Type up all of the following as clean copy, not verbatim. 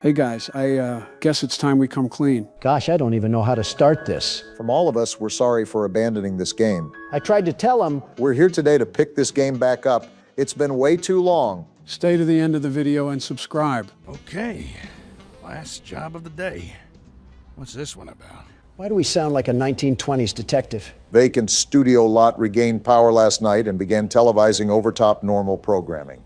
Hey guys, I guess it's time we come clean. Gosh, I don't even know how to start this. From all of us, we're sorry for abandoning this game. I tried to tell him. We're here today to pick this game back up. It's been way too long. Stay to the end of the video and subscribe. Okay, last job of the day. What's this one about? Why do we sound like a 1920s detective? Vacant studio lot regained power last night and began televising overtop normal programming.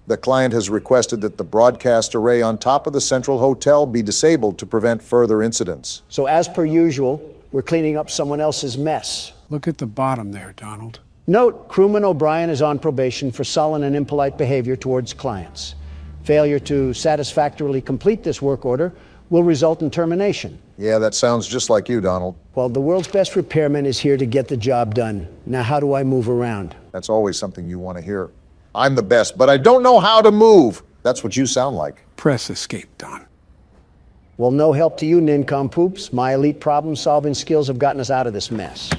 The client has requested that the broadcast array on top of the Central Hotel be disabled to prevent further incidents. So as per usual, we're cleaning up someone else's mess. Look at the bottom there, Donald. Note, crewman O'Brien is on probation for sullen and impolite behavior towards clients. Failure to satisfactorily complete this work order will result in termination. Yeah, that sounds just like you, Donald. Well, the world's best repairman is here to get the job done. Now, how do I move around? That's always something you want to hear. I'm the best, but I don't know how to move. That's what you sound like. Press escape, Don. Well, no help to you, nincompoops. My elite problem-solving skills have gotten us out of this mess.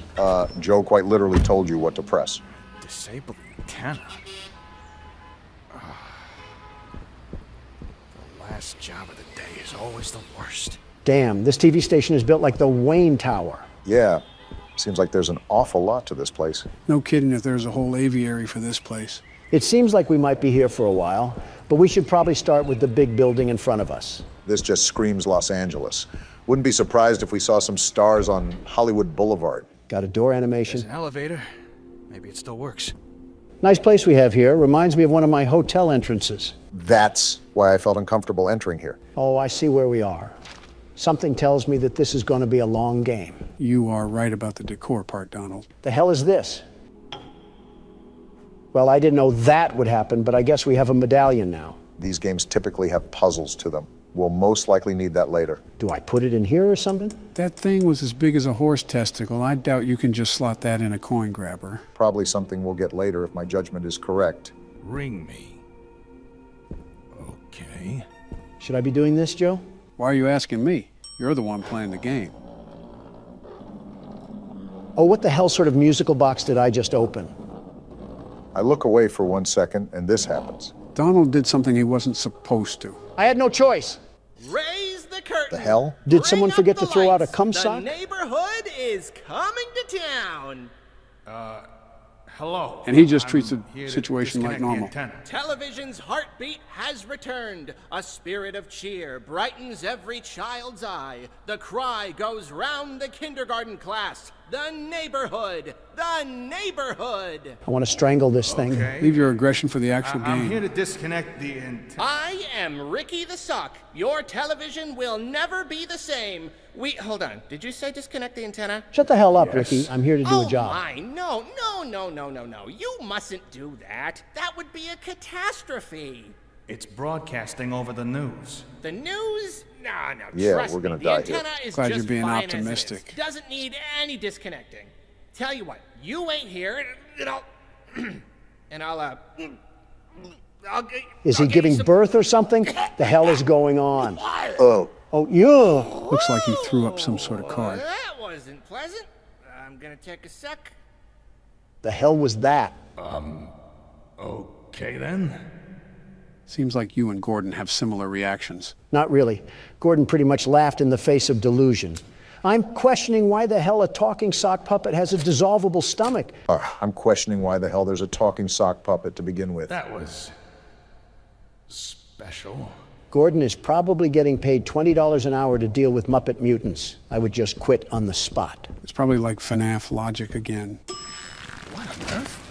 Joe quite literally told you what to press. Disable the antenna. The last job of the day is always the worst. Damn, this TV station is built like the Wayne Tower. Yeah, seems like there's an awful lot to this place. No kidding if there's a whole aviary for this place. It seems like we might be here for a while, but we should probably start with the big building in front of us. This just screams Los Angeles. Wouldn't be surprised if we saw some stars on Hollywood Boulevard. Got a door animation. There's an elevator. Maybe it still works. Nice place we have here. Reminds me of one of my hotel entrances. That's why I felt uncomfortable entering here. Oh, I see where we are. Something tells me that this is going to be a long game. You are right about the decor part, Donald. The hell is this? Well, I didn't know that would happen, but I guess we have a medallion now. These games typically have puzzles to them. We'll most likely need that later. Do I put it in here or something? That thing was as big as a horse testicle. I doubt you can just slot that in a coin grabber. Probably something we'll get later if my judgment is correct. Ring me. Okay. Should I be doing this, Joe? Why are you asking me? You're the one playing the game. Oh, what the hell sort of musical box did I just open? I look away for 1 second, and this happens. Donald did something he wasn't supposed to. I had no choice. Raise the curtain. The hell? Did someone Bring forget up to the throw out a lights. cum sock? The neighborhood is coming to town. Hello. And he just treats I'm the here to situation like disconnect the normal. antenna. Television's heartbeat has returned. A spirit of cheer brightens every child's eye. The cry goes round the kindergarten class. The neighborhood. The neighborhood. I want to strangle this thing. Okay. Leave your aggression for the actual I'm here game. to disconnect the antenna. I am Ricky the Sock. Your television will never be the same. Hold on. Did you say disconnect the antenna? Shut the hell up, Yes. Ricky. I'm here to do a job. Oh my, no. You mustn't do that. That would be a catastrophe. It's broadcasting over the news. The news? No, Yeah, trust we're gonna me. die The here. antenna is Glad just you're being fine as it is. optimistic. Doesn't need any disconnecting. Tell you what, you wait here, and I'll, and I'll Is he I'll get you giving some- birth or something? The hell is going on? Oh, Oh, yeah. Looks like he threw up some sort of card. That wasn't pleasant. I'm gonna take a sec. The hell was that? Okay then. Seems like you and Gordon have similar reactions. Not really. Gordon pretty much laughed in the face of delusion. I'm questioning why the hell a talking sock puppet has a dissolvable stomach. I'm questioning why the hell there's a talking sock puppet to begin with. That was special. Gordon is probably getting paid $20 an hour to deal with Muppet mutants. I would just quit on the spot. It's probably like FNAF logic again. What on earth?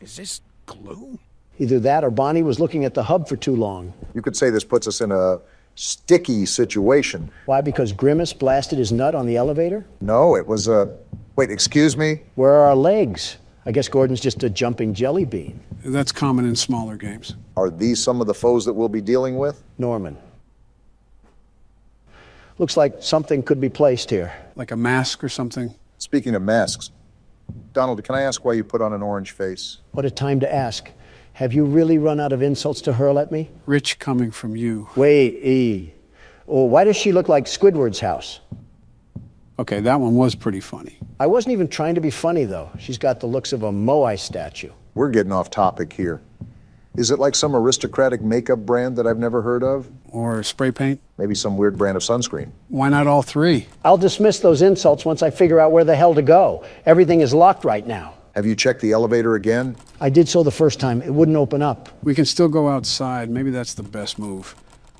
Is this glue? Either that or Bonnie was looking at the hub for too long. You could say this puts us in a sticky situation. Why? Because Grimace blasted his nut on the elevator? No, it was a... Wait, excuse me? Where are our legs? I guess Gordon's just a jumping jelly bean. That's common in smaller games. Are these some of the foes that we'll be dealing with? Norman. Looks like something could be placed here. Like a mask or something. Speaking of masks, Donald, can I ask why you put on an orange face? What a time to ask. Have you really run out of insults to hurl at me? Rich coming from you. Wait, E. Oh, why does she look like Squidward's house? Okay, that one was pretty funny. I wasn't even trying to be funny, though. She's got the looks of a Moai statue. We're getting off topic here. Is it like some aristocratic makeup brand that I've never heard of? Or spray paint? Maybe some weird brand of sunscreen. Why not all three? I'll dismiss those insults once I figure out where the hell to go. Everything is locked right now. Have you checked the elevator again? I did so the first time. It wouldn't open up. We can still go outside. Maybe that's the best move.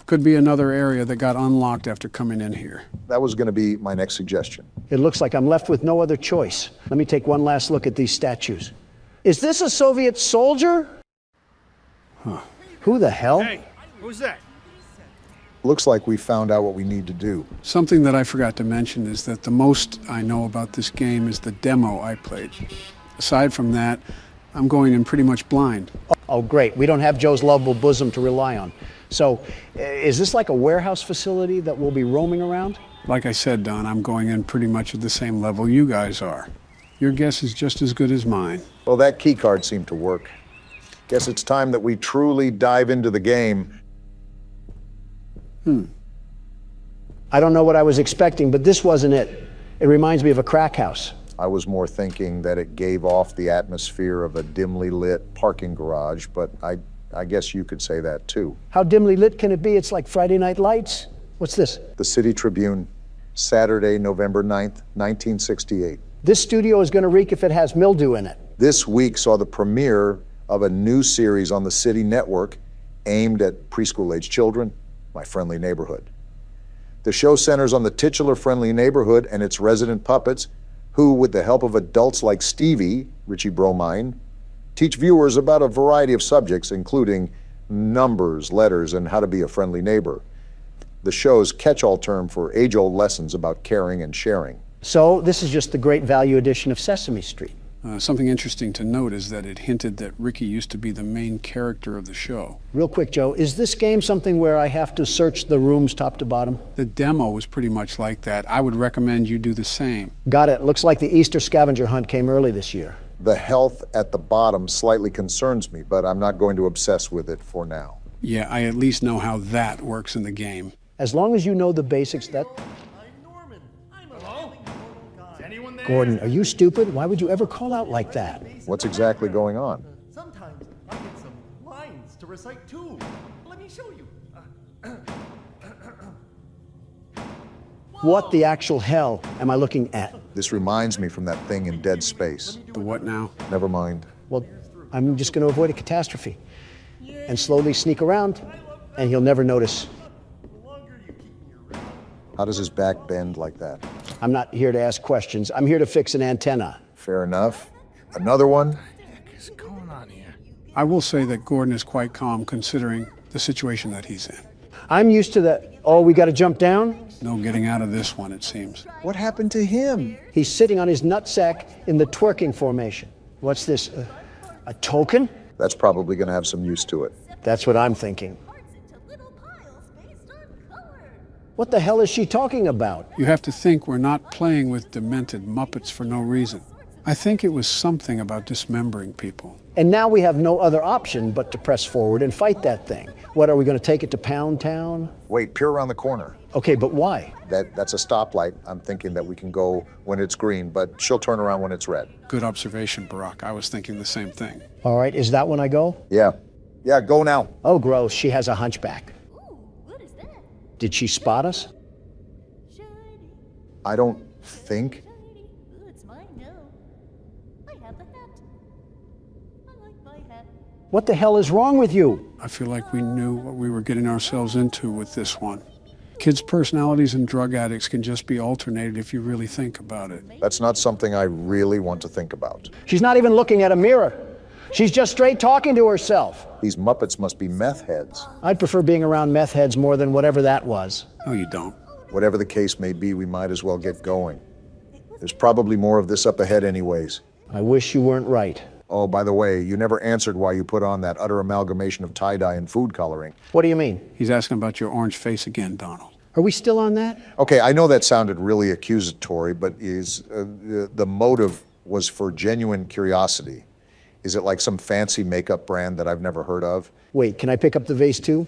Could be another area that got unlocked after coming in here. That was going to be my next suggestion. It looks like I'm left with no other choice. Let me take one last look at these statues. Is this a Soviet soldier? Huh. Who the hell? Hey, who's that? Looks like we found out what we need to do. Something that I forgot to mention is that the most I know about this game is the demo I played. Aside from that, I'm going in pretty much blind. Oh, great. We don't have Joe's lovable bosom to rely on. So, is this like a warehouse facility that we'll be roaming around? Like I said, Don, I'm going in pretty much at the same level you guys are. Your guess is just as good as mine. Well, that key card seemed to work. Guess it's time that we truly dive into the game. I don't know what I was expecting, but this wasn't it. It reminds me of a crack house. I was more thinking that it gave off the atmosphere of a dimly lit parking garage, but I guess you could say that too. How dimly lit can it be? It's like Friday Night Lights. What's this? The City Tribune, Saturday, November 9th, 1968. This studio is going to reek if it has mildew in it. This week saw the premiere of a new series on the City Network aimed at preschool-age children, My Friendly Neighborhood. The show centers on the titular friendly neighborhood and its resident puppets who, with the help of adults like Stevie, Richie Bromine, teach viewers about a variety of subjects, including numbers, letters, and how to be a friendly neighbor. The show's catch-all term for age-old lessons about caring and sharing. So this is just the great value edition of Sesame Street. Something interesting to note is that it hinted that Ricky used to be the main character of the show. Real quick, Joe, is this game something where I have to search the rooms top to bottom? The demo was pretty much like that. I would recommend you do the same. Got it. Looks like the Easter scavenger hunt came early this year. The health at the bottom slightly concerns me, but I'm not going to obsess with it for now. Yeah, I at least know how that works in the game. As long as you know the basics, that... Gordon, are you stupid? Why would you ever call out like that? What's exactly going on? Sometimes I get some lines to recite too. Let me show you. What the actual hell am I looking at? This reminds me from that thing in Dead Space. The what now? Never mind. Well, I'm just going to avoid a catastrophe and slowly sneak around, and he'll never notice. How does his back bend like that? I'm not here to ask questions. I'm here to fix an antenna. Fair enough. Another one? What is going on here? I will say that Gordon is quite calm considering the situation that he's in. I'm used to the, oh, we got to jump down? No getting out of this one, it seems. What happened to him? He's sitting on his nutsack in the twerking formation. What's this, a token? That's probably going to have some use to it. That's what I'm thinking. What the hell is she talking about? You have to think we're not playing with demented Muppets for no reason. I think it was something about dismembering people. And now we have no other option but to press forward and fight that thing. What, are we going to take it to Pound Town? Wait, peer around the corner. Okay, but why? That's a stoplight. I'm thinking that we can go when it's green, but she'll turn around when it's red. Good observation, Barack. I was thinking the same thing. All right, is that when I go? Yeah. Yeah, go now. Oh, gross, she has a hunchback. Ooh, what is that? Did she spot us? Shiny, I don't think. shiny. Ooh, it's mine now. I have the hat. I like my hat. What the hell is wrong with you? I feel like we knew what we were getting ourselves into with this one. Kids' personalities and drug addicts can just be alternated if you really think about it. That's not something I really want to think about. She's not even looking at a mirror. She's just straight talking to herself. These Muppets must be meth heads. I'd prefer being around meth heads more than whatever that was. No, you don't. Whatever the case may be, we might as well get going. There's probably more of this up ahead anyways. I wish you weren't right. Oh, by the way, you never answered why you put on that utter amalgamation of tie-dye and food coloring. What do you mean? He's asking about your orange face again, Donald. Are we still on that? Okay, I know that sounded really accusatory, but the motive was for genuine curiosity. Is it like some fancy makeup brand that I've never heard of? Wait, can I pick up the vase too?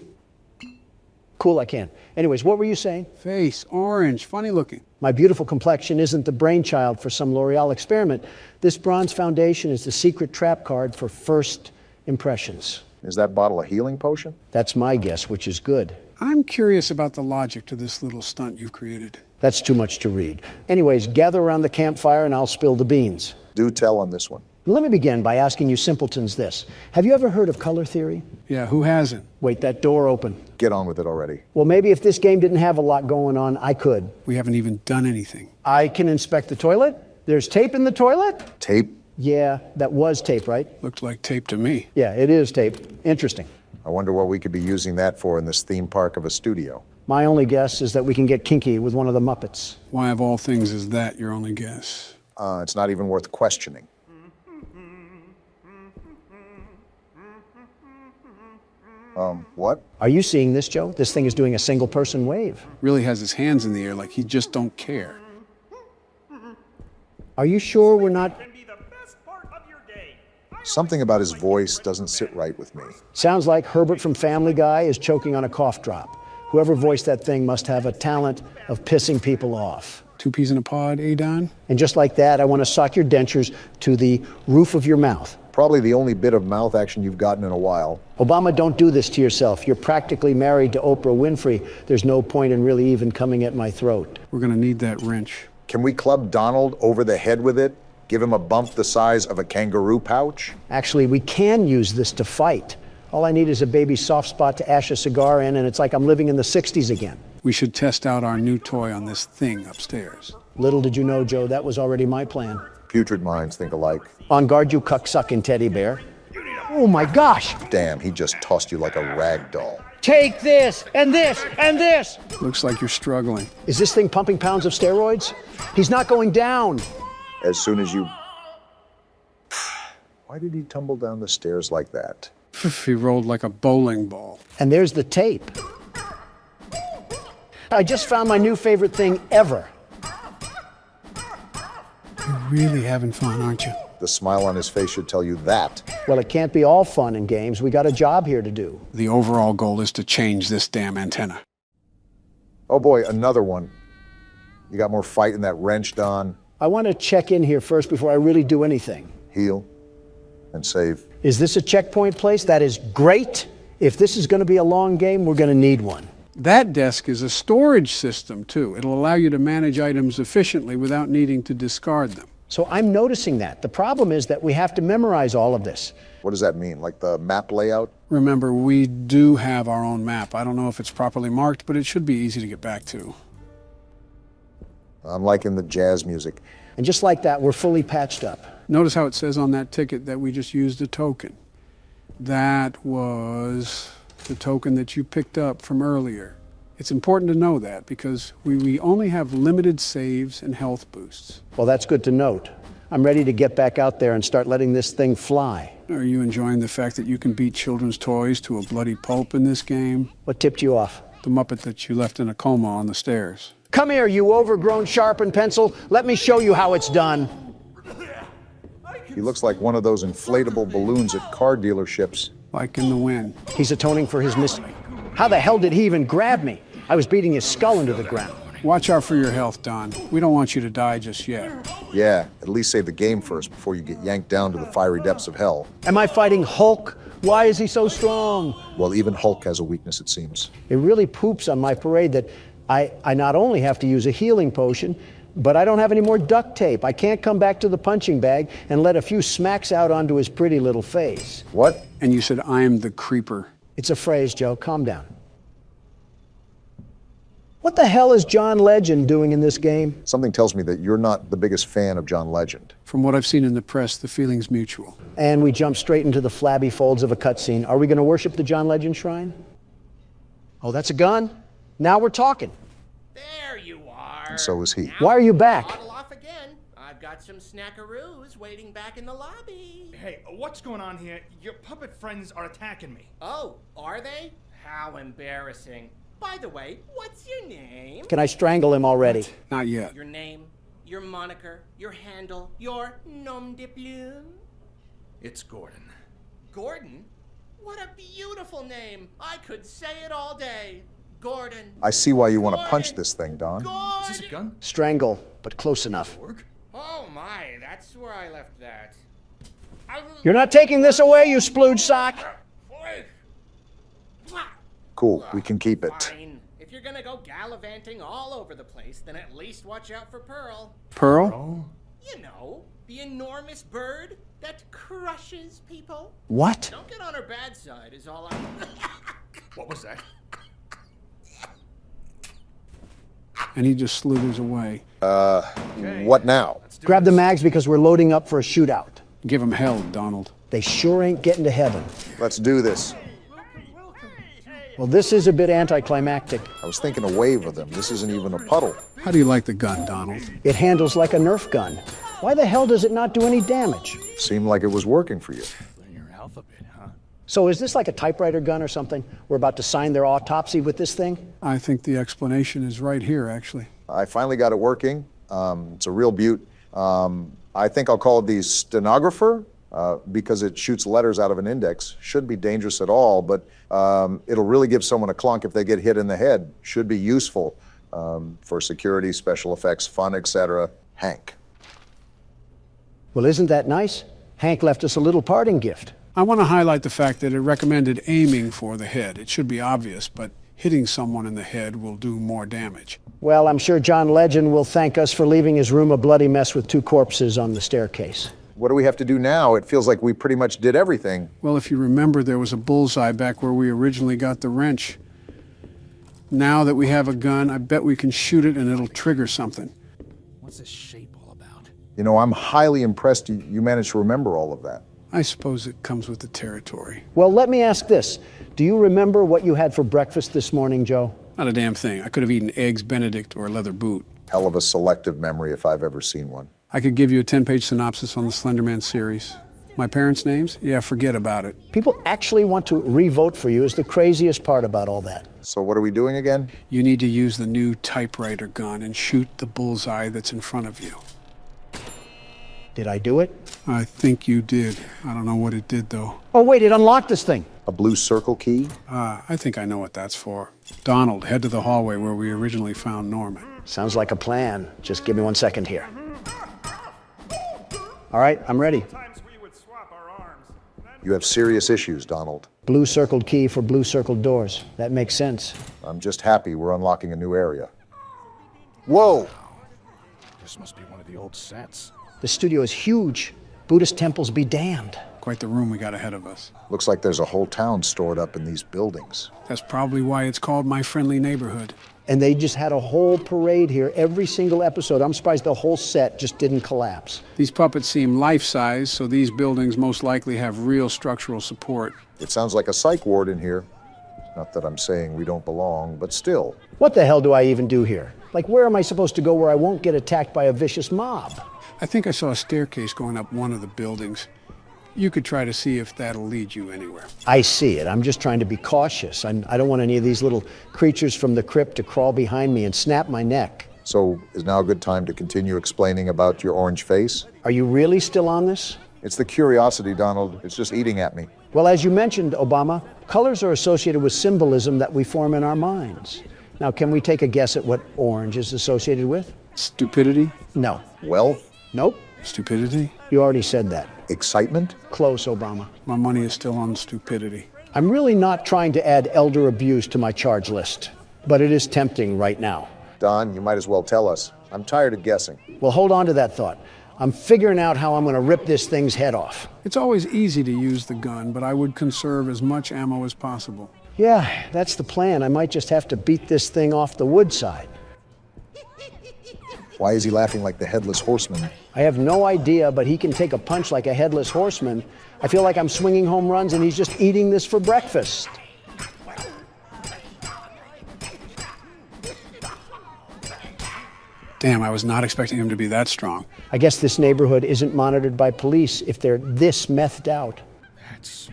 Cool, I can. Anyways, what were you saying? Face, orange, funny looking. My beautiful complexion isn't the brainchild for some L'Oreal experiment. This bronze foundation is the secret trap card for first impressions. Is that bottle a healing potion? That's my guess, which is good. I'm curious about the logic to this little stunt you've created. That's too much to read. Anyways, gather around the campfire and I'll spill the beans. Do tell on this one. Let me begin by asking you simpletons this. Have you ever heard of color theory? Yeah, who hasn't? Wait, that door open. Get on with it already. Well, maybe if this game didn't have a lot going on, I could. We haven't even done anything. I can inspect the toilet. There's tape in the toilet? Tape? Yeah, that was tape, right? Looked like tape to me. Yeah, it is tape. Interesting. I wonder what we could be using that for in this theme park of a studio. My only guess is that we can get kinky with one of the Muppets. Why of all things is that your only guess? It's not even worth questioning. What? Are you seeing this, Joe? This thing is doing a single-person wave. Really has his hands in the air like he just don't care. Are you sure we're not... Can be the best part of your day. Something about his voice doesn't sit right with me. Sounds like Herbert from Family Guy is choking on a cough drop. Whoever voiced that thing must have a talent of pissing people off. 2 peas in a pod, eh, Don? And just like that, I want to sock your dentures to the roof of your mouth. Probably the only bit of mouth action you've gotten in a while. Obama, don't do this to yourself. You're practically married to Oprah Winfrey. There's no point in really even coming at my throat. We're gonna need that wrench. Can we club Donald over the head with it? Give him a bump the size of a kangaroo pouch? Actually, we can use this to fight. All I need is a baby soft spot to ash a cigar in, and it's like I'm living in the 60s again. We should test out our new toy on this thing upstairs. Little did you know, Joe, that was already my plan. Putrid minds think alike. On guard, you cuck-sucking teddy bear. Oh my gosh! Damn, he just tossed you like a rag doll. Take this, and this, and this! Looks like you're struggling. Is this thing pumping pounds of steroids? He's not going down. As soon as you... Why did he tumble down the stairs like that? He rolled like a bowling ball. And there's the tape. I just found my new favorite thing ever. You're really having fun, aren't you? The smile on his face should tell you that. Well, it can't be all fun and games. We got a job here to do. The overall goal is to change this damn antenna. Oh boy, another one. You got more fight in that wrench, Don. I want to check in here first before I really do anything. Heal and save. Is this a checkpoint place? That is great. If this is going to be a long game, we're going to need one. That desk is a storage system, too. It'll allow you to manage items efficiently without needing to discard them. So I'm noticing that. The problem is that we have to memorize all of this. What does that mean? Like the map layout? Remember, we do have our own map. I don't know if it's properly marked, but it should be easy to get back to. I'm liking the jazz music. And just like that, we're fully patched up. Notice how it says on that ticket that we just used a token. That was the token that you picked up from earlier. It's important to know that because we only have limited saves and health boosts. Well, that's good to note. I'm ready to get back out there and start letting this thing fly. Are you enjoying the fact that you can beat children's toys to a bloody pulp in this game? What tipped you off? The Muppet that you left in a coma on the stairs. Come here, you overgrown sharpened pencil. Let me show you how it's done. He looks like one of those inflatable balloons at car dealerships. Like in the wind. He's atoning for his mistake. How the hell did he even grab me? I was beating his skull into the ground. Watch out for your health, Don. We don't want you to die just yet. Yeah, at least save the game first before you get yanked down to the fiery depths of hell. Am I fighting Hulk? Why is he so strong? Well, even Hulk has a weakness, it seems. It really poops on my parade that I not only have to use a healing potion, but I don't have any more duct tape. I can't come back to the punching bag and let a few smacks out onto his pretty little face. What? And you said, I'm the creeper. It's a phrase, Joe. Calm down. What the hell is John Legend doing in this game? Something tells me that you're not the biggest fan of John Legend. From what I've seen in the press, the feeling's mutual. And we jump straight into the flabby folds of a cutscene. Are we going to worship the John Legend shrine? Oh, that's a gun? Now we're talking. There you are. And so is he. Now Why are you back? Waddle off again. I've got some snackaroos waiting back in the lobby. Hey, what's going on here? Your puppet friends are attacking me. Oh, are they? How embarrassing. By the way, what's your name? Can I strangle him already? Not yet. Your name, your moniker, your handle, your nom de plume? It's Gordon. Gordon? What a beautiful name. I could say it all day. Gordon. I see why you want to punch this thing, Don. Gordon. Is this a gun? Strangle, but close enough. Work? Oh my, that's where I left that. You're not taking this away, you splooge sock. Cool, we can keep it. Fine. If you're gonna go gallivanting all over the place, then at least watch out for Pearl. Pearl? You know, the enormous bird that crushes people. What? Don't get on her bad side is all I... What was that? And he just slithers away. What now? Grab the mags because we're loading up for a shootout. Give him hell, Donald. They sure ain't getting to heaven. Let's do this. Well, this is a bit anticlimactic. I was thinking a wave of them. This isn't even a puddle. How do you like the gun, Donald? It handles like a Nerf gun. Why the hell does it not do any damage? Seemed like it was working for you. Your alphabet, huh? So is this like a typewriter gun or something? We're about to sign their autopsy with this thing? I think the explanation is right here, actually. I finally got it working. It's a real beaut. I think I'll call it the stenographer because it shoots letters out of an index. Shouldn't be dangerous at all, but it'll really give someone a clunk if they get hit in the head. Should be useful for security, special effects, fun, etc. Hank. Well, isn't that nice? Hank left us a little parting gift. I want to highlight the fact that it recommended aiming for the head. It should be obvious, but hitting someone in the head will do more damage. Well, I'm sure John Legend will thank us for leaving his room a bloody mess with 2 corpses on the staircase. What do we have to do now? It feels like we pretty much did everything. Well, if you remember, there was a bullseye back where we originally got the wrench. Now that we have a gun, I bet we can shoot it and it'll trigger something. What's this shape all about? You know, I'm highly impressed you managed to remember all of that. I suppose it comes with the territory. Well, let me ask this. Do you remember what you had for breakfast this morning, Joe? Not a damn thing. I could have eaten eggs Benedict or a leather boot. Hell of a selective memory if I've ever seen one. I could give you a 10-page synopsis on the Slender Man series. My parents' names? Yeah, forget about it. People actually want to re-vote for you is the craziest part about all that. So what are we doing again? You need to use the new typewriter gun and shoot the bullseye that's in front of you. Did I do it? I think you did. I don't know what it did, though. Oh, wait, it unlocked this thing. A blue circle key? I think I know what that's for. Donald, head to the hallway where we originally found Norman. Sounds like a plan. Just give me 1 second here. All right, I'm ready. You have serious issues, Donald. Blue circled key for blue circled doors. That makes sense. I'm just happy we're unlocking a new area. Whoa! This must be one of the old sets. The studio is huge. Buddhist temples be damned. Quite the room we got ahead of us. Looks like there's a whole town stored up in these buildings. That's probably why it's called My Friendly Neighborhood. And they just had a whole parade here every single episode. I'm surprised the whole set just didn't collapse. These puppets seem life-size, so these buildings most likely have real structural support. It sounds like a psych ward in here. Not that I'm saying we don't belong, but still. What the hell do I even do here? Like, where am I supposed to go where I won't get attacked by a vicious mob? I think I saw a staircase going up one of the buildings. You could try to see if that'll lead you anywhere. I see it. I'm just trying to be cautious. I don't want any of these little creatures from the crypt to crawl behind me and snap my neck. So is now a good time to continue explaining about your orange face? Are you really still on this? It's the curiosity, Donald. It's just eating at me. Well, as you mentioned, Obama, colors are associated with symbolism that we form in our minds. Now, can we take a guess at what orange is associated with? Stupidity? No. Wealth? Nope. Stupidity? You already said that. Excitement? Close, Obama. My money is still on stupidity. I'm really not trying to add elder abuse to my charge list, but it is tempting right now. Don, you might as well tell us. I'm tired of guessing. Well, hold on to that thought. I'm figuring out how I'm going to rip this thing's head off. It's always easy to use the gun, but I would conserve as much ammo as possible. Yeah, that's the plan. I might just have to beat this thing off the wood side. Why is he laughing like the headless horseman? I have no idea, but he can take a punch like a headless horseman. I feel like I'm swinging home runs and he's just eating this for breakfast. Damn, I was not expecting him to be that strong. I guess this neighborhood isn't monitored by police if they're this methed out. That's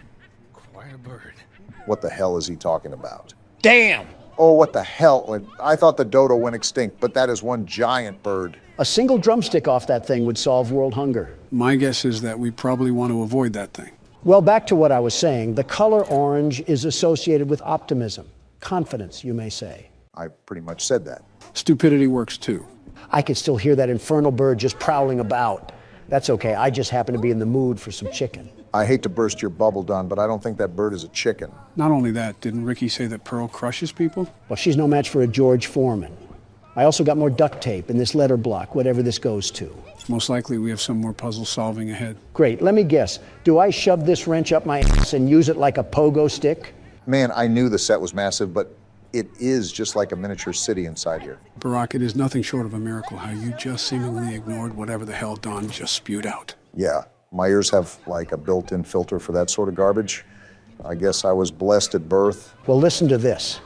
quite a bird. What the hell is he talking about? Damn! Oh, what the hell? I thought the dodo went extinct, but that is one giant bird. A single drumstick off that thing would solve world hunger. My guess is that we probably want to avoid that thing. Well, back to what I was saying. The color orange is associated with optimism, confidence, you may say. I pretty much said that. Stupidity works too. I could still hear that infernal bird just prowling about. That's okay. I just happen to be in the mood for some chicken. I hate to burst your bubble, Don, but I don't think that bird is a chicken. Not only that, didn't Ricky say that Pearl crushes people? Well, she's no match for a George Foreman. I also got more duct tape in this letter block, whatever this goes to. Most likely we have some more puzzle solving ahead. Great, let me guess. Do I shove this wrench up my ass and use it like a pogo stick? Man, I knew the set was massive, but it is just like a miniature city inside here. Barack, it is nothing short of a miracle how you just seemingly ignored whatever the hell Don just spewed out. Yeah, my ears have like a built-in filter for that sort of garbage. I guess I was blessed at birth. Well, listen to this.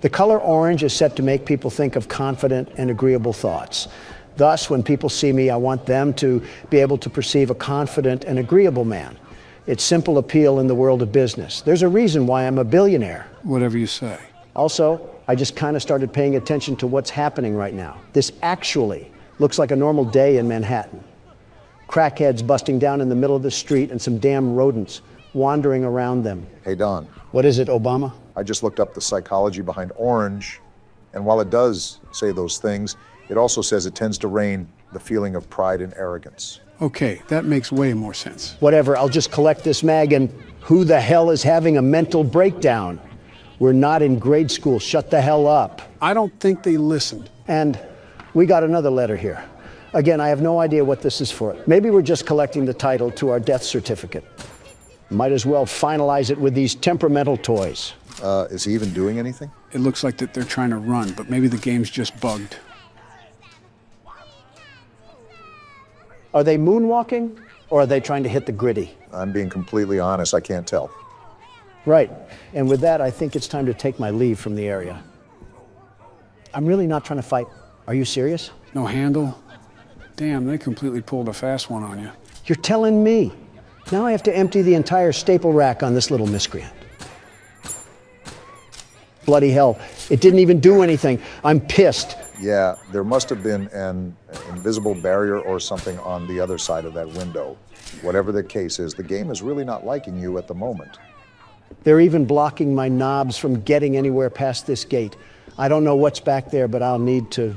The color orange is set to make people think of confident and agreeable thoughts. Thus, when people see me, I want them to be able to perceive a confident and agreeable man. It's simple appeal in the world of business. There's a reason why I'm a billionaire. Whatever you say. Also, I just kind of started paying attention to what's happening right now. This actually looks like a normal day in Manhattan. Crackheads busting down in the middle of the street and some damn rodents wandering around them. Hey, Don, What is it, Obama? I just looked up the psychology behind orange, and while it does say those things, it also says it tends to rain the feeling of pride and arrogance. Okay, that makes way more sense. Whatever, I'll just collect this mag and who the hell is having a mental breakdown? We're not in grade school, shut the hell up. I don't think they listened. And we got another letter here. Again, I have no idea what this is for. Maybe we're just collecting the title to our death certificate. Might as well finalize it with these temperamental toys. Is he even doing anything? It looks like that they're trying to run, but maybe the game's just bugged. Are they moonwalking or are they trying to hit the gritty? I'm being completely honest, I can't tell. Right. And with that, I think it's time to take my leave from the area. I'm really not trying to fight. Are you serious? No handle? Damn, they completely pulled a fast one on you. You're telling me. Now I have to empty the entire staple rack on this little miscreant. Bloody hell. It didn't even do anything. I'm pissed. Yeah, there must have been an invisible barrier or something on the other side of that window. Whatever the case is, the game is really not liking you at the moment. They're even blocking my knobs from getting anywhere past this gate. I don't know what's back there, but I'll need to.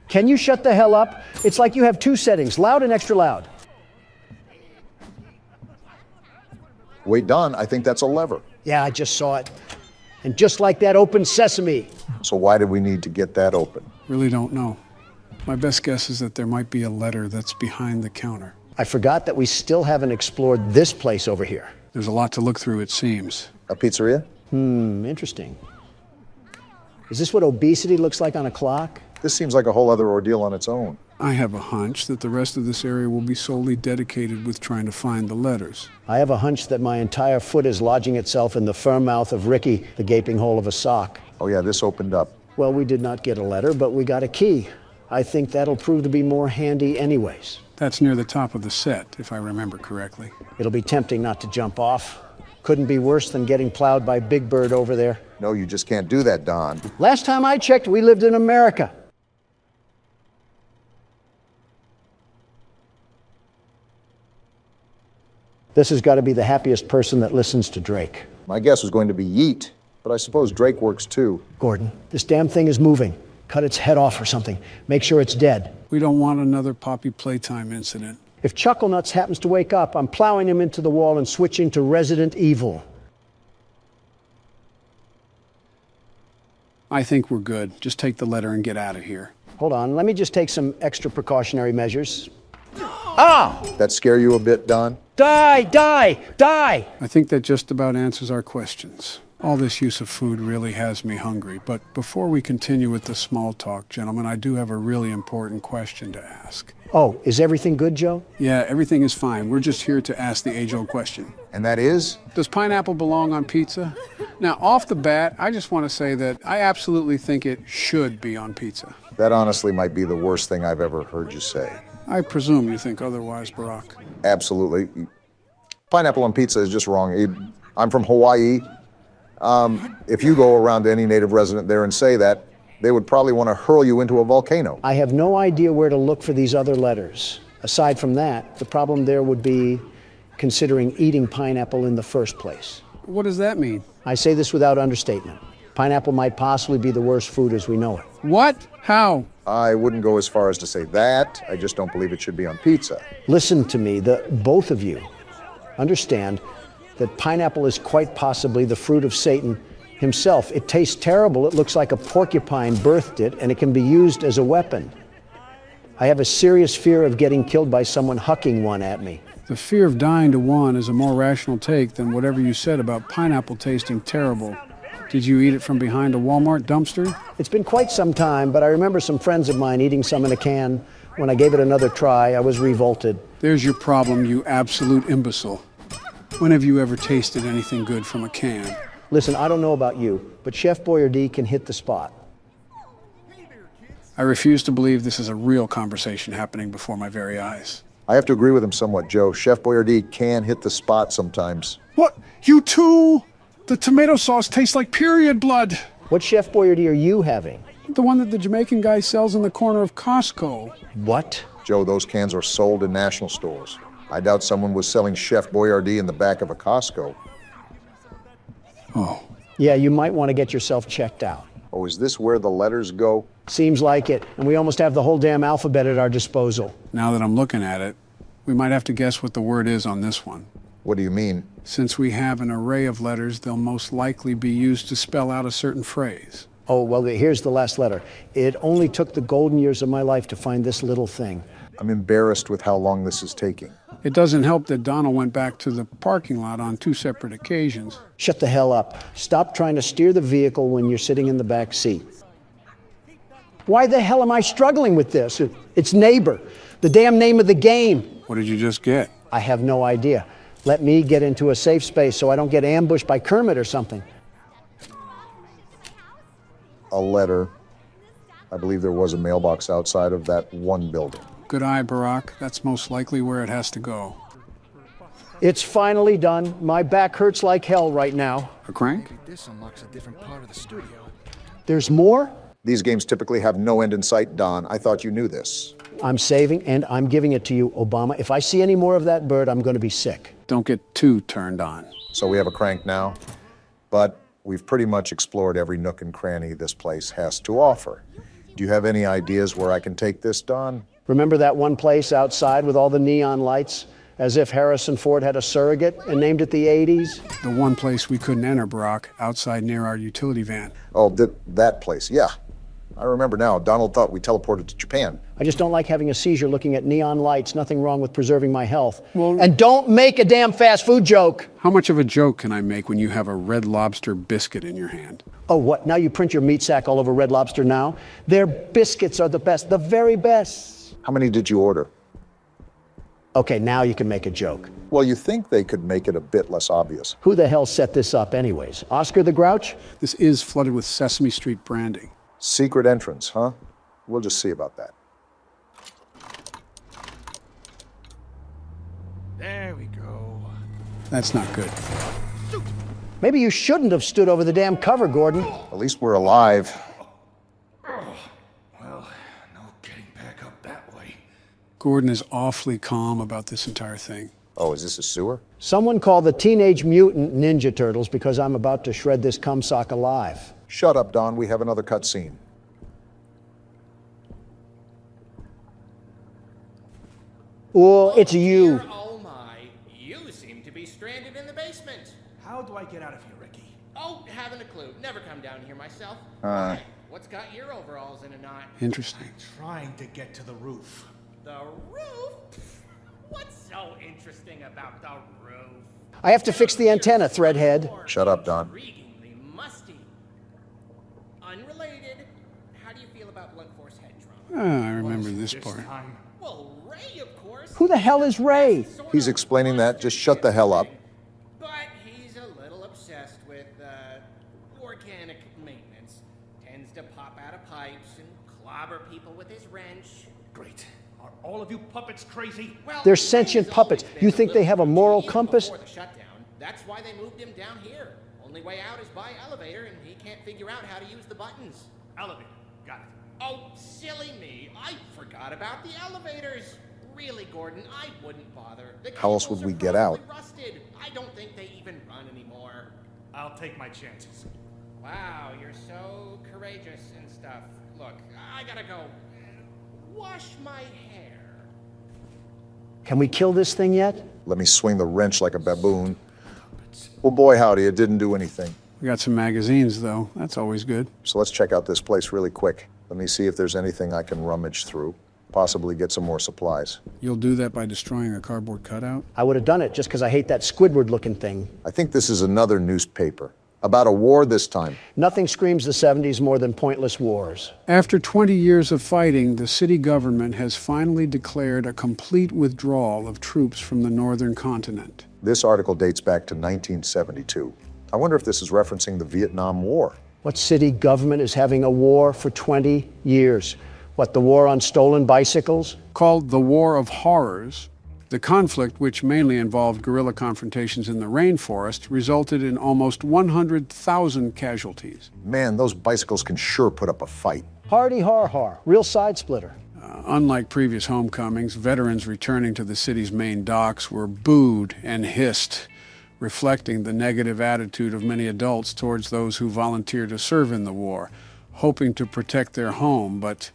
Can you shut the hell up? It's like you have two settings, loud and extra loud. Wait, Don, I think that's a lever. Yeah, I just saw it. And just like that, open sesame. So why did we need to get that open? Really don't know. My best guess is that there might be a letter that's behind the counter. I forgot that we still haven't explored this place over here. There's a lot to look through, it seems. A pizzeria? Interesting. Is this what obesity looks like on a clock? This seems like a whole other ordeal on its own. I have a hunch that the rest of this area will be solely dedicated with trying to find the letters. I have a hunch that my entire foot is lodging itself in the firm mouth of Ricky, the gaping hole of a sock. Oh yeah, this opened up. Well, we did not get a letter, but we got a key. I think that'll prove to be more handy anyways. That's near the top of the set, if I remember correctly. It'll be tempting not to jump off. Couldn't be worse than getting plowed by Big Bird over there. No, you just can't do that, Don. Last time I checked, we lived in America. This has got to be the happiest person that listens to Drake. My guess was going to be Yeet, but I suppose Drake works too. Gordon, this damn thing is moving. Cut its head off or something. Make sure it's dead. We don't want another Poppy Playtime incident. If Chucklenuts happens to wake up, I'm plowing him into the wall and switching to Resident Evil. I think we're good. Just take the letter and get out of here. Hold on, let me just take some extra precautionary measures. That scare you a bit, Don? Die, die, die! I think that just about answers our questions. All this use of food really has me hungry. But before we continue with the small talk, gentlemen, I do have a really important question to ask. Oh, is everything good, Joe? Yeah, everything is fine. We're just here to ask the age-old question. And that is? Does pineapple belong on pizza? Now, off the bat, I just want to say that I absolutely think it should be on pizza. That honestly might be the worst thing I've ever heard you say. I presume you think otherwise, Barack. Absolutely. Pineapple on pizza is just wrong. I'm from Hawaii. If you go around to any native resident there and say that, they would probably want to hurl you into a volcano. I have no idea where to look for these other letters. Aside from that, the problem there would be considering eating pineapple in the first place. What does that mean? I say this without understatement. Pineapple might possibly be the worst food as we know it. What? How? I wouldn't go as far as to say that. I just don't believe it should be on pizza. Listen to me, both of you understand that pineapple is quite possibly the fruit of Satan himself. It tastes terrible. It looks like a porcupine birthed it, and it can be used as a weapon. I have a serious fear of getting killed by someone hucking one at me. The fear of dying to one is a more rational take than whatever you said about pineapple tasting terrible. Did you eat it from behind a Walmart dumpster? It's been quite some time, but I remember some friends of mine eating some in a can. When I gave it another try, I was revolted. There's your problem, you absolute imbecile. When have you ever tasted anything good from a can? Listen, I don't know about you, but Chef Boyardee can hit the spot. I refuse to believe this is a real conversation happening before my very eyes. I have to agree with him somewhat, Joe. Chef Boyardee can hit the spot sometimes. What? You too? The tomato sauce tastes like period blood. What Chef Boyardee are you having? The one that the Jamaican guy sells in the corner of Costco. What? Joe, those cans are sold in national stores. I doubt someone was selling Chef Boyardee in the back of a Costco. Oh. Yeah, you might want to get yourself checked out. Oh, is this where the letters go? Seems like it, and we almost have the whole damn alphabet at our disposal. Now that I'm looking at it, we might have to guess what the word is on this one. What do you mean? Since we have an array of letters, they'll most likely be used to spell out a certain phrase. Oh, well, here's the last letter. It only took the golden years of my life to find this little thing. I'm embarrassed with how long this is taking. It doesn't help that Donald went back to the parking lot on 2 separate occasions. Shut the hell up. Stop trying to steer the vehicle when you're sitting in the back seat. Why the hell am I struggling with this? It's neighbor, the damn name of the game. What did you just get? I have no idea. Let me get into a safe space so I don't get ambushed by Kermit or something. A letter. I believe there was a mailbox outside of that one building. Good eye, Barack. That's most likely where it has to go. It's finally done. My back hurts like hell right now. A crank? This unlocks a different part of the studio. There's more? These games typically have no end in sight, Don. I thought you knew this. I'm saving and I'm giving it to you, Obama. If I see any more of that bird, I'm going to be sick. Don't get too turned on. So we have a crank now, but we've pretty much explored every nook and cranny this place has to offer. Do you have any ideas where I can take this, Don? Remember that one place outside with all the neon lights? As if Harrison Ford had a surrogate and named it the 80s? The one place we couldn't enter, Barack, outside near our utility van. Oh, that place, yeah. I remember now. Donald thought we teleported to Japan. I just don't like having a seizure looking at neon lights. Nothing wrong with preserving my health. Well, and don't make a damn fast food joke. how much of a joke can I make when you have a Red Lobster biscuit in your hand? Oh, what? Now you print your meat sack all over Red Lobster now? Their biscuits are the best, the very best. How many did you order? Okay, now you can make a joke. Well, you think they could make it a bit less obvious. Who the hell set this up anyways? Oscar the Grouch? This is flooded with Sesame Street branding. Secret entrance, huh? We'll just see about that. There we go. That's not good. Maybe you shouldn't have stood over the damn cover, Gordon. At least we're alive. Well, no getting back up that way. Gordon is awfully calm about this entire thing. Oh, is this a sewer? Someone call the Teenage Mutant Ninja Turtles because I'm about to shred this cumsock alive. Shut up, Don. We have another cutscene. Oh, it's you. Oh my, you seem to be stranded in the basement. How do I get out of here, Ricky? Oh, haven't a clue. Never come down here myself. Why? What's got your overalls in a knot? Interesting. Trying to get to the roof. The roof? Pfft, what's so interesting about the roof? I have to fix the antenna, Threadhead. Shut up, Don. Intriguingly musty. Unrelated, how do you feel about blunt force head trauma? Ah, I remember this part. Time. Well, Ray, of course. Who the hell is Ray? He's explaining that. Just shut the hell up. But he's a little obsessed with organic maintenance. Tends to pop out of pipes and clobber people with his wrench. Great. Are all of you puppets crazy? Well, They're sentient Ray's puppets. always been You think they have a little moral even compass? Before the shutdown. That's why they moved him down here. Only way out is by elevator, and he can't figure out how to use the buttons. Elevator. Got it. Oh, silly me. I forgot about the elevators. Really, Gordon, I wouldn't bother. The How else cables would we are get out? probably rusted. I don't think they even run anymore. I'll take my chances. Wow, you're so courageous and stuff. Look, I gotta go wash my hair. Can we kill this thing yet? Let me swing the wrench like a baboon. Well, boy, howdy, it didn't do anything. We got some magazines, though. That's always good. So let's check out this place really quick. Let me see if there's anything I can rummage through. Possibly get some more supplies. You'll do that by destroying a cardboard cutout? I would have done it just because I hate that Squidward-looking thing. I think this is another newspaper. About a war this time. Nothing screams the 70s more than pointless wars. After 20 years of fighting, the city government has finally declared a complete withdrawal of troops from the northern continent. This article dates back to 1972. I wonder if this is referencing the Vietnam War. What city government is having a war for 20 years? What, the war on stolen bicycles? Called the War of Horrors, the conflict, which mainly involved guerrilla confrontations in the rainforest, resulted in almost 100,000 casualties. Man, those bicycles can sure put up a fight. Hardy har har, real side splitter. Unlike previous homecomings, veterans returning to the city's main docks were booed and hissed, reflecting the negative attitude of many adults towards those who volunteered to serve in the war, hoping to protect their home, but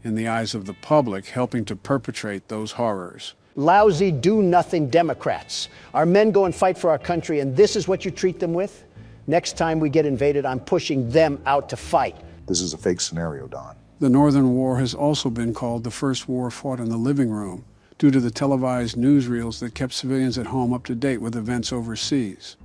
in the eyes of the public, helping to perpetrate those horrors. Lousy, do-nothing Democrats. Our men go and fight for our country, and this is what you treat them with? Next time we get invaded, I'm pushing them out to fight. This is a fake scenario, Don. The Northern War has also been called the first war fought in the living room, due to the televised newsreels that kept civilians at home up to date with events overseas.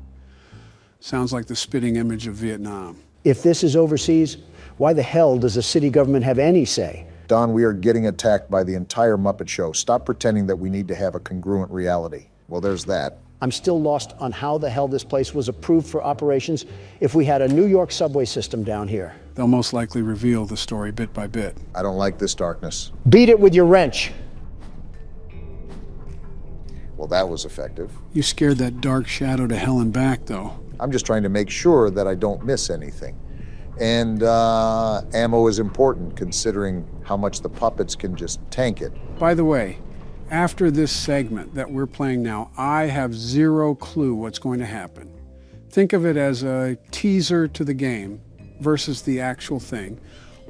Sounds like the spitting image of Vietnam. If this is overseas, why the hell does the city government have any say? Don, we are getting attacked by the entire Muppet Show. Stop pretending that we need to have a congruent reality. Well, there's that. I'm still lost on how the hell this place was approved for operations if we had a New York subway system down here. They'll most likely reveal the story bit by bit. I don't like this darkness. Beat it with your wrench. Well, that was effective. You scared that dark shadow to hell and back, though. I'm just trying to make sure that I don't miss anything. And ammo is important, considering how much the puppets can just tank it. By the way, after this segment that we're playing now, I have zero clue what's going to happen. Think of it as a teaser to the game versus the actual thing.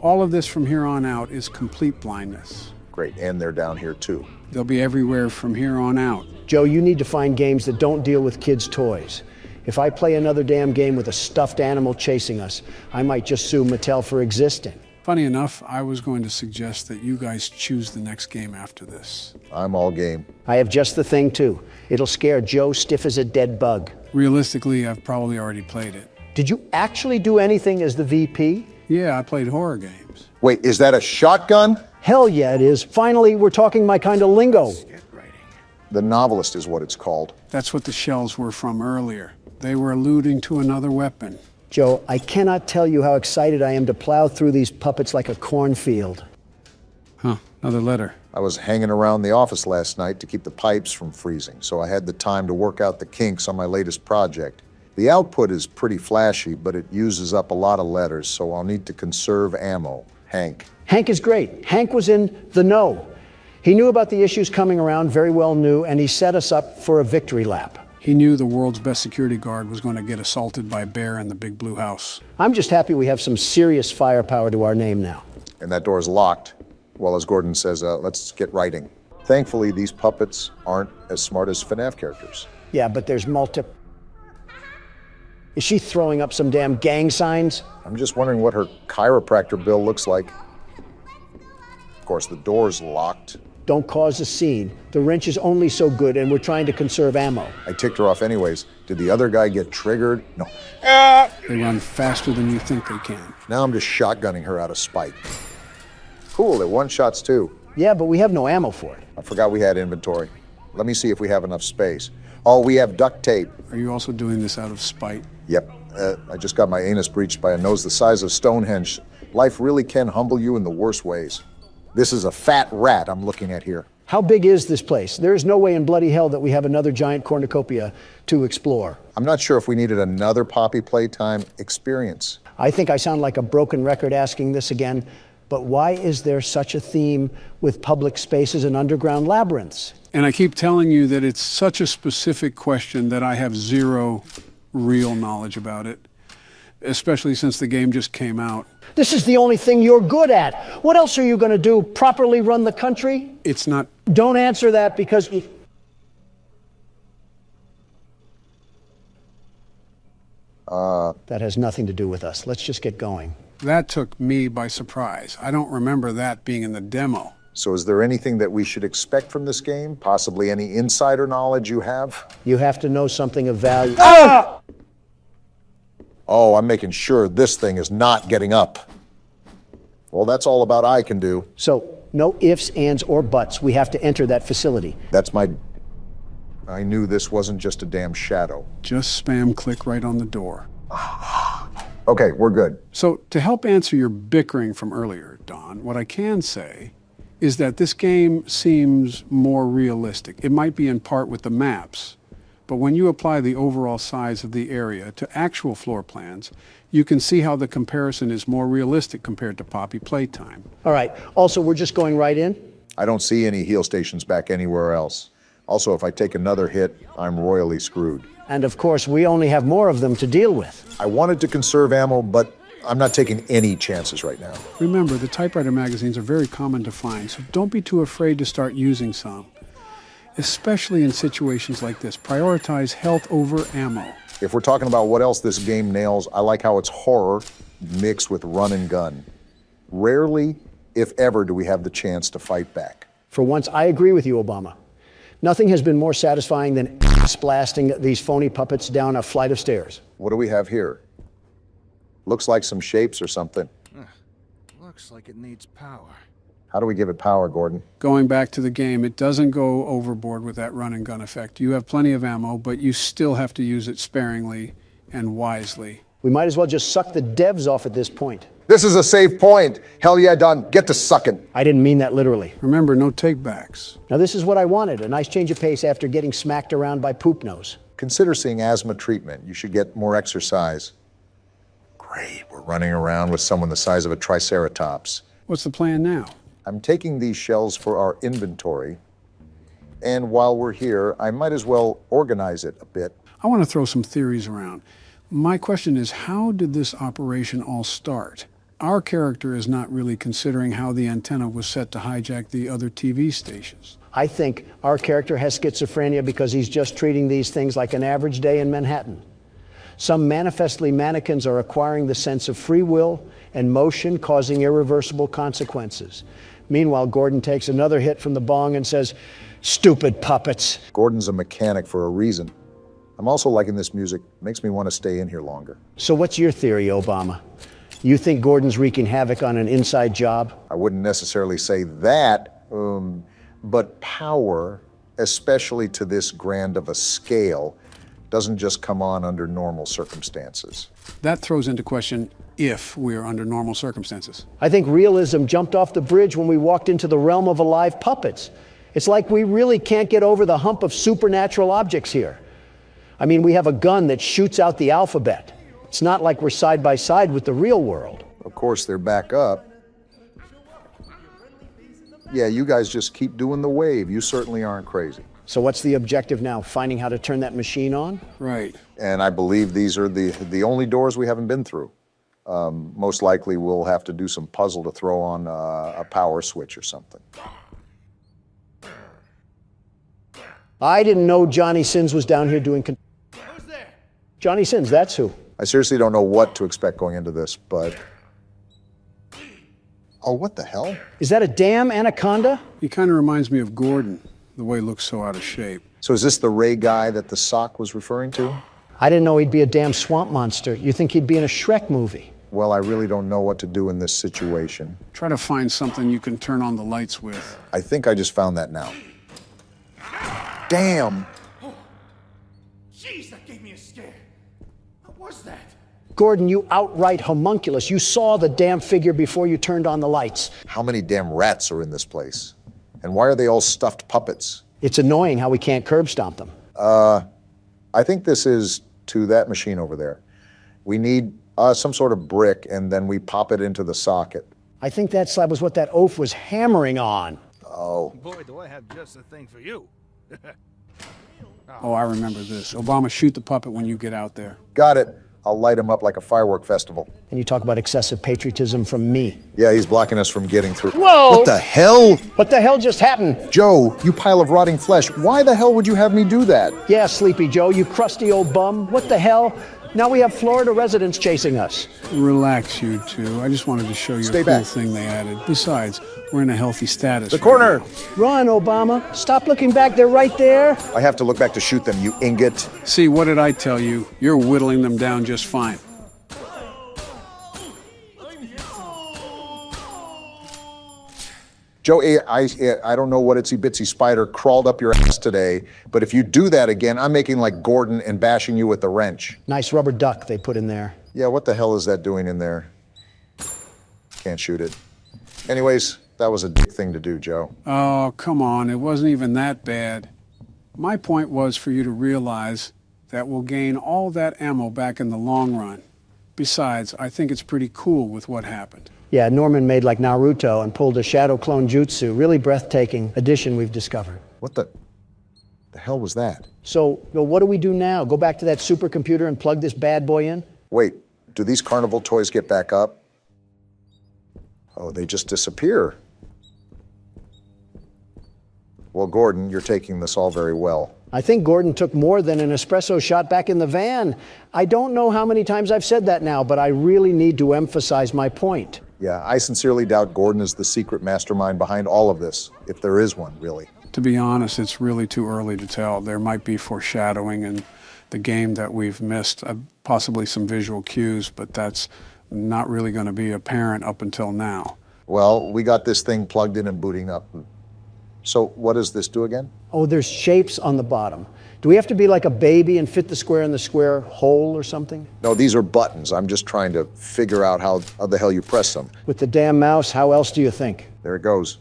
All of this from here on out is complete blindness. Great, and they're down here too. They'll be everywhere from here on out. Joe, you need to find games that don't deal with kids' toys. If I play another damn game with a stuffed animal chasing us, I might just sue Mattel for existing. Funny enough, I was going to suggest that you guys choose the next game after this. I'm all game. I have just the thing, too. It'll scare Joe stiff as a dead bug. Realistically, I've probably already played it. Did you actually do anything as the VP? Yeah, I played horror games. Wait, is that a shotgun? Hell yeah, it is. Finally, we're talking my kind of lingo. The Novelist is what it's called. That's what the shells were from earlier. They were alluding to another weapon. Joe, I cannot tell you how excited I am to plow through these puppets like a cornfield. Huh, another letter. I was hanging around the office last night to keep the pipes from freezing, so I had the time to work out the kinks on my latest project. The output is pretty flashy, but it uses up a lot of letters, so I'll need to conserve ammo. Hank. Hank is great. Hank was in the know. He knew about the issues coming around, very well knew, and he set us up for a victory lap. He knew the world's best security guard was going to get assaulted by a bear in the big blue house. I'm just happy we have some serious firepower to our name now. And that door's locked. Well, as Gordon says, let's get writing. Thankfully, these puppets aren't as smart as FNAF characters. Yeah, but there's Is she throwing up some damn gang signs? I'm just wondering what her chiropractor bill looks like. Of course, the door's locked. Don't cause a scene. The wrench is only so good, and we're trying to conserve ammo. I ticked her off anyways. Did the other guy get triggered? No. They run faster than you think they can. Now I'm just shotgunning her out of spite. Cool, they're one-shots too. Yeah, but we have no ammo for it. I forgot we had inventory. Let me see if we have enough space. Oh, we have duct tape. Are you also doing this out of spite? Yep. I just got my anus breached by a nose the size of Stonehenge. Life really can humble you in the worst ways. This is a fat rat I'm looking at here. How big is this place? There is no way in bloody hell that we have another giant cornucopia to explore. I'm not sure if we needed another Poppy Playtime experience. I think I sound like a broken record asking this again, but why is there such a theme with public spaces and underground labyrinths? And I keep telling you that it's such a specific question that I have zero real knowledge about it. especially since the game just came out. This is the only thing you're good at. What else are you going to do? Properly run the country? It's not. Don't answer that because... That has nothing to do with us. Let's just get going. That took me by surprise. I don't remember that being in the demo. So is there anything that we should expect from this game? Possibly any insider knowledge you have? You have to know something of value. Oh, I'm making sure this thing is not getting up. Well, that's all about I can do. So, no ifs, ands, or buts. We have to enter that facility. That's my... I knew this wasn't just a damn shadow. Just spam click right on the door. Okay, we're good. So to help answer your bickering from earlier, Don, what I can say is that this game seems more realistic. It might be in part with the maps, but when you apply the overall size of the area to actual floor plans, you can see how the comparison is more realistic compared to Poppy Playtime. All right. Also, we're just going right in? I don't see any heal stations back anywhere else. Also, if I take another hit, I'm royally screwed. And of course, we only have more of them to deal with. I wanted to conserve ammo, but I'm not taking any chances right now. Remember, the typewriter magazines are very common to find, so don't be too afraid to start using some. Especially in situations like this, prioritize health over ammo. If we're talking about what else this game nails, I like how it's horror mixed with run and gun. Rarely, if ever, do we have the chance to fight back. For once, I agree with you, Obama. Nothing has been more satisfying than ass blasting these phony puppets down a flight of stairs. What do we have here? Looks like some shapes or something. Looks like it needs power. How do we give it power, Gordon? Going back to the game, it doesn't go overboard with that run and gun effect. You have plenty of ammo, but you still have to use it sparingly and wisely. We might as well just suck the devs off at this point. This is a safe point. Hell yeah, Don. Get to sucking. I didn't mean that literally. Remember, no takebacks. Now, this is what I wanted, a nice change of pace after getting smacked around by Poop Nose. Consider seeing asthma treatment. You should get more exercise. Great, we're running around with someone the size of a triceratops. What's the plan now? I'm taking these shells for our inventory, and while we're here, I might as well organize it a bit. I want to throw some theories around. My question is, how did this operation all start? Our character is not really considering how the antenna was set to hijack the other TV stations. I think our character has schizophrenia because he's just treating these things like an average day in Manhattan. Some manifestly mannequins are acquiring the sense of free will and motion, causing irreversible consequences. Meanwhile, Gordon takes another hit from the bong and says, "Stupid puppets." Gordon's a mechanic for a reason. I'm also liking this music. Makes me want to stay in here longer. So what's your theory, Obama? You think Gordon's wreaking havoc on an inside job? I wouldn't necessarily say that, but power, especially to this grand of a scale, doesn't just come on under normal circumstances. That throws into question if we're under normal circumstances. I think realism jumped off the bridge when we walked into the realm of alive puppets. It's like we really can't get over the hump of supernatural objects here. I mean, we have a gun that shoots out the alphabet. It's not like we're side by side with the real world. Of course, they're back up. Yeah, you guys just keep doing the wave. You certainly aren't crazy. So what's the objective now? Finding how to turn that machine on? Right. And I believe these are the only doors we haven't been through. Most likely we'll have to do some puzzle to throw on a power switch or something. I didn't know Johnny Sins was down here doing... Who's there? Johnny Sins, that's who. I seriously don't know what to expect going into this, but... Oh, what the hell? Is that a damn anaconda? He kind of reminds me of Gordon, the way he looks so out of shape. So is this the Ray guy that the sock was referring to? I didn't know he'd be a damn swamp monster. You think he'd be in a Shrek movie? Well, I really don't know what to do in this situation. Try to find something you can turn on the lights with. I think I just found that now. Damn! Jeez, that gave me a scare. What was that? Gordon, you outright homunculus. You saw the damn figure before you turned on the lights. How many damn rats are in this place? And why are they all stuffed puppets? It's annoying how we can't curb stomp them. I think this is to that machine over there. We need some sort of brick, and then we pop it into the socket. I think that slab was what that oaf was hammering on. Oh. Boy, do I have just the thing for you. Oh, I remember this. Obama, shoot the puppet when you get out there. Got it. I'll light him up like a firework festival. And you talk about excessive patriotism from me. Yeah, he's blocking us from getting through. Whoa! What the hell? What the hell just happened? Joe, you pile of rotting flesh. Why the hell would you have me do that? Yeah, Sleepy Joe, you crusty old bum. What the hell? Now we have Florida residents chasing us. Relax, you two. I just wanted to show you Stay a cool back. thing they added. Besides, we're in a healthy status. The right corner! now. Run, Obama. Stop looking back. They're right there. I have to look back to shoot them, you ingot. See, what did I tell you? You're whittling them down just fine. Joe, I don't know what itsy bitsy spider crawled up your ass today, but if you do that again, I'm making like Gordon and bashing you with a wrench. Nice rubber duck they put in there. Yeah, what the hell is that doing in there? Can't shoot it. Anyways, that was a dick thing to do, Joe. Oh, come on. It wasn't even that bad. My point was for you to realize that we'll gain all that ammo back in the long run. Besides, I think it's pretty cool with what happened. Yeah, Norman made like Naruto and pulled a shadow clone jutsu. Really breathtaking addition we've discovered. What the hell was that? So, what do we do now? Go back to that supercomputer and plug this bad boy in? Wait, do these carnival toys get back up? Oh, they just disappear. Well, Gordon, you're taking this all very well. I think Gordon took more than an espresso shot back in the van. I don't know how many times I've said that now, but I really need to emphasize my point. Yeah, I sincerely doubt Gordon is the secret mastermind behind all of this, if there is one, really. To be honest, it's really too early to tell. There might be foreshadowing in the game that we've missed, possibly some visual cues, but that's not really going to be apparent up until now. Well, we got this thing plugged in and booting up. So what does this do again? Oh, there's shapes on the bottom. Do we have to be like a baby and fit the square in the square hole or something? No, these are buttons. I'm just trying to figure out how the hell you press them. With the damn mouse, how else do you think? There it goes.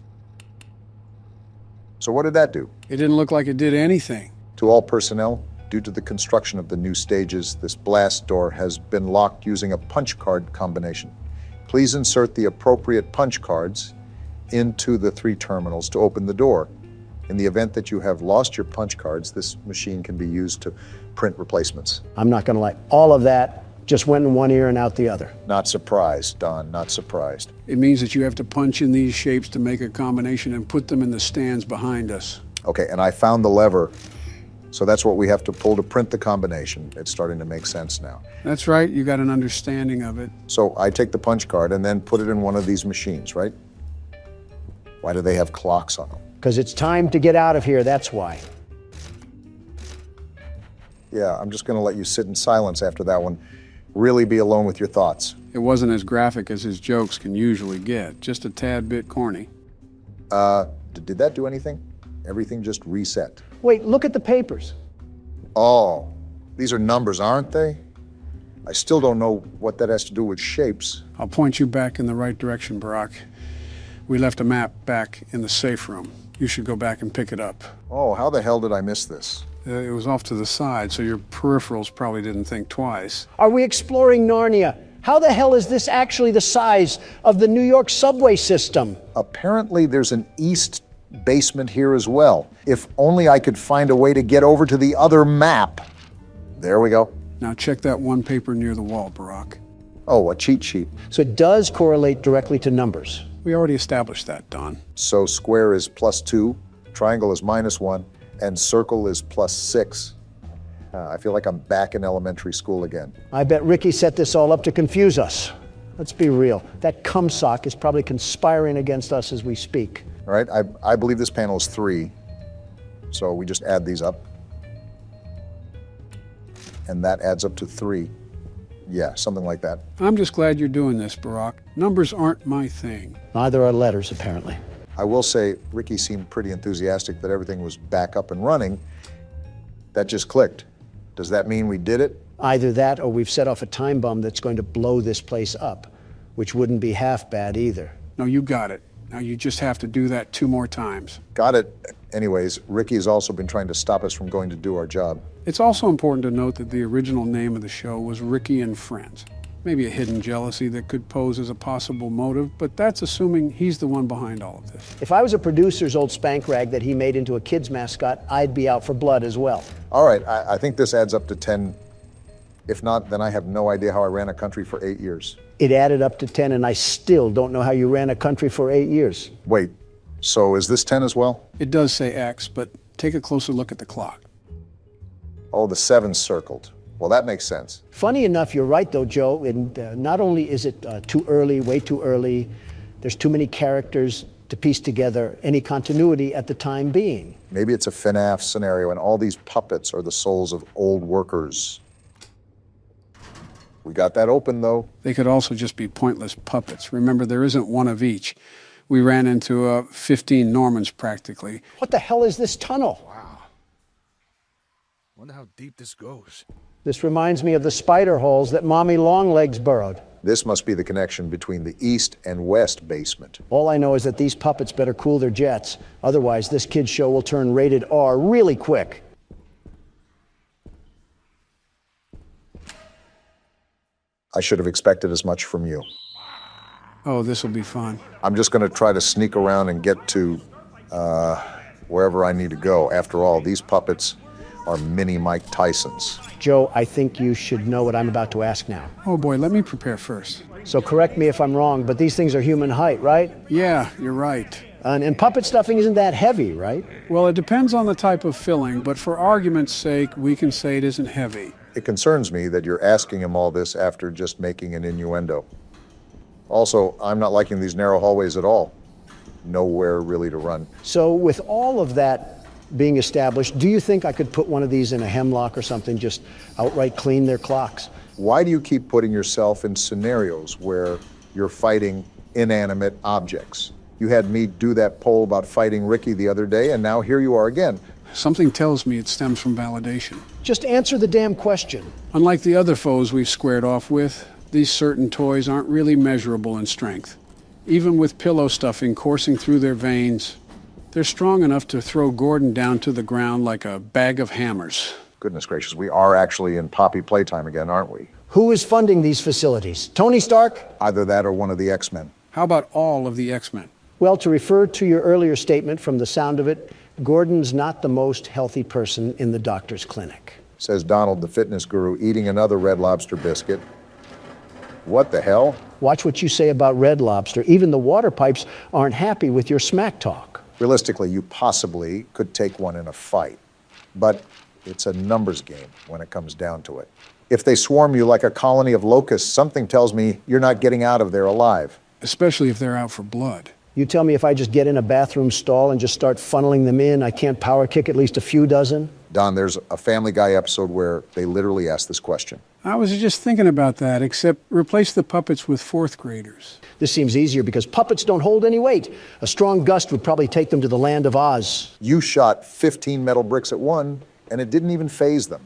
So what did that do? It didn't look like it did anything. To all personnel, due to the construction of the new stages, this blast door has been locked using a punch card combination. Please insert the appropriate punch cards into the 3 terminals to open the door. In the event that you have lost your punch cards, this machine can be used to print replacements. I'm not going to lie. All of that just went in one ear and out the other. Not surprised, Don, not surprised. It means that you have to punch in these shapes to make a combination and put them in the stands behind us. Okay, and I found the lever, so that's what we have to pull to print the combination. It's starting to make sense now. That's right, you got an understanding of it. So I take the punch card and then put it in one of these machines, right? Why do they have clocks on them? Because it's time to get out of here, that's why. Yeah, I'm just gonna let you sit in silence after that one. Really be alone with your thoughts. It wasn't as graphic as his jokes can usually get, just a tad bit corny. Did that do anything? Everything just reset. Wait, look at the papers. Oh, these are numbers, aren't they? I still don't know what that has to do with shapes. I'll point you back in the right direction, Barack. We left a map back in the safe room. You should go back and pick it up. Oh, how the hell did I miss this? It was off to the side, so your peripherals probably didn't think twice. Are we exploring Narnia? How the hell is this actually the size of the New York subway system? Apparently there's an east basement here as well. If only I could find a way to get over to the other map. There we go. Now check that one paper near the wall, Barack. Oh, a cheat sheet. So it does correlate directly to numbers. We already established that, Don. So square is +2, triangle is -1, and circle is +6. I feel like I'm back in elementary school again. I bet Ricky set this all up to confuse us. Let's be real. That cumsock is probably conspiring against us as we speak. All right, I believe this panel is 3, so we just add these up. And that adds up to 3. Yeah, something like that. I'm just glad you're doing this, Barack. Numbers aren't my thing. Neither are letters, apparently. I will say, Ricky seemed pretty enthusiastic that everything was back up and running. That just clicked. Does that mean we did it? Either that or we've set off a time bomb that's going to blow this place up, which wouldn't be half bad either. No, you got it. Now you just have to do that 2 more times. Got it. Anyways, Ricky has also been trying to stop us from going to do our job. It's also important to note that the original name of the show was Ricky and Friends. Maybe a hidden jealousy that could pose as a possible motive, but that's assuming he's the one behind all of this. If I was a producer's old spank rag that he made into a kid's mascot, I'd be out for blood as well. All right, I think this adds up to 10 If not, then I have no idea how I ran a country for 8 years. It added up to 10, and I still don't know how you ran a country for 8 years. Wait, so is this 10 as well? It does say X, but take a closer look at the clock. Oh, the 7's circled. Well, that makes sense. Funny enough, you're right, though, Joe. And not only is it too early, way too early, there's too many characters to piece together any continuity at the time being. Maybe it's a FNAF scenario and all these puppets are the souls of old workers. We got that open, though. They could also just be pointless puppets. Remember, there isn't one of each. We ran into 15 Normans practically. What the hell is this tunnel? Wonder how deep this goes. This reminds me of the spider holes that Mommy Longlegs burrowed. This must be the connection between the east and west basement. All I know is that these puppets better cool their jets. Otherwise, this kid's show will turn rated R really quick. I should have expected as much from you. Oh, this will be fun. I'm just going to try to sneak around and get to wherever I need to go. After all, these puppets are mini Mike Tysons. Joe, I think you should know what I'm about to ask now. Oh boy, let me prepare first. So correct me if I'm wrong, but these things are human height, right? Yeah, you're right. And puppet stuffing isn't that heavy, right? Well, it depends on the type of filling, but for argument's sake, we can say it isn't heavy. It concerns me that you're asking him all this after just making an innuendo. Also, I'm not liking these narrow hallways at all. Nowhere really to run. So with all of that being established, do you think I could put one of these in a hemlock or something, just outright clean their clocks? Why do you keep putting yourself in scenarios where you're fighting inanimate objects? You had me do that poll about fighting Ricky the other day, and now here you are again. Something tells me it stems from validation. Just answer the damn question. Unlike the other foes we've squared off with, these certain toys aren't really measurable in strength. Even with pillow stuffing coursing through their veins, they're strong enough to throw Gordon down to the ground like a bag of hammers. Goodness gracious, we are actually in Poppy Playtime again, aren't we? Who is funding these facilities? Tony Stark? Either that or one of the X-Men. How about all of the X-Men? Well, to refer to your earlier statement, from the sound of it, Gordon's not the most healthy person in the doctor's clinic. Says Donald, the fitness guru, eating another Red Lobster biscuit. What the hell? Watch what you say about Red Lobster. Even the water pipes aren't happy with your smack talk. Realistically, you possibly could take one in a fight, but it's a numbers game when it comes down to it. If they swarm you like a colony of locusts, something tells me you're not getting out of there alive. Especially if they're out for blood. You tell me if I just get in a bathroom stall and just start funneling them in, I can't power kick at least a few dozen? Don, there's a Family Guy episode where they literally ask this question. I was just thinking about that, except replace the puppets with fourth graders. This seems easier because puppets don't hold any weight. A strong gust would probably take them to the land of Oz. You shot 15 metal bricks at one, and it didn't even faze them.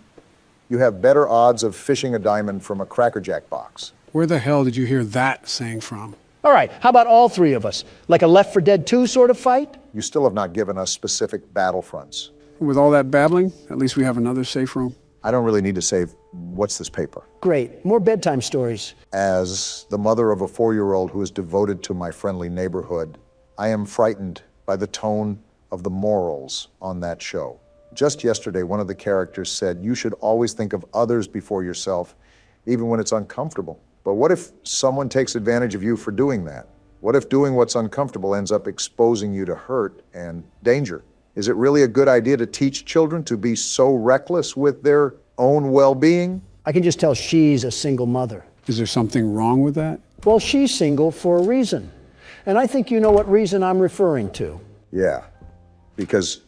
You have better odds of fishing a diamond from a Cracker Jack box. Where the hell did you hear that saying from? All right, how about all three of us? Like a Left 4 Dead 2 sort of fight? You still have not given us specific battlefronts. With all that babbling, at least we have another safe room. I don't really need to save. What's this paper? Great, more bedtime stories. As the mother of a 4-year-old who is devoted to my friendly neighborhood, I am frightened by the tone of the morals on that show. Just yesterday, one of the characters said, you should always think of others before yourself, even when it's uncomfortable. But what if someone takes advantage of you for doing that? What if doing what's uncomfortable ends up exposing you to hurt and danger? Is it really a good idea to teach children to be so reckless with their own well-being? I can just tell she's a single mother. Is there something wrong with that? Well, she's single for a reason. And I think you know what reason I'm referring to. Yeah, because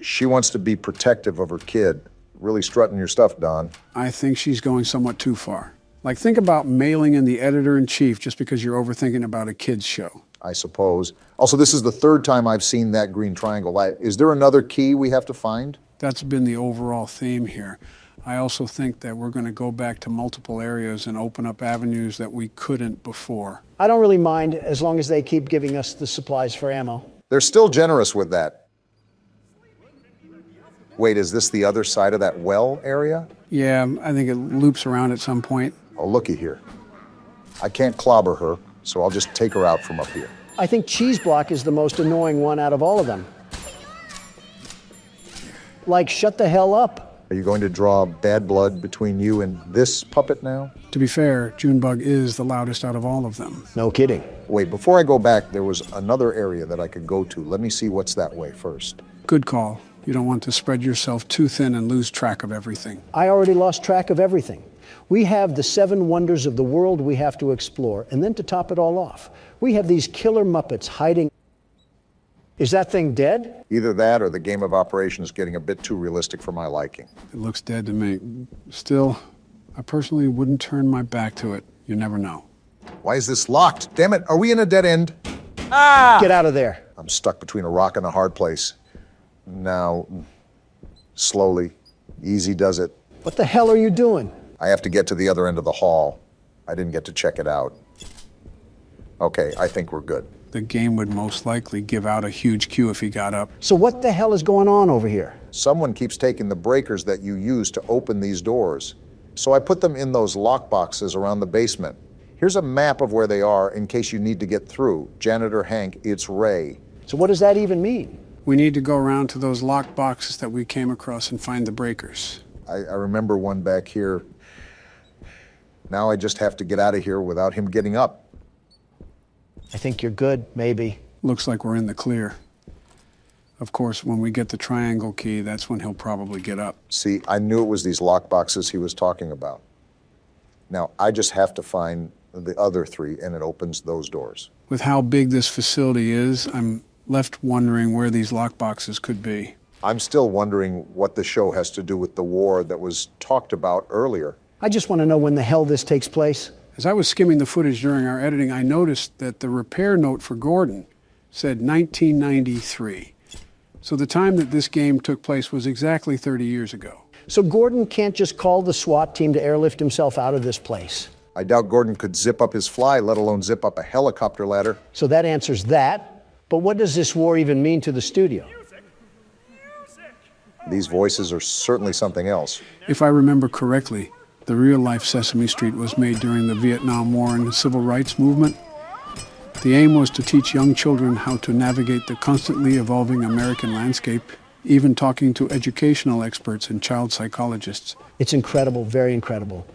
she wants to be protective of her kid. Really strutting your stuff, Don. I think she's going somewhat too far. Like, think about mailing in the editor-in-chief just because you're overthinking about a kid's show. I suppose. Also, this is the third time I've seen that green triangle. Is there another key we have to find? That's been the overall theme here. I also think that we're going to go back to multiple areas and open up avenues that we couldn't before. I don't really mind as long as they keep giving us the supplies for ammo. They're still generous with that. Wait, is this the other side of that well area? Yeah, I think it loops around at some point. Oh, looky here. I can't clobber her, so I'll just take her out from up here. I think Cheese Block is the most annoying one out of all of them. Like, shut the hell up. Are you going to draw bad blood between you and this puppet now? To be fair, Junebug is the loudest out of all of them. No kidding. Wait, before I go back, there was another area that I could go to. Let me see what's that way first. Good call. You don't want to spread yourself too thin and lose track of everything. I already lost track of everything. We have the 7 wonders of the world we have to explore, and then to top it all off, we have these killer Muppets hiding. Is that thing dead? Either that or the game of operation is getting a bit too realistic for my liking. It looks dead to me. Still, I personally wouldn't turn my back to it. You never know. Why is this locked? Damn it, are we in a dead end? Get out of there. I'm stuck between a rock and a hard place. Now, slowly, easy does it. What the hell are you doing? I have to get to the other end of the hall. I didn't get to check it out. Okay, I think we're good. The game would most likely give out a huge cue if he got up. So what the hell is going on over here? Someone keeps taking the breakers that you use to open these doors. So I put them in those lock boxes around the basement. Here's a map of where they are in case you need to get through. Janitor Hank, it's Ray. So what does that even mean? We need to go around to those locked boxes that we came across and find the breakers. I remember one back here. Now I just have to get out of here without him getting up. I think you're good, maybe. Looks like we're in the clear. Of course, when we get the triangle key, that's when he'll probably get up. See, I knew it was these lock boxes he was talking about. Now, I just have to find the other 3, and it opens those doors. With how big this facility is, I'm left wondering where these lock boxes could be. I'm still wondering what the show has to do with the war that was talked about earlier. I just want to know when the hell this takes place. As I was skimming the footage during our editing, I noticed that the repair note for Gordon said 1993. So the time that this game took place was exactly 30 years ago. So Gordon can't just call the SWAT team to airlift himself out of this place. I doubt Gordon could zip up his fly, let alone zip up a helicopter ladder. So that answers that. But what does this war even mean to the studio? These voices are certainly something else. If I remember correctly, the real-life Sesame Street was made during the Vietnam War and the Civil Rights Movement. The aim was to teach young children how to navigate the constantly evolving American landscape, even talking to educational experts and child psychologists. It's incredible, very incredible,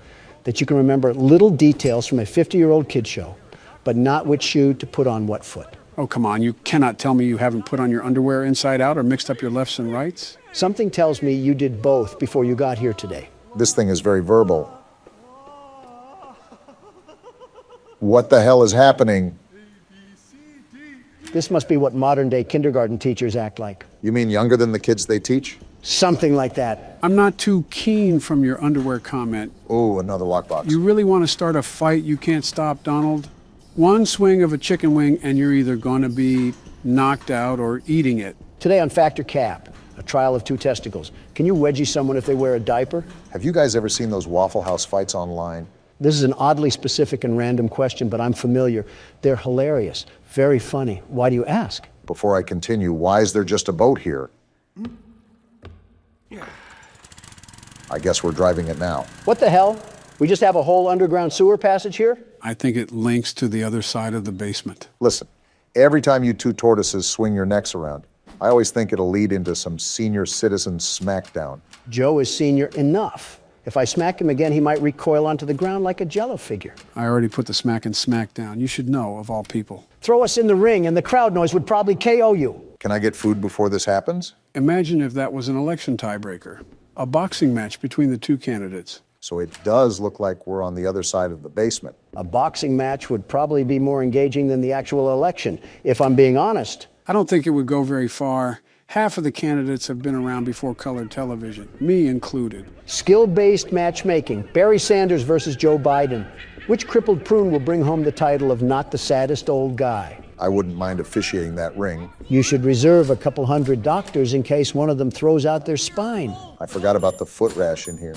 that you can remember little details from a 50-year-old kid show, but not which shoe to put on what foot. Oh, come on, you cannot tell me you haven't put on your underwear inside out or mixed up your lefts and rights? Something tells me you did both before you got here today. This thing is very verbal. What the hell is happening? This must be what modern-day kindergarten teachers act like. You mean younger than the kids they teach? Something like that. I'm not too keen from your underwear comment. Oh, another lockbox. You really want to start a fight you can't stop, Donald? One swing of a chicken wing and you're either going to be knocked out or eating it. Today on Factor Cap, a trial of 2 testicles. Can you wedgie someone if they wear a diaper? Have you guys ever seen those Waffle House fights online? This is an oddly specific and random question, but I'm familiar. They're hilarious, very funny. Why do you ask? Before I continue, why is there just a boat here? I guess we're driving it now. What the hell? We just have a whole underground sewer passage here? I think it links to the other side of the basement. Listen, every time you 2 tortoises swing your necks around, I always think it'll lead into some senior citizen smackdown. Joe is senior enough. If I smack him again, he might recoil onto the ground like a Jell-O figure. I already put the smack and smack down. You should know, of all people. Throw us in the ring and the crowd noise would probably KO you. Can I get food before this happens? Imagine if that was an election tiebreaker. A boxing match between the 2 candidates. So it does look like we're on the other side of the basement. A boxing match would probably be more engaging than the actual election, if I'm being honest. I don't think it would go very far. Half of the candidates have been around before colored television, me included. Skill-based matchmaking. Barry Sanders versus Joe Biden. Which crippled prune will bring home the title of not the saddest old guy? I wouldn't mind officiating that ring. You should reserve a couple hundred doctors in case one of them throws out their spine. I forgot about the foot rash in here.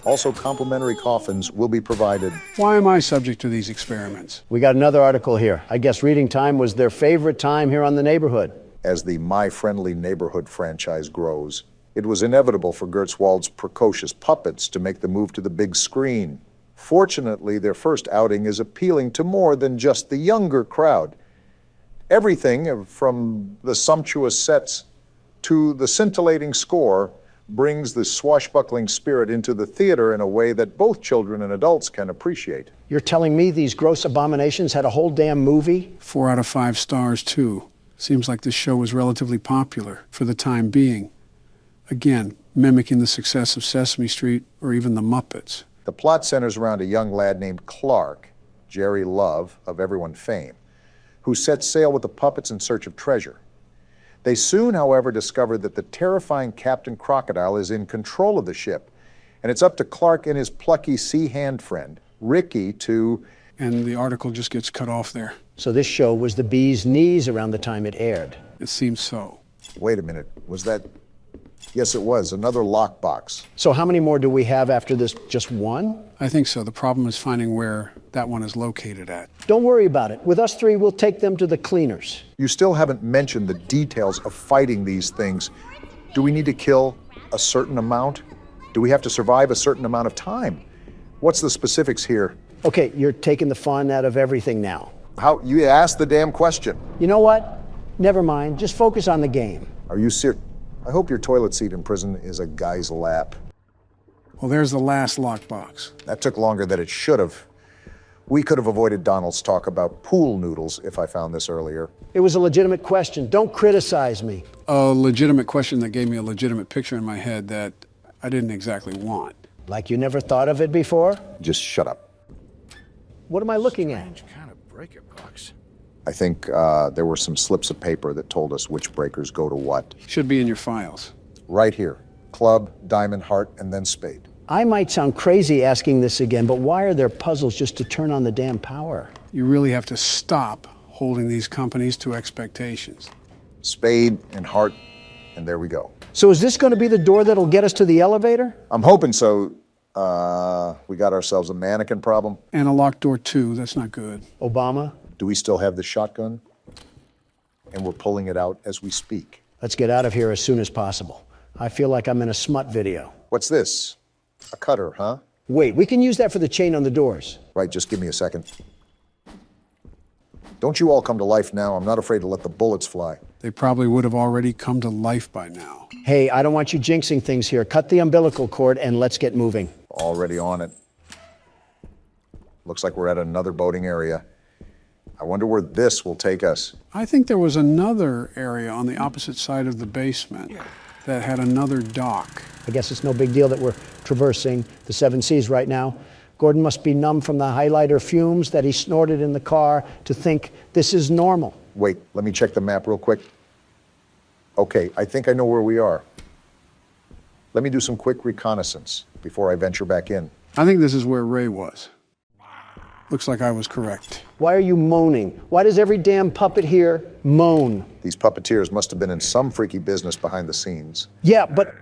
Also, complimentary coffins will be provided. Why am I subject to these experiments? We got another article here. I guess reading time was their favorite time here on The Neighborhood. As the My Friendly Neighborhood franchise grows, it was inevitable for Gertzwald's precocious puppets to make the move to the big screen. Fortunately, their first outing is appealing to more than just the younger crowd. Everything from the sumptuous sets to the scintillating score brings the swashbuckling spirit into the theater in a way that both children and adults can appreciate. You're telling me these gross abominations had a whole damn movie? 4 out of 5 stars, too. Seems like this show was relatively popular for the time being. Again, mimicking the success of Sesame Street or even The Muppets. The plot centers around a young lad named Clark, Jerry Love, of everyone fame, who sets sail with the puppets in search of treasure. They soon, however, discover that the terrifying Captain Crocodile is in control of the ship, and it's up to Clark and his plucky sea hand friend, Ricky, to... And the article just gets cut off there. So this show was the bee's knees around the time it aired. It seems so. Wait a minute, was that... Yes, it was, another lockbox. So how many more do we have after this? Just one? I think so. The problem is finding where that one is located at. Don't worry about it. With us 3, we'll take them to the cleaners. You still haven't mentioned the details of fighting these things. Do we need to kill a certain amount? Do we have to survive a certain amount of time? What's the specifics here? Okay, you're taking the fun out of everything now. How, you asked the damn question. You know what? Never mind. Just focus on the game. Are you serious? I hope your toilet seat in prison is a guy's lap. Well, there's the last lockbox. That took longer than it should have. We could have avoided Donald's talk about pool noodles if I found this earlier. It was a legitimate question. Don't criticize me. A legitimate question that gave me a legitimate picture in my head that I didn't exactly want. Like you never thought of it before? Just shut up. What am I looking at? Strange kind of breaker box. I think there were some slips of paper that told us which breakers go to what. Should be in your files. Right here. Club, diamond, heart, and then spade. I might sound crazy asking this again, but why are there puzzles just to turn on the damn power? You really have to stop holding these companies to expectations. Spade and heart, and there we go. So is this going to be the door that'll get us to the elevator? I'm hoping so. We got ourselves a mannequin problem. And a locked door, too. That's not good. Obama, Do we still have the shotgun? And we're pulling it out as we speak. let's get out of here as soon as possible. I feel like I'm in a smut video. What's this? A cutter, huh? Wait, we can use that for the chain on the doors. Right, just give me a second. Don't you all come to life now? I'm not afraid to let the bullets fly. They probably would have already come to life by now. Hey, I don't want you jinxing things here. Cut the umbilical cord and let's get moving. Already on it. Looks like we're at another boating area. I wonder where this will take us. I think there was another area on the opposite side of the basement that had another dock. I guess it's no big deal that we're traversing the 7 Seas right now. Gordon must be numb from the highlighter fumes that he snorted in the car to think this is normal. Wait, let me check the map real quick. Okay, I think I know where we are. Let me do some quick reconnaissance before I venture back in. I think this is where Ray was. Looks like I was correct. Why are you moaning? Why does every damn puppet here moan? These puppeteers must have been in some freaky business behind the scenes. Yeah, but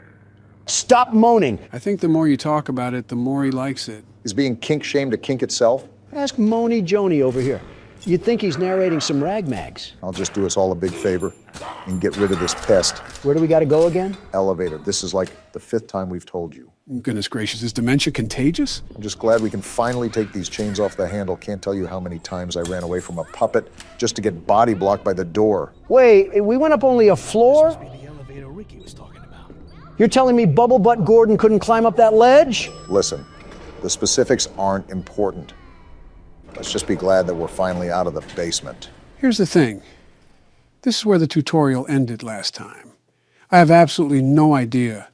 stop moaning. I think the more you talk about it, the more he likes it. Is being kink-shamed a kink itself? Ask Moany Joni over here. You'd think he's narrating some rag mags. I'll just do us all a big favor and get rid of this pest. Where do we got to go again? Elevator. This is like the 5th time we've told you. Goodness gracious, is dementia contagious? I'm just glad we can finally take these chains off the handle. Can't tell you how many times I ran away from a puppet just to get body blocked by the door. Wait, we went up only a floor? Must be the elevator Ricky was talking about. You're telling me Bubble Butt Gordon couldn't climb up that ledge? Listen, the specifics aren't important. Let's just be glad that we're finally out of the basement. Here's the thing. This is where the tutorial ended last time. I have absolutely no idea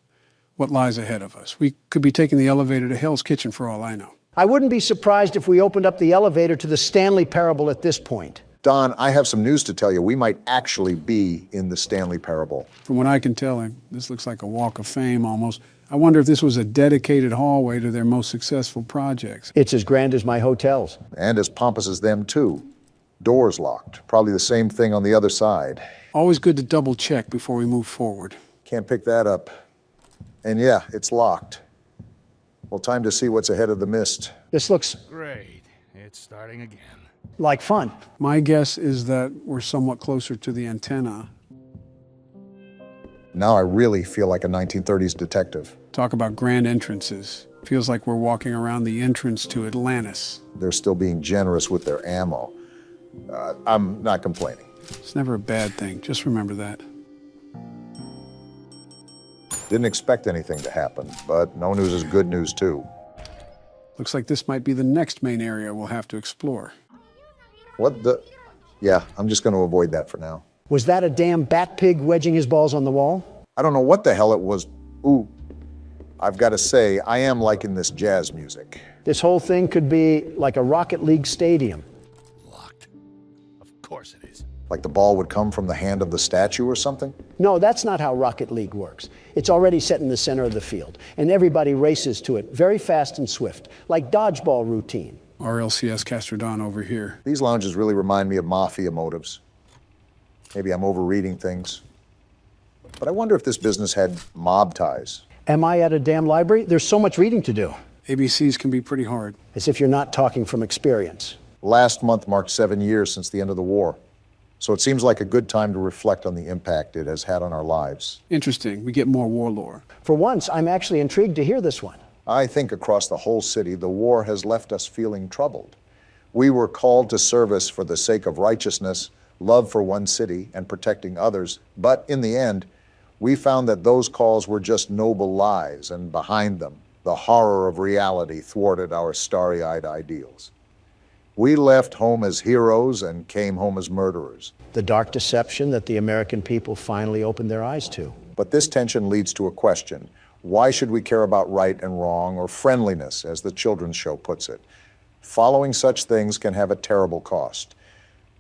what lies ahead of us. We could be taking the elevator to Hell's Kitchen for all I know. I wouldn't be surprised if we opened up the elevator to the Stanley Parable at this point. Don, I have some news to tell you. We might actually be in the Stanley Parable. From what I can tell, this looks like a walk of fame almost. I wonder if this was a dedicated hallway to their most successful projects. It's as grand as my hotels. And as pompous as them, too. Doors locked. Probably the same thing on the other side. Always good to double check before we move forward. Can't pick that up. And yeah, it's locked. Well, time to see what's ahead of the mist. This looks Great. It's starting again. like fun. My guess is that we're somewhat closer to the antenna. Now I really feel like a 1930s detective. Talk about grand entrances. Feels like we're walking around the entrance to Atlantis. They're still being generous with their ammo. I'm not complaining. It's never a bad thing. Just remember that. Didn't expect anything to happen, but no news is good news too. Looks like this might be the next main area we'll have to explore. What the? Yeah, I'm just going to avoid that for now. Was that a damn bat pig wedging his balls on the wall? I don't know what the hell it was. Ooh, I've got to say, I am liking this jazz music. This whole thing could be like a Rocket League stadium. Locked. Of course it is. Like the ball would come from the hand of the statue or something? No, that's not how Rocket League works. It's already set in the center of the field, and everybody races to it very fast and swift, like dodgeball routine. RLCS Castrodon over here. These lounges really remind me of mafia motives. Maybe I'm overreading things. But I wonder if this business had mob ties. Am I at a damn library? There's so much reading to do. ABCs can be pretty hard. As if you're not talking from experience. Last month marked 7 years since the end of the war. So it seems like a good time to reflect on the impact it has had on our lives. Interesting. We get more war lore. For once, I'm actually intrigued to hear this one. I think across the whole city, the war has left us feeling troubled. We were called to service for the sake of righteousness, love for one city, and protecting others. But in the end, we found that those calls were just noble lies, and behind them, the horror of reality thwarted our starry-eyed ideals. We left home as heroes and came home as murderers. The dark deception that the American people finally opened their eyes to. But this tension leads to a question. Why should we care about right and wrong, or friendliness, as the children's show puts it? Following such things can have a terrible cost.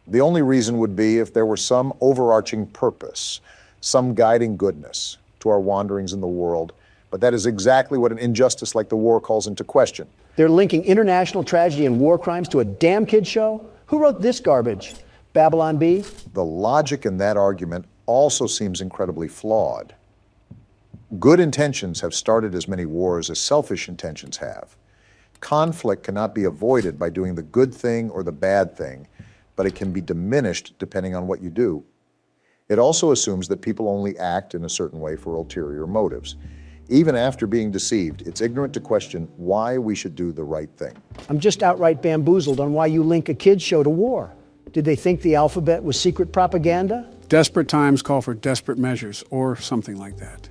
The only reason would be if there were some overarching purpose, some guiding goodness to our wanderings in the world. But that is exactly what an injustice like the war calls into question. They're linking international tragedy and war crimes to a damn kid show? Who wrote this garbage? Babylon Bee? The logic in that argument also seems incredibly flawed. Good intentions have started as many wars as selfish intentions have. Conflict cannot be avoided by doing the good thing or the bad thing, but it can be diminished depending on what you do. It also assumes that people only act in a certain way for ulterior motives. Even after being deceived, it's ignorant to question why we should do the right thing. I'm just outright bamboozled on why you link a kid's show to war. Did they think the alphabet was secret propaganda? Desperate times call for desperate measures, or something like that.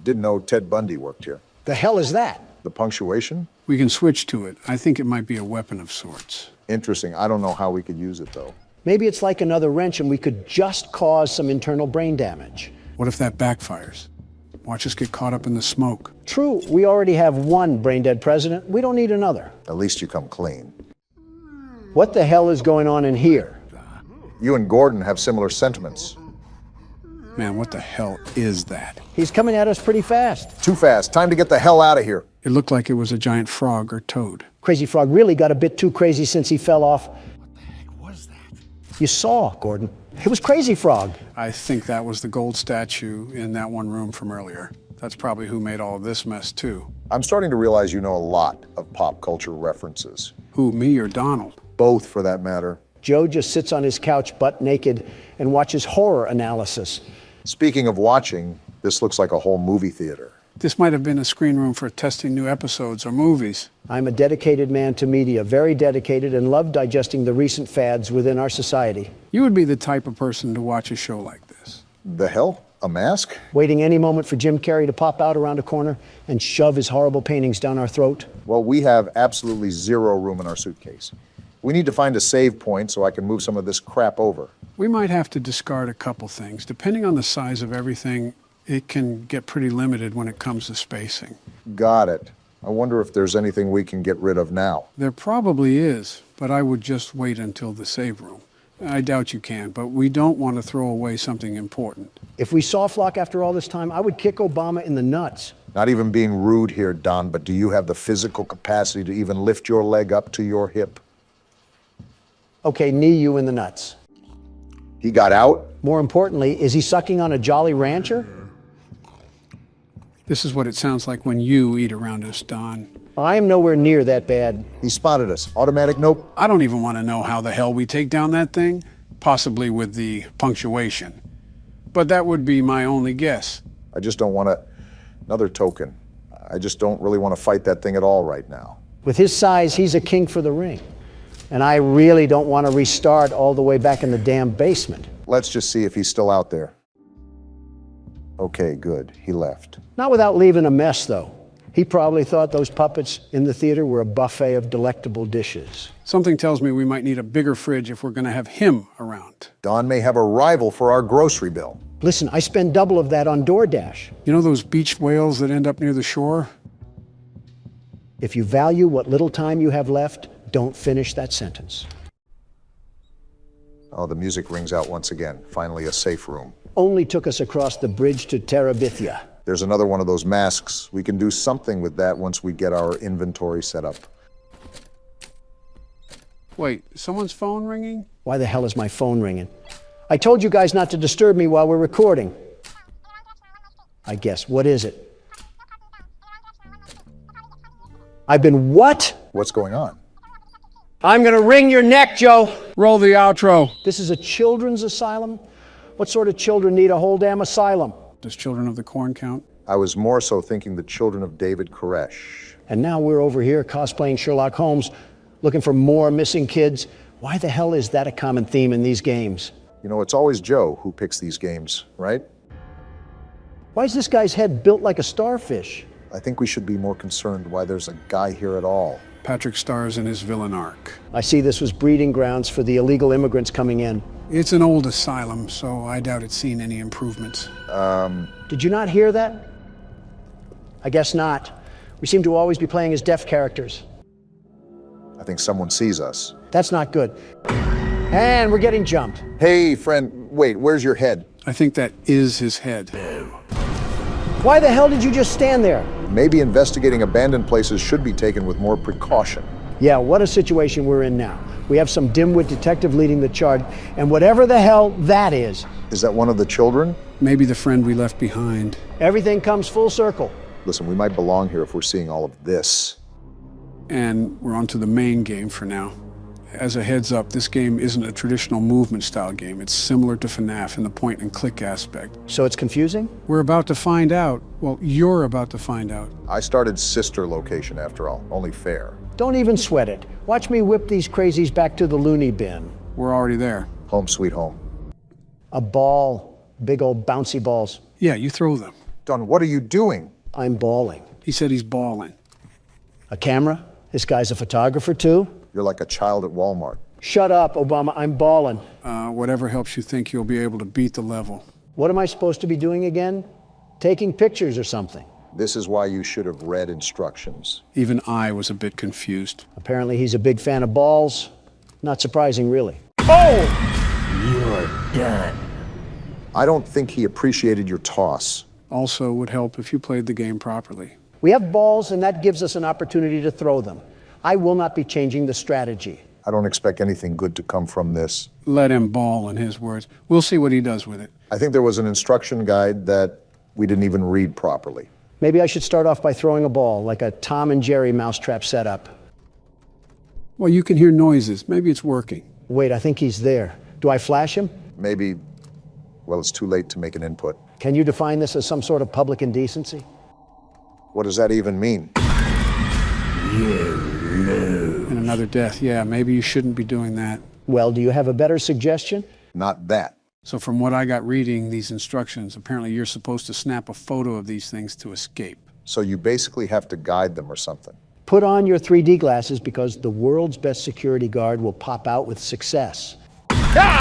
Didn't know Ted Bundy worked here. The hell is that? The punctuation? We can switch to it. I think it might be a weapon of sorts. Interesting. I don't know how we could use it, though. Maybe it's like another wrench and we could just cause some internal brain damage. What if that backfires? Watch us get caught up in the smoke. True, we already have one brain-dead president. We don't need another. At least you come clean. What the hell is going on in here? You and Gordon have similar sentiments. Man, what the hell is that? He's coming at us pretty fast. Too fast. Time to get the hell out of here. It looked like it was a giant frog or toad. Crazy Frog really got a bit too crazy since he fell off. What the heck was that? You saw, Gordon. It was Crazy Frog. I think that was the gold statue in that one room from earlier. That's probably who made all of this mess, too. I'm starting to realize you know a lot of pop culture references. Who, me or Donald? Both, for that matter. Joe just sits on his couch butt naked and watches horror analysis. Speaking of watching, this looks like a whole movie theater. This might have been a screen room for testing new episodes or movies. I'm a dedicated man to media, very dedicated, and love digesting the recent fads within our society. You would be the type of person to watch a show like this. The hell? A mask? Waiting any moment for Jim Carrey to pop out around a corner and shove his horrible paintings down our throat. Well, we have absolutely zero room in our suitcase. We need to find a save point so I can move some of this crap over. We might have to discard a couple things. Depending on the size of everything, it can get pretty limited when it comes to spacing. Got it. I wonder if there's anything we can get rid of now. There probably is, but I would just wait until the save room. I doubt you can, but we don't want to throw away something important. If we saw Flock after all this time, I would kick Obama in the nuts. Not even being rude here, Don, but do you have the physical capacity to even lift your leg up to your hip? Okay, knee you in the nuts. He got out? More importantly, is he sucking on a Jolly Rancher? This is what it sounds like when you eat around us, Don. I am nowhere near that bad. He spotted us. Automatic nope. I don't even want to know how the hell we take down that thing, possibly with the punctuation. But that would be my only guess. I just don't want another token. I just don't really want to fight that thing at all right now. With his size, he's a king for the ring. And I really don't want to restart all the way back in the damn basement. Let's just see if he's still out there. Okay, good. He left. Not without leaving a mess, though. He probably thought those puppets in the theater were a buffet of delectable dishes. Something tells me we might need a bigger fridge if we're going to have him around. Don may have a rival for our grocery bill. Listen, I spend double of that on DoorDash. You know those beached whales that end up near the shore? If you value what little time you have left, don't finish that sentence. Oh, the music rings out once again. Finally, a safe room. Only took us across the bridge to Terabithia. There's another one of those masks. We can do something with that once we get our inventory set up. Wait, someone's phone ringing? Why the hell is my phone ringing? I told you guys not to disturb me while we're recording. I guess. What is it? I've been what? What's going on? I'm gonna wring your neck, Joe. Roll the outro. This is a children's asylum? What sort of children need a whole damn asylum? Does Children of the Corn count? I was more so thinking the children of David Koresh. And now we're over here cosplaying Sherlock Holmes, looking for more missing kids. Why the hell is that a common theme in these games? You know, it's always Joe who picks these games, right? Why is this guy's head built like a starfish? I think we should be more concerned why there's a guy here at all. Patrick stars in his villain arc. I see this was breeding grounds for the illegal immigrants coming in. It's an old asylum, so I doubt it's seen any improvements. Did you not hear that? I guess not. We seem to always be playing as deaf characters. I think someone sees us. That's not good. And we're getting jumped. Hey, friend, wait, where's your head? I think that is his head. Why the hell did you just stand there? Maybe investigating abandoned places should be taken with more precaution. Yeah, what a situation we're in now. We have some dimwit detective leading the charge, and whatever the hell that is. Is that one of the children? Maybe the friend we left behind. Everything comes full circle. Listen, we might belong here if we're seeing all of this. And we're on to the main game for now. As a heads up, this game isn't a traditional movement style game. It's similar to FNAF in the point and click aspect. So it's confusing? We're about to find out. Well, you're about to find out. I started sister location after all, only fair. Don't even sweat it. Watch me whip these crazies back to the loony bin. We're already there. Home sweet home. A ball. Big old bouncy balls. Yeah, you throw them. Don, what are you doing? I'm balling. He said he's balling. A camera? This guy's a photographer too? You're like a child at Walmart. Shut up, Obama. I'm balling. Whatever helps you think you'll be able to beat the level. What am I supposed to be doing again? Taking pictures or something? This is why you should have read instructions. Even I was a bit confused. Apparently he's a big fan of balls. Not surprising, really. I don't think he appreciated your toss. Also would help if you played the game properly. We have balls, and that gives us an opportunity to throw them. I will not be changing the strategy. I don't expect anything good to come from this. Let him ball, in his words. We'll see what he does with it. I think there was an instruction guide that we didn't even read properly. Maybe I should start off by throwing a ball, like a Tom and Jerry mousetrap setup. Well, you can hear noises. Maybe it's working. Wait, I think he's there. Do I flash him? Maybe, well, it's too late to make an input. Can you define this as some sort of public indecency? What does that even mean? And another death. Yeah, maybe you shouldn't be doing that. Well, do you have a better suggestion? Not that. So from what I got reading these instructions, apparently you're supposed to snap a photo of these things to escape. So you basically have to guide them or something. Put on your 3D glasses because the world's best security guard will pop out with success.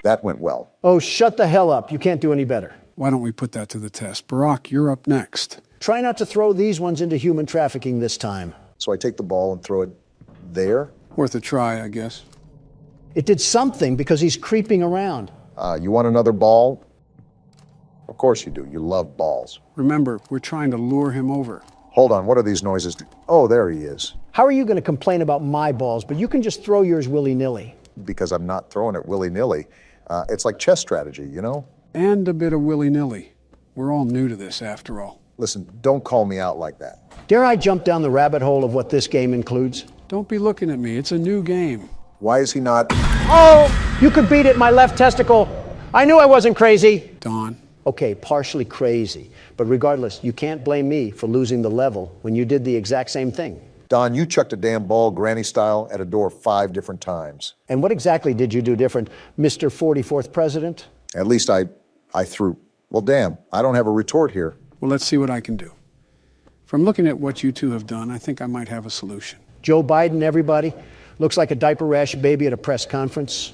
That went well. Oh, shut the hell up. You can't do any better. Why don't we put that to the test? Barack, you're up next. Try not to throw these ones into human trafficking this time. So I take the ball and throw it there. Worth a try, I guess. It did something because he's creeping around. You want another ball? Of course you do. You love balls. Remember, we're trying to lure him over. Hold on, what are these noises? Oh, there he is. How are you going to complain about my balls, but you can just throw yours willy-nilly? Because I'm not throwing it willy-nilly. It's like chess strategy, you know? And a bit of willy-nilly. We're all new to this, after all. Listen, don't call me out like that. Dare I jump down the rabbit hole of what this game includes? Don't be looking at me. It's a new game. Why is he not? Oh, you could beat it, my left testicle. I knew I wasn't crazy. Don. Okay, partially crazy. But regardless, you can't blame me for losing the level when you did the exact same thing. Don, you chucked a damn ball granny style at a door 5 different times. And what exactly did you do different, Mr. 44th President? At least I threw Well, damn, I don't have a retort here. Well, let's see what I can do. From looking at what you two have done, I think I might have a solution. Joe Biden, everybody, looks like a diaper rash baby at a press conference,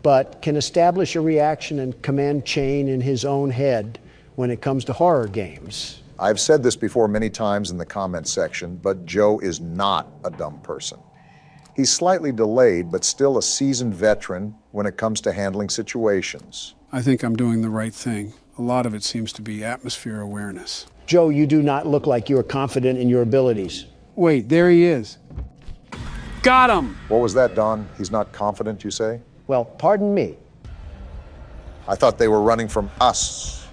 but can establish a reaction and command chain in his own head when it comes to horror games. I've said this before many times in the comments section, but Joe is not a dumb person. He's slightly delayed, but still a seasoned veteran when it comes to handling situations. I think I'm doing the right thing. A lot of it seems to be atmosphere awareness. Joe, you do not look like you're confident in your abilities. Wait, there he is. Got him! What was that, Don? He's not confident, you say? Well, pardon me. I thought they were running from us.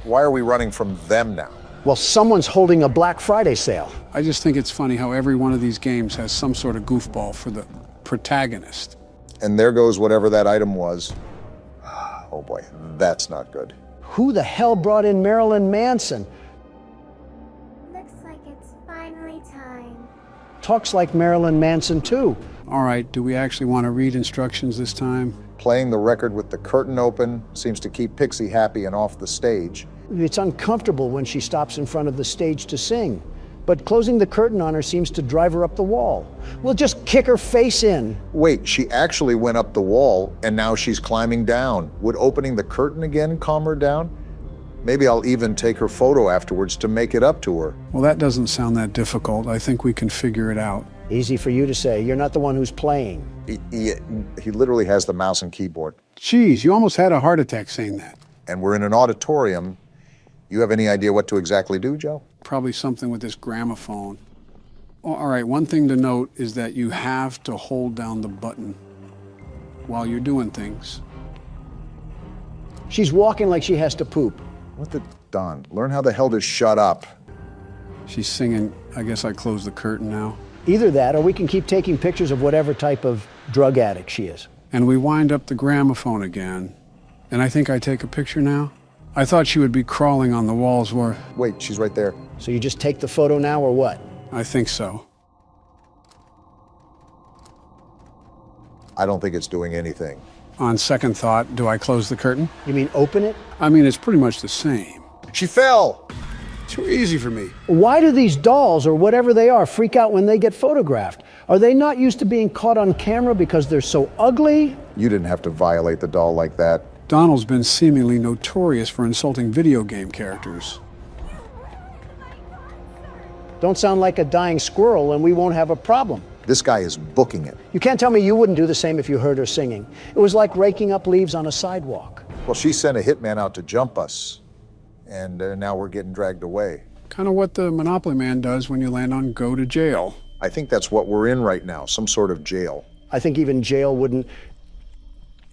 Why are we running from them now? Well, someone's holding a Black Friday sale. I just think it's funny how every one of these games has some sort of goofball for the protagonist. And there goes whatever that item was. Oh boy, that's not good. Who the hell brought in Marilyn Manson? Looks like it's finally time. Talks like Marilyn Manson, too. All right, do we actually want to read instructions this time? Playing the record with the curtain open seems to keep Pixie happy and off the stage. It's uncomfortable when she stops in front of the stage to sing, but closing the curtain on her seems to drive her up the wall. We'll just kick her face in. Wait, she actually went up the wall and now she's climbing down. Would opening the curtain again calm her down? Maybe I'll even take her photo afterwards to make it up to her. Well, that doesn't sound that difficult. I think we can figure it out. Easy for you to say. You're not the one who's playing. He literally has the mouse and keyboard. Geez, you almost had a heart attack saying that. And we're in an auditorium. You have any idea what to exactly do, Joe? Probably something with this gramophone. Oh, all right, one thing to note is that you have to hold down the button while you're doing things. She's walking like she has to poop. What the Don? Learn how the hell to shut up. She's singing, I guess I close the curtain now. Either that, or we can keep taking pictures of whatever type of drug addict she is. And we wind up the gramophone again. And I think I take a picture now. I thought she would be crawling on the walls where... Wait, she's right there. So you just take the photo now, or what? I think so. I don't think it's doing anything. On second thought, do I close the curtain? You mean open it? I mean, it's pretty much the same. She fell! Too easy for me. Why do these dolls, or whatever they are, freak out when they get photographed? Are they not used to being caught on camera because they're so ugly? You didn't have to violate the doll like that. Donald's been seemingly notorious for insulting video game characters. Don't sound like a dying squirrel and we won't have a problem. This guy is booking it. You can't tell me you wouldn't do the same if you heard her singing. It was like raking up leaves on a sidewalk. Well, she sent a hitman out to jump us. And now we're getting dragged away. Kind of what the Monopoly Man does when you land on go to jail. I think that's what we're in right now, some sort of jail. I think even jail wouldn't...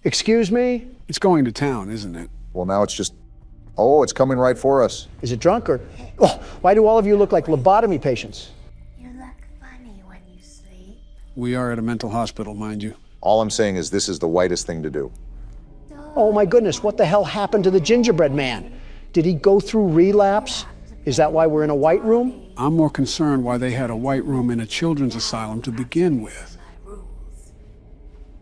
Excuse me? It's going to town, isn't it? Well, now it's just... Oh, it's coming right for us. Is it drunk or... Oh, why do all of you look like lobotomy patients? You look funny when you sleep. We are at a mental hospital, mind you. All I'm saying is this is the whitest thing to do. Oh my goodness, what the hell happened to the gingerbread man? Did he go through relapse? Is that why we're in a white room? I'm more concerned why they had a white room in a children's asylum to begin with.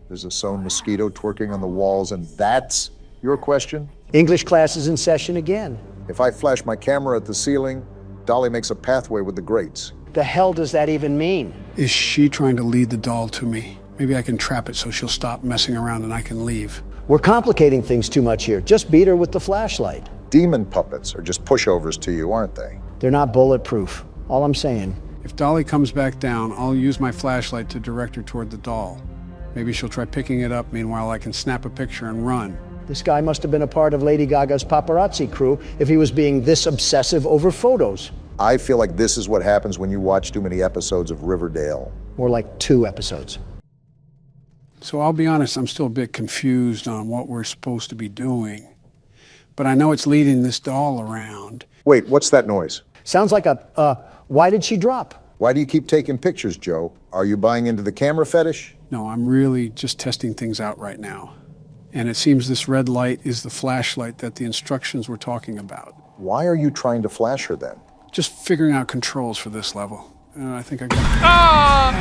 There's a sewn mosquito twerking on the walls, and that's your question? English class is in session again. If I flash my camera at the ceiling, Dolly makes a pathway with the grates. The hell does that even mean? Is she trying to lead the doll to me? Maybe I can trap it so she'll stop messing around and I can leave. We're complicating things too much here. Just beat her with the flashlight. Demon puppets are just pushovers to you, aren't they? They're not bulletproof. All I'm saying. If Dolly comes back down, I'll use my flashlight to direct her toward the doll. Maybe she'll try picking it up. Meanwhile, I can snap a picture and run. This guy must have been a part of Lady Gaga's paparazzi crew if he was being this obsessive over photos. I feel like this is what happens when you watch too many episodes of Riverdale. More like 2 episodes. So I'll be honest, I'm still a bit confused on what we're supposed to be doing. But I know it's leading this doll around. Wait, what's that noise? Sounds like why did she drop? Why do you keep taking pictures, Joe? Are you buying into the camera fetish? No, I'm really just testing things out right now. And it seems this red light is the flashlight that the instructions were talking about. Why are you trying to flash her then? Just figuring out controls for this level. I think I got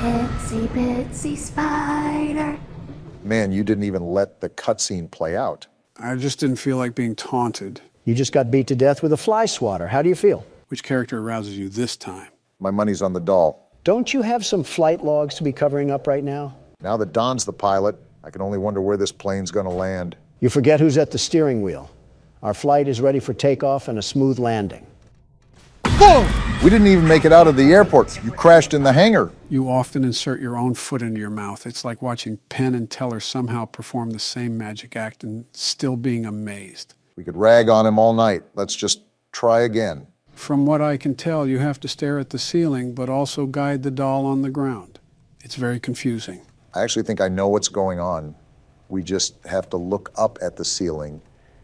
Itsy bitsy spider. Man, you didn't even let the cutscene play out. I just didn't feel like being taunted. You just got beat to death with a fly swatter. How do you feel? Which character arouses you this time? My money's on the doll. Don't you have some flight logs to be covering up right now? Now that Don's the pilot, I can only wonder where this plane's gonna land. You forget who's at the steering wheel. Our flight is ready for takeoff and a smooth landing. We didn't even make it out of the airport. You crashed in the hangar. You often insert your own foot into your mouth. It's like watching Penn and Teller somehow perform the same magic act and still being amazed. We could rag on him all night. Let's just try again. From what I can tell, you have to stare at the ceiling, but also guide the doll on the ground. It's very confusing. I actually think I know what's going on. We just have to look up at the ceiling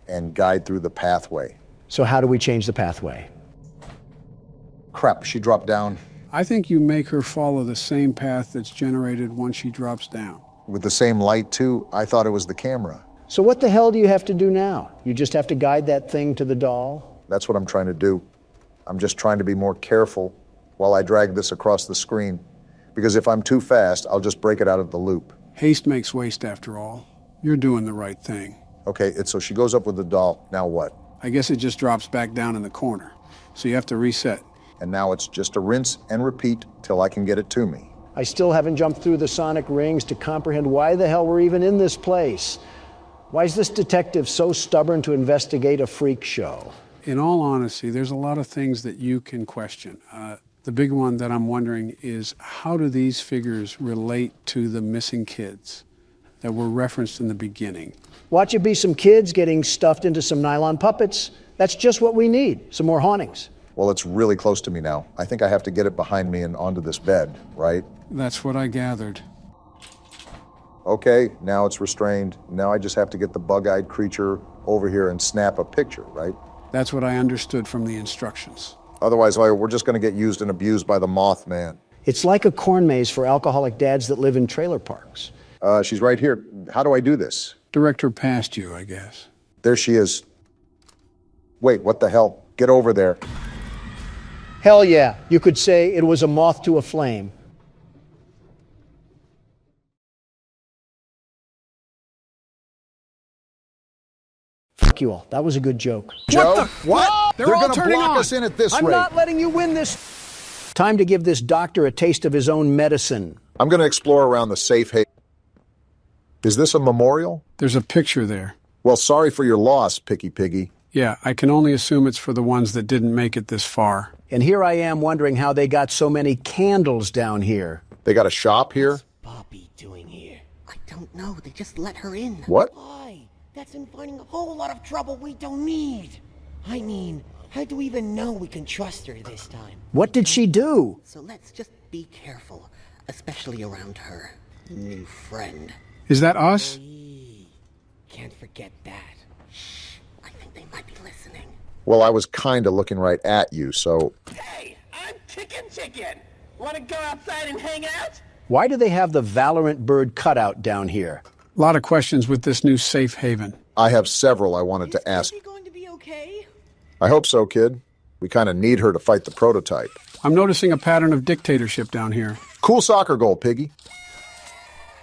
and guide through the pathway. So how do we change the pathway? Crap, she dropped down. I think you make her follow the same path that's generated once she drops down. With the same light, too. I thought it was the camera. So what the hell do you have to do now? You just have to guide that thing to the doll? That's what I'm trying to do. I'm just trying to be more careful while I drag this across the screen. Because if I'm too fast, I'll just break it out of the loop. Haste makes waste, after all. You're doing the right thing. Okay, so she goes up with the doll. Now what? I guess it just drops back down in the corner. So you have to reset. And now it's just a rinse and repeat till I can get it to me. I still haven't jumped through the sonic rings to comprehend why the hell we're even in this place. Why is this detective so stubborn to investigate a freak show? In all honesty, there's a lot of things that you can question. The big one that I'm wondering is, how do these figures relate to the missing kids that were referenced in the beginning? Watch it be some kids getting stuffed into some nylon puppets. That's just what we need, some more hauntings. Well, it's really close to me now. I think I have to get it behind me and onto this bed, right? That's what I gathered. Okay, now it's restrained. Now I just have to get the bug-eyed creature over here and snap a picture, right? That's what I understood from the instructions. Otherwise, we're just going to get used and abused by the Mothman. It's like a corn maze for alcoholic dads that live in trailer parks. She's right here. How do I do this? Direct her past you, I guess. There she is. Wait, what the hell? Get over there. Hell yeah, you could say it was a moth to a flame. Fuck you all, that was a good joke. Joe? What? They're They're all going to turning block on. us in at this I'm rate. not letting you win this. Time to give this doctor a taste of his own medicine. I'm going to explore around the safe haven. Is this a memorial? There's a picture there. Well, sorry for your loss, Picky Piggy. Yeah, I can only assume it's for the ones that didn't make it this far. And here I am wondering how they got so many candles down here. They got a shop here? Bobby doing here? I don't know. They just let her in. What? Why? That's inviting a whole lot of trouble we don't need. I mean, how do we even know we can trust her this time? What did she do? So let's just be careful, especially around her new friend. Is that us? Can't forget that. Shh. I think they might be listening. Well, I was kind of looking right at you, so... Hey, I'm Chicken. Wanna go outside and hang out? Why do they have the Valorant bird cutout down here? A lot of questions with this new safe haven. I have several I wanted to ask. Is going to be okay? I hope so, kid. We kind of need her to fight the prototype. I'm noticing a pattern of dictatorship down here. Cool soccer goal, Piggy.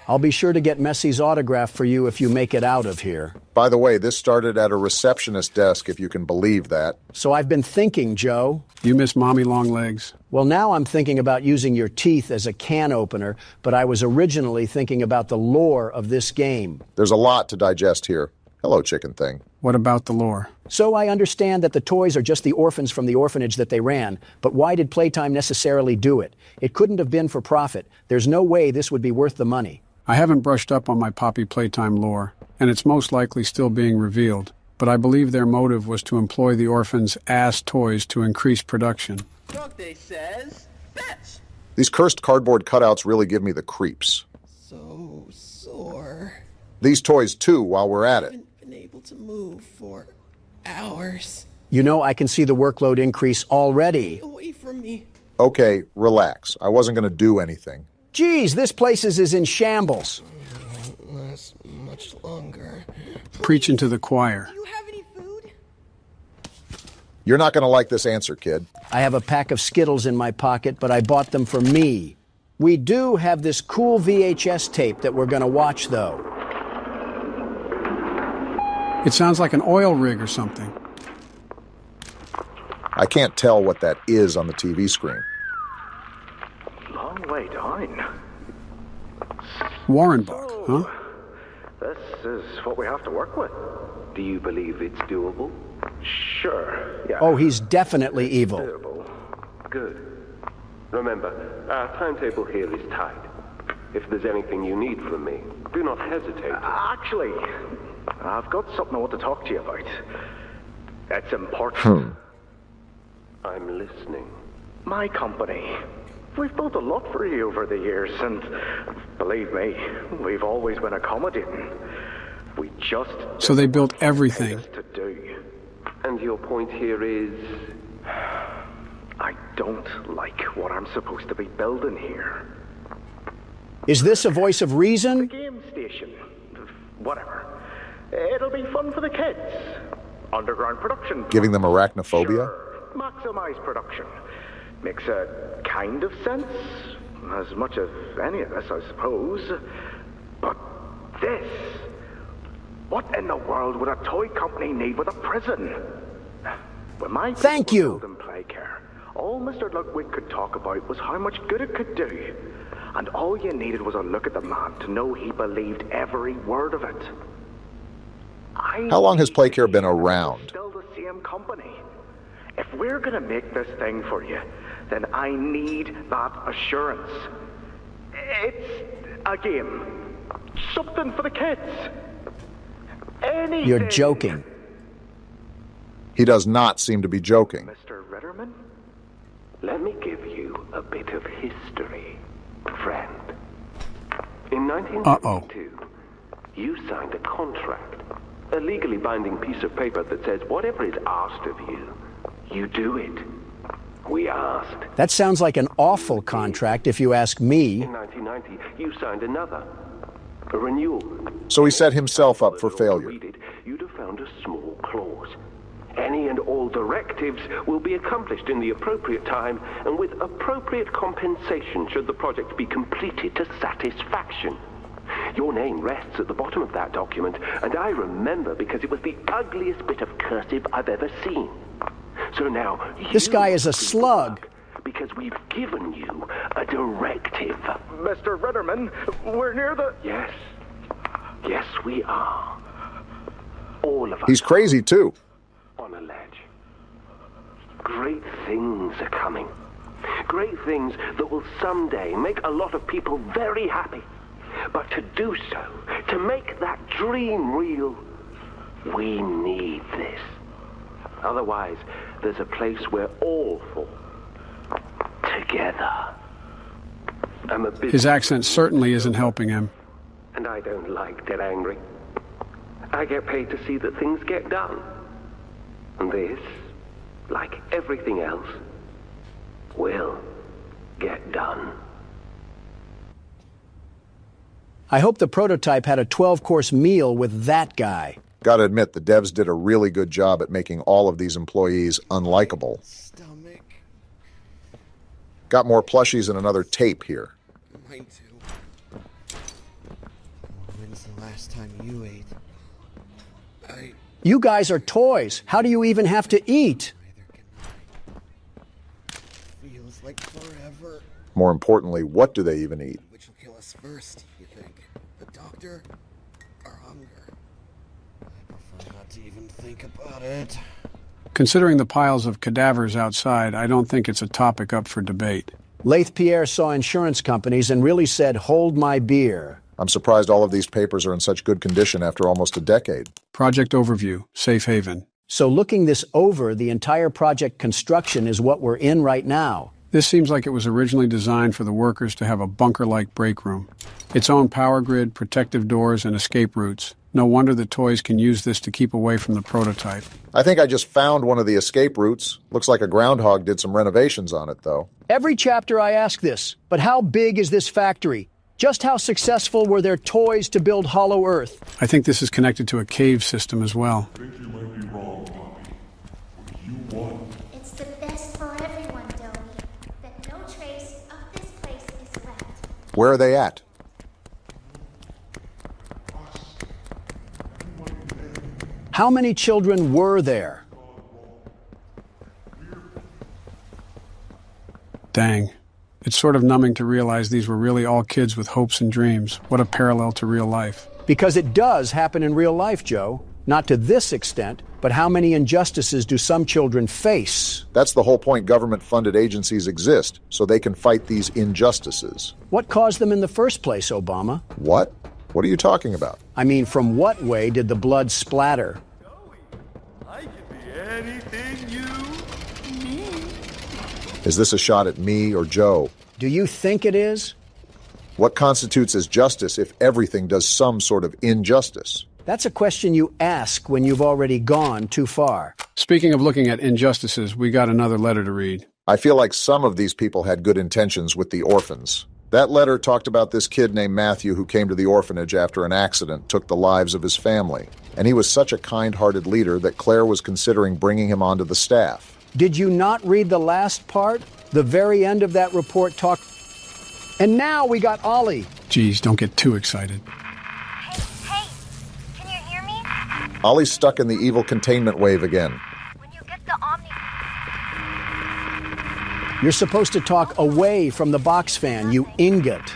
I'll be sure to get Messi's autograph for you if you make it out of here. By the way, this started at a receptionist desk, if you can believe that. So I've been thinking, Joe. You miss Mommy Longlegs. Well, now I'm thinking about using your teeth as a can opener, but I was originally thinking about the lore of this game. There's a lot to digest here. Hello, chicken thing. What about the lore? So I understand that the toys are just the orphans from the orphanage that they ran, but why did Playtime necessarily do it? It couldn't have been for profit. There's no way this would be worth the money. I haven't brushed up on my Poppy Playtime lore, and it's most likely still being revealed, but I believe their motive was to employ the orphans' ass toys to increase production. Dog Day says, fetch! These cursed cardboard cutouts really give me the creeps. So sore. These toys, too, while we're at it. Haven't been able to move for hours. You know, I can see the workload increase already. Away from me. Okay, relax. I wasn't going to do anything. Geez, this place is in shambles. Won't last much longer. Preaching to the choir. Do you have any food? You're not going to like this answer, kid. I have a pack of Skittles in my pocket, but I bought them for me. We do have this cool VHS tape that we're going to watch, though. It sounds like an oil rig or something. I can't tell what that is on the TV screen. Long way down. Warrenbuck, huh? This is what we have to work with. Do you believe it's doable? Sure, yeah. Oh, he's definitely evil. Doable. Good. Remember, our timetable here is tight. If there's anything you need from me, do not hesitate. Actually, I've got something I want to talk to you about. It's important. I'm listening. My company. We've built a lot for you over the years, and believe me, we've always been accommodating. We just... So they built everything. To do. And your point here is... I don't like what I'm supposed to be building here. Is this a voice of reason? Game station. Whatever. It'll be fun for the kids. Underground production. Giving them arachnophobia? Sure. Maximize production. Makes a kind of sense. As much as any of this, I suppose. But this... What in the world would a toy company need with a prison? When my Thank you. building Playcare, all Mr. Ludwig could talk about was how much good it could do. And all you needed was a look at the man to know he believed every word of it. How long has Playcare been around? Still the same company. If we're gonna make this thing for you, then I need that assurance. It's a game. Something for the kids. Anything. You're joking. He does not seem to be joking. Mr. Ritterman? Let me give you a bit of history, friend. In 1992, you signed a contract, a legally binding piece of paper that says whatever is asked of you, you do it. We asked. That sounds like an awful contract if you ask me. In 1990, you signed another, a renewal. So he set himself up for failure. You'd have found a small clause. Any and all directives will be accomplished in the appropriate time and with appropriate compensation should the project be completed to satisfaction. Your name rests at the bottom of that document, and I remember because it was the ugliest bit of cursive I've ever seen. So now... This guy is a slug. Because we've given you a directive. Mr. Ritterman, we're near the... Yes. Yes, we are. All of us. He's crazy, too. On a ledge. Great things are coming. Great things that will someday make a lot of people very happy. But to do so, to make that dream real, we need this. Otherwise, there's a place we're all for. Together. His accent certainly isn't helping him. And I don't like to get angry. I get paid to see that things get done. And this, like everything else, will get done. I hope the prototype had a 12-course meal with that guy. Gotta admit, the devs did a really good job at making all of these employees unlikable. Stomach. Got more plushies and another tape here. Mine too. When's the last time you ate? You guys are toys. How do you even have to eat? Feels like forever. More importantly, what do they even eat? Which will kill us first, you think? The doctor or hunger? I prefer not to even think about it. Considering the piles of cadavers outside, I don't think it's a topic up for debate. Laith Pierre saw insurance companies and really said, hold my beer. I'm surprised all of these papers are in such good condition after almost a decade. Project overview, safe haven. So looking this over, the entire project construction is what we're in right now. This seems like it was originally designed for the workers to have a bunker-like break room. Its own power grid, protective doors, and escape routes. No wonder the toys can use this to keep away from the prototype. I think I just found one of the escape routes. Looks like a groundhog did some renovations on it, though. Every chapter I ask this, but how big is this factory? Just how successful were their toys to build Hollow Earth? I think this is connected to a cave system as well. I think you might be wrong, Poppy. But you won. It's the best for everyone, Domi. That no trace of this place is left. Where are they at? How many children were there? Dang. It's sort of numbing to realize these were really all kids with hopes and dreams. What a parallel to real life. Because it does happen in real life, Joe. Not to this extent, but how many injustices do some children face? That's the whole point government-funded agencies exist, so they can fight these injustices. What caused them in the first place, Obama? What? What are you talking about? I mean, from what way did the blood splatter? I can be anything you need. Is this a shot at me or Joe? Do you think it is? What constitutes as justice if everything does some sort of injustice? That's a question you ask when you've already gone too far. Speaking of looking at injustices, we got another letter to read. I feel like some of these people had good intentions with the orphans. That letter talked about this kid named Matthew who came to the orphanage after an accident took the lives of his family. And he was such a kind-hearted leader that Claire was considering bringing him onto the staff. Did you not read the last part? The very end of that report talked... And now we got Ollie. Geez, don't get too excited. Hey, can you hear me? Ollie's stuck in the evil containment wave again. When you get the Omni... You're supposed to talk away from the box fan, you ingot.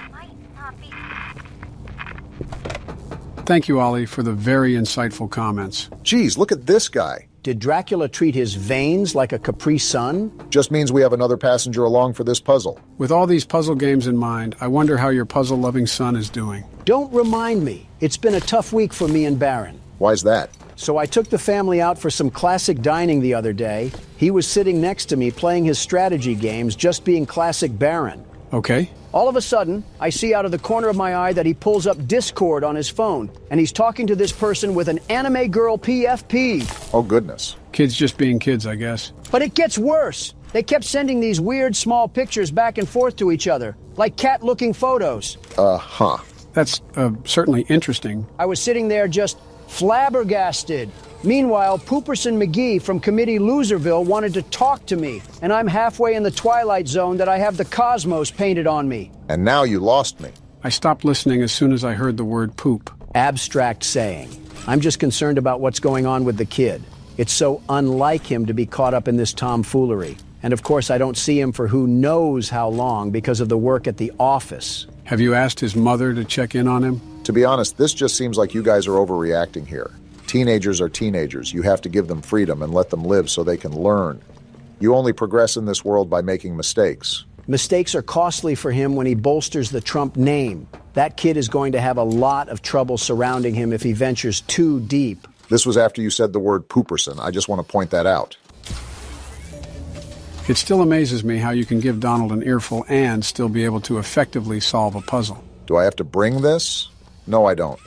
Thank you, Ollie, for the very insightful comments. Geez, look at this guy. Did Dracula treat his veins like a Capri Sun? Just means we have another passenger along for this puzzle. With all these puzzle games in mind, I wonder how your puzzle-loving son is doing. Don't remind me. It's been a tough week for me and Baron. Why's that? So I took the family out for some classic dining the other day. He was sitting next to me playing his strategy games, just being classic Baron. Okay. All of a sudden, I see out of the corner of my eye that he pulls up Discord on his phone, and he's talking to this person with an anime girl PFP. Oh, goodness. Kids just being kids, I guess. But it gets worse. They kept sending these weird small pictures back and forth to each other, like cat-looking photos. That's certainly interesting. I was sitting there just flabbergasted. Meanwhile, Pooperson McGee from Committee Loserville wanted to talk to me, and I'm halfway in the Twilight Zone that I have the cosmos painted on me. And now you lost me. I stopped listening as soon as I heard the word poop. Abstract saying. I'm just concerned about what's going on with the kid. It's so unlike him to be caught up in this tomfoolery. And of course, I don't see him for who knows how long because of the work at the office. Have you asked his mother to check in on him? To be honest, this just seems like you guys are overreacting here. Teenagers are teenagers. You have to give them freedom and let them live so they can learn. You only progress in this world by making mistakes. Mistakes are costly for him when he bolsters the Trump name. That kid is going to have a lot of trouble surrounding him if he ventures too deep. This was after you said the word Pooperson. I just want to point that out. It still amazes me how you can give Donald an earful and still be able to effectively solve a puzzle. Do I have to bring this? No, I don't.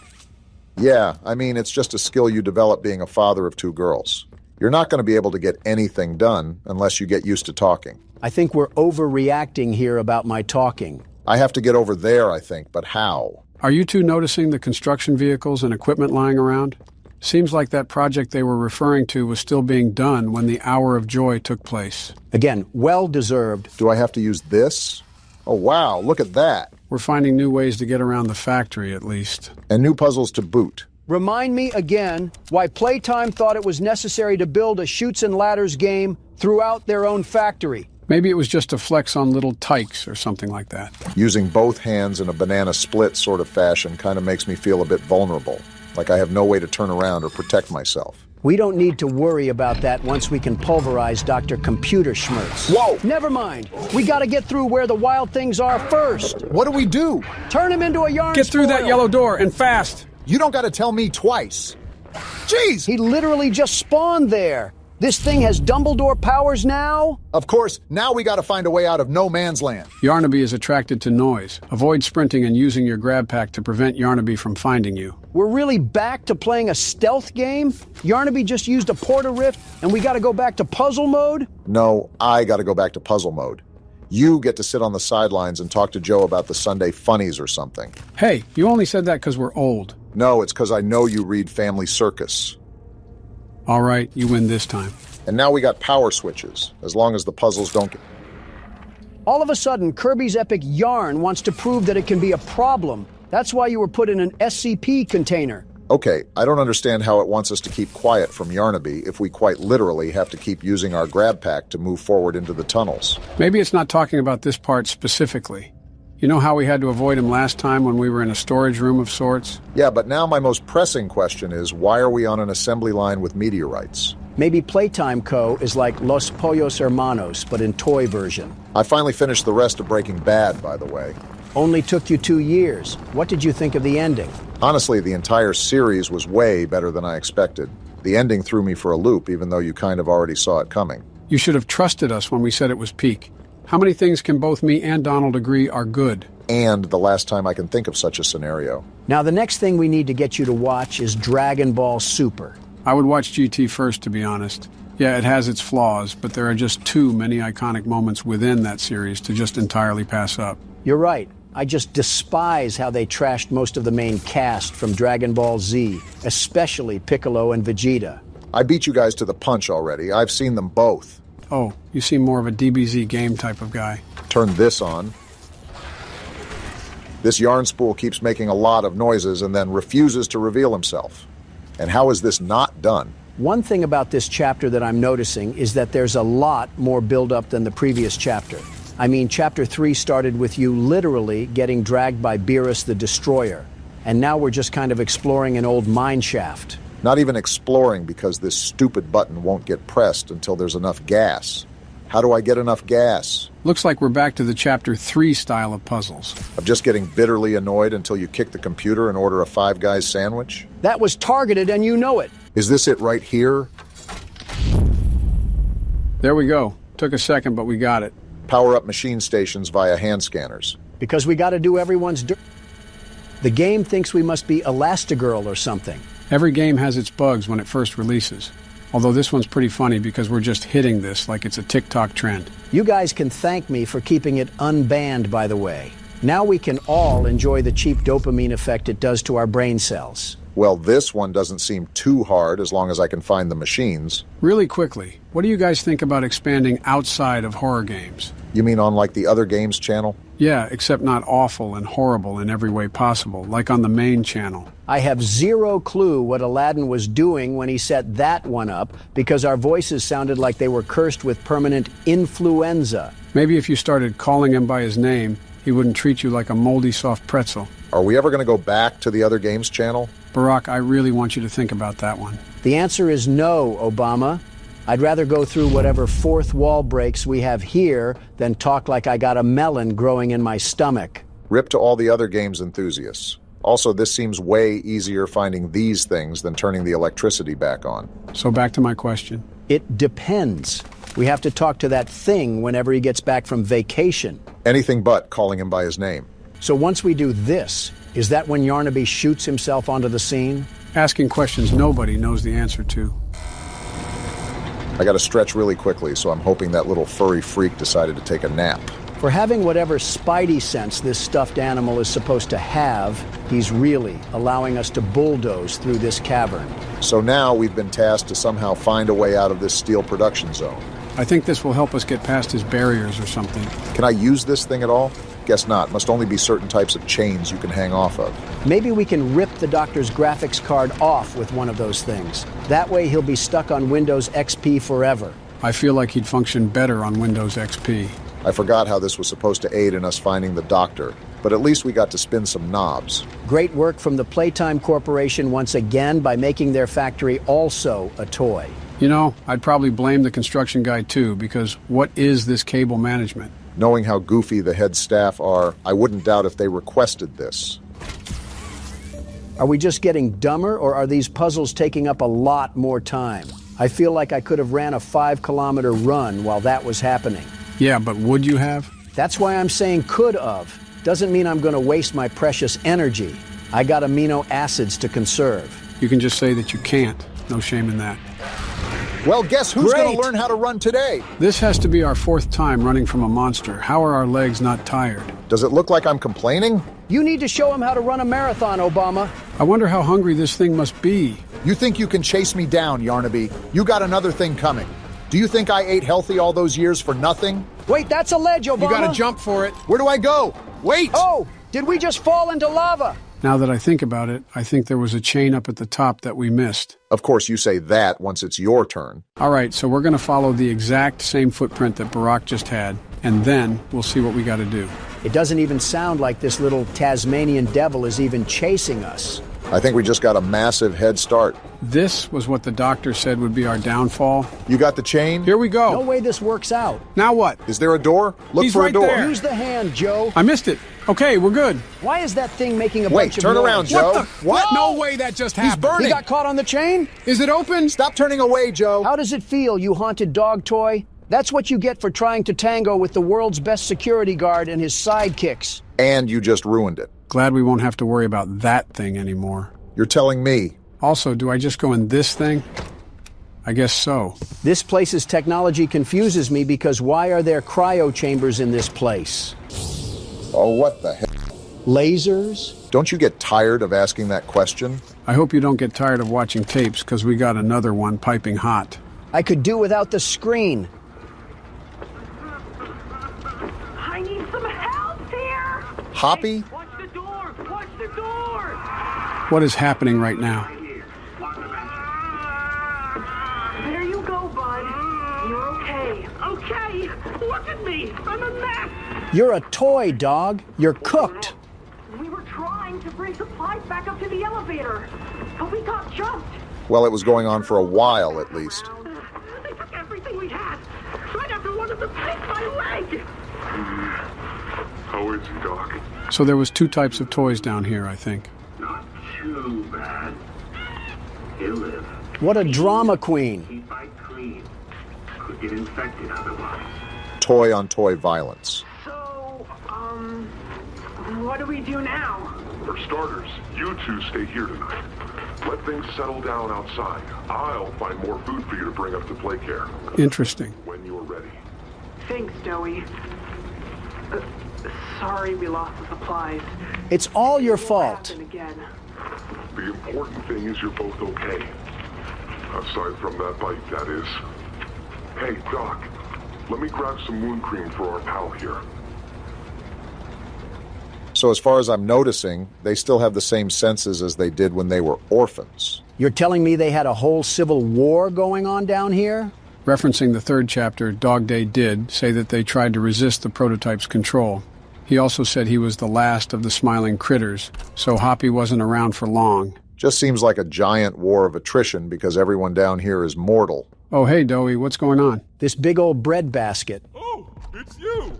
Yeah, I mean, it's just a skill you develop being a father of two girls. You're not going to be able to get anything done unless you get used to talking. I think we're overreacting here about my talking. I have to get over there, I think, but how? Are you two noticing the construction vehicles and equipment lying around? Seems like that project they were referring to was still being done when the hour of joy took place. Again, well-deserved. Do I have to use this? Oh, wow, look at that. We're finding new ways to get around the factory, at least. And new puzzles to boot. Remind me again why Playtime thought it was necessary to build a Chutes and Ladders game throughout their own factory. Maybe it was just a flex on little tykes or something like that. Using both hands in a banana split sort of fashion kind of makes me feel a bit vulnerable, like I have no way to turn around or protect myself. We don't need to worry about that once we can pulverize Dr. Computer Schmertz. Whoa! Never mind. We gotta get through where the wild things are first. What do we do? Turn him into a yarn Get through that spoil. yellow door, and fast! You don't gotta tell me twice. Jeez! He literally just spawned there. This thing has Dumbledore powers now? Of course, now we gotta find a way out of no man's land. Yarnaby is attracted to noise. Avoid sprinting and using your grab pack to prevent Yarnaby from finding you. We're really back to playing a stealth game? Yarnaby just used a porta rift, and we gotta go back to puzzle mode? No, I gotta go back to puzzle mode. You get to sit on the sidelines and talk to Joe about the Sunday funnies or something. Hey, you only said that because we're old. No, it's because I know you read Family Circus. All right, you win this time. And now we got power switches, as long as the puzzles don't get... All of a sudden, Kirby's Epic Yarn wants to prove that it can be a problem. That's why you were put in an SCP container. Okay, I don't understand how it wants us to keep quiet from Yarnaby if we quite literally have to keep using our grab pack to move forward into the tunnels. Maybe it's not talking about this part specifically. You know how we had to avoid him last time when we were in a storage room of sorts? Yeah, but now my most pressing question is, why are we on an assembly line with meteorites? Maybe Playtime Co. is like Los Pollos Hermanos, but in toy version. I finally finished the rest of Breaking Bad, by the way. Only took you 2 years. What did you think of the ending? Honestly, the entire series was way better than I expected. The ending threw me for a loop, even though you kind of already saw it coming. You should have trusted us when we said it was peak. How many things can both me and Donald agree are good? And the last time I can think of such a scenario. Now, the next thing we need to get you to watch is Dragon Ball Super. I would watch GT first, to be honest. Yeah, it has its flaws, but there are just too many iconic moments within that series to just entirely pass up. You're right. I just despise how they trashed most of the main cast from Dragon Ball Z, especially Piccolo and Vegeta. I beat you guys to the punch already. I've seen them both. Oh, you seem more of a DBZ game type of guy. Turn this on. This yarn spool keeps making a lot of noises and then refuses to reveal himself. And how is this not done? One thing about this chapter that I'm noticing is that there's a lot more build-up than the previous chapter. I mean, Chapter 3 started with you literally getting dragged by Beerus the Destroyer. And now we're just kind of exploring an old mine shaft. Not even exploring because this stupid button won't get pressed until there's enough gas. How do I get enough gas? Looks like we're back to the Chapter 3 style of puzzles. Of just getting bitterly annoyed until you kick the computer and order a Five Guys sandwich? That was targeted and you know it. Is this it right here? There we go. Took a second, but we got it. Power up machine stations via hand scanners. Because we got to do everyone's The game thinks we must be Elastigirl or something. Every game has its bugs when it first releases. Although this one's pretty funny because we're just hitting this like it's a TikTok trend. You guys can thank me for keeping it unbanned, by the way. Now we can all enjoy the cheap dopamine effect it does to our brain cells. Well, this one doesn't seem too hard as long as I can find the machines. Really quickly, what do you guys think about expanding outside of horror games? You mean on like the Other Games channel? Yeah, except not awful and horrible in every way possible, like on the main channel. I have zero clue what Aladdin was doing when he set that one up, because our voices sounded like they were cursed with permanent influenza. Maybe if you started calling him by his name, he wouldn't treat you like a moldy soft pretzel. Are we ever going to go back to the Other Games channel? Barack, I really want you to think about that one. The answer is no, Obama. I'd rather go through whatever fourth wall breaks we have here than talk like I got a melon growing in my stomach. Rip to all the Other Games enthusiasts. Also, this seems way easier finding these things than turning the electricity back on. So back to my question. It depends. We have to talk to that thing whenever he gets back from vacation. Anything but calling him by his name. So once we do this, is that when Yarnaby shoots himself onto the scene? Asking questions nobody knows the answer to. I gotta stretch really quickly, so I'm hoping that little furry freak decided to take a nap. For having whatever spidey sense this stuffed animal is supposed to have, he's really allowing us to bulldoze through this cavern. So now we've been tasked to somehow find a way out of this steel production zone. I think this will help us get past his barriers or something. Can I use this thing at all? Guess not. Must only be certain types of chains you can hang off of. Maybe we can rip the doctor's graphics card off with one of those things. That way he'll be stuck on Windows XP forever. I feel like he'd function better on Windows XP. I forgot how this was supposed to aid in us finding the doctor, but at least we got to spin some knobs. Great work from the Playtime Corporation once again by making their factory also a toy. You know, I'd probably blame the construction guy too, because what is this cable management? Knowing how goofy the head staff are, I wouldn't doubt if they requested this. Are we just getting dumber, or are these puzzles taking up a lot more time? I feel like I could have ran a 5-kilometer run while that was happening. Yeah, but would you have? That's why I'm saying could have. Doesn't mean I'm going to waste my precious energy. I got amino acids to conserve. You can just say that you can't. No shame in that. Well, guess who's going to learn how to run today? This has to be our 4th time running from a monster. How are our legs not tired? Does it look like I'm complaining? You need to show him how to run a marathon, Obama. I wonder how hungry this thing must be. You think you can chase me down, Yarnaby? You got another thing coming. Do you think I ate healthy all those years for nothing? Wait, that's a ledge, Obama. You gotta jump for it. Where do I go? Wait! Oh, did we just fall into lava? Now that I think about it, I think there was a chain up at the top that we missed. Of course, you say that once it's your turn. All right, so we're going to follow the exact same footprint that Barack just had, and then we'll see what we got to do. It doesn't even sound like this little Tasmanian devil is even chasing us. I think we just got a massive head start. This was what the doctor said would be our downfall. You got the chain? Here we go. No way this works out. Now what? Is there a door? Look He's for right a door. there. Use the hand, Joe. I missed it. Okay, we're good. Why is that thing making a Wait, bunch of turn noise? around, Joe. What the? What? No way that just happened. He's burning. He got caught on the chain? Is it open? Stop turning away, Joe. How does it feel, you haunted dog toy? That's what you get for trying to tango with the world's best security guard and his sidekicks. And you just ruined it. Glad we won't have to worry about that thing anymore. You're telling me. Also, do I just go in this thing? I guess so. This place's technology confuses me because why are there cryo chambers in this place? Oh, what the hell? Lasers? Don't you get tired of asking that question? I hope you don't get tired of watching tapes, because we got another one piping hot. I could do without the screen. I need some help here! Hoppy? Watch the door! Watch the door! What is happening right now? There you go, bud. You're okay. Okay! Look at me! I'm a mess! You're a toy, dog. You're cooked. We were trying to bring supplies back up to the elevator, but we got jumped. Well, it was going on for a while, at least. They took everything we had. Right after one of them picked my leg! How is he, Doc? So there was two types of toys down here, I think. Not too bad. He'll live. What a drama queen. Keep it clean. Could get infected otherwise. Toy-on-toy violence. So, what do we do now? For starters, you two stay here tonight. Let things settle down outside. I'll find more food for you to bring up to play care. Interesting. When you're ready. Thanks, Joey. Sorry we lost the supplies. It's all your It won't fault. happen again. The important thing is you're both okay. Aside from that bite, that is. Hey, Doc, let me grab some wound cream for our pal here. So as far as I'm noticing, they still have the same senses as they did when they were orphans. You're telling me they had a whole civil war going on down here? Referencing the third chapter, Dog Day did say that they tried to resist the prototype's control. He also said he was the last of the smiling critters, so Hoppy wasn't around for long. Just seems like a giant war of attrition because everyone down here is mortal. Oh, hey, Doey, what's going on? This big old bread basket. Oh, it's you!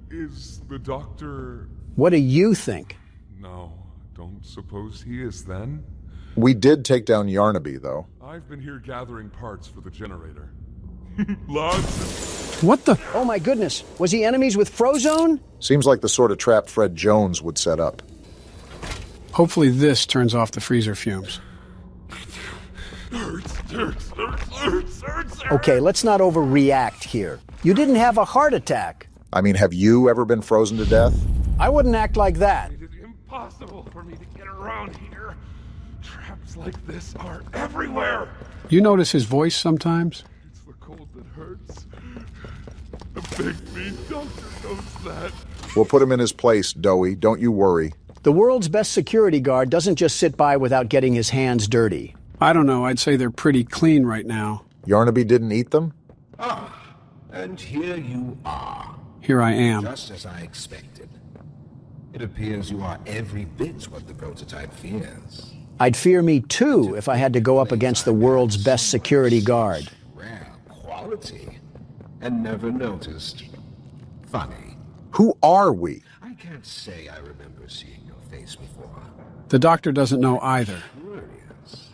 Is the doctor... What do you think? No, don't suppose he is then? We did take down Yarnaby, though. I've been here gathering parts for the generator. Lots. What the? Oh my goodness, was he enemies with Frozone? Seems like the sort of trap Fred Jones would set up. Hopefully this turns off the freezer fumes. Hurts. Okay, let's not overreact here. You didn't have a heart attack. I mean, have you ever been frozen to death? I wouldn't act like that. It is impossible for me to get around here. Traps like this are everywhere. You notice his voice sometimes? It's the cold that hurts. The big mean doctor knows that. We'll put him in his place, Doey. Don't you worry. The world's best security guard doesn't just sit by without getting his hands dirty. I don't know, I'd say they're pretty clean right now. Yarnaby didn't eat them? Ah, and here you are. Here I am. Just as I expected. It appears you are every bit what the prototype fears. I'd fear me too if I had to go up against the world's best security guard. Rare quality. And never noticed. Funny. Who are we? I can't say I remember seeing your face before. The doctor doesn't know either. Curious.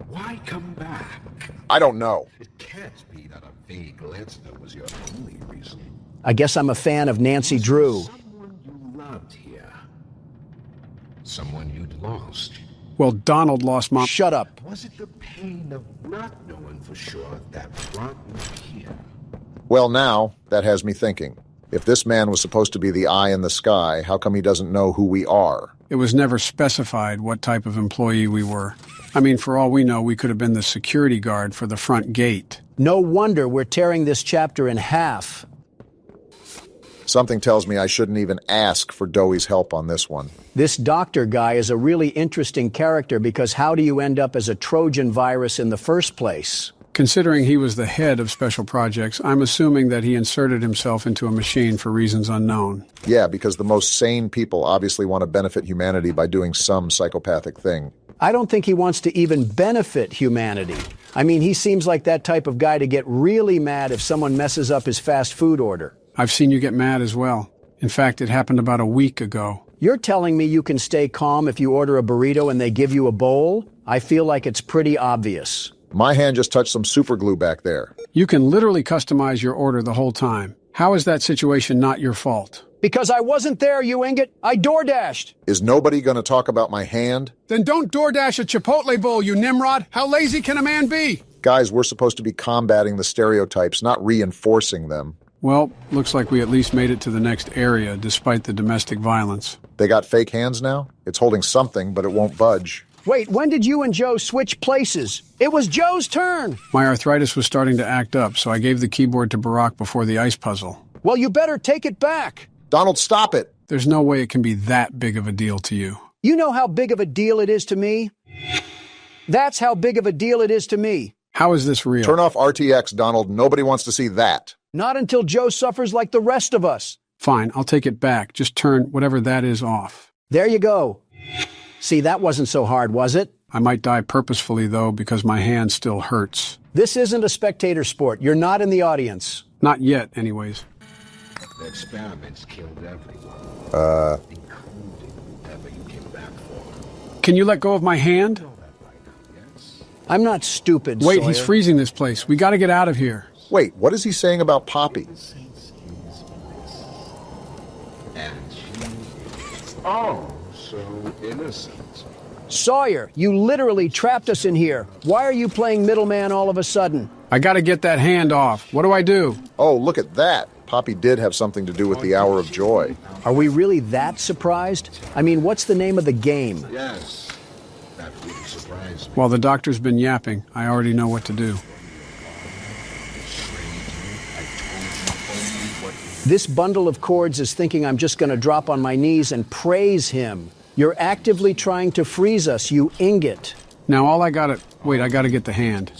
Why come back? I don't know. It can't be that a vague letter was your only reason. I guess I'm a fan of Nancy Drew. Someone you loved here. Someone you'd lost. Well, Donald lost Mom. Shut up. Was it the pain of not knowing for sure that brought you here? Well, now, that has me thinking. If this man was supposed to be the eye in the sky, how come he doesn't know who we are? It was never specified what type of employee we were. I mean, for all we know, we could have been the security guard for the front gate. No wonder we're tearing this chapter in half. Something tells me I shouldn't even ask for Doey's help on this one. This doctor guy is a really interesting character because how do you end up as a Trojan virus in the first place? Considering he was the head of special projects, I'm assuming that he inserted himself into a machine for reasons unknown. Yeah, because the most sane people obviously want to benefit humanity by doing some psychopathic thing. I don't think he wants to even benefit humanity. I mean, he seems like that type of guy to get really mad if someone messes up his fast food order. I've seen you get mad as well. In fact, it happened about a week ago. You're telling me you can stay calm if you order a burrito and they give you a bowl? I feel like it's pretty obvious. My hand just touched some super glue back there. You can literally customize your order the whole time. How is that situation not your fault? Because I wasn't there, you ingot. I DoorDashed. Is nobody going to talk about my hand? Then don't DoorDash a Chipotle bowl, you Nimrod. How lazy can a man be? Guys, we're supposed to be combating the stereotypes, not reinforcing them. Well, looks like we at least made it to the next area, despite the domestic violence. They got fake hands now? It's holding something, but it won't budge. Wait, when did you and Joe switch places? It was Joe's turn. My arthritis was starting to act up, so I gave the keyboard to Barack before the ice puzzle. Well, you better take it back. Donald, stop it. There's no way it can be that big of a deal to you. You know how big of a deal it is to me? That's how big of a deal it is to me. How is this real? Turn off RTX, Donald. Nobody wants to see that. Not until Joe suffers like the rest of us. Fine, I'll take it back. Just turn whatever that is off. There you go. See, that wasn't so hard, was it? I might die purposefully, though, because my hand still hurts. This isn't a spectator sport. You're not in the audience. Not yet, anyways. The experiments killed everyone. Including whoever you came back for. Can you let go of my hand? I'm not stupid, Wait, Sawyer. he's freezing this place. We gotta get out of here. Wait, what is he saying about Poppy? And she... Oh, so innocent. Sawyer, you literally trapped us in here. Why are you playing middleman all of a sudden? I gotta get that hand off. What do I do? Oh, look at that. Poppy did have something to do with the Hour of Joy. Are we really that surprised? I mean, what's the name of the game? Yes. That really surprised me. While the doctor's been yapping, I already know what to do. This bundle of cords is thinking I'm just going to drop on my knees and praise him. You're actively trying to freeze us, you ingot. Now all I gotta... Wait, I gotta get the hand.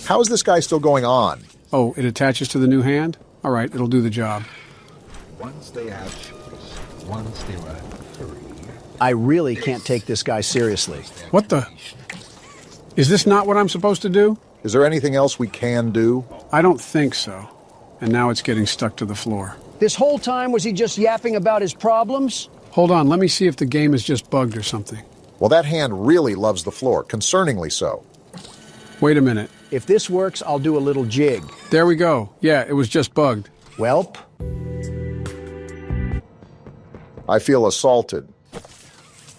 How is this guy still going on? Oh, it attaches to the new hand? All right, it'll do the job. Once they had choice, once they were free. I really can't take this guy seriously. What the... Is this not what I'm supposed to do? Is there anything else we can do? I don't think so. And now it's getting stuck to the floor. This whole time, was he just yapping about his problems? Hold on, let me see if the game is just bugged or something. Well, that hand really loves the floor, concerningly so. Wait a minute. If this works, I'll do a little jig. There we go. Yeah, it was just bugged. Welp. I feel assaulted.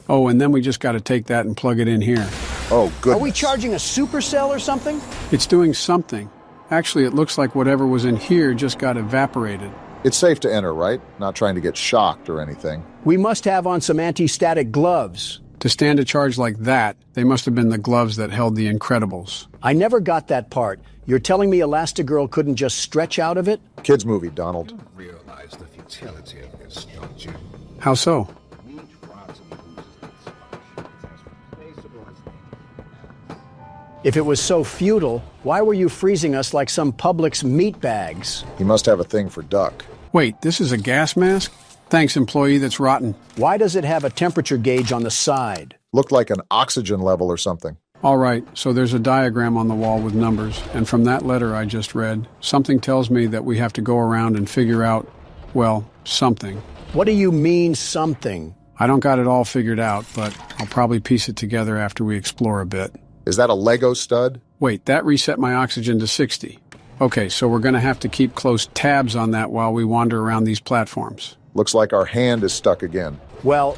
Oh, and then we just got to take that and plug it in here. Oh, goodness. Are we charging a supercell or something? It's doing something. Actually, it looks like whatever was in here just got evaporated. It's safe to enter, right? Not trying to get shocked or anything. We must have on some anti-static gloves. To stand a charge like that, they must have been the gloves that held the Incredibles. I never got that part. You're telling me Elastigirl couldn't just stretch out of it? Kids movie, Donald. You realize the futility of this, don't you? How so? If it was so futile, why were you freezing us like some Publix meat bags? He must have a thing for duck. Wait, this is a gas mask? Thanks, employee that's rotten. Why does it have a temperature gauge on the side? Looked like an oxygen level or something. All right, so there's a diagram on the wall with numbers, and from that letter I just read, something tells me that we have to go around and figure out, well, something. What do you mean, something? I don't got it all figured out, but I'll probably piece it together after we explore a bit. Is that a Lego stud? Wait, that reset my oxygen to 60. Okay, so we're going to have to keep close tabs on that while we wander around these platforms. Looks like our hand is stuck again. Well,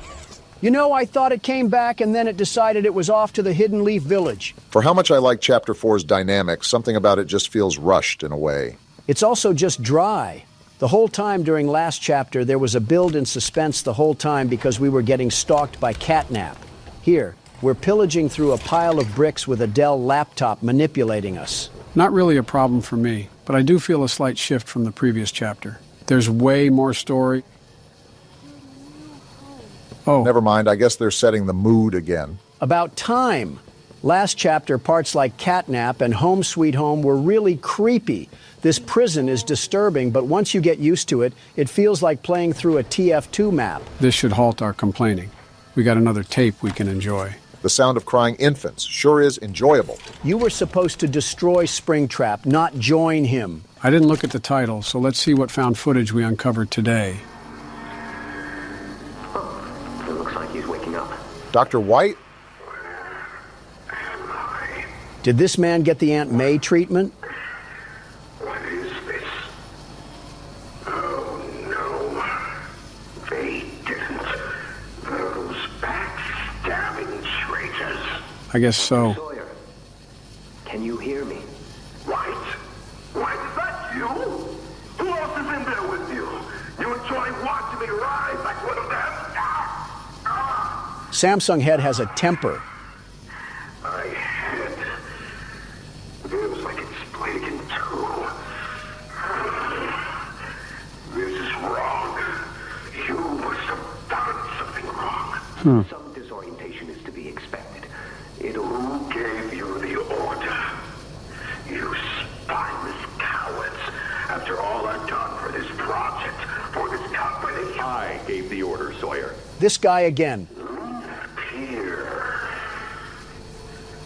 you know, I thought it came back and then it decided it was off to the Hidden Leaf Village. For how much I like Chapter 4's dynamics, something about it just feels rushed in a way. It's also just dry. The whole time during last chapter, there was a build in suspense the whole time because we were getting stalked by Catnap. Here, we're pillaging through a pile of bricks with a Dell laptop manipulating us. Not really a problem for me. but I do feel a slight shift from the previous chapter. There's way more story. Oh. Never mind, I guess they're setting the mood again. About time. Last chapter, parts like Catnap and Home Sweet Home were really creepy. This prison is disturbing, but once you get used to it, it feels like playing through a TF2 map. This should halt our complaining. We got another tape we can enjoy. The sound of crying infants sure is enjoyable. You were supposed to destroy Springtrap, not join him. I didn't look at the title, so let's see what found footage we uncovered today. Oh, it looks like he's waking up. Dr. White? Did this man get the Aunt May treatment? What is this? Oh, no. They didn't. Those backstabbing traitors. I guess so. Sawyer, can you hear me? White? White, is that you? Who else is in there with you? You enjoy watching me ride like one of them? Samsung Head has a temper. My head feels like it's split in two. This is wrong. You must have done something wrong. Some disorientation is to be expected. Who gave you the order? You spineless cowards. After all I've done for this project, for this company. I gave the order, Sawyer. This guy again. Here.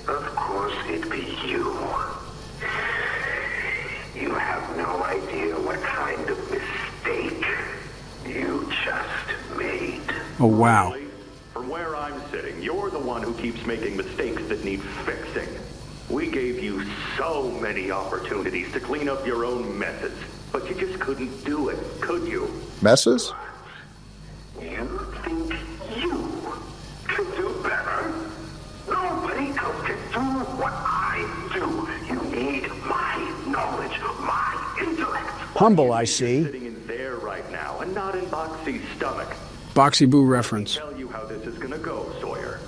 Of course it'd be you. You have no idea what kind of mistake you just made. Oh, wow. From where I'm sitting, you're the one who keeps making mistakes that need fixing. We gave you so many opportunities to clean up your own messes, but you just couldn't do it, could you? Messes? You think you can do better? Nobody else can do what I do. You need my knowledge, my intellect. Humble, I see. Sitting in there right now and not in Boxy's stomach. Boxy Boo reference. Tell you how this is gonna go, Sawyer.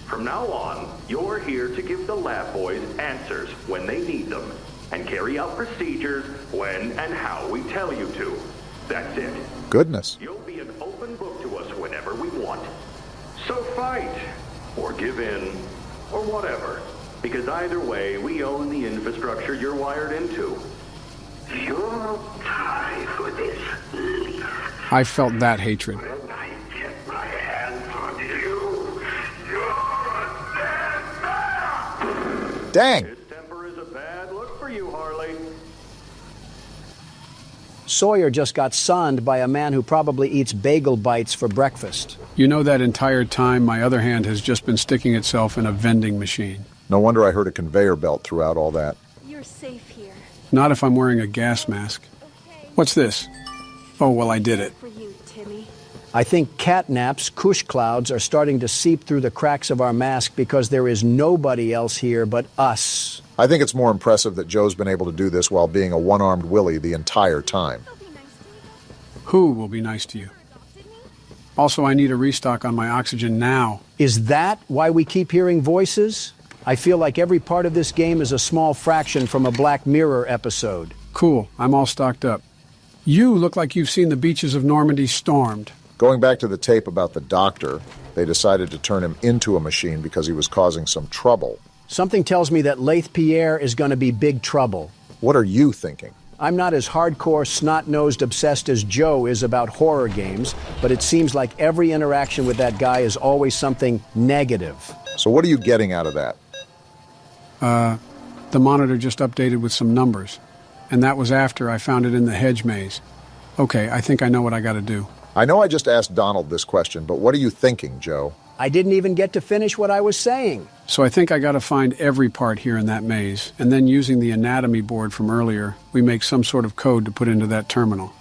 From now on, you're here to give the lab boys answers when they need them, and carry out procedures when and how we tell you to. That's it. Goodness. You'll be an open book to us whenever we want. So fight, or give in, or whatever. Because either way, we own the infrastructure you're wired into. You'll die for this, Leaf. I felt that hatred. When I get my hands on you, you're a dead man! Dang! His temper is a bad look for you, Harley. Sawyer just got sunned by a man who probably eats bagel bites for breakfast. You know that entire time my other hand has just been sticking itself in a vending machine. No wonder I heard a conveyor belt throughout all that. You're safe here. Not if I'm wearing a gas mask. What's this? Oh, well, I did it. For you, Timmy. I think Catnap's cush clouds are starting to seep through the cracks of our mask because there is nobody else here but us. I think it's more impressive that Joe's been able to do this while being a one-armed Willie the entire time. Who will be nice to you? Also, I need a restock on my oxygen now. Is that why we keep hearing voices? I feel like every part of this game is a small fraction from a Black Mirror episode. Cool, I'm all stocked up. You look like you've seen the beaches of Normandy stormed. Going back to the tape about the doctor, they decided to turn him into a machine because he was causing some trouble. Something tells me that Laith Pierre is going to be big trouble. What are you thinking? I'm not as hardcore, snot-nosed obsessed as Joe is about horror games, but it seems like every interaction with that guy is always something negative. So what are you getting out of that? The monitor just updated with some numbers, and that was after I found it in the hedge maze. Okay, I think I know what I gotta do. I know I just asked Donald this question, but what are you thinking, Joe? I didn't even get to finish what I was saying. So I think I gotta find every part here in that maze, and then using the anatomy board from earlier, we make some sort of code to put into that terminal.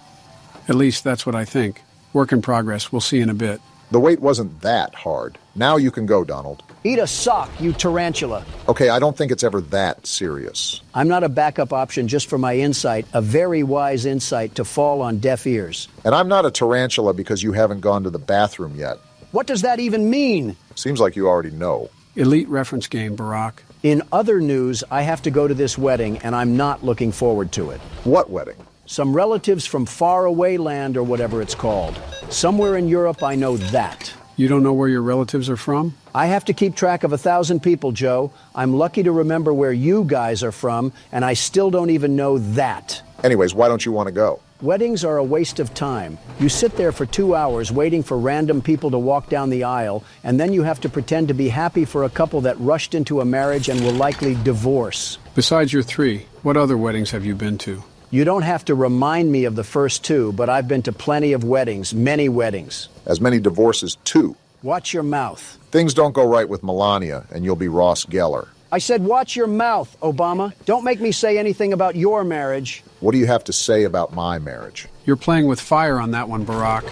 At least that's what I think. Work in progress, we'll see in a bit. The wait wasn't that hard. Now you can go, Donald. Eat a sock, you tarantula. Okay, I don't think it's ever that serious. I'm not a backup option just for my insight, a very wise insight to fall on deaf ears. And I'm not a tarantula because you haven't gone to the bathroom yet. What does that even mean? Seems like you already know. Elite reference game, Barack. In other news, I have to go to this wedding, and I'm not looking forward to it. What wedding? Some relatives from faraway land, or whatever it's called. Somewhere in Europe, I know that. You don't know where your relatives are from? I have to keep track of 1,000 people, Joe. I'm lucky to remember where you guys are from, and I still don't even know that. Anyways, why don't you want to go? Weddings are a waste of time. You sit there for 2 hours waiting for random people to walk down the aisle, and then you have to pretend to be happy for a couple that rushed into a marriage and will likely divorce. Besides your 3, what other weddings have you been to? You don't have to remind me of the first 2, but I've been to plenty of weddings, many weddings. As many divorces, too. Watch your mouth. Things don't go right with Melania, and you'll be Ross Geller. I said watch your mouth, Obama. Don't make me say anything about your marriage. What do you have to say about my marriage? You're playing with fire on that one, Barack.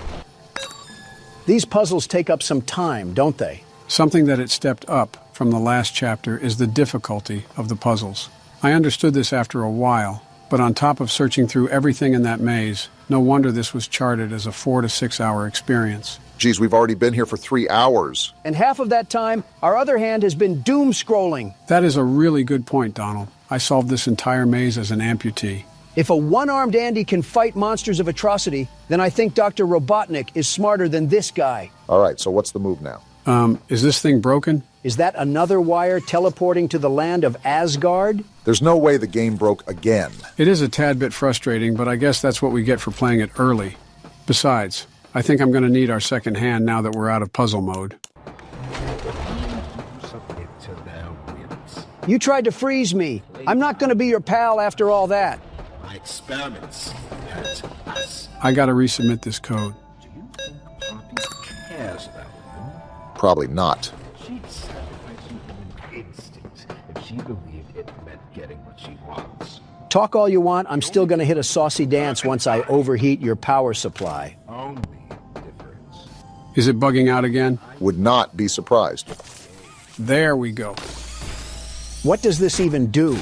These puzzles take up some time, don't they? Something that it stepped up from the last chapter is the difficulty of the puzzles. I understood this after a while, but on top of searching through everything in that maze, no wonder this was charted as a 4 to 6 hour experience. Geez, we've already been here for 3 hours. And half of that time, our other hand has been doom scrolling. That is a really good point, Donald. I solved this entire maze as an amputee. If a one-armed Andy can fight monsters of atrocity, then I think Dr. Robotnik is smarter than this guy. All right, so what's the move now? Is this thing broken? Is that another wire teleporting to the land of Asgard? There's no way the game broke again. It is a tad bit frustrating, but I guess that's what we get for playing it early. Besides, I think I'm going to need our second hand now that we're out of puzzle mode. You tried to freeze me. I'm not going to be your pal after all that. My experiments hurt us. I got to resubmit this code. Do you think Poppy cares about them? Probably not. She'd sacrifice human instinct if she believed it meant getting what she wants. Talk all you want, I'm still going to hit a saucy dance once I overheat your power supply. Only difference. Is it bugging out again? Would not be surprised. There we go. What does this even do?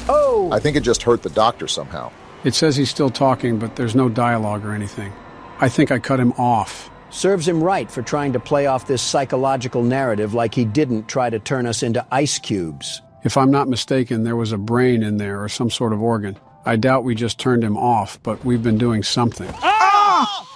Oh! I think it just hurt the doctor somehow. It says he's still talking, but there's no dialogue or anything. I think I cut him off. Serves him right for trying to play off this psychological narrative like he didn't try to turn us into ice cubes. If I'm not mistaken, there was a brain in there or some sort of organ. I doubt we just turned him off, but we've been doing something. Ah!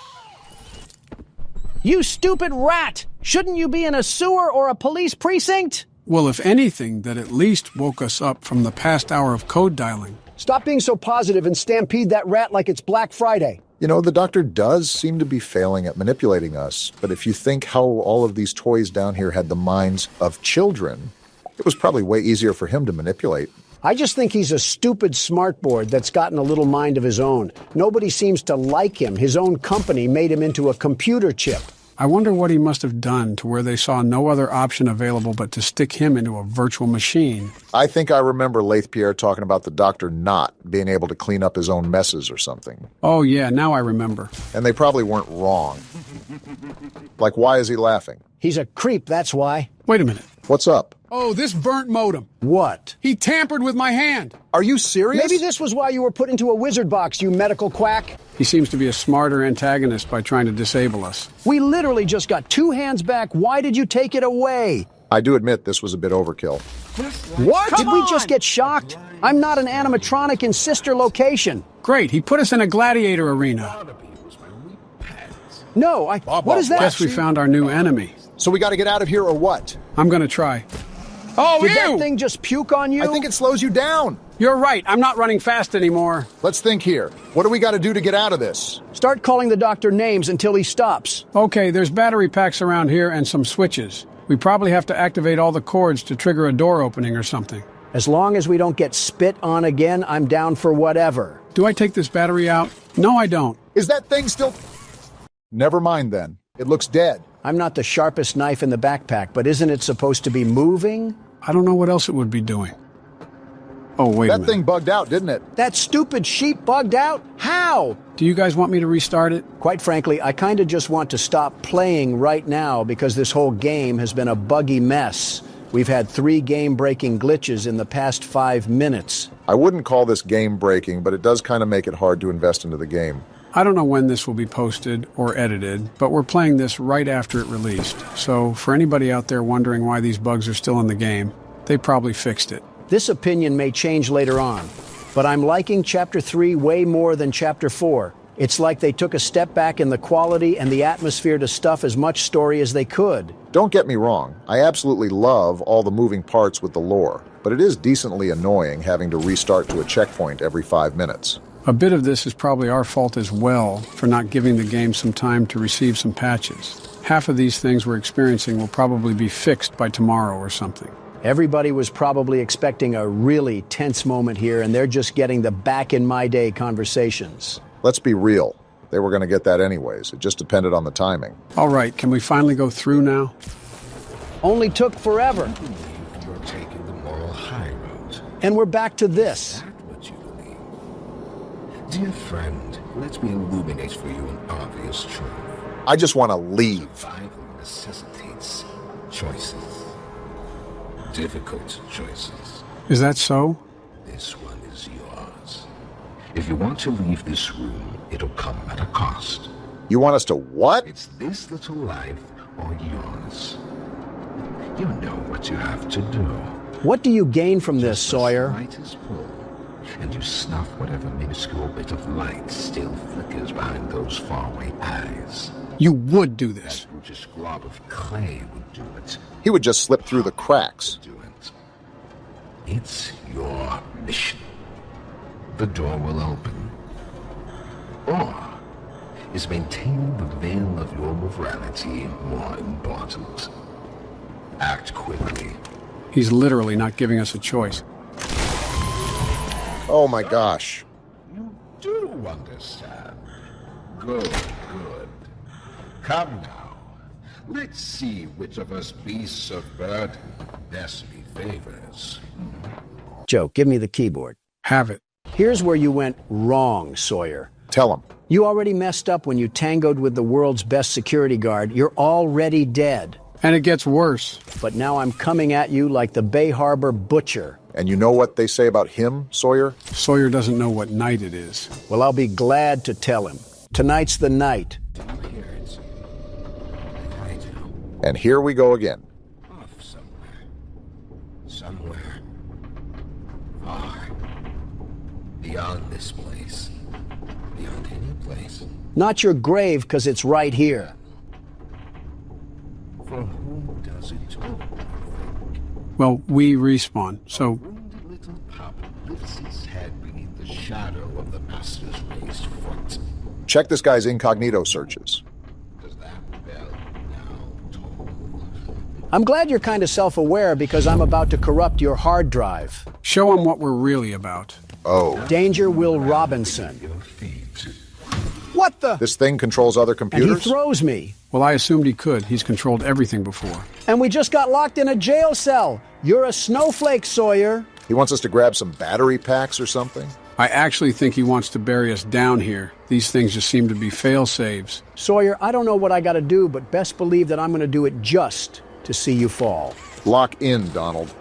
You stupid rat! Shouldn't you be in a sewer or a police precinct? Well, if anything, that at least woke us up from the past hour of code dialing. Stop being so positive and stampede that rat like it's Black Friday. You know, the doctor does seem to be failing at manipulating us, but if you think how all of these toys down here had the minds of children, it was probably way easier for him to manipulate. I just think he's a stupid smartboard that's gotten a little mind of his own. Nobody seems to like him. His own company made him into a computer chip. I wonder what he must have done to where they saw no other option available but to stick him into a virtual machine. I think I remember Laith Pierre talking about the doctor not being able to clean up his own messes or something. Oh yeah, now I remember. And they probably weren't wrong. Like, why is he laughing? He's a creep, that's why. Wait a minute. What's up? Oh, this burnt modem. What? He tampered with my hand. Are you serious? Maybe this was why you were put into a wizard box, you medical quack. He seems to be a smarter antagonist by trying to disable us. We literally just got 2 hands back. Why did you take it away? I do admit this was a bit overkill. What? Did we just get shocked? I'm not an animatronic in sister location. Great, he put us in a gladiator arena. No, what is that? Guess we found our new enemy. So we got to get out of here or what? I'm going to try. Oh, Did that thing just puke on you? I think it slows you down. You're right. I'm not running fast anymore. Let's think here. What do we got to do to get out of this? Start calling the doctor names until he stops. Okay, there's battery packs around here and some switches. We probably have to activate all the cords to trigger a door opening or something. As long as we don't get spit on again, I'm down for whatever. Do I take this battery out? No, I don't. Is that thing still... Never mind then. It looks dead. I'm not the sharpest knife in the backpack, but isn't it supposed to be moving? I don't know what else it would be doing. Oh, wait a minute. That thing bugged out, didn't it? That stupid sheep bugged out? How? Do you guys want me to restart it? Quite frankly, I kind of just want to stop playing right now because this whole game has been a buggy mess. We've had 3 game-breaking glitches in the past 5 minutes. I wouldn't call this game-breaking, but it does kind of make it hard to invest into the game. I don't know when this will be posted or edited, but we're playing this right after it released. So for anybody out there wondering why these bugs are still in the game, They probably fixed it. This opinion may change later on, but I'm liking Chapter 3 way more than Chapter 4. It's like they took a step back in the quality and the atmosphere to stuff as much story as they could. Don't get me wrong, I absolutely love all the moving parts with the lore, but it is decently annoying having to restart to a checkpoint every 5 minutes. A bit of this is probably our fault as well for not giving the game some time to receive some patches. Half of these things we're experiencing will probably be fixed by tomorrow or something. Everybody was probably expecting a really tense moment here, and they're just getting the back-in-my-day conversations. Let's be real. They were going to get that anyways. It just depended on the timing. All right, can we finally go through now? Only took forever. You're taking the moral high road. And we're back to this. Is that what you believe? Dear friend, let me illuminate for you an obvious truth. I just want to leave. Survival necessitates choices. Difficult choices. Is that so? This one is yours. If you want to leave this room, it'll come at a cost. You want us to what? It's this little life or yours. You know what you have to do. What do you gain from this, Sawyer? Light is full, and you snuff whatever minuscule bit of light still flickers behind those faraway eyes. You would do this. That brutish glob of clay would do it. He would just slip through the cracks. Do it. It's your mission. The door will open. Or is maintaining the veil of your morality more important? Act quickly. He's literally not giving us a choice. Oh my gosh. You do understand. Good, good. Come now. Let's see which of us beasts of burden best me favors. Joe, give me the keyboard. Have it. Here's where you went wrong, Sawyer. Tell him. You already messed up when you tangoed with the world's best security guard. You're already dead. And it gets worse. But now I'm coming at you like the Bay Harbor butcher. And you know what they say about him, Sawyer? Sawyer doesn't know what night it is. Well, I'll be glad to tell him. Tonight's the night. And here we go again. Off somewhere. Somewhere. Far. Beyond this place. Beyond any place. Not your grave, 'cause it's right here. For whom does it all? Well, we respawn, so... Wounded little pup lifts his head beneath the shadow of the master's raised foot. Check this guy's incognito searches. Does that bell now toll? I'm glad you're kind of self-aware because I'm about to corrupt your hard drive. Show him what we're really about. Oh. Danger Will Robinson. Your feet. What the? This thing controls other And computers? he throws me. Well, I assumed he could. He's controlled everything before. And we just got locked in a jail cell. You're a snowflake, Sawyer. He wants us to grab some battery packs or something? I actually think he wants to bury us down here. These things just seem to be fail-saves. Sawyer, I don't know what I gotta do, but best believe that I'm gonna do it just to see you fall. Lock in, Donald.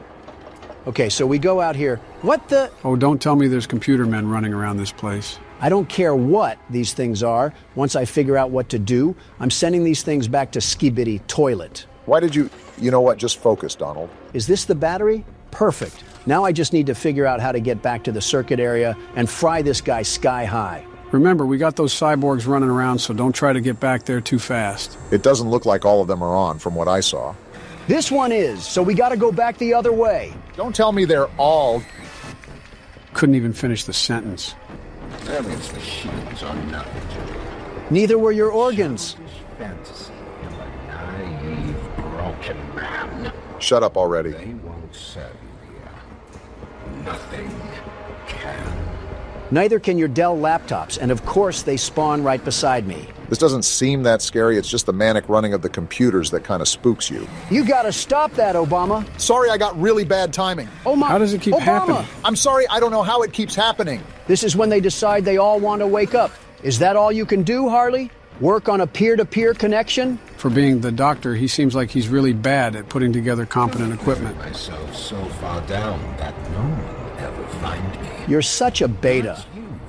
Okay, so we go out here. What the? Oh, don't tell me there's computer men running around this place. I don't care what these things are. Once I figure out what to do, I'm sending these things back to Skibidi Toilet. Why did you... You know what? Just focus, Donald. Is this the battery? Perfect. Now I just need to figure out how to get back to the circuit area and fry this guy sky high. Remember, we got those cyborgs running around, so don't try to get back there too fast. It doesn't look like all of them are on from what I saw. This one is, so we gotta go back the other way. Don't tell me they're all... Couldn't even finish the sentence. That means the shields are nothing to me. Neither were your organs. Fantasy of a naive, broken man. Shut up already. They won't serve you here. Nothing can. Neither can your Dell laptops, and of course they spawn right beside me. This doesn't seem that scary. It's just the manic running of the computers that kind of spooks you. You gotta stop that, Obama. Sorry, I got really bad timing. Oh my... How does it keep Obama. happening? I'm sorry, I don't know how it keeps happening. This is when they decide they all want to wake up. Is that all you can do, Harley? Work on a peer-to-peer connection? For being the doctor, he seems like he's really bad at putting together competent equipment. Myself so far down that no one will ever find me. You're such a beta. Not you,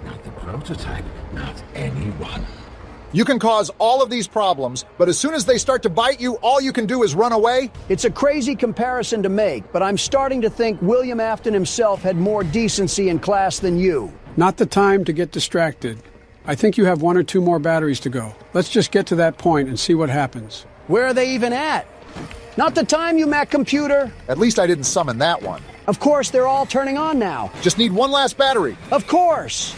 not the prototype, not anyone. You can cause all of these problems, but as soon as they start to bite you, all you can do is run away? It's a crazy comparison to make, but I'm starting to think William Afton himself had more decency and class than you. Not the time to get distracted. I think you have 1 or 2 more batteries to go. Let's just get to that point and see what happens. Where are they even at? Not the time, you Mac computer. At least I didn't summon that one. Of course, they're all turning on now. Just need one last battery. Of course.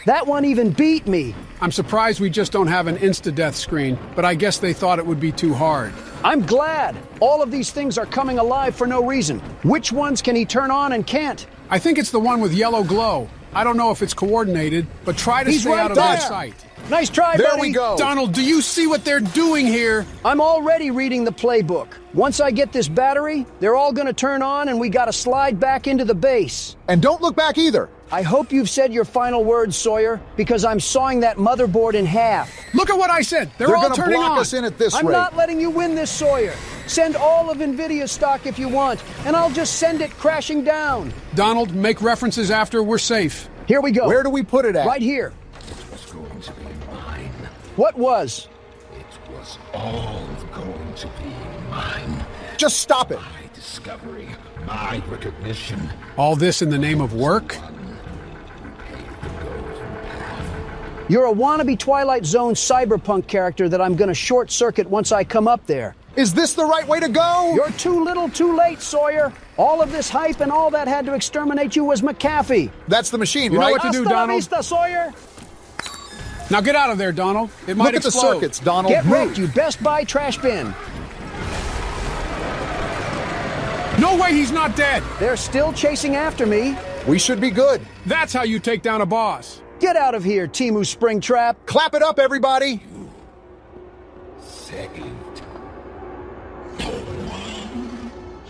That one even beat me. I'm surprised we just don't have an insta-death screen, but I guess they thought it would be too hard. I'm glad. All of these things are coming alive for no reason. Which ones can he turn on and can't? I think it's the one with yellow glow. I don't know if it's coordinated, but try to stay right out of there. their sight. Nice try, There buddy. we go. Donald, do you see what they're doing here? I'm already reading the playbook. Once I get this battery, they're all gonna turn on and we gotta slide back into the base. And don't look back either. I hope you've said your final words, Sawyer, because I'm sawing that motherboard in half. Look at what I said. They're all gonna turning block on. us in at this I'm rate. not letting you win this, Sawyer. Send all of NVIDIA stock if you want, and I'll just send it crashing down. Donald, make references after we're safe. Here we go. Where do we put it at? Right here. It was going to be mine. What was? It was all going to be mine. Just stop it. My discovery, my recognition. All this in the name of work? You're a wannabe Twilight Zone cyberpunk character that I'm gonna short circuit once I come up there. Is this the right way to go? You're too little too late, Sawyer. All of this hype and all that had to exterminate you was McAfee. That's the machine, You know right? what to do, Hasta la Donald. vista, Sawyer. Now get out of there, Donald. It might Look at the explode. circuits, Donald. Get Move. wrecked, you Best Buy trash bin. No way he's not dead. They're still chasing after me. We should be good. That's how you take down a boss. Get out of here, Timu Springtrap. Clap it up, everybody. Saved.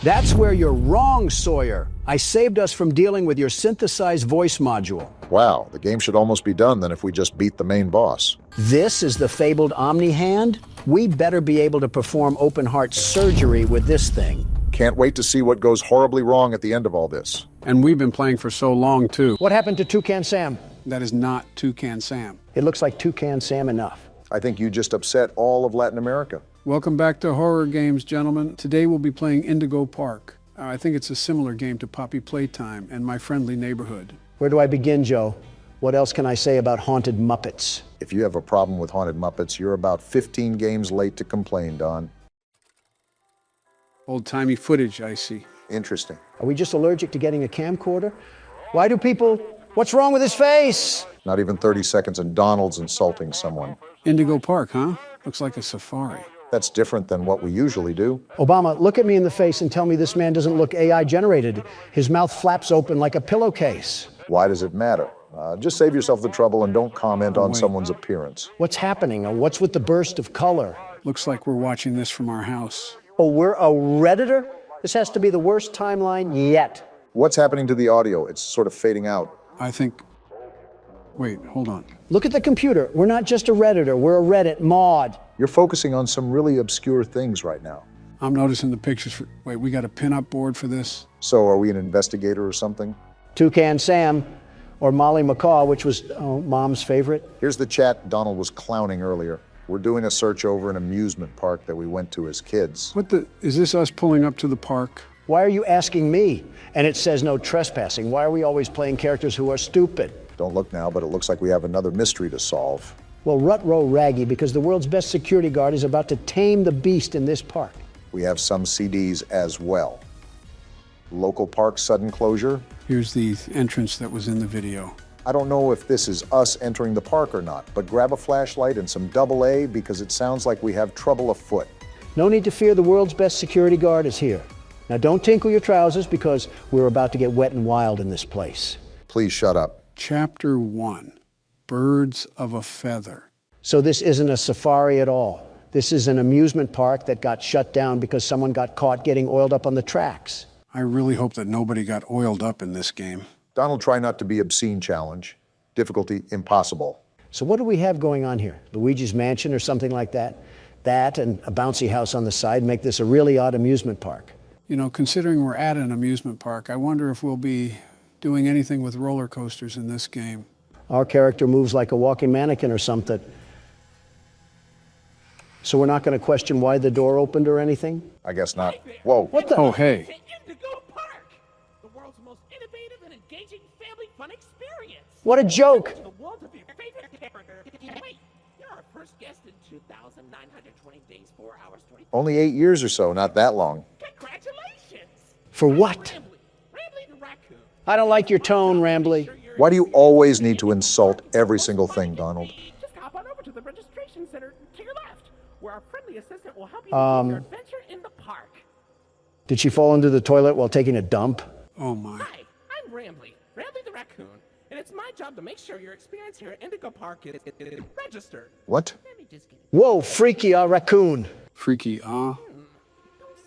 That's where you're wrong, Sawyer. I saved us from dealing with your synthesized voice module. Wow, the game should almost be done then if we just beat the main boss. This is the fabled Omni Hand? We better be able to perform open heart surgery with this thing. Can't wait to see what goes horribly wrong at the end of all this. And we've been playing for so long, too. What happened to Toucan Sam? That is not Toucan Sam. It looks like Toucan Sam enough. I think you just upset all of Latin America. Welcome back to Horror Games, gentlemen. Today we'll be playing Indigo Park. I think it's a similar game to Poppy Playtime and My Friendly Neighborhood. Where do I begin, Joe? What else can I say about haunted Muppets? If you have a problem with Haunted Muppets, you're about 15 games late to complain, Don. Old-timey footage, I see. Interesting. Are we just allergic to getting a camcorder? Why do people... What's wrong with his face? Not even 30 seconds and Donald's insulting someone. Indigo Park, huh? Looks like a safari. That's different than what we usually do. Obama, look at me in the face and tell me this man doesn't look AI generated. His mouth flaps open like a pillowcase. Why does it matter? Just save yourself the trouble and don't comment on someone's appearance. What's happening? What's with the burst of color? Looks like we're watching this from our house. Oh, we're a Redditor? This has to be the worst timeline yet. What's happening to the audio? It's sort of fading out. I think... Wait, hold on. Look at the computer. We're not just a Redditor, we're a Reddit mod. You're focusing on some really obscure things right now. I'm noticing the pictures for... Wait, we got a pin-up board for this? So are we an investigator or something? Toucan Sam, or Molly McCaw, which was Mom's favorite. Here's the chat Donald was clowning earlier. We're doing a search over an amusement park that we went to as kids. What the... Is this us pulling up to the park? Why are you asking me? And it says no trespassing. Why are we always playing characters who are stupid? Don't look now, but it looks like we have another mystery to solve. Well, rut-row raggy, because the world's best security guard is about to tame the beast in this park. We have some CDs as well. Local park sudden closure. Here's the entrance that was in the video. I don't know if this is us entering the park or not, but grab a flashlight and some AA because it sounds like we have trouble afoot. No need to fear, the world's best security guard is here. Now don't tinkle your trousers because we're about to get wet and wild in this place. Please shut up. Chapter 1, Birds of a Feather. So this isn't a safari at all. This is an amusement park that got shut down because someone got caught getting oiled up on the tracks. I really hope that nobody got oiled up in this game. Donald, try not to be obscene challenge. Difficulty impossible. So what do we have going on here? Luigi's Mansion or something like that? That and a bouncy house on the side make this a really odd amusement park. You know, considering we're at an amusement park, I wonder if we'll be doing anything with roller coasters in this game. Our character moves like a walking mannequin or something. So we're not going to question why the door opened or anything? I guess not. Whoa. What the? Oh, hey. Indigo Park, the world's most innovative and engaging family fun experience. What a joke. The world of your favorite character. Wait, you're our first guest in 2,920 days, 4 hours, 20. Only 8 years or so, not that long. Congratulations. For what? Rambly the raccoon. I don't like your tone, Rambly. Why do you always need to insult every single thing, Donald? Just hop on over to the registration center to your left, where our friendly assistant will help you begin your adventure in the park. Did she fall into the toilet while taking a dump? Oh, my. Hi, I'm Rambly the raccoon, and it's my job to make sure your experience here at Indigo Park is registered. What? Let me just get it. Whoa, freaky raccoon. Freaky, You don't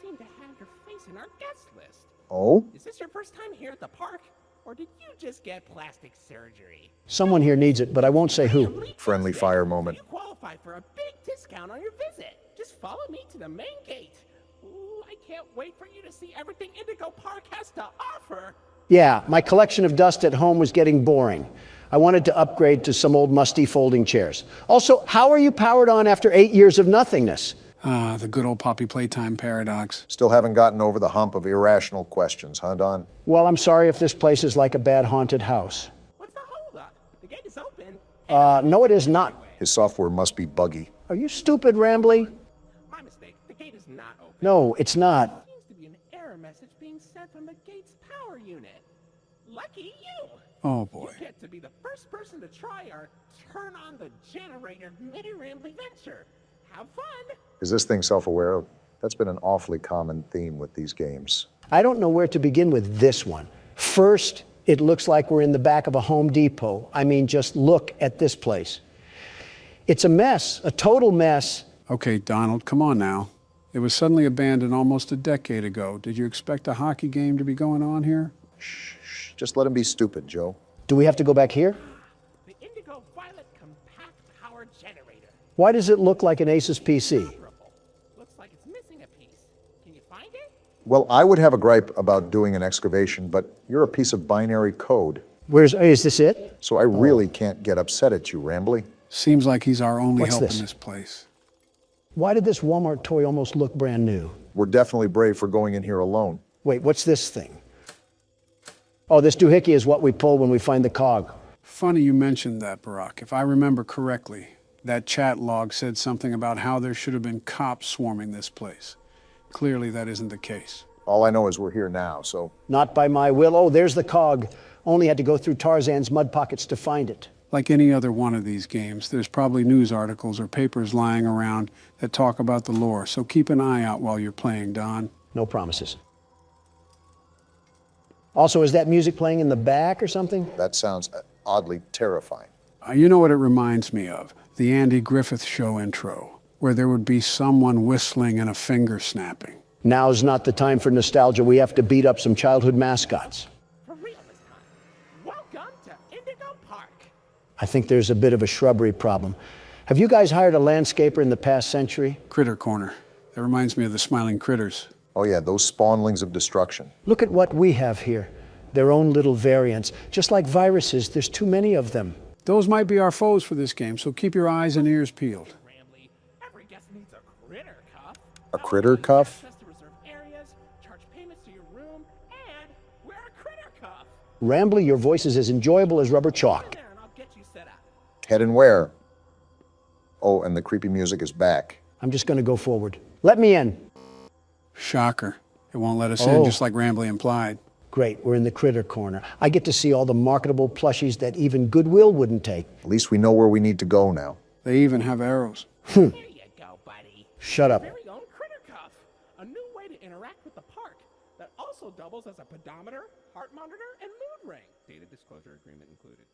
seem to have your face in our guest list. Oh? Is this your first time here at the park, or did you just get plastic surgery? Someone here needs it, but I won't say who. Friendly fire moment. You qualify for a big discount on your visit. Just follow me to the main gate. Ooh, I can't wait for you to see everything Indigo Park has to offer. Yeah, my collection of dust at home was getting boring. I wanted to upgrade to some old musty folding chairs. Also, how are you powered on after 8 years of nothingness? Ah, the good old Poppy Playtime paradox. Still haven't gotten over the hump of irrational questions, huh, Don? Well, I'm sorry if this place is like a bad haunted house. What's the holdup? The gate is open. No, it is not. His software must be buggy. Are you stupid, Rambly? My mistake. The gate is not open. No, it's not. There seems to be an error message being sent from the gate's power unit. Lucky you. Oh, boy. You get to be the first person to try our turn on the generator mini Rambly venture. Have fun. Is this thing self-aware? That's been an awfully common theme with these games. I don't know where to begin with this one. First, it looks like we're in the back of a Home Depot. I mean, just look at this place. It's a mess, a total mess. Okay, Donald, come on now. It was suddenly abandoned almost a decade ago. Did you expect a hockey game to be going on here? Shh, just let him be stupid, Joe. Do we have to go back here? The Indigo Violet Compact Power Generator. Why does it look like an Asus PC? Looks like it's missing a piece. Can you find it? Well, I would have a gripe about doing an excavation, but you're a piece of binary code. Is this it? So I really can't get upset at you, Rambly. Seems like he's our only What's help this? in this place. Why did this Walmart toy almost look brand new? We're definitely brave for going in here alone. Wait, what's this thing? Oh, this doohickey is what we pull when we find the cog. Funny you mentioned that, Barack. If I remember correctly, that chat log said something about how there should have been cops swarming this place. Clearly, that isn't the case. All I know is we're here now, so... Not by my will. Oh, there's the cog. Only had to go through Tarzan's mud pockets to find it. Like any other one of these games, there's probably news articles or papers lying around that talk about the lore, so keep an eye out while you're playing, Don. No promises. Also, is that music playing in the back or something? That sounds oddly terrifying. You know what it reminds me of? The Andy Griffith Show intro, where there would be someone whistling and a finger snapping. Now's not the time for nostalgia. We have to beat up some childhood mascots. For real this time. Welcome to Indigo Park. I think there's a bit of a shrubbery problem. Have you guys hired a landscaper in the past century? Critter Corner. That reminds me of the Smiling Critters. Oh yeah, those spawnlings of destruction. Look at what we have here. Their own little variants. Just like viruses, there's too many of them. Those might be our foes for this game, so keep your eyes and ears peeled. Rambly, every guest needs a critter cuff. A critter cuff? Access to reserved areas, charge payments to your room, and wear a critter cuff. Rambly, your voice is as enjoyable as rubber chalk. There, and I'll get you set up. Heading where? Oh, and the creepy music is back. I'm just going to go forward. Let me in. Shocker. It won't let us in, Oh. just like Rambly implied. Great, we're in the critter corner. I get to see all the marketable plushies that even Goodwill wouldn't take. At least we know where we need to go now. They even have arrows. There you go, buddy. Shut up. Very own critter cuff. A new way to interact with the park that also doubles as a pedometer, heart monitor, and mood ring. Data disclosure agreement included.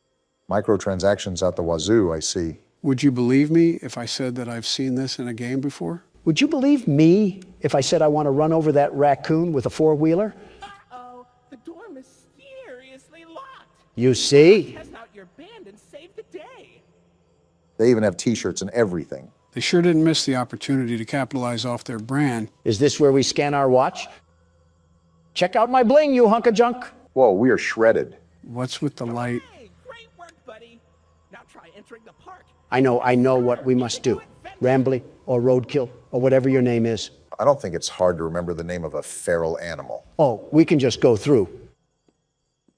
Microtransactions out the wazoo, I see. Would you believe me if I said that I've seen this in a game before? Would you believe me if I said I want to run over that raccoon with a four-wheeler? Uh-oh, the door mysteriously locked. You see? Test out your band and save the day. They even have t-shirts and everything. They sure didn't miss the opportunity to capitalize off their brand. Is this where we scan our watch? Check out my bling, you hunk of junk. Whoa, we are shredded. What's with the light? Hey, great work, buddy. Now try entering the park. I know what we must do. Rambly, or Roadkill, or whatever your name is. I don't think it's hard to remember the name of a feral animal. Oh, we can just go through.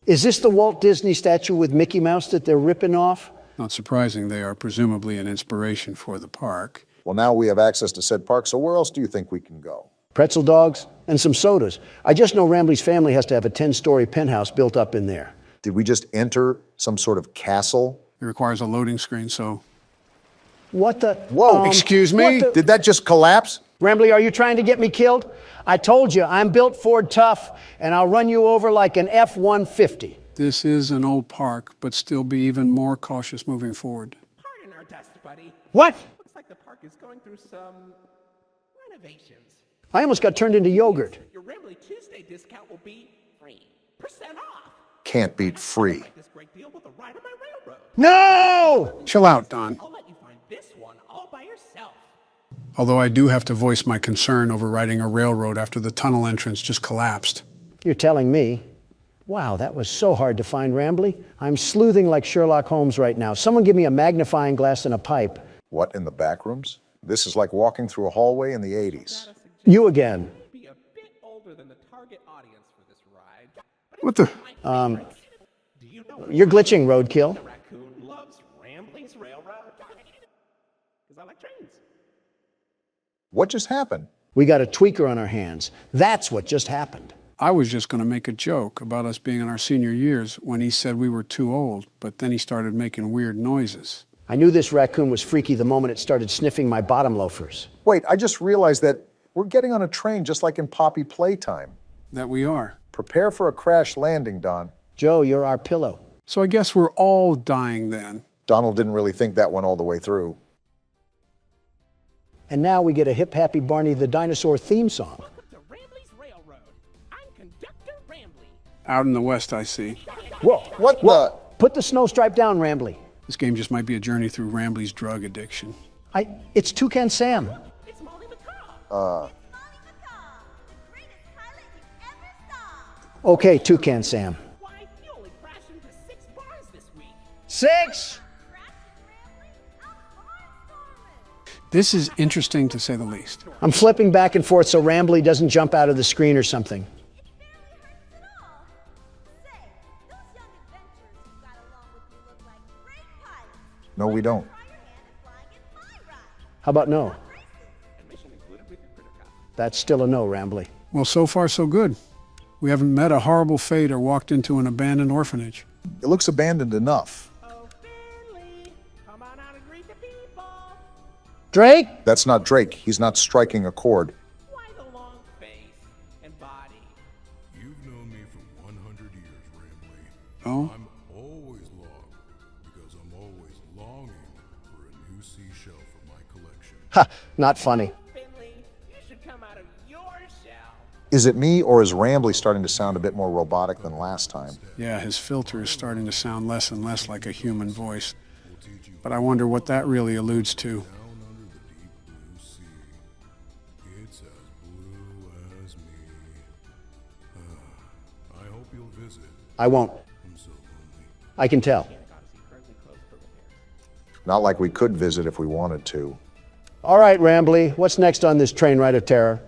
Is this the Walt Disney statue with Mickey Mouse that they're ripping off? Not surprising, they are presumably an inspiration for the park. Well, now we have access to said park, so where else do you think we can go? Pretzel dogs and some sodas. I just know Rambley's family has to have a 10-story penthouse built up in there. Did we just enter some sort of castle? It requires a loading screen, so... What the? Whoa! Excuse me? Did that just collapse? Rambley, are you trying to get me killed? I told you, I'm built Ford tough, and I'll run you over like an F-150. This is an old park, but still be even more cautious moving forward. Pardon our dust, buddy. What? Looks like the park is going through some renovations. I almost got turned into yogurt. Your Rambley Tuesday discount will be 3% off. Can't beat free. This great deal with a ride on my railroad. No! Chill out, Don. I'll let you find this one all by yourself. Although I do have to voice my concern over riding a railroad after the tunnel entrance just collapsed. You're telling me? Wow, that was so hard to find, Rambley. I'm sleuthing like Sherlock Holmes right now. Someone give me a magnifying glass and a pipe. What, in the back rooms? This is like walking through a hallway in the 80s. You again. Be a bit older than the target audience for this ride. What the? Do you know You're glitching, Roadkill. the raccoon loves Rambley's railroad? Because I like trains. What just happened? We got a tweaker on our hands. That's what just happened. I was just going to make a joke about us being in our senior years when he said we were too old, but then he started making weird noises. I knew this raccoon was freaky the moment it started sniffing my bottom loafers. Wait, I just realized that we're getting on a train just like in Poppy Playtime. That we are. Prepare for a crash landing, Don. Joe, you're our pillow. So I guess we're all dying then. Donald didn't really think that one all the way through. And now we get a Hip Happy Barney the Dinosaur theme song. Welcome to Rambley's Railroad. I'm Conductor Rambley. Out in the west, I see. Whoa, What the? put the snow stripe down, Rambley. This game just might be a journey through Rambley's drug addiction. It's Toucan Sam. It's Molly McCaw. Okay, Toucan Sam. Why, you only crashed into 6 bars this week. 6? This is interesting to say the least. I'm flipping back and forth so Rambley doesn't jump out of the screen or something. No, we don't. How about no? That's still a no, Rambley. Well, so far so good. We haven't met a horrible fate or walked into an abandoned orphanage. It looks abandoned enough. Oh, Finley, come on out and greet the people. Drake? That's not Drake. He's not striking a chord. Why the long face and body? You've known me for 100 years, Rambley. Oh? I'm always long because I'm always longing for a new seashell for my collection. Ha, not funny. Finley, you should come out of your shell. Is it me, or is Rambley starting to sound a bit more robotic than last time? Yeah, his filter is starting to sound less and less like a human voice. But I wonder what that really alludes to. Down under the deep blue sea. It's as blue as me. I hope you'll visit. I won't. I'm so lonely. I can tell. Not like we could visit if we wanted to. All right, Rambley, what's next on this train ride of terror?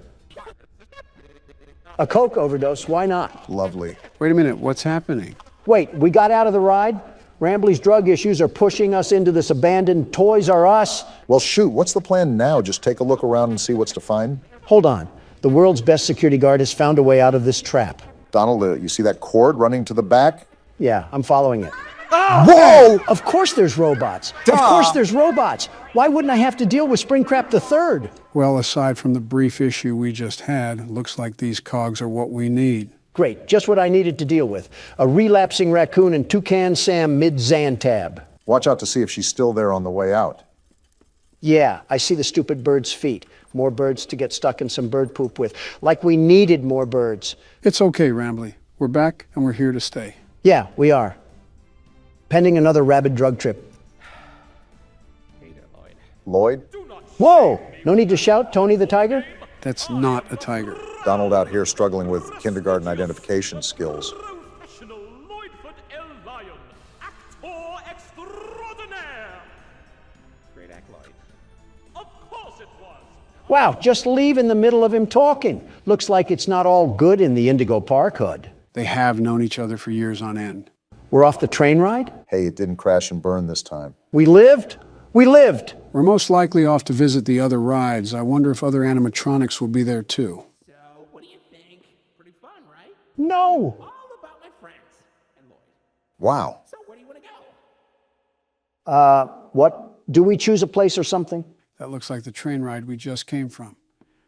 A coke overdose, why not? Lovely. Wait a minute, what's happening? Wait, we got out of the ride? Rambley's drug issues are pushing us into this abandoned Toys R Us? Well, shoot, what's the plan now? Just take a look around and see what's to find? Hold on. The world's best security guard has found a way out of this trap. Donald, you see that cord running to the back? Yeah, I'm following it. Whoa! Of course there's robots. Of course there's robots. Why wouldn't I have to deal with Springtrap III? Well, aside from the brief issue we just had, looks like these cogs are what we need. Great, just what I needed to deal with. A relapsing raccoon and Toucan Sam mid-Xantab. Watch out to see if she's still there on the way out. Yeah, I see the stupid bird's feet. More birds to get stuck in some bird poop with. Like we needed more birds. It's okay, Rambley. We're back and we're here to stay. Yeah, we are. Pending another rabid drug trip. Lloyd? Whoa! No need to shout, Tony the Tiger? That's not a tiger. Donald out here struggling with kindergarten identification skills. Professional Lloydford L. Lion, actor extraordinaire. Great act, Lloyd. Of course it was. Wow, just leave in the middle of him talking. Looks like it's not all good in the Indigo Park hood. They have known each other for years on end. We're off the train ride? Hey, it didn't crash and burn this time. We lived? We lived! We're most likely off to visit the other rides. I wonder if other animatronics will be there too. So, what do you think? Pretty fun, right? No! All about my friends and Lloyd. Wow. So, where do you want to go? What? Do we choose a place or something? That looks like the train ride we just came from.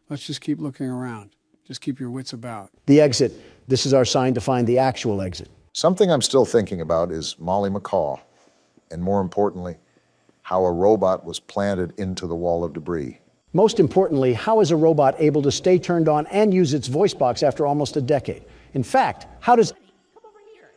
Let's just keep looking around. Just keep your wits about. The exit. This is our sign to find the actual exit. Something I'm still thinking about is Molly McCaw, and more importantly, how a robot was planted into the wall of debris. Most importantly, how is a robot able to stay turned on and use its voice box after almost a decade? In fact, how does... Come over here.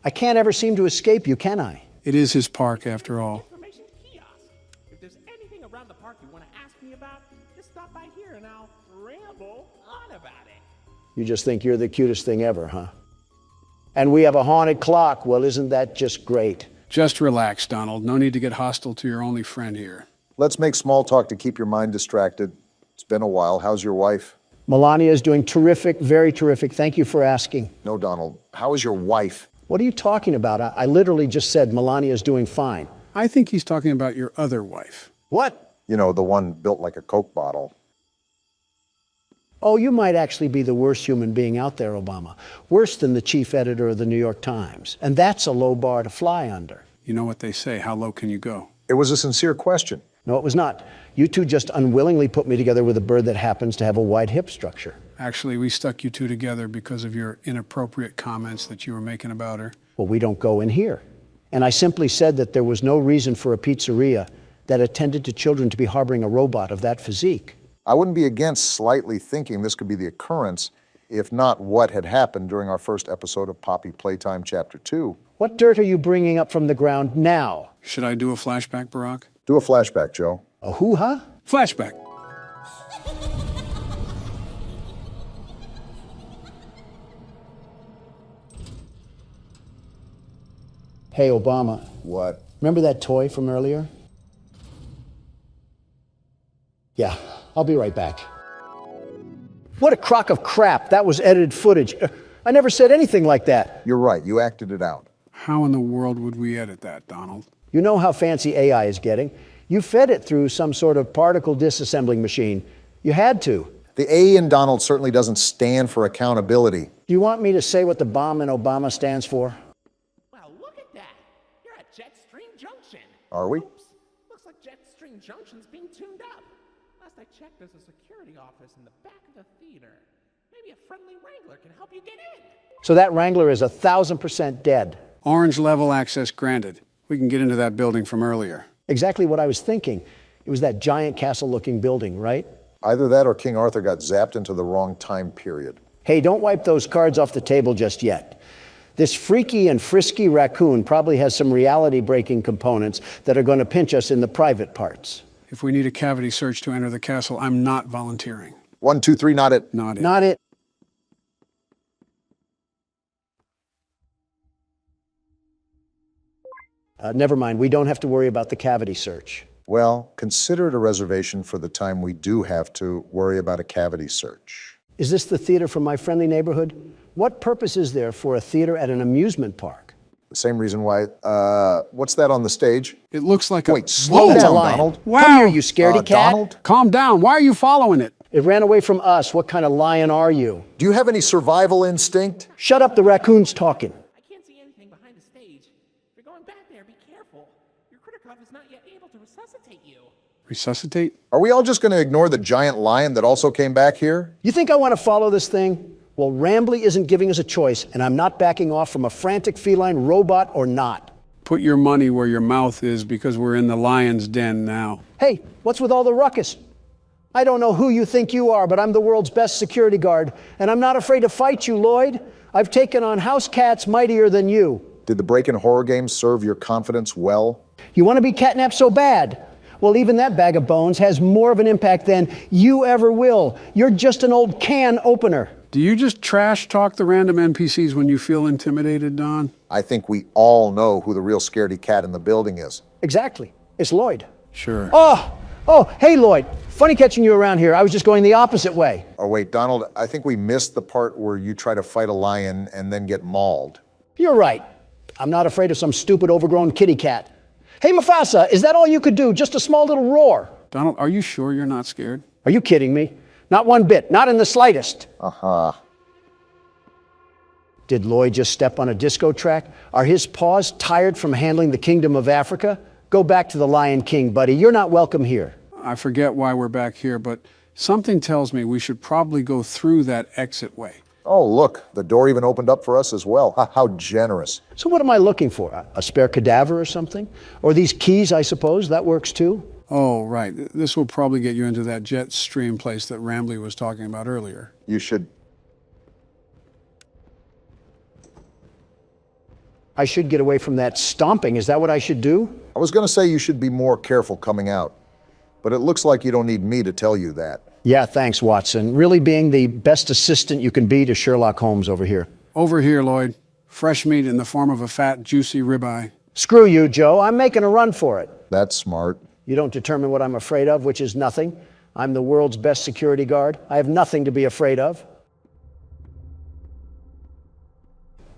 I can't ever seem to escape you, can I? It is his park after all. Information kiosk. If there's anything around the park you want to ask me about, just stop by here and I'll ramble on about it. You just think you're the cutest thing ever, huh? And we have a haunted clock. Well, isn't that just great? Just relax, Donald. No need to get hostile to your only friend here. Let's make small talk to keep your mind distracted. It's been a while. How's your wife? Melania is doing terrific, very terrific. Thank you for asking. No, Donald. How is your wife? What are you talking about? I literally just said Melania is doing fine. I think he's talking about your other wife. What? You know, the one built like a Coke bottle. Oh, you might actually be the worst human being out there, Obama. Worse than the chief editor of the New York Times. And that's a low bar to fly under. You know what they say, how low can you go? It was a sincere question. No, it was not. You two just unwillingly put me together with a bird that happens to have a wide hip structure. Actually, we stuck you two together because of your inappropriate comments that you were making about her. Well, we don't go in here. And I simply said that there was no reason for a pizzeria that attended to children to be harboring a robot of that physique. I wouldn't be against slightly thinking this could be the occurrence, if not what had happened during our first episode of Poppy Playtime Chapter 2. What dirt are you bringing up from the ground now? Should I do a flashback, Barack? Do a flashback, Joe. A hoo-ha? Flashback. Hey, Obama. What? Remember that toy from earlier? Yeah, I'll be right back. What a crock of crap. That was edited footage. I never said anything like that. You're right. You acted it out. How in the world would we edit that, Donald? You know how fancy AI is getting. You fed it through some sort of particle disassembling machine. You had to. The A in Donald certainly doesn't stand for accountability. Do you want me to say what the bomb in Obama stands for? Well, look at that. You're at Jetstream Junction. Are we? Oops. Looks like Jetstream Junction's being tuned up. Last I checked, there's a security office in the back of the theater. Maybe a friendly wrangler can help you get in. So that Wrangler is 1,000% dead. Orange level access granted. We can get into that building from earlier. Exactly what I was thinking. It was that giant castle-looking building, right? Either that or King Arthur got zapped into the wrong time period. Hey, don't wipe those cards off the table just yet. This freaky and frisky raccoon probably has some reality-breaking components that are going to pinch us in the private parts. If we need a cavity search to enter the castle, I'm not volunteering. 1, 2, 3, not it. Not it. Not it. Never mind, we don't have to worry about the cavity search. Well, consider it a reservation for the time we do have to worry about a cavity search. Is this the theater from my friendly neighborhood? What purpose is there for a theater at an amusement park? The same reason why, what's that on the stage? It looks like Wait, a... slow That's a down, lion. Donald. Wow. Come here, you scaredy cat. Donald? Calm down. Why are you following it? It ran away from us. What kind of lion are you? Do you have any survival instinct? Shut up, the raccoon's talking. I can't see anything behind the stage. If you're going back there, be careful. Your critter is not yet able to resuscitate you. Resuscitate? Are we all just going to ignore the giant lion that also came back here? You think I want to follow this thing? Well, Rambly isn't giving us a choice, and I'm not backing off from a frantic feline robot or not. Put your money where your mouth is because we're in the lion's den now. Hey, what's with all the ruckus? I don't know who you think you are, but I'm the world's best security guard, and I'm not afraid to fight you, Lloyd. I've taken on house cats mightier than you. Did the break-in horror game serve your confidence well? You want to be catnapped so bad? Well, even that bag of bones has more of an impact than you ever will. You're just an old can opener. Do you just trash talk the random NPCs when you feel intimidated, Don? I think we all know who the real scaredy cat in the building is. Exactly. It's Lloyd. Sure. Oh, hey, Lloyd. Funny catching you around here. I was just going the opposite way. Oh, wait, Donald, I think we missed the part where you try to fight a lion and then get mauled. You're right. I'm not afraid of some stupid overgrown kitty cat. Hey, Mufasa, is that all you could do? Just a small little roar? Donald, are you sure you're not scared? Are you kidding me? Not one bit. Not in the slightest. Uh-huh. Did Lloyd just step on a disco track? Are his paws tired from handling the kingdom of Africa? Go back to the Lion King, buddy. You're not welcome here. I forget why we're back here, but something tells me we should probably go through that exit way. Oh, look, the door even opened up for us as well. How generous. So what am I looking for? A spare cadaver or something? Or these keys, I suppose? That works too? Oh, right. This will probably get you into that jet stream place that Rambly was talking about earlier. You should... I should get away from that stomping. Is that what I should do? I was going to say you should be more careful coming out, but it looks like you don't need me to tell you that. Yeah, thanks, Watson. Really being the best assistant you can be to Sherlock Holmes over here. Over here, Lloyd. Fresh meat in the form of a fat, juicy ribeye. Screw you, Joe. I'm making a run for it. That's smart. You don't determine what I'm afraid of, which is nothing. I'm the world's best security guard. I have nothing to be afraid of.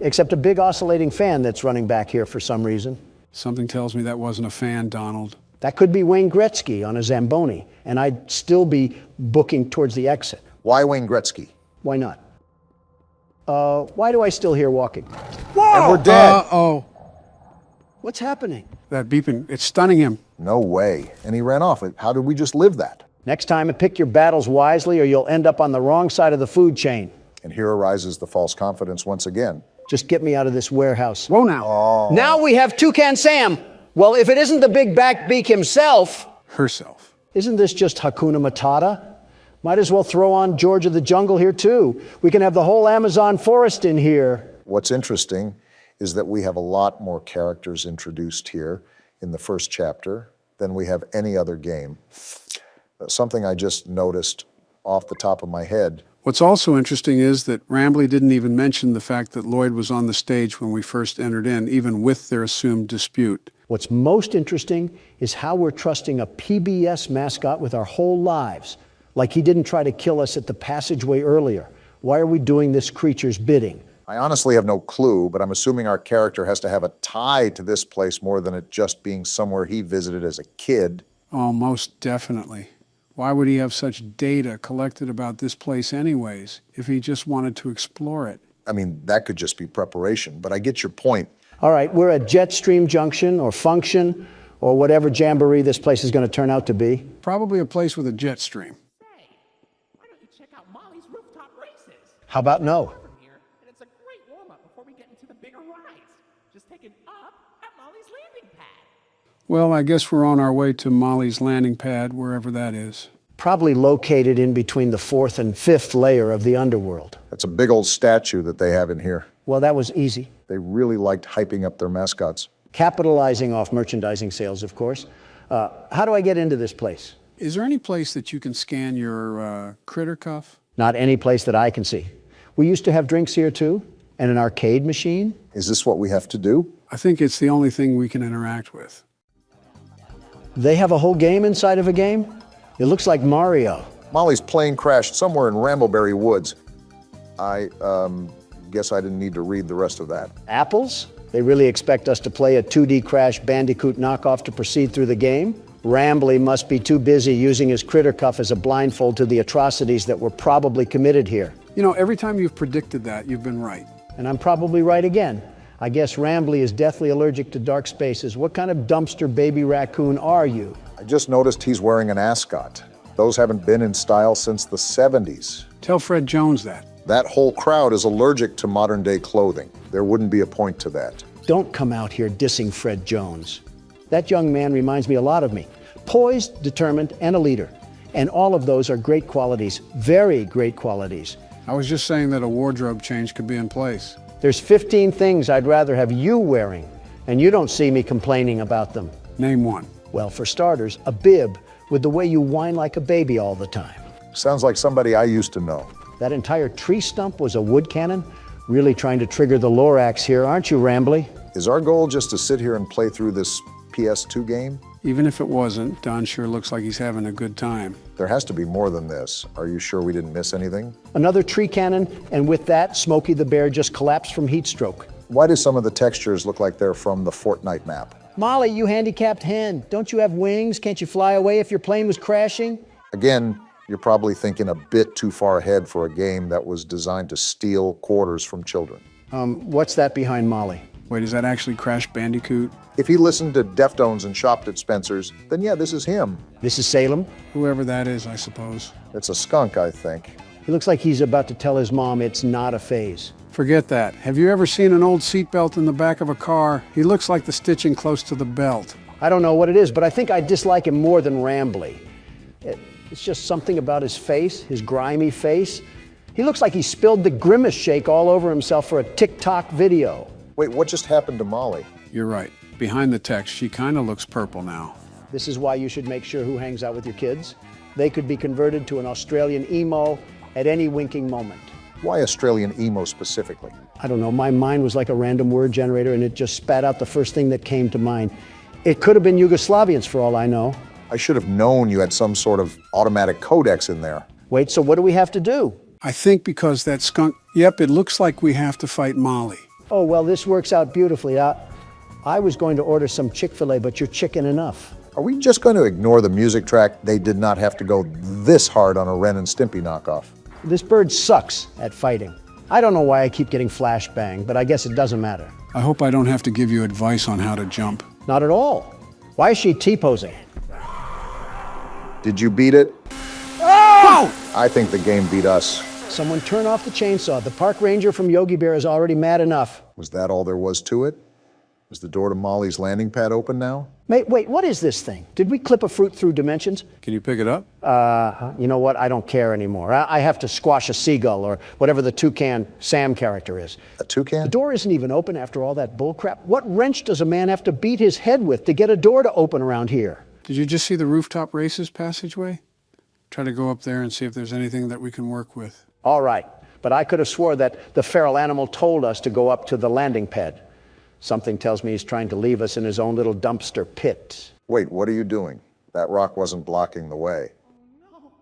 Except a big oscillating fan that's running back here for some reason. Something tells me that wasn't a fan, Donald. That could be Wayne Gretzky on a Zamboni, and I'd still be booking towards the exit. Why Wayne Gretzky? Why not? Why do I still hear walking? Whoa! And we're dead. Uh-oh. What's happening? That beeping, it's stunning him. No way. And he ran off. How did we just live that? Next time, pick your battles wisely or you'll end up on the wrong side of the food chain. And here arises the false confidence once again. Just get me out of this warehouse. Whoa now. Oh. Now we have Toucan Sam. Well, if it isn't the big backbeak himself. Herself. Isn't this just Hakuna Matata? Might as well throw on George of the Jungle here too. We can have the whole Amazon forest in here. What's interesting is that we have a lot more characters introduced here in the first chapter than we have any other game. Something I just noticed off the top of my head. What's also interesting is that Rambly didn't even mention the fact that Lloyd was on the stage when we first entered in, even with their assumed dispute. What's most interesting is how we're trusting a PBS mascot with our whole lives, like he didn't try to kill us at the passageway earlier. Why are we doing this creature's bidding? I honestly have no clue, but I'm assuming our character has to have a tie to this place more than it just being somewhere he visited as a kid. Oh, most definitely. Why would he have such data collected about this place anyways, if he just wanted to explore it? I mean, that could just be preparation, but I get your point. All right, we're at Jetstream Junction or Function or whatever jamboree this place is going to turn out to be. Probably a place with a jet stream. Say, why don't you check out Molly's rooftop races? How about no? From here, and it's a great warm-up before we get into the bigger rides. Just take it up at Molly's landing pad. Well, I guess we're on our way to Molly's landing pad, wherever that is. Probably located in between the 4th and 5th layer of the underworld. That's a big old statue that they have in here. Well, that was easy. They really liked hyping up their mascots. Capitalizing off merchandising sales, of course. How do I get into this place? Is there any place that you can scan your critter cuff? Not any place that I can see. We used to have drinks here too, and an arcade machine. Is this what we have to do? I think it's the only thing we can interact with. They have a whole game inside of a game? It looks like Mario. Molly's plane crashed somewhere in Rambleberry Woods. I guess I didn't need to read the rest of that. Apples? They really expect us to play a 2D Crash Bandicoot knockoff to proceed through the game? Rambly must be too busy using his critter cuff as a blindfold to the atrocities that were probably committed here. You know, every time you've predicted that, you've been right. And I'm probably right again. I guess Rambly is deathly allergic to dark spaces. What kind of dumpster baby raccoon are you? I just noticed he's wearing an ascot. Those haven't been in style since the 70s. Tell Fred Jones that. That whole crowd is allergic to modern day clothing. There wouldn't be a point to that. Don't come out here dissing Fred Jones. That young man reminds me a lot of me. Poised, determined, and a leader. And all of those are great qualities, very great qualities. I was just saying that a wardrobe change could be in place. There's 15 things I'd rather have you wearing, and you don't see me complaining about them. Name one. Well, for starters, a bib with the way you whine like a baby all the time. Sounds like somebody I used to know. That entire tree stump was a wood cannon? Really trying to trigger the Lorax here, aren't you, Rambly? Is our goal just to sit here and play through this PS2 game? Even if it wasn't, Don sure looks like he's having a good time. There has to be more than this. Are you sure we didn't miss anything? Another tree cannon, and with that, Smokey the Bear just collapsed from heat stroke. Why do some of the textures look like they're from the Fortnite map? Molly, you handicapped hen, don't you have wings? Can't you fly away if your plane was crashing? Again, you're probably thinking a bit too far ahead for a game that was designed to steal quarters from children. What's that behind Molly? Wait, is that actually Crash Bandicoot? If he listened to Deftones and shopped at Spencer's, then yeah, this is him. This is Salem? Whoever that is, I suppose. It's a skunk, I think. He looks like he's about to tell his mom it's not a phase. Forget that. Have you ever seen an old seatbelt in the back of a car? He looks like the stitching close to the belt. I don't know what it is, but I think I dislike him more than Rambly. It's just something about his face, his grimy face. He looks like he spilled the Grimace shake all over himself for a TikTok video. Wait, what just happened to Molly? You're right. Behind the text, she kind of looks purple now. This is why you should make sure who hangs out with your kids. They could be converted to an Australian emo at any winking moment. Why Australian emo specifically? I don't know, my mind was like a random word generator and it just spat out the first thing that came to mind. It could have been Yugoslavians for all I know. I should have known you had some sort of automatic codex in there. Wait, so what do we have to do? I think because that skunk, yep, it looks like we have to fight Molly. Oh, well, this works out beautifully. I was going to order some Chick-fil-A, but you're chicken enough. Are we just going to ignore the music track? They did not have to go this hard on a Ren and Stimpy knockoff. This bird sucks at fighting. I don't know why I keep getting flashbang, but I guess it doesn't matter. I hope I don't have to give you advice on how to jump. Not at all. Why is she T-posing? Did you beat it? Oh! I think the game beat us. Someone turn off the chainsaw. The park ranger from Yogi Bear is already mad enough. Was that all there was to it? Is the door to Molly's landing pad open now? Wait, what is this thing? Did we clip a fruit through dimensions? Can you pick it up? You know what? I don't care anymore. I have to squash a seagull or whatever the toucan Sam character is. A toucan? The door isn't even open after all that bullcrap. What wrench does a man have to beat his head with to get a door to open around here? Did you just see the rooftop races passageway? Try to go up there and see if there's anything that we can work with. All right, but I could have swore that the feral animal told us to go up to the landing pad. Something tells me he's trying to leave us in his own little dumpster pit. Wait, what are you doing? That rock wasn't blocking the way. No,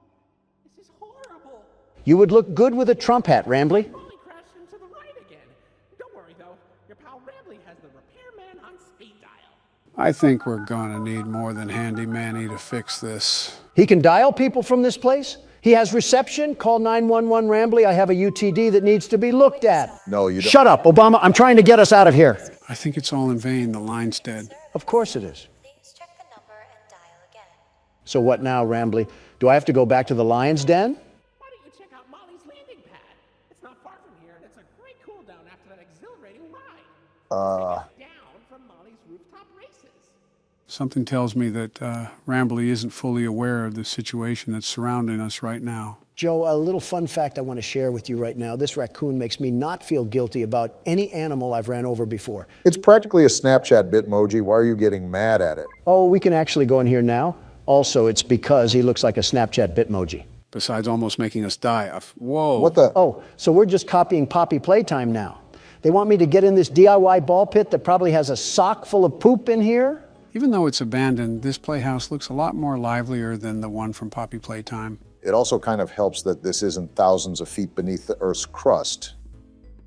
this is horrible. You would look good with a Trump hat, Rambly. Molly crashed into the right again. Don't worry though, your pal Rambly has the repairman on speed dial. I think we're gonna need more than Handy Manny to fix this. He can dial people from this place? He has reception? Call 911 Rambly. I have a UTD that needs to be looked at. No, you don't. Shut up, Obama. I'm trying to get us out of here. I think it's all in vain. The line's dead. Of course it is. So what now, Rambly? Do I have to go back to the lion's den? Why don't you check out Molly's landing pad? It's not far from here, and it's a great cool down after that exhilarating ride. Down from Molly's rooftop races. Something tells me that Rambly isn't fully aware of the situation that's surrounding us right now. Joe, a little fun fact I want to share with you right now. This raccoon makes me not feel guilty about any animal I've ran over before. It's practically a Snapchat Bitmoji. Why are you getting mad at it? Oh, we can actually go in here now. Also, it's because he looks like a Snapchat Bitmoji. Besides almost making us die. Whoa. What the? Oh, so we're just copying Poppy Playtime now. They want me to get in this DIY ball pit that probably has a sock full of poop in here? Even though it's abandoned, this playhouse looks a lot more livelier than the one from Poppy Playtime. It also kind of helps that this isn't thousands of feet beneath the Earth's crust.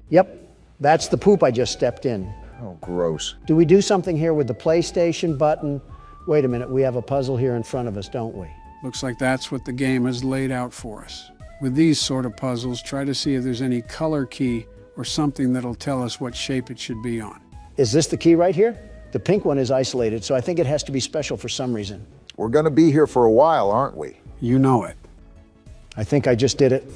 Yep, that's the poop I just stepped in. Oh, gross. Do we do something here with the PlayStation button? Wait a minute, we have a puzzle here in front of us, don't we? Looks like that's what the game has laid out for us. With these sort of puzzles, try to see if there's any color key or something that'll tell us what shape it should be on. Is this the key right here? The pink one is isolated, so I think it has to be special for some reason. We're going to be here for a while, aren't we? You know it. I think I just did it.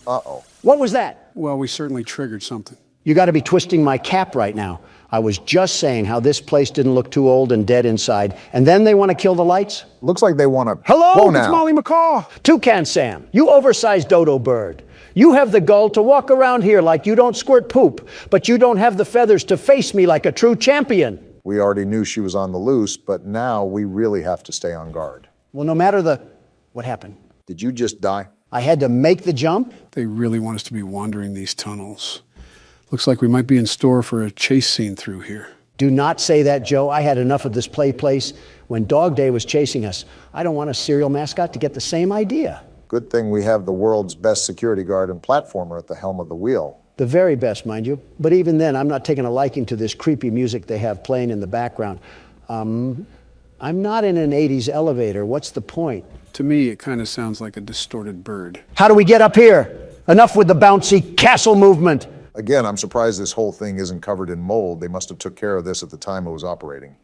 Uh-oh. What was that? Well, we certainly triggered something. You got to be twisting my cap right now. I was just saying how this place didn't look too old and dead inside, and then they want to kill the lights? Looks like they want to... Hello, Whoa, it's now. Molly McCaw. Toucan Sam, you oversized dodo bird. You have the gall to walk around here like you don't squirt poop, but you don't have the feathers to face me like a true champion. We already knew she was on the loose, but now we really have to stay on guard. Well, no matter the... What happened? Did you just die? I had to make the jump? They really want us to be wandering these tunnels. Looks like we might be in store for a chase scene through here. Do not say that, Joe. I had enough of this place when Dog Day was chasing us. I don't want a serial mascot to get the same idea. Good thing we have the world's best security guard and platformer at the helm of the wheel. The very best, mind you. But even then, I'm not taking a liking to this creepy music they have playing in the background. I'm not in an 80s elevator. What's the point? To me, it kind of sounds like a distorted bird. How do we get up here? Enough with the bouncy castle movement. Again, I'm surprised this whole thing isn't covered in mold. They must have took care of this at the time it was operating.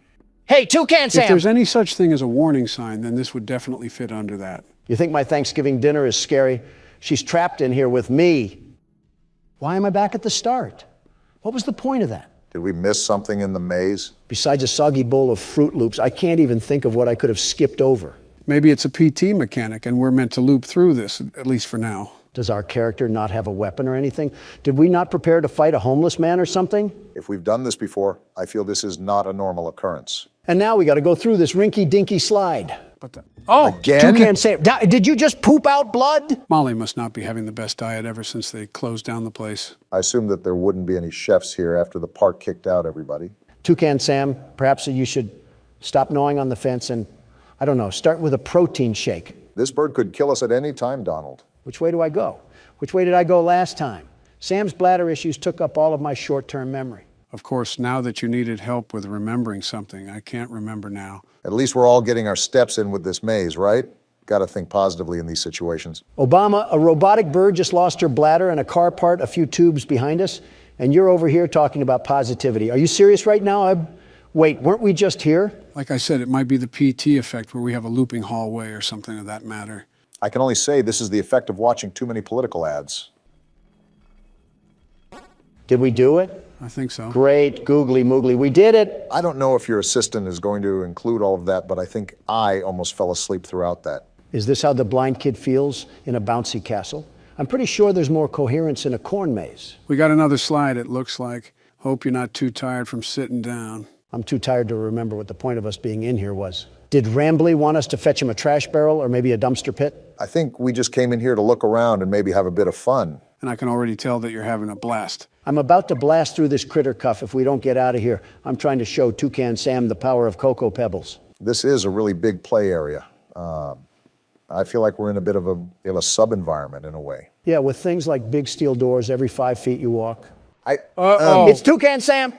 Hey, Toucan Sam! If there's any such thing as a warning sign, then this would definitely fit under that. You think my Thanksgiving dinner is scary? She's trapped in here with me. Why am I back at the start? What was the point of that? Did we miss something in the maze? Besides a soggy bowl of Fruit Loops, I can't even think of what I could have skipped over. Maybe it's a PT mechanic and we're meant to loop through this, at least for now. Does our character not have a weapon or anything? Did we not prepare to fight a homeless man or something? If we've done this before, I feel this is not a normal occurrence. And now we got to go through this rinky-dinky slide. Again? Toucan Sam, did you just poop out blood? Molly must not be having the best diet ever since they closed down the place. I assume that there wouldn't be any chefs here after the park kicked out everybody. Toucan Sam, perhaps you should stop gnawing on the fence and, I don't know, start with a protein shake. This bird could kill us at any time, Donald. Which way do I go? Which way did I go last time? Sam's bladder issues took up all of my short-term memory. Of course, now that you needed help with remembering something, I can't remember now. At least we're all getting our steps in with this maze, right? Got to think positively in these situations. Obama, a robotic bird just lost her bladder and a car part a few tubes behind us, and you're over here talking about positivity. Are you serious right now? Wait, weren't we just here? Like I said, it might be the PT effect where we have a looping hallway or something of that matter. I can only say this is the effect of watching too many political ads. Did we do it? I think so. Great, googly moogly, we did it. I don't know if your assistant is going to include all of that, but I think I almost fell asleep throughout that. Is this how the blind kid feels in a bouncy castle? I'm pretty sure there's more coherence in a corn maze. We got another slide, it looks like. Hope you're not too tired from sitting down. I'm too tired to remember what the point of us being in here was. Did Rambley want us to fetch him a trash barrel or maybe a dumpster pit? I think we just came in here to look around and maybe have a bit of fun. And I can already tell that you're having a blast. I'm about to blast through this critter cuff if we don't get out of here. I'm trying to show Toucan Sam the power of Cocoa Pebbles. This is a really big play area. I feel like we're in a bit of a sub-environment in a way. Yeah, with things like big steel doors every 5 feet you walk. It's Toucan Sam.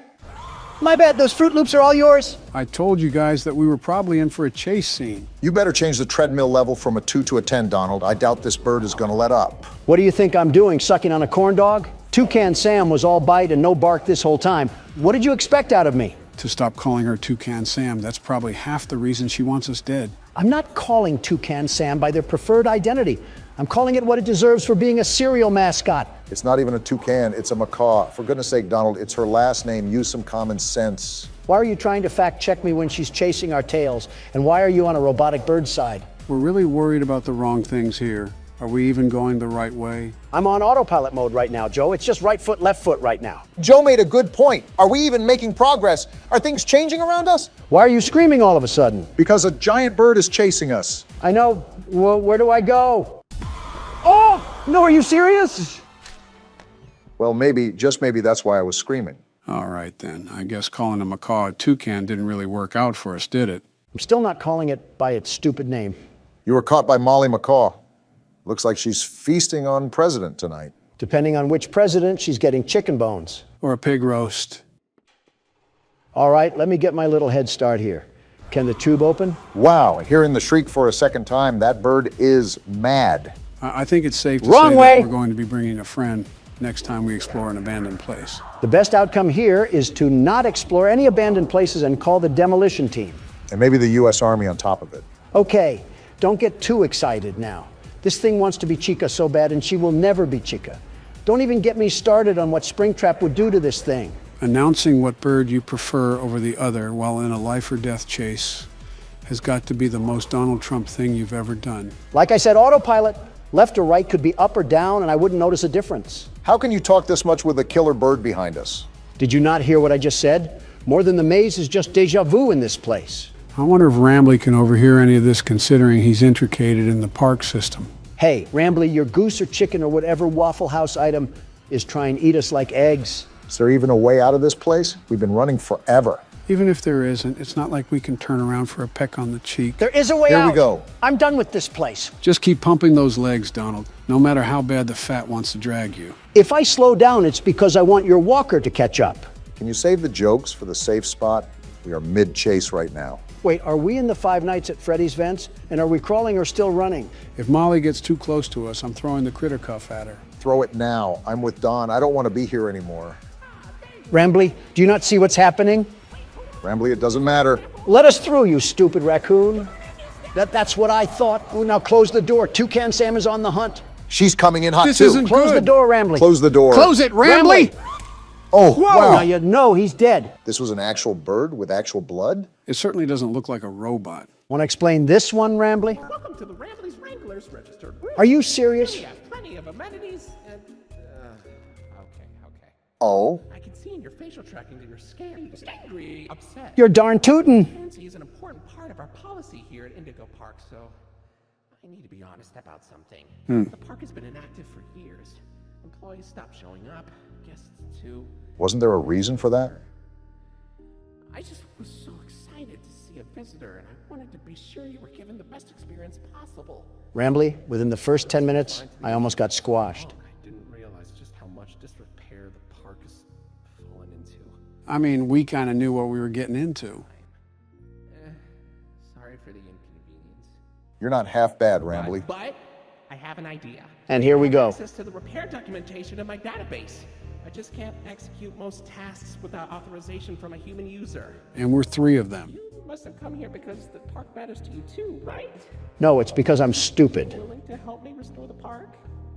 My bad, those Fruit Loops are all yours. I told you guys that we were probably in for a chase scene. You better change the treadmill level from a 2 to a 10, Donald. I doubt this bird is going to let up. What do you think I'm doing, sucking on a corn dog? Toucan Sam was all bite and no bark this whole time. What did you expect out of me? To stop calling her Toucan Sam. That's probably half the reason she wants us dead. I'm not calling Toucan Sam by their preferred identity. I'm calling it what it deserves for being a serial mascot. It's not even a toucan, it's a macaw. For goodness sake, Donald, it's her last name. Use some common sense. Why are you trying to fact check me when she's chasing our tails? And why are you on a robotic bird side? We're really worried about the wrong things here. Are we even going the right way? I'm on autopilot mode right now, Joe. It's just right foot, left foot right now. Joe made a good point. Are we even making progress? Are things changing around us? Why are you screaming all of a sudden? Because a giant bird is chasing us. I know. Well, where do I go? Oh, no, are you serious? Well, maybe, just maybe that's why I was screaming. All right, then. I guess calling a macaw a toucan didn't really work out for us, did it? I'm still not calling it by its stupid name. You were caught by Molly Macaw. Looks like she's feasting on president tonight. Depending on which president, she's getting chicken bones. Or a pig roast. All right, let me get my little head start here. Can the tube open? Wow, hearing the shriek for a second time, that bird is mad. I think it's safe to Wrong say way. that we're going to be bringing a friend next time we explore an abandoned place. The best outcome here is to not explore any abandoned places and call the demolition team. And maybe the U.S. Army on top of it. Okay, don't get too excited now. This thing wants to be Chica so bad, and she will never be Chica. Don't even get me started on what Springtrap would do to this thing. Announcing what bird you prefer over the other while in a life or death chase has got to be the most Donald Trump thing you've ever done. Like I said, autopilot. Left or right could be up or down, and I wouldn't notice a difference. How can you talk this much with a killer bird behind us? Did you not hear what I just said? More than the maze is just deja vu in this place. I wonder if Rambley can overhear any of this considering he's intricated in the park system. Hey, Rambley, your goose or chicken or whatever Waffle House item is trying to eat us like eggs. Is there even a way out of this place? We've been running forever. Even if there isn't, it's not like we can turn around for a peck on the cheek. There is a way out. Here we go. I'm done with this place. Just keep pumping those legs, Donald, no matter how bad the fat wants to drag you. If I slow down, it's because I want your walker to catch up. Can you save the jokes for the safe spot? We are mid-chase right now. Wait, are we in the Five Nights at Freddy's vents? And are we crawling or still running? If Molly gets too close to us, I'm throwing the critter cuff at her. Throw it now. I'm with Don. I don't want to be here anymore. Rambly, do you not see what's happening? Rambly, it doesn't matter. Let us through, you stupid raccoon. That's what I thought. Oh, now close the door. Toucan Sam is on the hunt. She's coming in hot This too. isn't Close the door, Rambly. Close the door. Close it, Rambly! Oh, Whoa! wow. Now you know he's dead. This was an actual bird with actual blood? It certainly doesn't look like a robot. Want to explain this one, Rambly? Welcome to the Rambley's Wranglers registered room. Are you serious? We have plenty of amenities and... okay. Oh? I can see in your facial tracking that you're scared, angry, upset. You're darn tootin'. Transparency is an important part of our policy here at Indigo Park, so I need to be honest about something. The park has been inactive for years. Employees stopped showing up, guests too. Wasn't there a reason for that? I just was so excited to see a visitor, and I wanted to be sure you were given the best experience possible. Rambly, within the first 10 minutes, I almost got squashed. I didn't realize just how much disrepair the park has fallen into. I mean, we kind of knew what we were getting into. Sorry for the inconvenience. You're not half bad, Rambly. But I have an idea. And here we go. Access to the repair documentation in my database. I just can't execute most tasks without authorization from a human user. And we're 3 of them. You must have come here because the park matters to you too, right? No, it's because I'm stupid. Willing to help me restore the park?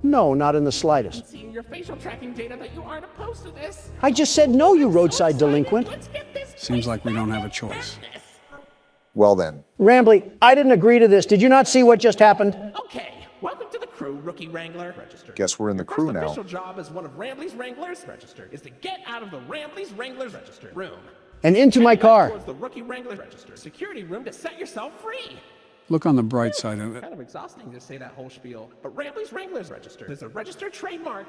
No, not in the slightest. Seeing your facial tracking data that you aren't opposed to this. I just said no, you roadside delinquent. Seems like we don't have a choice. Well then. Rambly, I didn't agree to this. Did you not see what just happened? Okay, welcome to the crew, Rookie Wrangler. Registered. Guess we're in the crew First now. official job as one of Rambley's Wranglers, registered, is to get out of the Rambley's Wranglers registered room. And into my car. Towards the Rookie Wrangler registered security room to set yourself free. Look on the bright side of it. Kind of exhausting to say that whole spiel, but Rambley's Wranglers registered is a registered trademark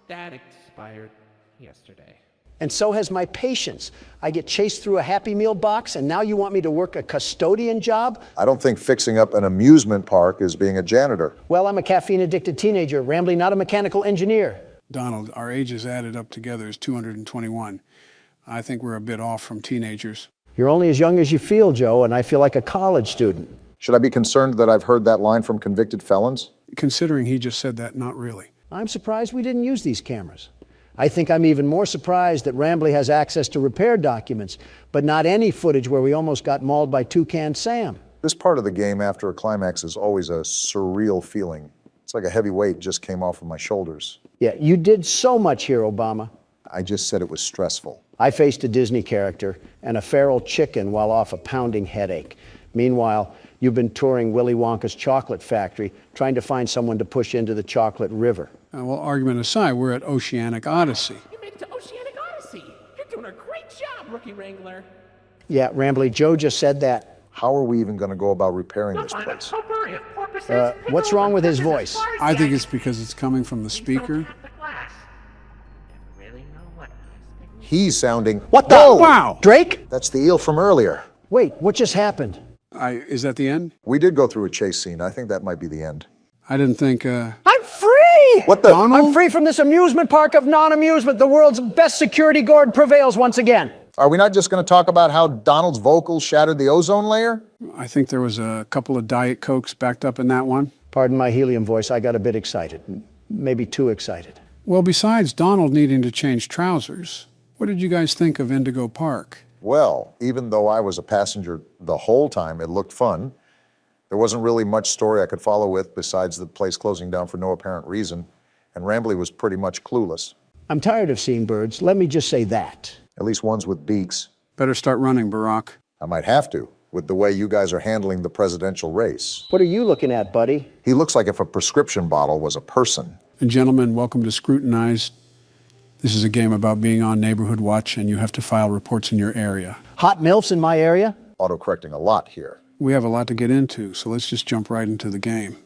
that expired yesterday. And so has my patience. I get chased through a Happy Meal box, and now you want me to work a custodian job? I don't think fixing up an amusement park is being a janitor. Well, I'm a caffeine-addicted teenager, Rambly, not a mechanical engineer. Donald, our ages added up together is 221. I think we're a bit off from teenagers. You're only as young as you feel, Joe, and I feel like a college student. Should I be concerned that I've heard that line from convicted felons? Considering he just said that, not really. I'm surprised we didn't use these cameras. I think I'm even more surprised that Rambly has access to repair documents, but not any footage where we almost got mauled by Toucan Sam. This part of the game after a climax is always a surreal feeling. It's like a heavy weight just came off of my shoulders. Yeah, you did so much here, Obama. I just said it was stressful. I faced a Disney character and a feral chicken while off a pounding headache. Meanwhile, you've been touring Willy Wonka's chocolate factory, trying to find someone to push into the chocolate river. Well, argument aside, we're at Oceanic Odyssey. You made it to Oceanic Odyssey. You're doing a great job, Rookie Wrangler. Yeah, Rambly, Joe just said that. How are we even going to go about repairing this place? What's wrong with his voice? I think it's because it's coming from the speaker. He's sounding... What the? Whoa! Wow! Drake? That's the eel from earlier. Wait, what just happened? Is that the end? We did go through a chase scene. I think that might be the end. I didn't think, I'm free! What the? I'm free from this amusement park of non-amusement. The world's best security guard prevails once again. Are we not just going to talk about how Donald's vocals shattered the ozone layer? I think there was a couple of Diet Cokes backed up in that one. Pardon my helium voice, I got a bit excited. Maybe too excited. Well, besides Donald needing to change trousers, what did you guys think of Indigo Park? Well, even though I was a passenger the whole time, it looked fun. There wasn't really much story I could follow with besides the place closing down for no apparent reason, and Rambly was pretty much clueless. I'm tired of seeing birds, let me just say that. At least ones with beaks. Better start running, Barack. I might have to, with the way you guys are handling the presidential race. What are you looking at, buddy? He looks like if a prescription bottle was a person. And gentlemen, welcome to Scrutinize. This is a game about being on Neighborhood Watch, and you have to file reports in your area. Hot MILFs in my area? Autocorrecting a lot here. We have a lot to get into, so let's just jump right into the game.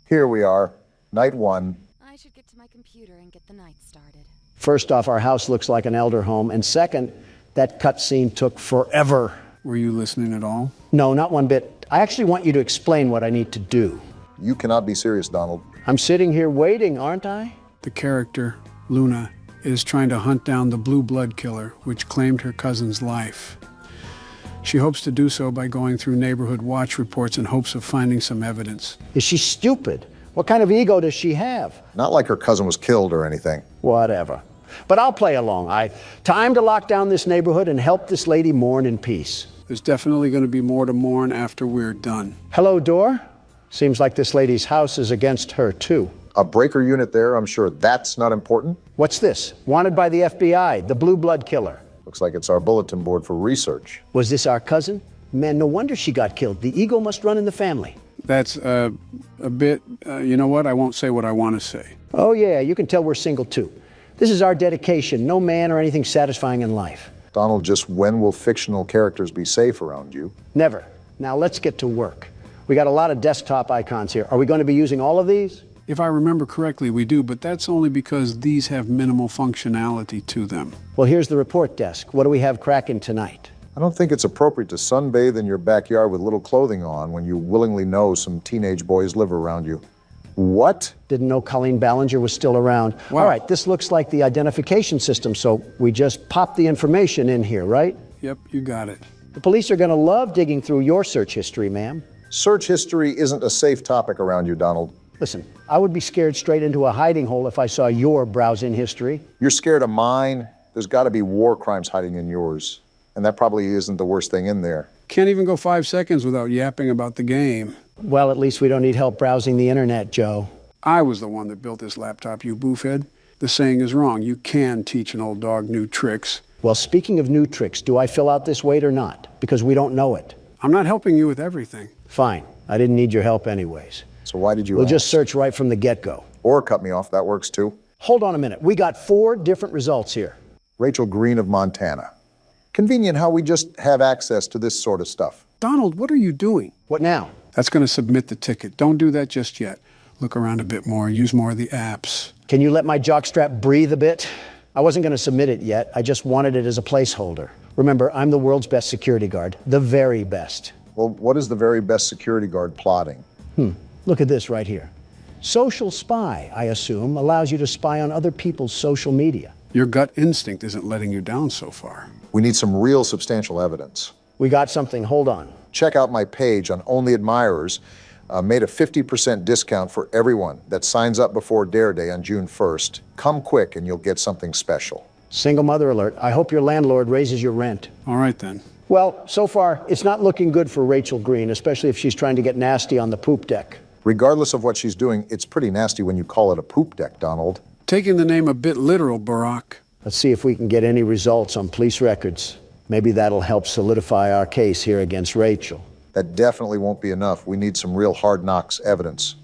Here we are, night one. I should get to my computer and get the night started. First off, our house looks like an elder home. And second, that cutscene took forever. Were you listening at all? No, not one bit. I actually want you to explain what I need to do. You cannot be serious, Donald. I'm sitting here waiting, aren't I? The character, Luna, is trying to hunt down the blue blood killer, which claimed her cousin's life. She hopes to do so by going through neighborhood watch reports in hopes of finding some evidence. Is she stupid? What kind of ego does she have? Not like her cousin was killed or anything. Whatever. But I'll play along. Time to lock down this neighborhood and help this lady mourn in peace. There's definitely going to be more to mourn after we're done. Hello, door? Seems like this lady's house is against her, too. A breaker unit there, I'm sure that's not important. What's this? Wanted by the FBI, the blue blood killer. Looks like it's our bulletin board for research. Was this our cousin? Man, no wonder she got killed. The ego must run in the family. That's a bit, you know what? I won't say what I want to say. Oh, yeah, you can tell we're single, too. This is our dedication. No man or anything satisfying in life. Donald, just when will fictional characters be safe around you? Never. Now let's get to work. We got a lot of desktop icons here. Are we going to be using all of these? If I remember correctly, we do, but that's only because these have minimal functionality to them. Well, here's the report desk. What do we have cracking tonight? I don't think it's appropriate to sunbathe in your backyard with little clothing on when you willingly know some teenage boys live around you. What? Didn't know Colleen Ballinger was still around. Wow. All right, this looks like the identification system, so we just pop the information in here, right? Yep, you got it. The police are going to love digging through your search history, ma'am. Search history isn't a safe topic around you, Donald. Listen, I would be scared straight into a hiding hole if I saw your browsing history. You're scared of mine? There's got to be war crimes hiding in yours. And that probably isn't the worst thing in there. Can't even go 5 seconds without yapping about the game. Well, at least we don't need help browsing the internet, Joe. I was the one that built this laptop, you boofhead. The saying is wrong. You can teach an old dog new tricks. Well, speaking of new tricks, do I fill out this weight or not? Because we don't know it. I'm not helping you with everything. Fine. I didn't need your help anyways. So why did you We'll ask? just search right from the get-go. Or cut me off, that works too. Hold on a minute. We got 4 different results here. Rachel Green of Montana. Convenient how we just have access to this sort of stuff. Donald, what are you doing? What now? That's going to submit the ticket. Don't do that just yet. Look around a bit more. Use more of the apps. Can you let my jockstrap breathe a bit? I wasn't going to submit it yet. I just wanted it as a placeholder. Remember, I'm the world's best security guard. The very best. Well, what is the very best security guard plotting? Look at this right here. Social spy, I assume, allows you to spy on other people's social media. Your gut instinct isn't letting you down so far. We need some real substantial evidence. We got something. Hold on. Check out my page on Only Admirers. Made a 50% discount for everyone that signs up before Dare Day on June 1st. Come quick and you'll get something special. Single mother alert. I hope your landlord raises your rent. All right, then. Well, so far, it's not looking good for Rachel Green, especially if she's trying to get nasty on the poop deck. Regardless of what she's doing, it's pretty nasty when you call it a poop deck, Donald. Taking the name a bit literal, Barack. Let's see if we can get any results on police records. Maybe that'll help solidify our case here against Rachel. That definitely won't be enough. We need some real hard knocks evidence.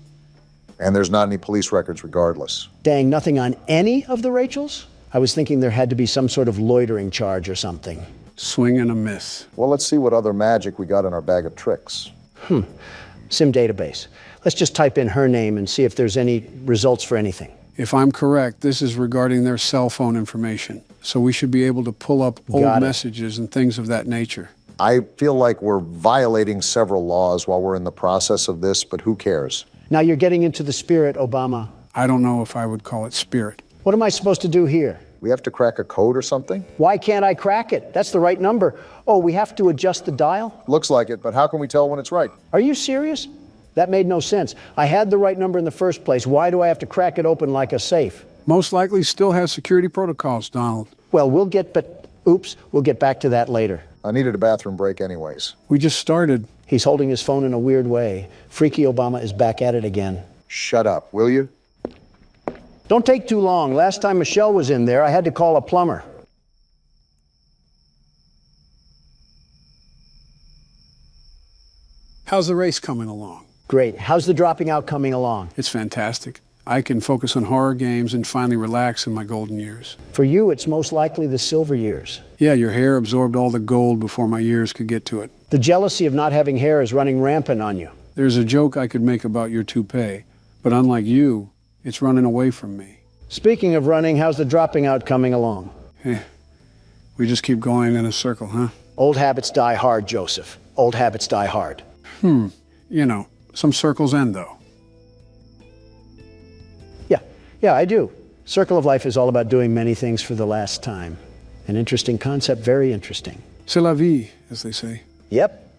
And there's not any police records regardless. Dang, nothing on any of the Rachels? I was thinking there had to be some sort of loitering charge or something. Swing and a miss. Well, let's see what other magic we got in our bag of tricks. SIM database. Let's just type in her name and see if there's any results for anything. If I'm correct, this is regarding their cell phone information. So we should be able to pull up old messages and things of that nature. I feel like we're violating several laws while we're in the process of this, but who cares? Now you're getting into the spirit, Obama. I don't know if I would call it spirit. What am I supposed to do here? We have to crack a code or something? Why can't I crack it? That's the right number. Oh, we have to adjust the dial? Looks like it, but how can we tell when it's right? Are you serious? That made no sense. I had the right number in the first place. Why do I have to crack it open like a safe? Most likely still has security protocols, Donald. Well, we'll get back to that later. I needed a bathroom break anyways. We just started. He's holding his phone in a weird way. Freaky Obama is back at it again. Shut up, will you? Don't take too long. Last time Michelle was in there, I had to call a plumber. How's the race coming along? Great. How's the dropping out coming along? It's fantastic. I can focus on horror games and finally relax in my golden years. For you, it's most likely the silver years. Yeah, your hair absorbed all the gold before my years could get to it. The jealousy of not having hair is running rampant on you. There's a joke I could make about your toupee, But unlike you, it's running away from me. Speaking of running, how's the dropping out coming along? We just keep going in a circle, huh? Old habits die hard, Joseph. Old habits die hard. You know, some circles end, though. Yeah, I do. Circle of life is all about doing many things for the last time. An interesting concept, very interesting. C'est la vie, as they say. Yep.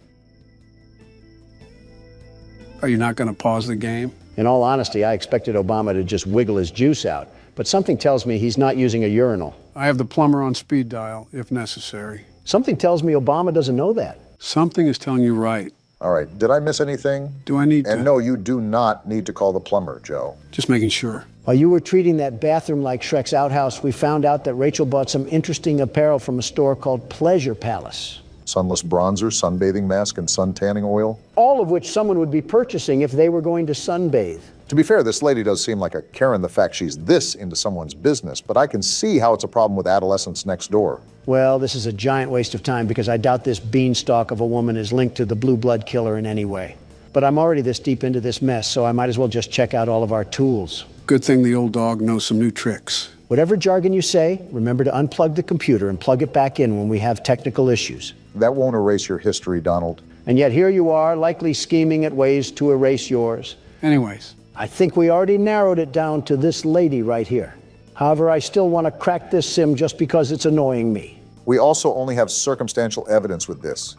Are you not going to pause the game? In all honesty, I expected Obama to just wiggle his juice out, but something tells me he's not using a urinal. I have the plumber on speed dial, if necessary. Something tells me Obama doesn't know that. Something is telling you right. All right, did I miss anything? Do I need to? And no, you do not need to call the plumber, Joe. Just making sure. While you were treating that bathroom like Shrek's outhouse, we found out that Rachel bought some interesting apparel from a store called Pleasure Palace. Sunless bronzer, sunbathing mask, and sun tanning oil. All of which someone would be purchasing if they were going to sunbathe. To be fair, this lady does seem like a Karen, the fact she's this into someone's business, but I can see how it's a problem with adolescents next door. Well, this is a giant waste of time because I doubt this beanstalk of a woman is linked to the blue blood killer in any way. But I'm already this deep into this mess, so I might as well just check out all of our tools. Good thing the old dog knows some new tricks. Whatever jargon you say, remember to unplug the computer and plug it back in when we have technical issues. That won't erase your history, Donald. And yet here you are, likely scheming at ways to erase yours. Anyways. I think we already narrowed it down to this lady right here. However, I still want to crack this sim just because it's annoying me. We also only have circumstantial evidence with this.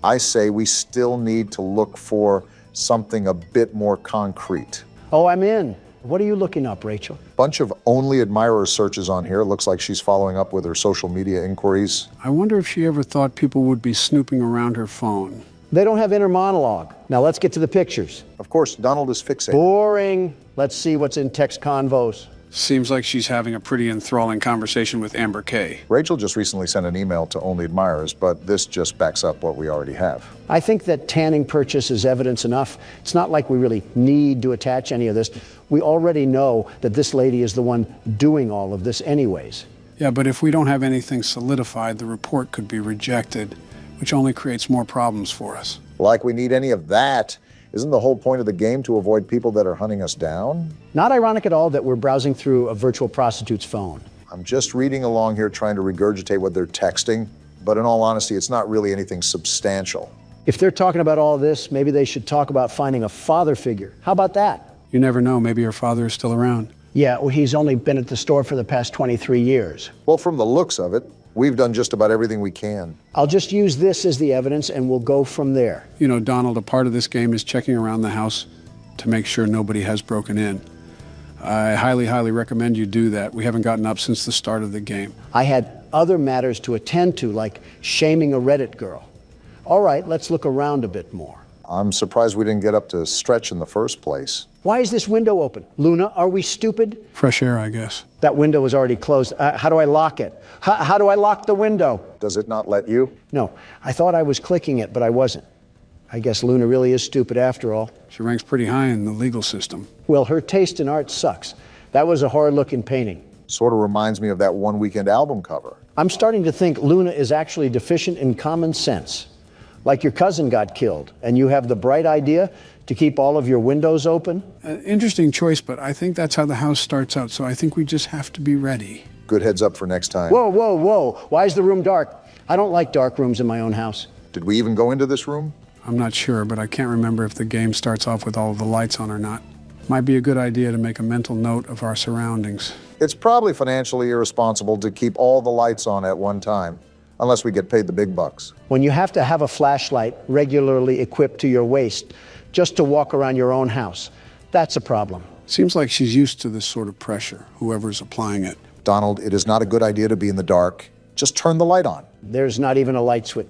I say we still need to look for something a bit more concrete. Oh, I'm in. What are you looking up, Rachel? Bunch of only admirer searches on here. Looks like she's following up with her social media inquiries. I wonder if she ever thought people would be snooping around her phone. They don't have inner monologue. Now let's get to the pictures. Of course, Donald is fixated. Boring. Let's see what's in text convos. Seems like she's having a pretty enthralling conversation with Amber Kay. Rachel just recently sent an email to only admirers, but this just backs up what we already have. I think that tanning purchase is evidence enough. It's not like we really need to attach any of this. We already know that this lady is the one doing all of this anyways. Yeah, but if we don't have anything solidified, the report could be rejected, which only creates more problems for us. Like we need any of that. Isn't the whole point of the game to avoid people that are hunting us down? Not ironic at all that we're browsing through a virtual prostitute's phone. I'm just reading along here trying to regurgitate what they're texting, but in all honesty, it's not really anything substantial. If they're talking about all this, maybe they should talk about finding a father figure. How about that? You never know, maybe her father is still around. Yeah, well, he's only been at the store for the past 23 years. Well, from the looks of it, we've done just about everything we can. I'll just use this as the evidence and we'll go from there. You know, Donald, a part of this game is checking around the house to make sure nobody has broken in. I highly, highly recommend you do that. We haven't gotten up since the start of the game. I had other matters to attend to, like shaming a Reddit girl. All right, let's look around a bit more. I'm surprised we didn't get up to stretch in the first place. Why is this window open? Luna, are we stupid? Fresh air, I guess. That window is already closed. How do I lock it? How do I lock the window? Does it not let you? No, I thought I was clicking it, but I wasn't. I guess Luna really is stupid after all. She ranks pretty high in the legal system. Well, her taste in art sucks. That was a horror-looking painting. Sort of reminds me of that One Weekend album cover. I'm starting to think Luna is actually deficient in common sense. Like your cousin got killed, and you have the bright idea to keep all of your windows open? Interesting choice, but I think that's how the house starts out, so I think we just have to be ready. Good heads up for next time. Whoa, whoa, whoa. Why is the room dark? I don't like dark rooms in my own house. Did we even go into this room? I'm not sure, but I can't remember if the game starts off with all of the lights on or not. Might be a good idea to make a mental note of our surroundings. It's probably financially irresponsible to keep all the lights on at one time, unless we get paid the big bucks. When you have to have a flashlight regularly equipped to your waist just to walk around your own house, that's a problem. Seems like she's used to this sort of pressure, whoever's applying it. Donald, it is not a good idea to be in the dark. Just turn the light on. There's not even a light switch.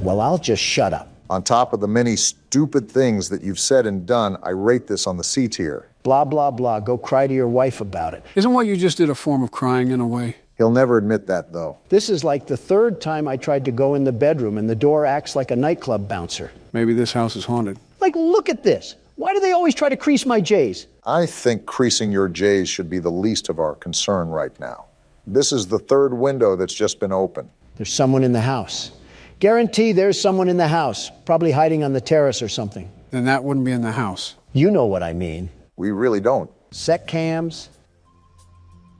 Well, I'll just shut up. On top of the many stupid things that you've said and done, I rate this on the C tier. Blah, blah, blah. Go cry to your wife about it. Isn't what you just did a form of crying in a way? He'll never admit that, though. This is like the third time I tried to go in the bedroom and the door acts like a nightclub bouncer. Maybe this house is haunted. Like, look at this. Why do they always try to crease my J's? I think creasing your J's should be the least of our concern right now. This is the third window that's just been opened. There's someone in the house. Guarantee there's someone in the house, probably hiding on the terrace or something. Then that wouldn't be in the house. You know what I mean. We really don't. Set cams.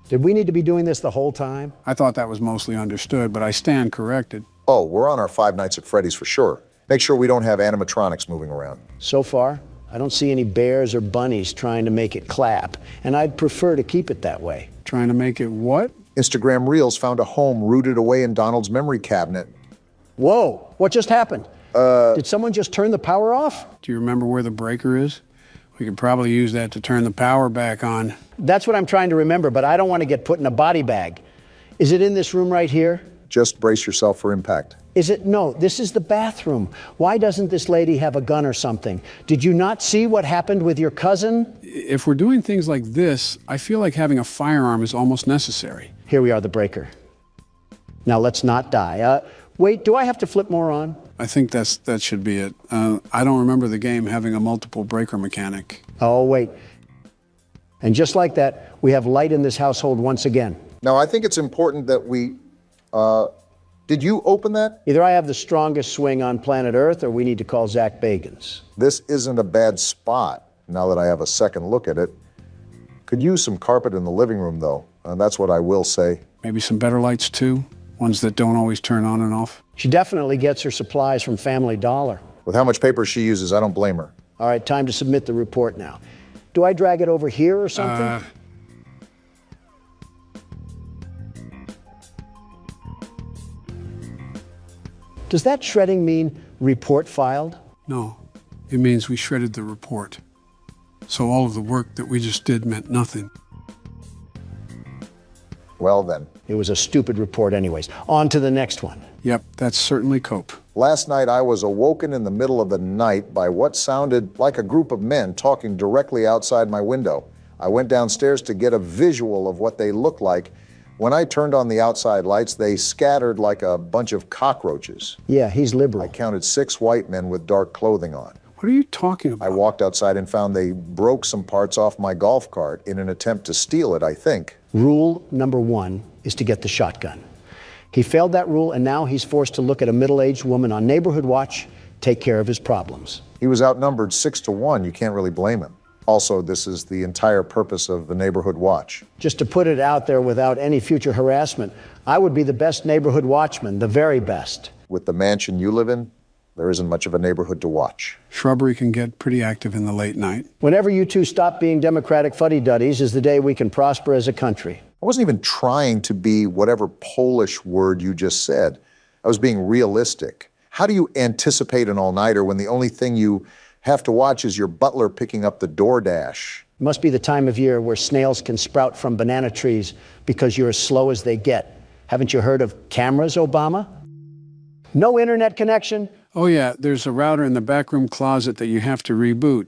Did we need to be doing this the whole time? I thought that was mostly understood, but I stand corrected. Oh, we're on our Five Nights at Freddy's for sure. Make sure we don't have animatronics moving around. So far, I don't see any bears or bunnies trying to make it clap, and I'd prefer to keep it that way. Trying to make it what? Instagram Reels found a home rooted away in Donald's memory cabinet. Whoa, what just happened? Did someone just turn the power off? Do you remember where the breaker is? We could probably use that to turn the power back on. That's what I'm trying to remember, but I don't want to get put in a body bag. Is it in this room right here? Just brace yourself for impact. Is it? No, this is the bathroom. Why doesn't this lady have a gun or something? Did you not see what happened with your cousin? If we're doing things like this, I feel like having a firearm is almost necessary. Here we are, the breaker. Now let's not die. Wait, do I have to flip more on? I think that should be it. I don't remember the game having a multiple breaker mechanic. Oh, wait. And just like that, we have light in this household once again. Now, I think it's important that we... did you open that? Either I have the strongest swing on planet Earth, or we need to call Zach Bagans. This isn't a bad spot, now that I have a second look at it. Could use some carpet in the living room, though. That's what I will say. Maybe some better lights, too? Ones that don't always turn on and off? She definitely gets her supplies from Family Dollar. With how much paper she uses, I don't blame her. All right, time to submit the report now. Do I drag it over here or something? Does that shredding mean report filed? No, it means we shredded the report. So all of the work that we just did meant nothing. Well then. It was a stupid report anyways. On to the next one. Yep, that's certainly cope. Last night I was awoken in the middle of the night by what sounded like a group of men talking directly outside my window. I went downstairs to get a visual of what they looked like. When I turned on the outside lights, they scattered like a bunch of cockroaches. Yeah, he's liberal. I counted 6 white men with dark clothing on. What are you talking about? I walked outside and found they broke some parts off my golf cart in an attempt to steal it, I think. Rule number 1 is to get the shotgun. He failed that rule, and now he's forced to look at a middle-aged woman on Neighborhood Watch, take care of his problems. He was outnumbered 6-1. You can't really blame him. Also, this is the entire purpose of the Neighborhood Watch. Just to put it out there without any future harassment, I would be the best neighborhood watchman, the very best. With the mansion you live in, there isn't much of a neighborhood to watch. Shrubbery can get pretty active in the late night. Whenever you two stop being Democratic fuddy-duddies is the day we can prosper as a country. I wasn't even trying to be whatever Polish word you just said. I was being realistic. How do you anticipate an all-nighter when the only thing you have to watch is your butler picking up the DoorDash? It must be the time of year where snails can sprout from banana trees because you're as slow as they get. Haven't you heard of cameras, Obama? No internet connection? Oh yeah, there's a router in the backroom closet that you have to reboot.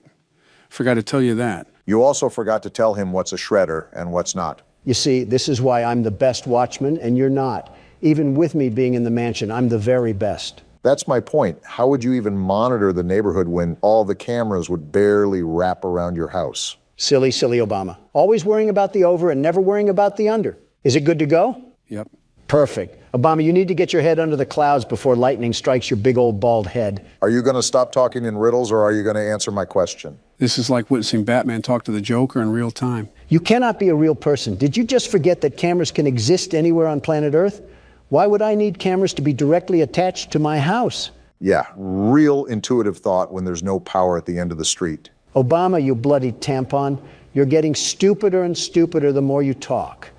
Forgot to tell you that. You also forgot to tell him what's a shredder and what's not. You see, this is why I'm the best watchman and you're not. Even with me being in the mansion, I'm the very best. That's my point. How would you even monitor the neighborhood when all the cameras would barely wrap around your house? Silly, silly Obama. Always worrying about the over and never worrying about the under. Is it good to go? Yep. Perfect. Obama, you need to get your head under the clouds before lightning strikes your big old bald head. Are you going to stop talking in riddles, or are you going to answer my question? This is like witnessing Batman talk to the Joker in real time. You cannot be a real person. Did you just forget that cameras can exist anywhere on planet Earth? Why would I need cameras to be directly attached to my house? Yeah, real intuitive thought when there's no power at the end of the street. Obama, you bloody tampon, you're getting stupider and stupider the more you talk.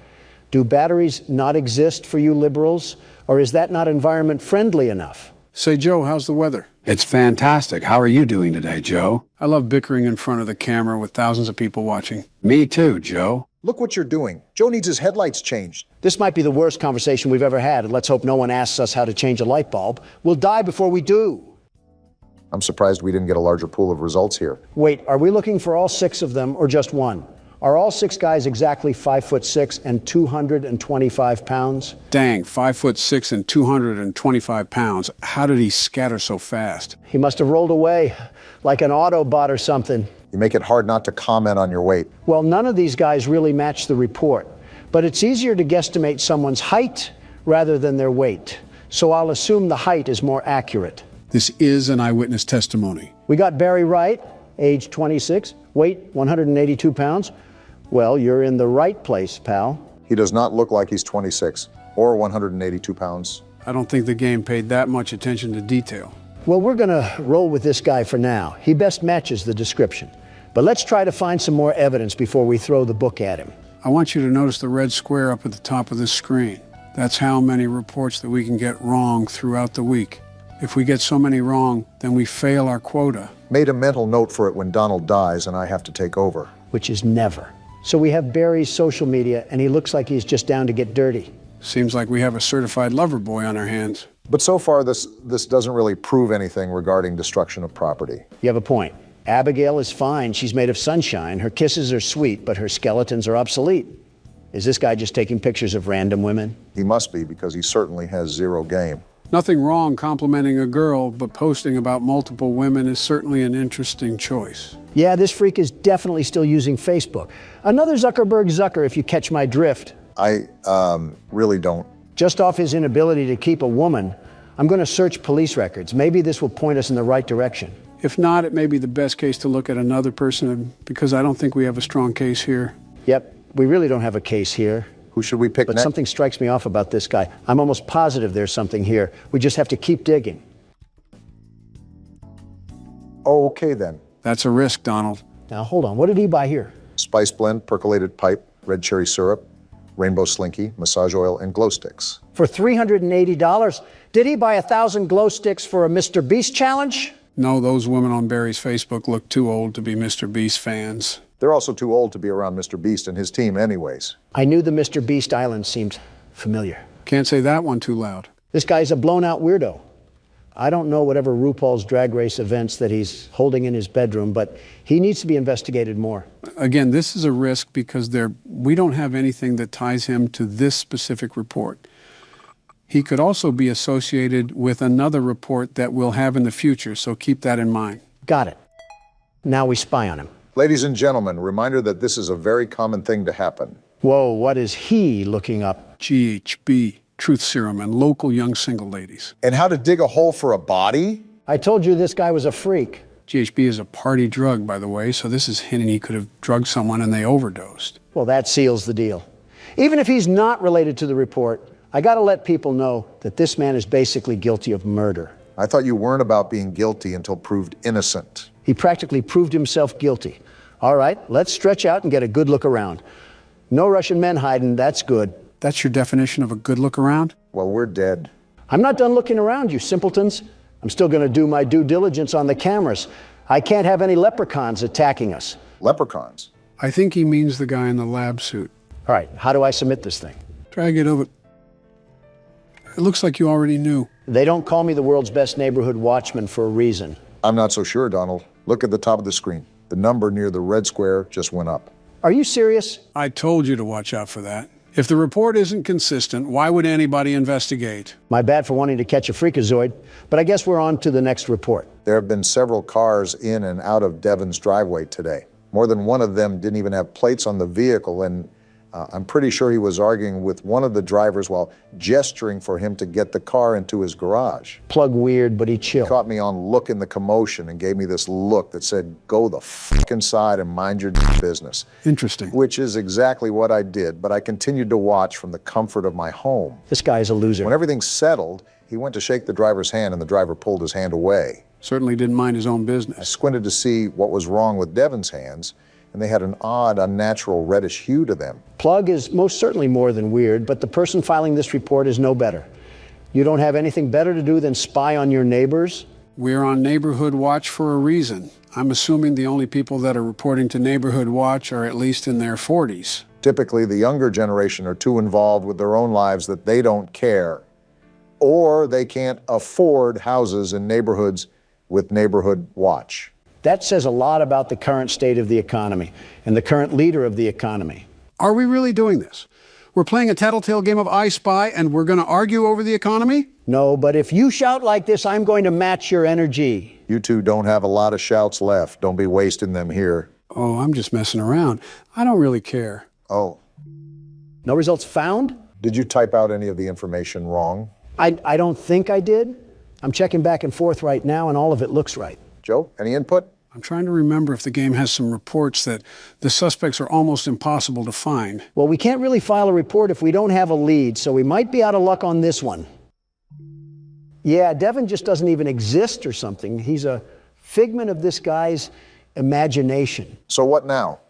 Do batteries not exist for you liberals, or is that not environment friendly enough? Say, Joe, how's the weather? It's fantastic. How are you doing today, Joe? I love bickering in front of the camera with thousands of people watching. Me too, Joe. Look what you're doing. Joe needs his headlights changed. This might be the worst conversation we've ever had, and let's hope no one asks us how to change a light bulb. We'll die before we do. I'm surprised we didn't get a larger pool of results here. Wait, are we looking for all 6 of them or just one? Are all 6 guys exactly 5'6" and 225 pounds? Dang, 5'6" and 225 pounds. How did he scatter so fast? He must have rolled away like an Autobot or something. You make it hard not to comment on your weight. Well, none of these guys really match the report, but it's easier to guesstimate someone's height rather than their weight. so I'll assume the height is more accurate. This is an eyewitness testimony. We got Barry right, age 26, weight 182 pounds. Well, you're in the right place, pal. He does not look like he's 26 or 182 pounds. I don't think the game paid that much attention to detail. Well, we're gonna roll with this guy for now. He best matches the description. But let's try to find some more evidence before we throw the book at him. I want you to notice the red square up at the top of this screen. That's how many reports that we can get wrong throughout the week. If we get so many wrong, then we fail our quota. Made a mental note for it when Donald dies and I have to take over. Which is never. So we have Barry's social media, and he looks like he's just down to get dirty. Seems like we have a certified lover boy on our hands. But so far, this doesn't really prove anything regarding destruction of property. You have a point. Abigail is fine. She's made of sunshine. Her kisses are sweet, but her skeletons are obsolete. Is this guy just taking pictures of random women? He must be, because he certainly has zero game. Nothing wrong complimenting a girl, but posting about multiple women is certainly an interesting choice. Yeah, this freak is definitely still using Facebook. Another Zuckerberg Zucker, if you catch my drift. I really don't. Just off his inability to keep a woman, I'm going to search police records. Maybe this will point us in the right direction. If not, it may be the best case to look at another person, because I don't think we have a strong case here. Yep, we really don't have a case here. Who should we pick But next? something strikes me off about this guy. I'm almost positive there's something here. We just have to keep digging. Oh, okay then. That's a risk, Donald. Now, hold on. What did he buy here? Spice blend, percolated pipe, red cherry syrup, rainbow slinky, massage oil, and glow sticks. For $380? Did he buy 1,000 glow sticks for a Mr. Beast challenge? No, those women on Barry's Facebook look too old to be Mr. Beast fans. They're also too old to be around Mr. Beast and his team anyways. I knew the Mr. Beast Island seemed familiar. Can't say that one too loud. This guy's a blown-out weirdo. I don't know whatever RuPaul's Drag Race events that he's holding in his bedroom, but he needs to be investigated more. Again, this is a risk because we don't have anything that ties him to this specific report. He could also be associated with another report that we'll have in the future, so keep that in mind. Got it. Now we spy on him. Ladies and gentlemen, reminder that this is a very common thing to happen. Whoa, what is he looking up? GHB, truth serum, and local young single ladies. And how to dig a hole for a body? I told you this guy was a freak. GHB is a party drug, by the way, so this is hinting he could have drugged someone and they overdosed. Well, that seals the deal. Even if he's not related to the report, I gotta let people know that this man is basically guilty of murder. I thought you weren't about being guilty until proved innocent. He practically proved himself guilty. All right, let's stretch out and get a good look around. No Russian men hiding, that's good. That's your definition of a good look around? Well, we're dead. I'm not done looking around, you simpletons. I'm still gonna do my due diligence on the cameras. I can't have any leprechauns attacking us. Leprechauns? I think he means the guy in the lab suit. All right, how do I submit this thing? Drag it over. It looks like you already knew. They don't call me the world's best neighborhood watchman for a reason. I'm not so sure, Donald. Look at the top of the screen. The number near the red square just went up. Are you serious? I told you to watch out for that. If the report isn't consistent, why would anybody investigate? My bad for wanting to catch a freakazoid, but I guess we're on to the next report. There have been several cars in and out of Devon's driveway today. More than one of them didn't even have plates on the vehicle, and I'm pretty sure he was arguing with one of the drivers while gesturing for him to get the car into his garage. Plug weird, but he chill. He caught me on looking the commotion and gave me this look that said, go the f*** inside and mind your business. Interesting. Which is exactly what I did, but I continued to watch from the comfort of my home. This guy's a loser. When everything settled, he went to shake the driver's hand and the driver pulled his hand away. Certainly didn't mind his own I business. squinted to see what was wrong with Devon's hands, and they had an odd, unnatural reddish hue to them. Plug is most certainly more than weird, but the person filing this report is no better. You don't have anything better to do than spy on your neighbors? We're on Neighborhood Watch for a reason. I'm assuming the only people that are reporting to Neighborhood Watch are at least in their 40s. Typically, the younger generation are too involved with their own lives that they don't care, or they can't afford houses in neighborhoods with Neighborhood Watch. That says a lot about the current state of the economy and the current leader of the economy. Are we really doing this? We're playing a tattletale game of I Spy and we're going to argue over the economy? No, but if you shout like this, I'm going to match your energy. You two don't have a lot of shouts left. Don't be wasting them here. Oh, I'm just messing around. I don't really care. Oh. No results found? Did you type out any of the information wrong? I don't think I did. I'm checking back and forth right now, and all of it looks right. Joe, any input? I'm trying to remember if the game has some reports that the suspects are almost impossible to find. Well, we can't really file a report if we don't have a lead, so we might be out of luck on this one. Yeah, Devin just doesn't even exist or something. He's a figment of this guy's imagination. So what now?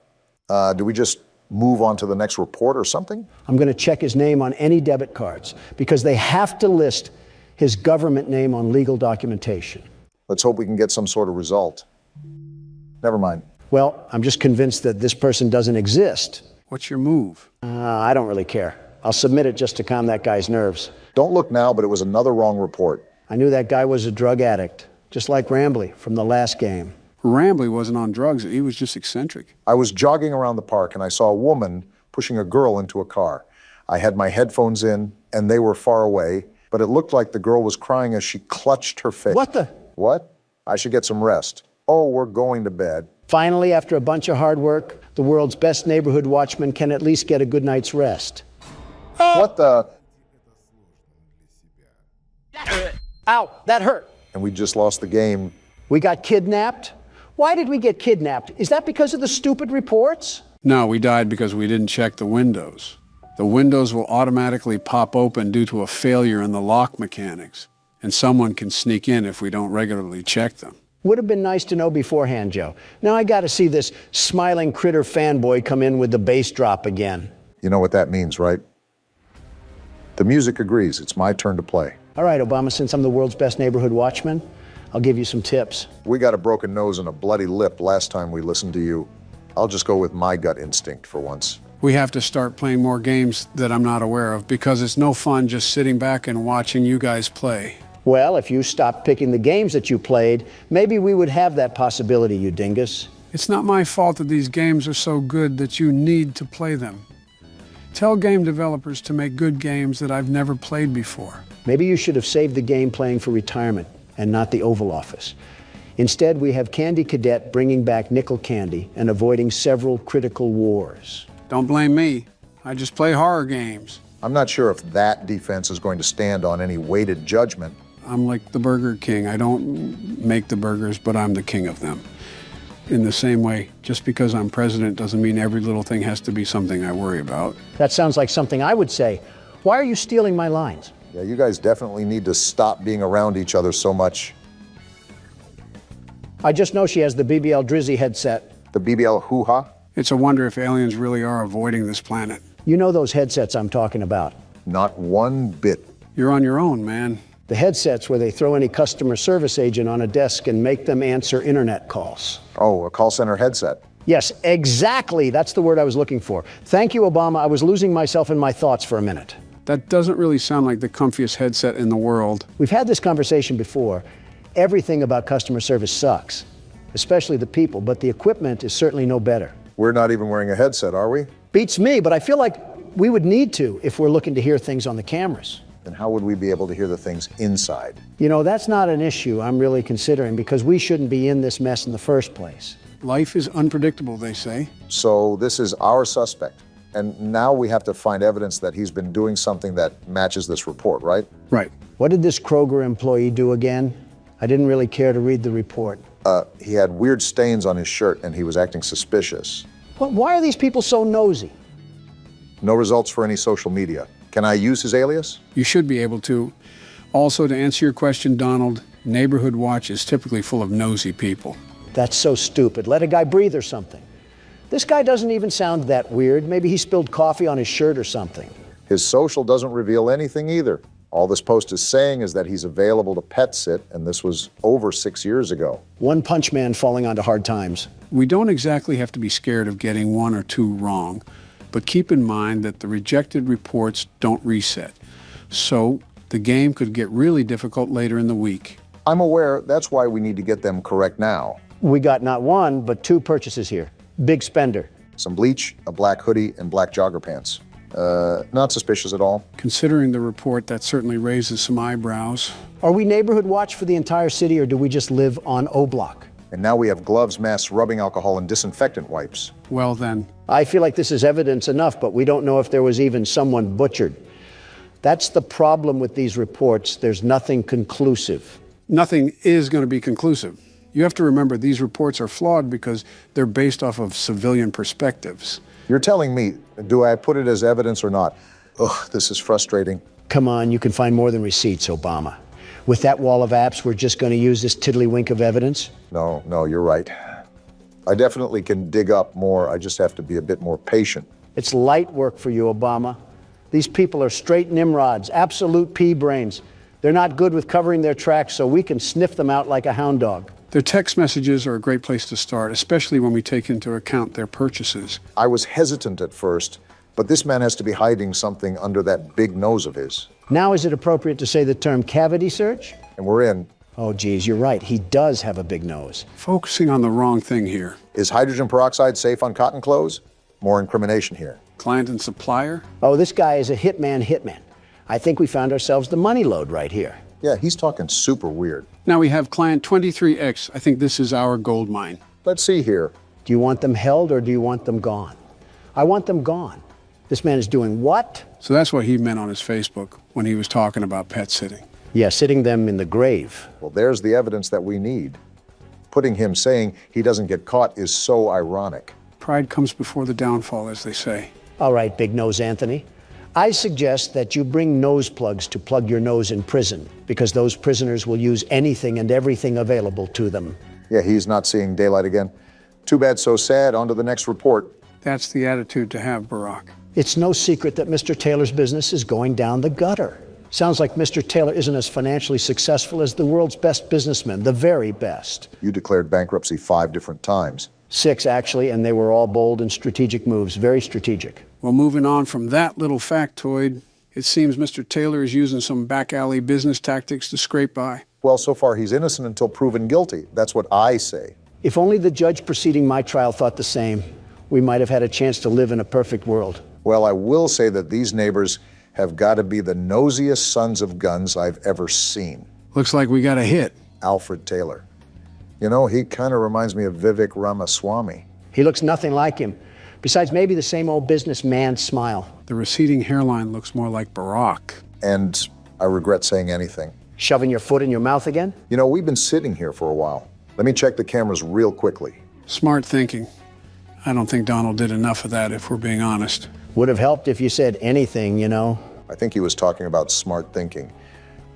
Do we just move on to the next report or something? I'm going to check his name on any debit cards because they have to list his government name on legal documentation. Let's hope we can get some sort of result. Never mind. Well, I'm just convinced that this person doesn't exist. What's your move? I don't really care. I'll submit it just to calm that guy's nerves. Don't look now, but it was another wrong report. I knew that guy was a drug addict, just like Rambley from the last game. Rambley wasn't on drugs. He was just eccentric. I was jogging around the park and I saw a woman pushing a girl into a car. I had my headphones in and they were far away, but it looked like the girl was crying as she clutched her face. What the? What? I should get some rest. Oh, we're going to bed. Finally, after a bunch of hard work, the world's best neighborhood watchman can at least get a good night's rest. What the? Ow, that hurt. And we just lost the game. We got kidnapped? Why did we get kidnapped? Is that because of the stupid reports? No, we died because we didn't check the windows. The windows will automatically pop open due to a failure in the lock mechanics, and someone can sneak in if we don't regularly check them. Would have been nice to know beforehand, Joe. Now I got to see this smiling critter fanboy come in with the bass drop again. You know what that means, right? The music agrees. It's my turn to play. All right, Obama, since I'm the world's best neighborhood watchman, I'll give you some tips. We got a broken nose and a bloody lip last time we listened to you. I'll just go with my gut instinct for once. We have to start playing more games that I'm not aware of because it's no fun just sitting back and watching you guys play. Well, if you stopped picking the games that you played, maybe we would have that possibility, you dingus. It's not my fault that these games are so good that you need to play them. Tell game developers to make good games that I've never played before. Maybe you should have saved the game playing for retirement and not the Oval Office. Instead, we have Candy Cadet bringing back nickel candy and avoiding several critical wars. Don't blame me. I just play horror games. I'm not sure if that defense is going to stand on any weighted judgment. I'm like the Burger King. I don't make the burgers, but I'm the king of them. In the same way, just because I'm president doesn't mean every little thing has to be something I worry about. That sounds like something I would say. Why are you stealing my lines? Yeah, you guys definitely need to stop being around each other so much. I just know she has the BBL Drizzy headset. The BBL hoo-ha? It's a wonder if aliens really are avoiding this planet. You know those headsets I'm talking about. Not one bit. You're on your own, man. The headsets where they throw any customer service agent on a desk and make them answer internet calls. Oh, a call center headset. Yes, exactly. That's the word I was looking for. Thank you, Obama. I was losing myself in my thoughts for a minute. That doesn't really sound like the comfiest headset in the world. We've had this conversation before. Everything about customer service sucks, especially the people, but the equipment is certainly no better. We're not even wearing a headset, are we? Beats me, but I feel like we would need to if we're looking to hear things on the cameras. Then how would we be able to hear the things inside? You know, that's not an issue I'm really considering because we shouldn't be in this mess in the first place. Life is unpredictable, they say. So this is our suspect. And now we have to find evidence that he's been doing something that matches this report, right? Right. What did this Kroger employee do again? I didn't really care to read the report. He had weird stains on his shirt and he was acting suspicious. Why are these people so nosy? No results for any social media. Can I use his alias? You should be able to. Also, to answer your question, Donald, Neighborhood Watch is typically full of nosy people. That's so stupid. Let a guy breathe or something. This guy doesn't even sound that weird. Maybe he spilled coffee on his shirt or something. His social doesn't reveal anything either. All this post is saying is that he's available to pet sit, and this was over 6 years ago. One punch man falling onto hard times. We don't exactly have to be scared of getting one or two wrong, but keep in mind that the rejected reports don't reset. So the game could get really difficult later in the week. I'm aware. That's why we need to get them correct now. We got not one, but two purchases here. Big spender. Some bleach, a black hoodie, and black jogger pants. Not suspicious at all. Considering the report, that certainly raises some eyebrows. Are we Neighborhood Watch for the entire city, or do we just live on O Block? And now we have gloves, masks, rubbing alcohol, and disinfectant wipes. Well then. I feel like this is evidence enough, but we don't know if there was even someone butchered. That's the problem with these reports. There's nothing conclusive. Nothing is going to be conclusive. You have to remember these reports are flawed because they're based off of civilian perspectives. You're telling me, do I put it as evidence or not? Ugh, this is frustrating. Come on, you can find more than receipts, Obama. With that wall of apps, we're just going to use this tiddlywink of evidence? No, you're right. I definitely can dig up more. I just have to be a bit more patient. It's light work for you, Obama. These people are straight Nimrods, absolute pea-brains. They're not good with covering their tracks, so we can sniff them out like a hound dog. Their text messages are a great place to start, especially when we take into account their purchases. I was hesitant at first, but this man has to be hiding something under that big nose of his. Now is it appropriate to say the term cavity search? And we're in. Oh, geez, you're right. He does have a big nose. Focusing on the wrong thing here. Is hydrogen peroxide safe on cotton clothes? More incrimination here. Client and supplier? Oh, this guy is a hitman. I think we found ourselves the money load right here. Yeah, he's talking super weird. Now we have client 23X. I think this is our gold mine. Let's see here. Do you want them held or do you want them gone? I want them gone. This man is doing what? So that's what he meant on his Facebook when he was talking about pet sitting. Yeah, sitting them in the grave. Well, there's the evidence that we need. Putting him saying he doesn't get caught is so ironic. Pride comes before the downfall, as they say. All right, Big Nose Anthony. I suggest that you bring nose plugs to plug your nose in prison, because those prisoners will use anything and everything available to them. Yeah, he's not seeing daylight again. Too bad, so sad. On to the next report. That's the attitude to have, Barack. It's no secret that Mr. Taylor's business is going down the gutter. Sounds like Mr. Taylor isn't as financially successful as the world's best businessmen, the very best. You declared bankruptcy 5 different times. 6, actually, and they were all bold and strategic moves, very strategic. Well, moving on from that little factoid, it seems Mr. Taylor is using some back alley business tactics to scrape by. Well, so far he's innocent until proven guilty. That's what I say. If only the judge preceding my trial thought the same, we might have had a chance to live in a perfect world. Well, I will say that these neighbors have got to be the nosiest sons of guns I've ever seen. Looks like we got a hit. Alfred Taylor. You know, he kind of reminds me of Vivek Ramaswamy. He looks nothing like him. Besides, maybe the same old businessman smile. The receding hairline looks more like Barack. And I regret saying anything. Shoving your foot in your mouth again? You know, we've been sitting here for a while. Let me check the cameras real quickly. Smart thinking. I don't think Donald did enough of that, if we're being honest. Would have helped if you said anything, you know. I think he was talking about smart thinking.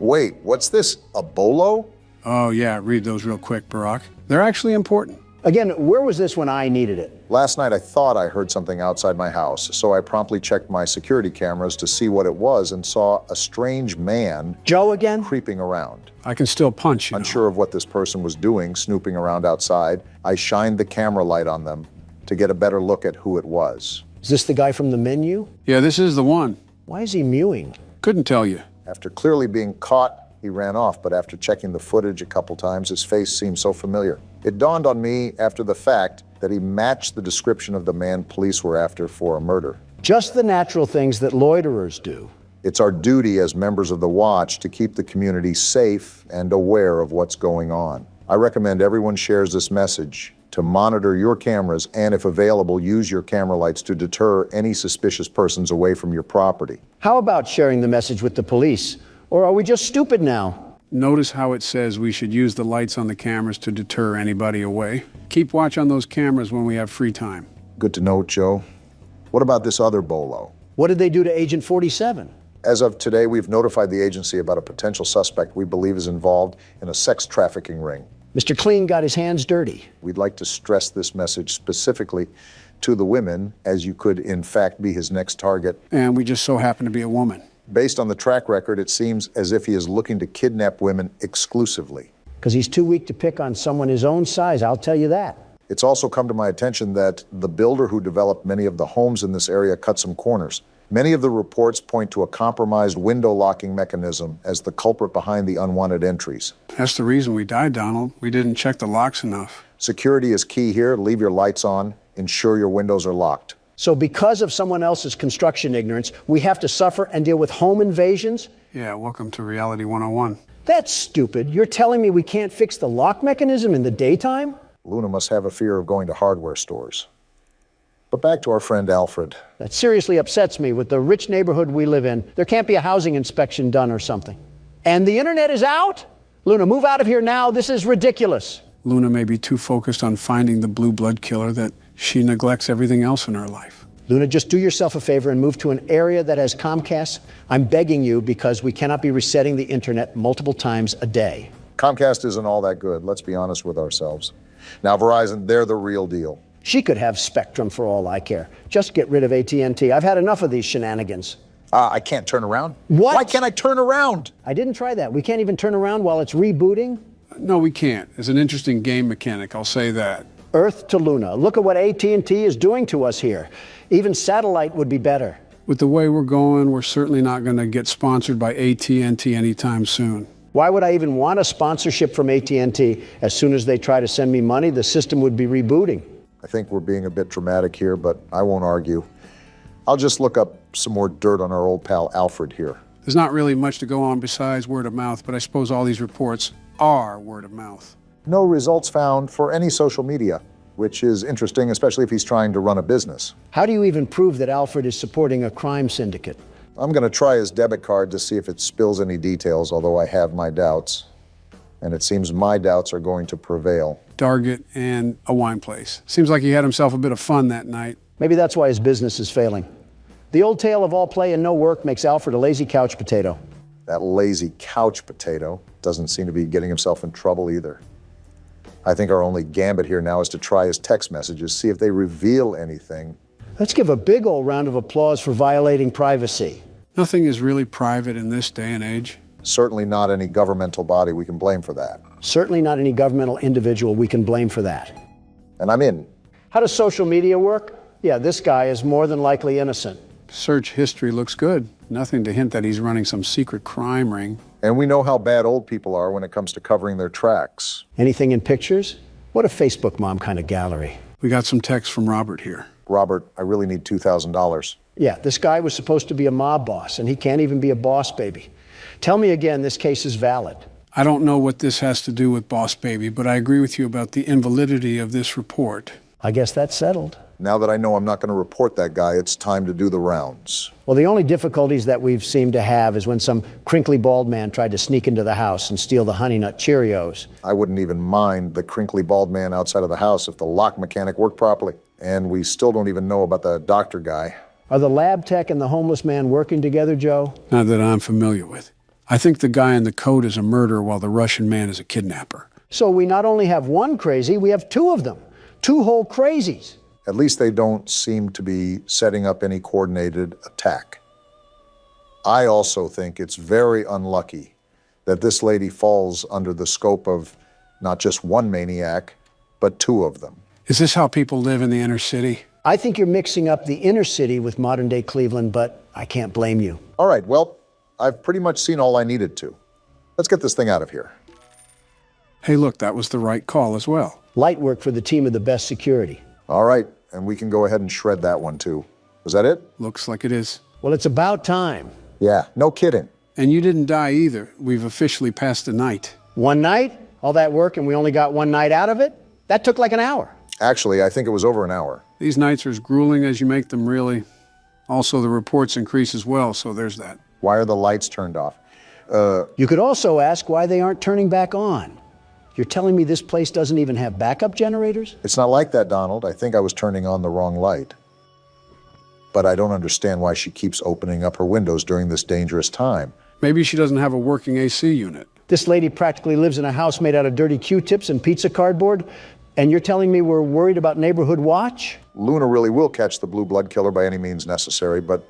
Wait, what's this? A bolo? Oh, yeah, read those real quick, Barack. They're actually important. Again, where was this when I needed it? Last night I thought I heard something outside my house, so I promptly checked my security cameras to see what it was and saw a strange man... Joe again? ...creeping around. I can still punch, you know. Unsure of what this person was doing, snooping around outside, I shined the camera light on them to get a better look at who it was. Is this the guy from the menu? Yeah, this is the one. Why is he mewing? Couldn't tell you. After clearly being caught, he ran off, but after checking the footage a couple times, his face seemed so familiar. It dawned on me after the fact that he matched the description of the man police were after for a murder. Just the natural things that loiterers do. It's our duty as members of the Watch to keep the community safe and aware of what's going on. I recommend everyone shares this message to monitor your cameras and, if available, use your camera lights to deter any suspicious persons away from your property. How about sharing the message with the police? Or are we just stupid now? Notice how it says we should use the lights on the cameras to deter anybody away. Keep watch on those cameras when we have free time. Good to know, Joe. What about this other bolo? What did they do to Agent 47? As of today, we've notified the agency about a potential suspect we believe is involved in a sex trafficking ring. Mr. Clean got his hands dirty. We'd like to stress this message specifically to the women, as you could in fact be his next target. And we just so happen to be a woman. Based on the track record, it seems as if he is looking to kidnap women exclusively. Because he's too weak to pick on someone his own size, I'll tell you that. It's also come to my attention that the builder who developed many of the homes in this area cut some corners. Many of the reports point to a compromised window locking mechanism as the culprit behind the unwanted entries. That's the reason we died, Donald. We didn't check the locks enough. Security is key here. Leave your lights on. Ensure your windows are locked. So because of someone else's construction ignorance, we have to suffer and deal with home invasions? Yeah, welcome to Reality 101. That's stupid. You're telling me we can't fix the lock mechanism in the daytime? Luna must have a fear of going to hardware stores. But back to our friend Alfred. That seriously upsets me. With the rich neighborhood we live in, there can't be a housing inspection done or something. And the internet is out? Luna, move out of here now. This is ridiculous. Luna may be too focused on finding the blue blood killer that she neglects everything else in her life. Luna, just do yourself a favor and move to an area that has Comcast. I'm begging you, because we cannot be resetting the internet multiple times a day. Comcast isn't all that good, let's be honest with ourselves. Now, Verizon, they're the real deal. She could have Spectrum for all I care. Just get rid of AT&T. I've had enough of these shenanigans. I can't turn around? What? Why can't I turn around? I didn't try that. We can't even turn around while it's rebooting? No, we can't. It's an interesting game mechanic, I'll say that. Earth to Luna. Look at what AT&T is doing to us here. Even satellite would be better. With the way we're going, we're certainly not going to get sponsored by AT&T anytime soon. Why would I even want a sponsorship from AT&T? As soon as they try to send me money, the system would be rebooting. I think we're being a bit dramatic here, but I won't argue. I'll just look up some more dirt on our old pal Alfred here. There's not really much to go on besides word of mouth, but I suppose all these reports are word of mouth. No results found for any social media, which is interesting, especially if he's trying to run a business. How do you even prove that Alfred is supporting a crime syndicate? I'm going to try his debit card to see if it spills any details, although I have my doubts. And it seems my doubts are going to prevail. Target and a wine place. Seems like he had himself a bit of fun that night. Maybe that's why his business is failing. The old tale of all play and no work makes Alfred a lazy couch potato. That lazy couch potato doesn't seem to be getting himself in trouble either. I think our only gambit here now is to try his text messages, see if they reveal anything. Let's give a big old round of applause for violating privacy. Nothing is really private in this day and age. Certainly not any governmental body we can blame for that. Certainly not any governmental individual we can blame for that. And I'm in. How does social media work? Yeah, this guy is more than likely innocent. Search history looks good. Nothing to hint that he's running some secret crime ring. And we know how bad old people are when it comes to covering their tracks. Anything in pictures? What a Facebook mom kind of gallery. We got some text from Robert here. Robert, I really need $2,000. Yeah, this guy was supposed to be a mob boss, and he can't even be a boss baby. Tell me again, this case is valid. I don't know what this has to do with Boss Baby, but I agree with you about the invalidity of this report. I guess that's settled. Now that I know I'm not going to report that guy, it's time to do the rounds. Well, the only difficulties that we've seemed to have is when some crinkly bald man tried to sneak into the house and steal the Honey Nut Cheerios. I wouldn't even mind the crinkly bald man outside of the house if the lock mechanic worked properly. And we still don't even know about the doctor guy. Are the lab tech and the homeless man working together, Joe? Not that I'm familiar with. I think the guy in the coat is a murderer while the Russian man is a kidnapper. So we not only have one crazy, we have two of them. Two whole crazies. At least they don't seem to be setting up any coordinated attack. I also think it's very unlucky that this lady falls under the scope of not just one maniac, but two of them. Is this how people live in the inner city? I think you're mixing up the inner city with modern-day Cleveland, but I can't blame you. All right, well, I've pretty much seen all I needed to. Let's get this thing out of here. Hey, look, that was the right call as well. Light work for the team of the best security. All right, and we can go ahead and shred that one too. Was that it? Looks like it is. Well, it's about time. Yeah, no kidding. And you didn't die either. We've officially passed the night. One night? All that work and we only got one night out of it? That took like an hour. Actually, I think it was over an hour. These nights are as grueling as you make them, really. Also, the reports increase as well, so there's that. Why are the lights turned off? You could also ask why they aren't turning back on. You're telling me this place doesn't even have backup generators? It's not like that, Donald. I think I was turning on the wrong light. But I don't understand why she keeps opening up her windows during this dangerous time. Maybe she doesn't have a working AC unit. This lady practically lives in a house made out of dirty Q-tips and pizza cardboard, and you're telling me we're worried about neighborhood watch? Luna really will catch the blue blood killer by any means necessary, but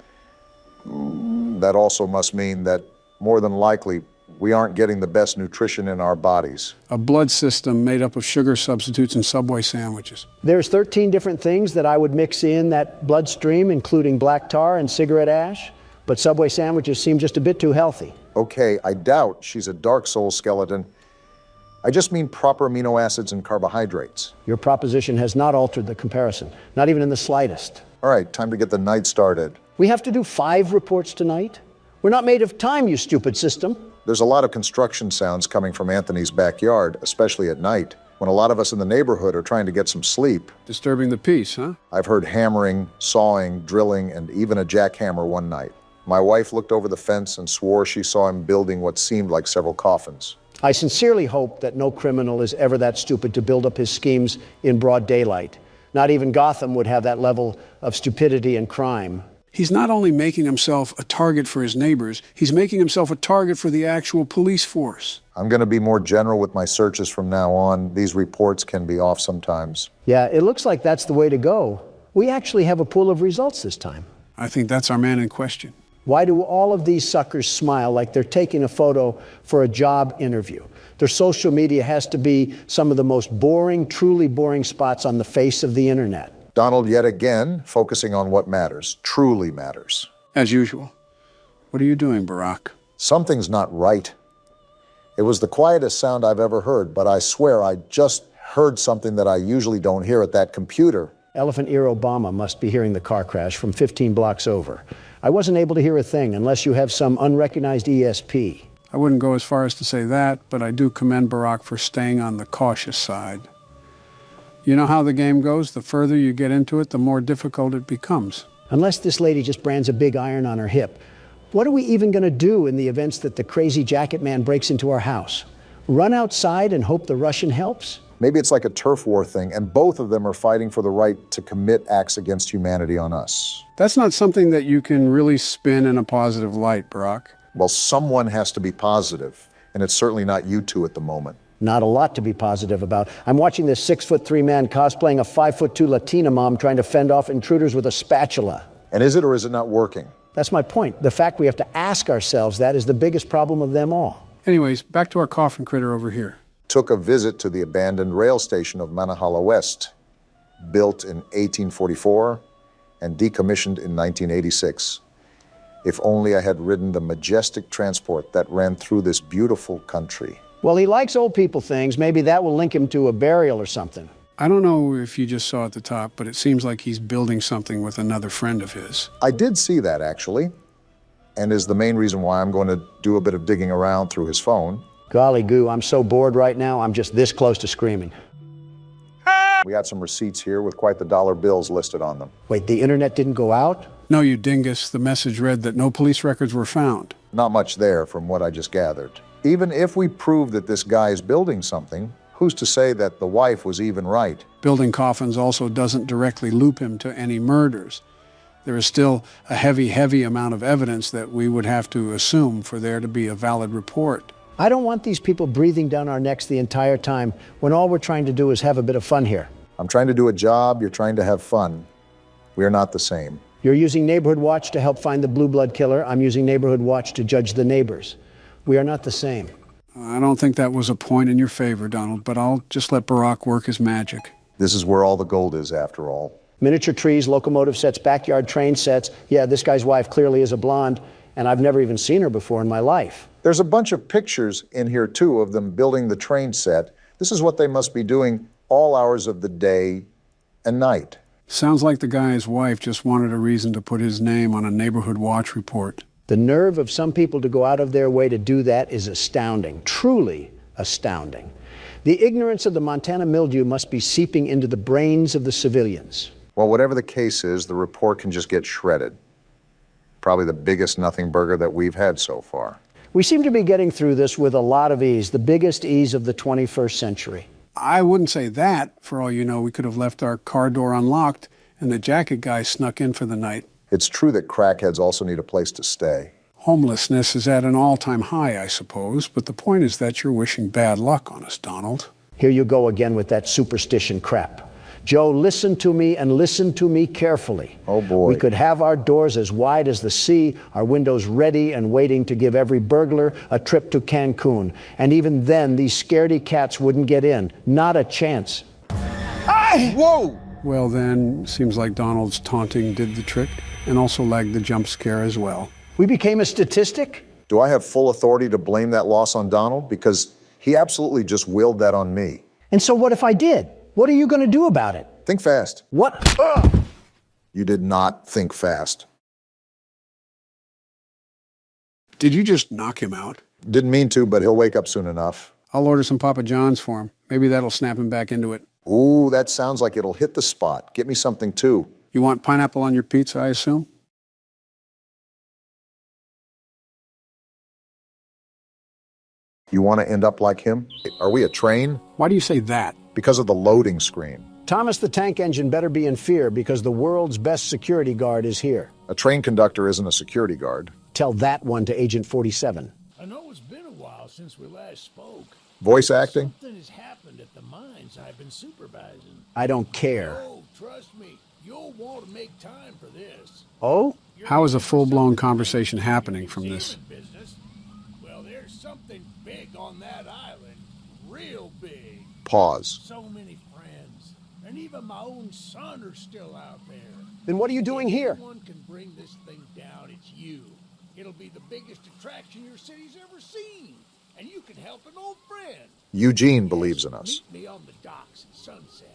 that also must mean that more than likely we aren't getting the best nutrition in our bodies. A blood system made up of sugar substitutes and Subway sandwiches. There's 13 different things that I would mix in that bloodstream, including black tar and cigarette ash, but Subway sandwiches seem just a bit too healthy. Okay, I doubt she's a Dark Soul skeleton. I just mean proper amino acids and carbohydrates. Your proposition has not altered the comparison, not even in the slightest. All right, time to get the night started. We have to do 5 reports tonight? We're not made of time, you stupid system. There's a lot of construction sounds coming from Anthony's backyard, especially at night. when a lot of us in the neighborhood are trying to get some sleep. Disturbing the peace, huh? I've heard hammering, sawing, drilling, and even a jackhammer one night. My wife looked over the fence and swore she saw him building what seemed like several coffins. I sincerely hope that no criminal is ever that stupid to build up his schemes in broad daylight. Not even Gotham would have that level of stupidity and crime. He's not only making himself a target for his neighbors, he's making himself a target for the actual police force. I'm going to be more general with my searches from now on. These reports can be off sometimes. Yeah, it looks like that's the way to go. We actually have a pool of results this time. I think that's our man in question. Why do all of these suckers smile like they're taking a photo for a job interview? Their social media has to be some of the most boring, truly boring spots on the face of the internet. Donald, yet again, focusing on what matters, truly matters. As usual. What are you doing, Barack? Something's not right. It was the quietest sound I've ever heard, but I swear I just heard something that I usually don't hear at that computer. Elephant Ear Obama must be hearing the car crash from 15 blocks over. I wasn't able to hear a thing unless you have some unrecognized ESP. I wouldn't go as far as to say that, but I do commend Barack for staying on the cautious side. You know how the game goes? The further you get into it, the more difficult it becomes. Unless this lady just brands a big iron on her hip, what are we even going to do in the events that the crazy jacket man breaks into our house? Run outside and hope the Russian helps? Maybe it's like a turf war thing, and both of them are fighting for the right to commit acts against humanity on us. That's not something that you can really spin in a positive light, Barack. Well, someone has to be positive, and it's certainly not you two at the moment. Not a lot to be positive about. I'm watching this 6'3" man cosplaying a 5'2" Latina mom trying to fend off intruders with a spatula. And is it or is it not working? That's my point. The fact we have to ask ourselves that is the biggest problem of them all. Anyways, back to our coffin critter over here. Took a visit to the abandoned rail station of Manahala West, built in 1844 and decommissioned in 1986. If only I had ridden the majestic transport that ran through this beautiful country. Well, he likes old people things. Maybe that will link him to a burial or something. I don't know if you just saw at the top, but it seems like he's building something with another friend of his. I did see that, actually, and is the main reason why I'm going to do a bit of digging around through his phone. Golly goo, I'm so bored right now, I'm just this close to screaming. We got some receipts here with quite the dollar bills listed on them. Wait, the internet didn't go out? No, you dingus. The message read that no police records were found. Not much there from what I just gathered. Even if we prove that this guy is building something, who's to say that the wife was even right? Building coffins also doesn't directly loop him to any murders. There is still a heavy amount of evidence that we would have to assume for there to be a valid report. I don't want these people breathing down our necks the entire time when all we're trying to do is have a bit of fun here. I'm trying to do a job, you're trying to have fun. We are not the same. You're using Neighborhood Watch to help find the Blue Blood killer. I'm using Neighborhood Watch to judge the neighbors. We are not the same. I don't think that was a point in your favor, Donald, but I'll just let Barack work his magic. This is where all the gold is, after all. Miniature trees, locomotive sets, backyard train sets. Yeah, this guy's wife clearly is a blonde, and I've never even seen her before in my life. There's a bunch of pictures in here, too, of them building the train set. This is what they must be doing all hours of the day and night. Sounds like the guy's wife just wanted a reason to put his name on a Neighborhood Watch report. The nerve of some people to go out of their way to do that is astounding, truly astounding. The ignorance of the Montana mildew must be seeping into the brains of the civilians. Well, whatever the case is, the report can just get shredded. Probably the biggest nothing burger that we've had so far. We seem to be getting through this with a lot of ease, the biggest ease of the 21st century. I wouldn't say that. For all you know, we could have left our car door unlocked and the jacket guy snuck in for the night. It's true that crackheads also need a place to stay. Homelessness is at an all-time high, I suppose, but the point is that you're wishing bad luck on us, Donald. Here you go again with that superstition crap. Joe, listen to me and listen to me carefully. Oh, boy. We could have our doors as wide as the sea, our windows ready and waiting to give every burglar a trip to Cancun. And even then, these scaredy cats wouldn't get in. Not a chance. Whoa! Well, then, seems like Donald's taunting did the trick and also lagged the jump scare as well. We became a statistic? Do I have full authority to blame that loss on Donald? Because he absolutely just willed that on me. And so what if I did? What are you going to do about it? Think fast. What? You did not think fast. Did you just knock him out? Didn't mean to, but he'll wake up soon enough. I'll order some Papa John's for him. Maybe that'll snap him back into it. Ooh, that sounds like it'll hit the spot. Get me something too. You want pineapple on your pizza, I assume? You want to end up like him? Are we a train? Why do you say that? Because of the loading screen. Thomas the Tank Engine better be in fear because the world's best security guard is here. A train conductor isn't a security guard. Tell that one to Agent 47. I know it's been a while since we last spoke. Voice acting? Something has happened at the mines I've been supervising. I don't care. Oh, trust me, you'll want to make time for this. Oh? How is a full-blown conversation happening from this? Business. Well, there's something big on that island. Real big. Pause. So many friends. And even my own son are still out there. Then what are you doing here? If anyone can bring this thing down, it's you. It'll be the biggest attraction your city's ever seen. And you can help an old friend. Eugene believes in us. Meet me on the docks at sunset.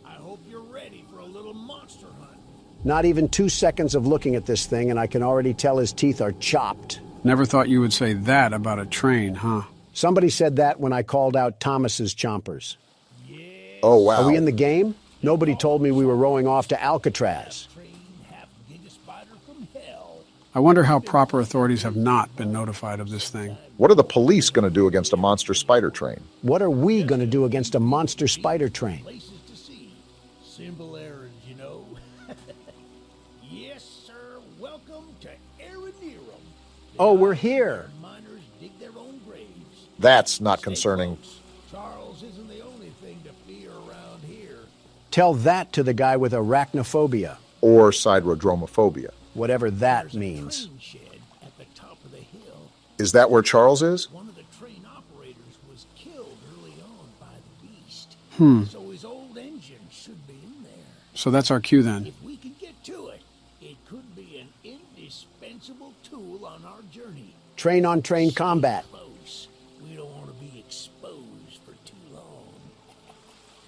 I hope you're ready for a little monster hunt. Not even 2 seconds of looking at this thing, and I can already tell his teeth are chopped. Never thought you would say that about a train, huh? Somebody said that when I called out Thomas's chompers. Oh, wow. Are we in the game? Nobody told me we were rowing off to Alcatraz. I wonder how proper authorities have not been notified of this thing. What are the police going to do against a monster spider train? What are we going to do against a monster spider train? Places to see. Simple errands, you know. Yes, sir. Welcome to Aranerum. Oh, we're here. Miners dig their own graves. That's not concerning. Charles isn't the only thing to fear around here. Tell that to the guy with arachnophobia. Or siderodromophobia. Whatever that means. Shed at the top of the hill. Is that where Charles is? One of the train operators was killed early on by the beast. So his old engine should be in there. So that's our cue then. If we can get to it, it could be an indispensable tool on our journey. Train-on-train combat. Close. We don't want to be exposed for too long.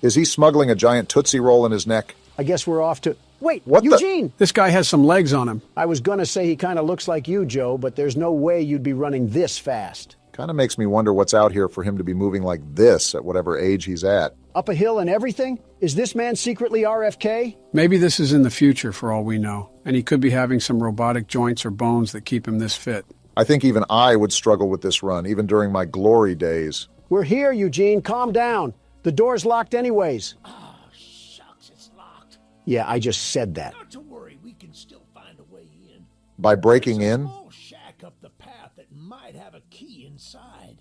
Is he smuggling a giant Tootsie Roll in his neck? I guess we're off to... Wait, What Eugene! This guy has some legs on him. I was gonna say he kind of looks like you, Joe, but there's no way you'd be running this fast. Kind of makes me wonder what's out here for him to be moving like this at whatever age he's at. Up a hill and everything? Is this man secretly RFK? Maybe this is in the future for all we know, and he could be having some robotic joints or bones that keep him this fit. I think even I would struggle with this run, even during my glory days. We're here, Eugene. Calm down. The door's locked anyways. Oh, shucks, it's locked. Yeah, I just said that. Not to worry, we can still find a way in. By breaking There's a in? small shack up the path that might have a key inside.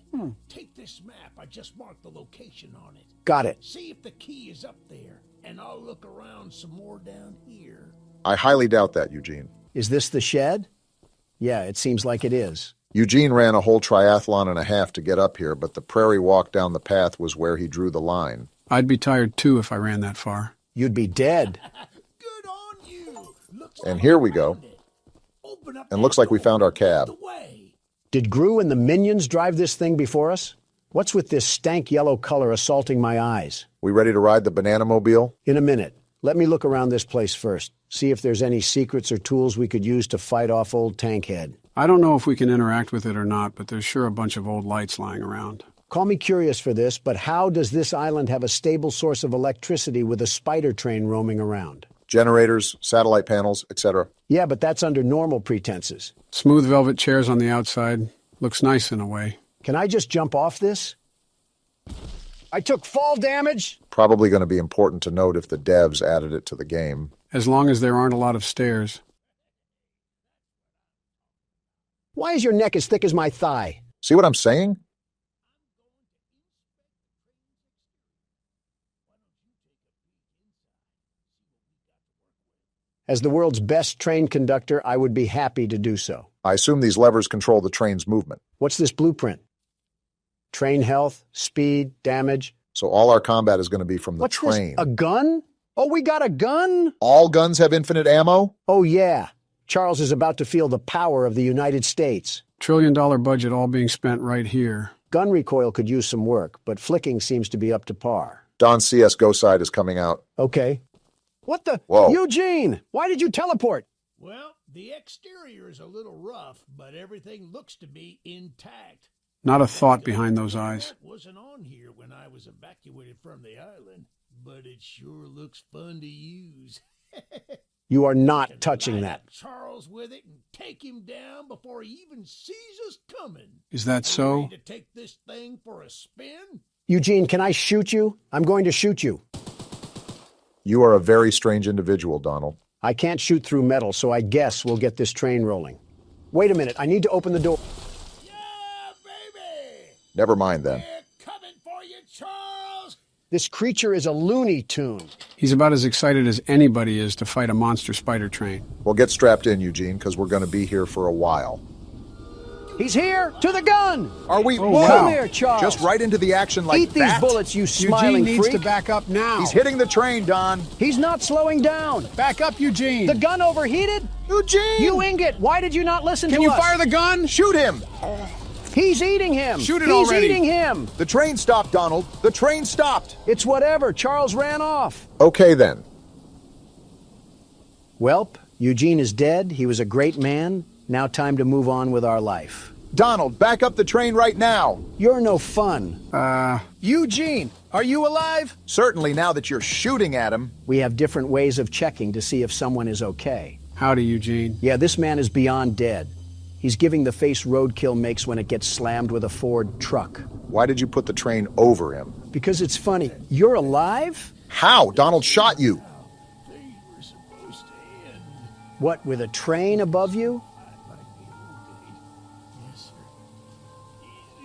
Take this map. I just marked the location on it. Got it. See if the key is up there, and I'll look around some more down here. I highly doubt that, Eugene. Is this the shed? Yeah, it seems like it is. Eugene ran a whole triathlon and a half to get up here, but the prairie walk down the path was where he drew the line. I'd be tired too if I ran that far. You'd be dead. Good on you. Looks And like here we we go. found it. Open up And that looks like we door. found our cab. The way. Did Gru and the minions drive this thing before us? What's with this stank yellow color assaulting my eyes? We ready to ride the banana mobile? In a minute. Let me look around this place first. See if there's any secrets or tools we could use to fight off old Tankhead. I don't know if we can interact with it or not, but there's sure a bunch of old lights lying around. Call me curious for this, but how does this island have a stable source of electricity with a spider train roaming around? Generators, satellite panels, etc. Yeah, but that's under normal pretenses. Smooth velvet chairs on the outside. Looks nice in a way. Can I just jump off this? I took fall damage. Probably going to be important to note if the devs added it to the game. As long as there aren't a lot of stairs. Why is your neck as thick as my thigh? See what I'm saying? As the world's best train conductor, I would be happy to do so. I assume these levers control the train's movement. What's this blueprint? Train health, speed, damage. So all our combat is going to be from the What's train. This, a gun? Oh, we got a gun? All guns have infinite ammo? Oh, yeah. Charles is about to feel the power of the United States. $1 trillion budget all being spent right here. Gun recoil could use some work, but flicking seems to be up to par. Don's CSGO side is coming out. Okay. What the? Whoa. Eugene, why did you teleport? Well, the exterior is a little rough, but everything looks to be intact. Not a thought behind those eyes. Wasn't on here when I was evacuated from the island, but it sure looks fun to use. You are not touching that. Charles with it and take him down before he even sees us coming. Is that so? Ready to take this thing for a spin? Eugene, can I shoot you? I'm going to shoot you. You are a very strange individual, Donald. I can't shoot through metal, so I guess we'll get this train rolling. Wait a minute, I need to open the door. Never mind then. Coming for you, Charles! This creature is a Looney Tune. He's about as excited as anybody is to fight a monster spider train. Well, get strapped in, Eugene, because we're going to be here for a while. He's here! To the gun! Are we? Oh, Whoa. Come here, Charles. Just right into the action like Eat these that? bullets, you smiling Eugene needs freak. to back up now. He's hitting the train, Don. He's not slowing down. Back up, Eugene. The gun overheated? Eugene! You ingot! Why did you not listen to us? Can you fire the gun? Shoot him! He's eating him! Shoot it He's already. eating him! The train stopped, Donald. The train stopped. It's whatever. Charles ran off. Okay, then. Welp, Eugene is dead. He was a great man. Now time to move on with our life. Donald, back up the train right now. You're no fun. Eugene, are you alive? Certainly, now that you're shooting at him. We have different ways of checking to see if someone is okay. Howdy, Eugene. Yeah, this man is beyond dead. He's giving the face roadkill makes when it gets slammed with a Ford truck. Why did you put the train over him? Because it's funny. You're alive? How? Donald shot you. What, with a train above you?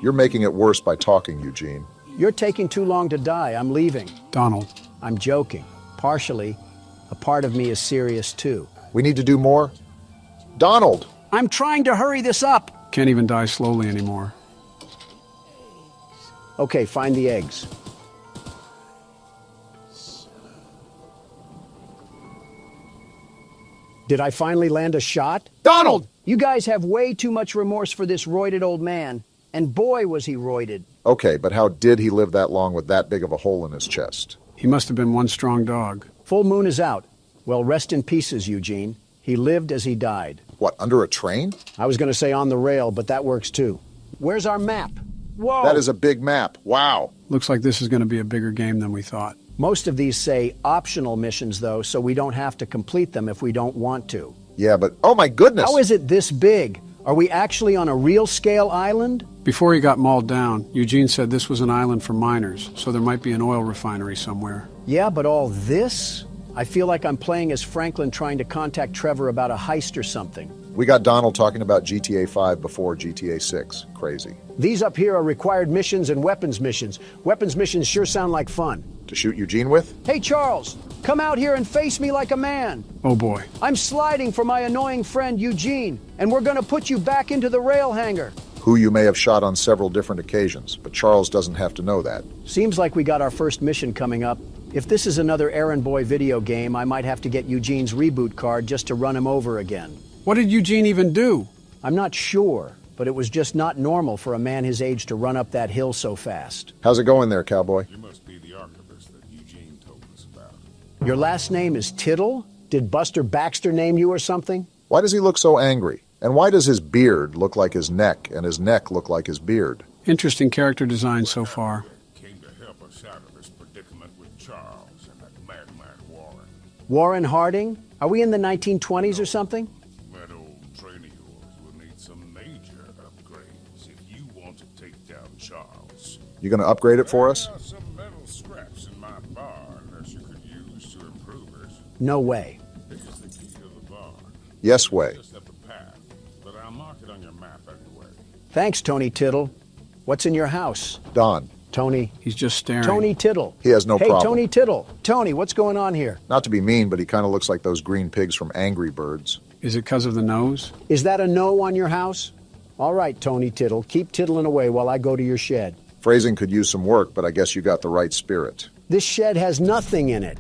You're making it worse by talking, Eugene. You're taking too long to die. I'm leaving. Donald. I'm joking. Partially. A part of me is serious, too. We need to do more? Donald! I'm trying to hurry this up. Can't even die slowly anymore. Okay, find the eggs. Did I finally land a shot? Donald! You guys have way too much remorse for this roided old man. And boy, was he roided. Okay, but how did he live that long with that big of a hole in his chest? He must have been one strong dog. Full moon is out. Well, rest in pieces, Eugene. He lived as he died. What, under a train? I was going to say on the rail, but that works too. Where's our map? Whoa! That is a big map. Wow. Looks like this is going to be a bigger game than we thought. Most of these say optional missions, though, so we don't have to complete them if we don't want to. Yeah, but oh my goodness! How is it this big? Are we actually on a real-scale island? Before he got mauled down, Eugene said this was an island for miners, so there might be an oil refinery somewhere. Yeah, but all this? I feel like I'm playing as Franklin trying to contact Trevor about a heist or something. We got Donald talking about GTA 5 before GTA 6. Crazy. These up here are required missions and weapons missions. Weapons missions sure sound like fun. To shoot Eugene with? Hey, Charles, come out here and face me like a man. Oh boy. I'm sliding for my annoying friend Eugene, and we're gonna put you back into the rail hangar. Who you may have shot on several different occasions, but Charles doesn't have to know that. Seems like we got our first mission coming up. If this is another errand boy video game, I might have to get Eugene's reboot card just to run him over again. What did Eugene even do? I'm not sure, but it was just not normal for a man his age to run up that hill so fast. How's it going there, cowboy? You must be the archivist that Eugene told us about. Your last name is Tittle? Did Buster Baxter name you or something? Why does he look so angry? And why does his beard look like his neck and his neck look like his beard? Interesting character design so far. Came to help us out of this predicament with Charles and that madman Warren. Warren Harding? Are we in the 1920s or something? That old train of yours will need some major upgrades if you want to take down Charles. You gonna upgrade it for us? There are some metal scraps in my barn that you could use to improve it. No way. Here's the key to the barn. Yes way. Just up the path, but I'll mark it on your map anyway. Thanks, Tony Tittle. What's in your house? Don. Tony. He's just staring. Tony Tittle. He has no problem. Hey, Tony Tittle. Tony, what's going on here? Not to be mean, but he kind of looks like those green pigs from Angry Birds. Is it because of the nose? Is that a no on your house? All right, Tony Tittle. Keep tittling away while I go to your shed. Phrasing could use some work, but I guess you got the right spirit. This shed has nothing in it.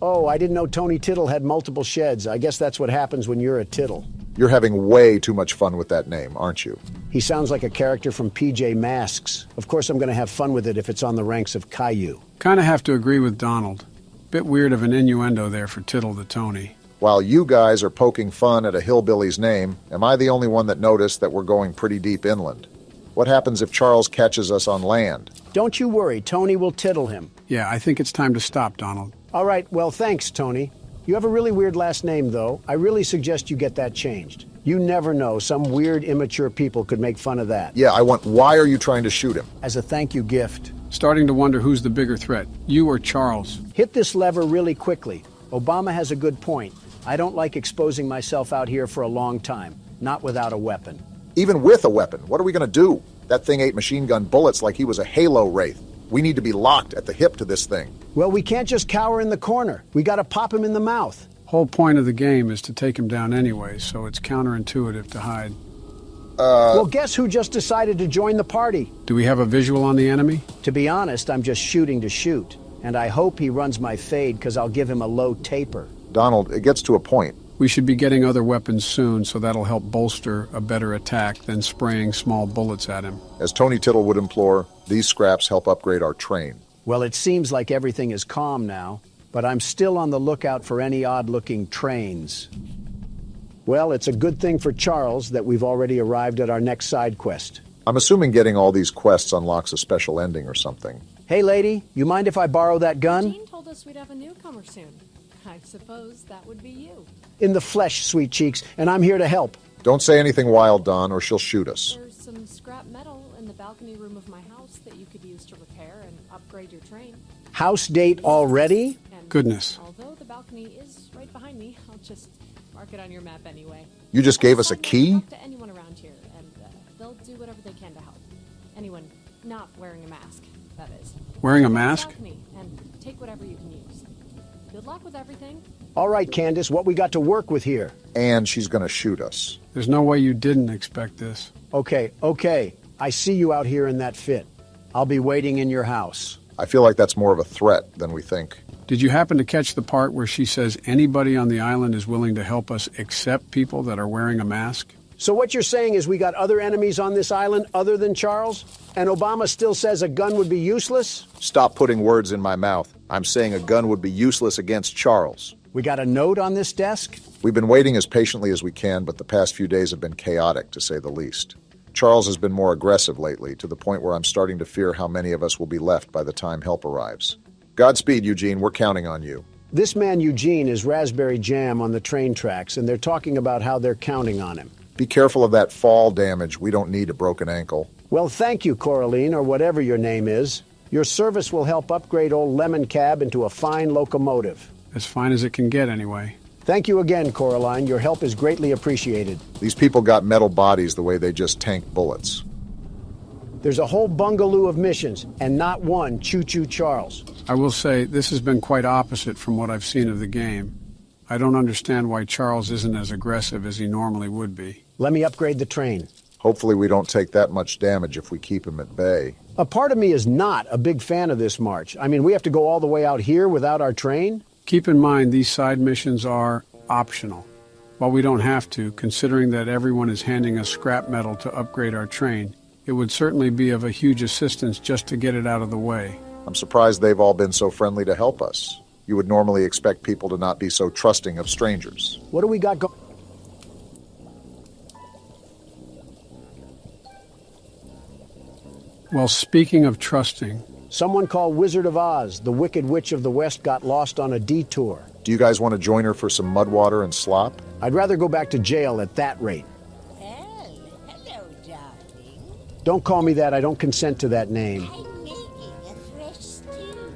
Oh, I didn't know Tony Tittle had multiple sheds. I guess that's what happens when you're a Tittle. You're having way too much fun with that name, aren't you? He sounds like a character from PJ Masks. Of course I'm going to have fun with it if it's on the ranks of Caillou. Kind of have to agree with Donald. Bit weird of an innuendo there for Tittle the Tony. While you guys are poking fun at a hillbilly's name, am I the only one that noticed that we're going pretty deep inland? What happens if Charles catches us on land? Don't you worry, Tony will tittle him. Yeah, I think it's time to stop, Donald. All right, well, thanks, Tony. You have a really weird last name, though. I really suggest you get that changed. You never know, some weird, immature people could make fun of that. Yeah, why are you trying to shoot him? As a thank you gift. Starting to wonder who's the bigger threat, you or Charles. Hit this lever really quickly. Obama has a good point. I don't like exposing myself out here for a long time, not without a weapon. Even with a weapon, what are we going to do? That thing ate machine gun bullets like he was a Halo wraith. We need to be locked at the hip to this thing. Well, we can't just cower in the corner. We got to pop him in the mouth. Whole point of the game is to take him down anyway, so it's counterintuitive to hide. Well, guess who just decided to join the party? Do we have a visual on the enemy? To be honest, I'm just shooting to shoot. And I hope he runs my fade because I'll give him a low taper. Donald, it gets to a point. We should be getting other weapons soon, so that'll help bolster a better attack than spraying small bullets at him. As Tony Tittle would implore, these scraps help upgrade our train. Well, it seems like everything is calm now, but I'm still on the lookout for any odd-looking trains. Well, it's a good thing for Charles that we've already arrived at our next side quest. I'm assuming getting all these quests unlocks a special ending or something. Hey, lady, you mind if I borrow that gun? Jean told us we'd have a newcomer soon. I suppose that would be you. In the flesh, sweet cheeks, and I'm here to help. Don't say anything wild, Don, or she'll shoot us. There's some scrap metal in the balcony room of my house that you could use to repair and upgrade your train. House date already? And Goodness. Although the balcony is right behind me, I'll just mark it on your map anyway. You just gave us a key? Talk to anyone around here, and they'll do whatever they can to help. Anyone not wearing a mask, that is. Wearing a mask? Balcony, and take whatever you can use. Good luck with everything. All right, Candace, what we got to work with here? And she's going to shoot us. There's no way you didn't expect this. Okay. I see you out here in that fit. I'll be waiting in your house. I feel like that's more of a threat than we think. Did you happen to catch the part where she says anybody on the island is willing to help us except people that are wearing a mask? So what you're saying is we got other enemies on this island other than Charles? And Obama still says a gun would be useless? Stop putting words in my mouth. I'm saying a gun would be useless against Charles. We got a note on this desk? We've been waiting as patiently as we can, but the past few days have been chaotic, to say the least. Charles has been more aggressive lately, to the point where I'm starting to fear how many of us will be left by the time help arrives. Godspeed, Eugene. We're counting on you. This man Eugene is raspberry jam on the train tracks, and they're talking about how they're counting on him. Be careful of that fall damage. We don't need a broken ankle. Well, thank you, Coraline, or whatever your name is. Your service will help upgrade old Lemon Cab into a fine locomotive. As fine as it can get, anyway. Thank you again, Coraline. Your help is greatly appreciated. These people got metal bodies the way they just tank bullets. There's a whole bungaloo of missions, and not one Choo-Choo Charles. I will say, this has been quite opposite from what I've seen of the game. I don't understand why Charles isn't as aggressive as he normally would be. Let me upgrade the train. Hopefully we don't take that much damage if we keep him at bay. A part of me is not a big fan of this march. I mean, we have to go all the way out here without our train? Keep in mind, these side missions are optional. While we don't have to, considering that everyone is handing us scrap metal to upgrade our train, it would certainly be of a huge assistance just to get it out of the way. I'm surprised they've all been so friendly to help us. You would normally expect people to not be so trusting of strangers. What do we got going? Well, speaking of trusting... Someone called Wizard of Oz, the Wicked Witch of the West, got lost on a detour. Do you guys want to join her for some mud water and slop? I'd rather go back to jail at that rate. Well, hello, darling. Don't call me that. I don't consent to that name. I'm making a fresh stew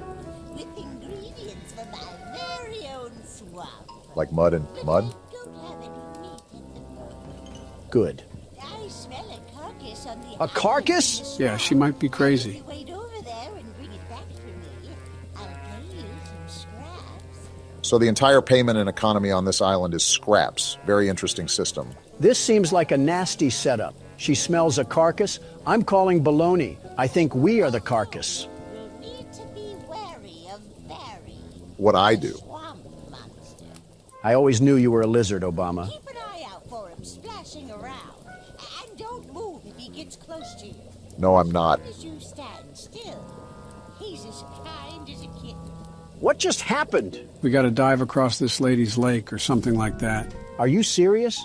with ingredients from my very own swamp. Like mud and mud? Don't have any meat at the moment. Good. I smell a carcass on the A carcass? Yeah, she might be crazy. Wait over there and bring it back for me. I'll pay you some scraps. So the entire payment and economy on this island is scraps. Very interesting system. This seems like a nasty setup. She smells a carcass. I'm calling baloney. I think we are the carcass. You'll need to be wary of Barry. What I do. Swamp monster. I always knew you were a lizard, Obama. Keep an eye out for him splashing around. And don't move if he gets close to you. No, I'm not. As long as you stand still, he's as kind as a kitten. What just happened? We got to dive across this lady's lake or something like that. Are you serious?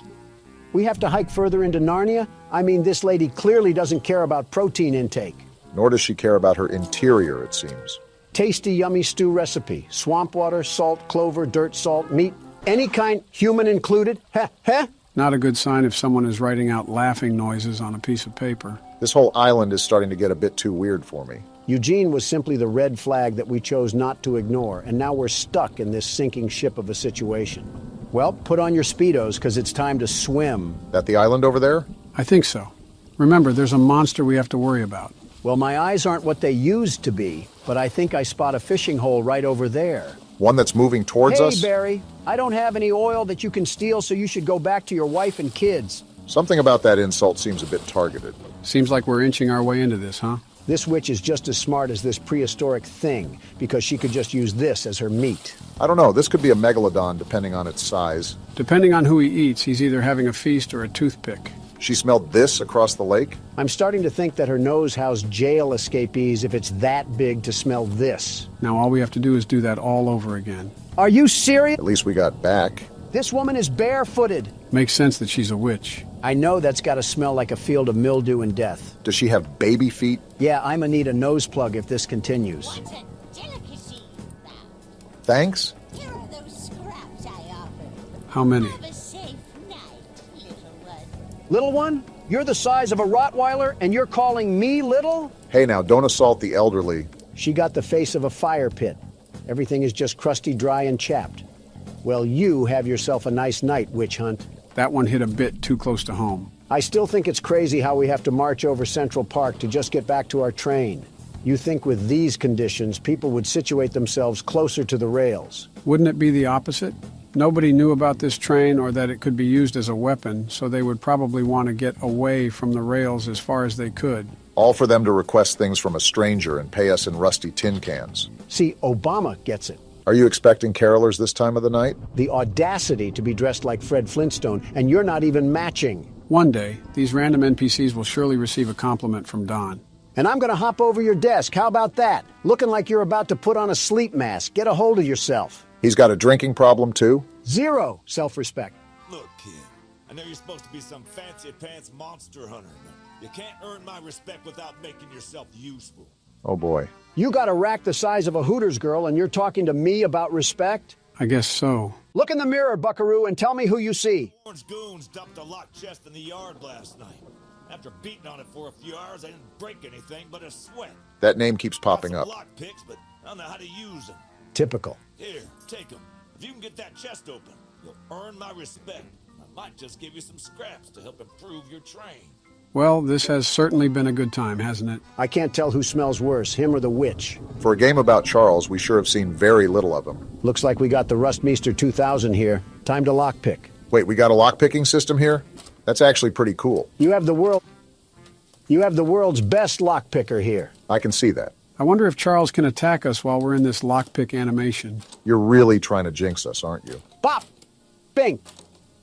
We have to hike further into Narnia? I mean, this lady clearly doesn't care about protein intake. Nor does she care about her interior, it seems. Tasty, yummy stew recipe. Swamp water, salt, clover, dirt, salt, meat. Any kind, human included. Heh, heh. Not a good sign if someone is writing out laughing noises on a piece of paper. This whole island is starting to get a bit too weird for me. Eugene was simply the red flag that we chose not to ignore, and now we're stuck in this sinking ship of a situation. Well, put on your Speedos, because it's time to swim. That the island over there? I think so. Remember, there's a monster we have to worry about. Well, my eyes aren't what they used to be, but I think I spot a fishing hole right over there. One that's moving towards us? Hey, Barry, I don't have any oil that you can steal, so you should go back to your wife and kids. Something about that insult seems a bit targeted. Seems like we're inching our way into this, huh? This witch is just as smart as this prehistoric thing, because she could just use this as her meat. I don't know, this could be a megalodon depending on its size. Depending on who he eats, he's either having a feast or a toothpick. She smelled this across the lake? I'm starting to think that her nose housed jail escapees if it's that big to smell this. Now all we have to do is do that all over again. Are you serious? At least we got back. This woman is barefooted. Makes sense that she's a witch. I know that's got to smell like a field of mildew and death. Does she have baby feet? Yeah, I'ma need a nose plug if this continues. What a delicacy, thou. Thanks? Here are those scraps I offered. How many? Have a safe night, little one. Little one? You're the size of a Rottweiler, and you're calling me little? Hey now, don't assault the elderly. She got the face of a fire pit. Everything is just crusty, dry, and chapped. Well, you have yourself a nice night, witch hunt. That one hit a bit too close to home. I still think it's crazy how we have to march over Central Park to just get back to our train. You think with these conditions, people would situate themselves closer to the rails. Wouldn't it be the opposite? Nobody knew about this train or that it could be used as a weapon, so they would probably want to get away from the rails as far as they could. All for them to request things from a stranger and pay us in rusty tin cans. See, Obama gets it. Are you expecting carolers this time of the night? The audacity to be dressed like Fred Flintstone, and you're not even matching. One day, these random NPCs will surely receive a compliment from Don. And I'm gonna hop over your desk. How about that? Looking like you're about to put on a sleep mask. Get a hold of yourself. He's got a drinking problem, too? Zero self-respect. Look, kid, I know you're supposed to be some fancy-pants monster hunter, but you can't earn my respect without making yourself useful. Oh, boy. You got a rack the size of a Hooters girl, and you're talking to me about respect? I guess so. Look in the mirror, buckaroo, and tell me who you see. Orange goons dumped a locked chest in the yard last night. After beating on it for a few hours, I didn't break anything but a sweat. That name keeps popping up. Lock picks, but I don't know how to use them. Typical. Here, take them. If you can get that chest open, you'll earn my respect. I might just give you some scraps to help improve your train. Well, this has certainly been a good time, hasn't it? I can't tell who smells worse, him or the witch. For a game about Charles, we sure have seen very little of him. Looks like we got the Rustmeister 2000 here. Time to lockpick. Wait, we got a lockpicking system here? That's actually pretty cool. You have the world's best lockpicker here. I can see that. I wonder if Charles can attack us while we're in this lockpick animation. You're really trying to jinx us, aren't you? Bop! Bing!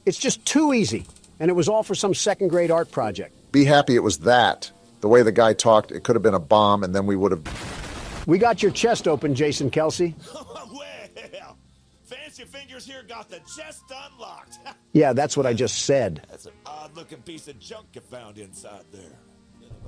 It's just too easy. And it was all for some second-grade art project. Be happy it was that. The way the guy talked, it could have been a bomb, and then we would have... We got your chest open, Jason Kelsey. Well, Fancy Fingers here got the chest unlocked. Yeah, that's what I just said. That's an odd-looking piece of junk you found inside there.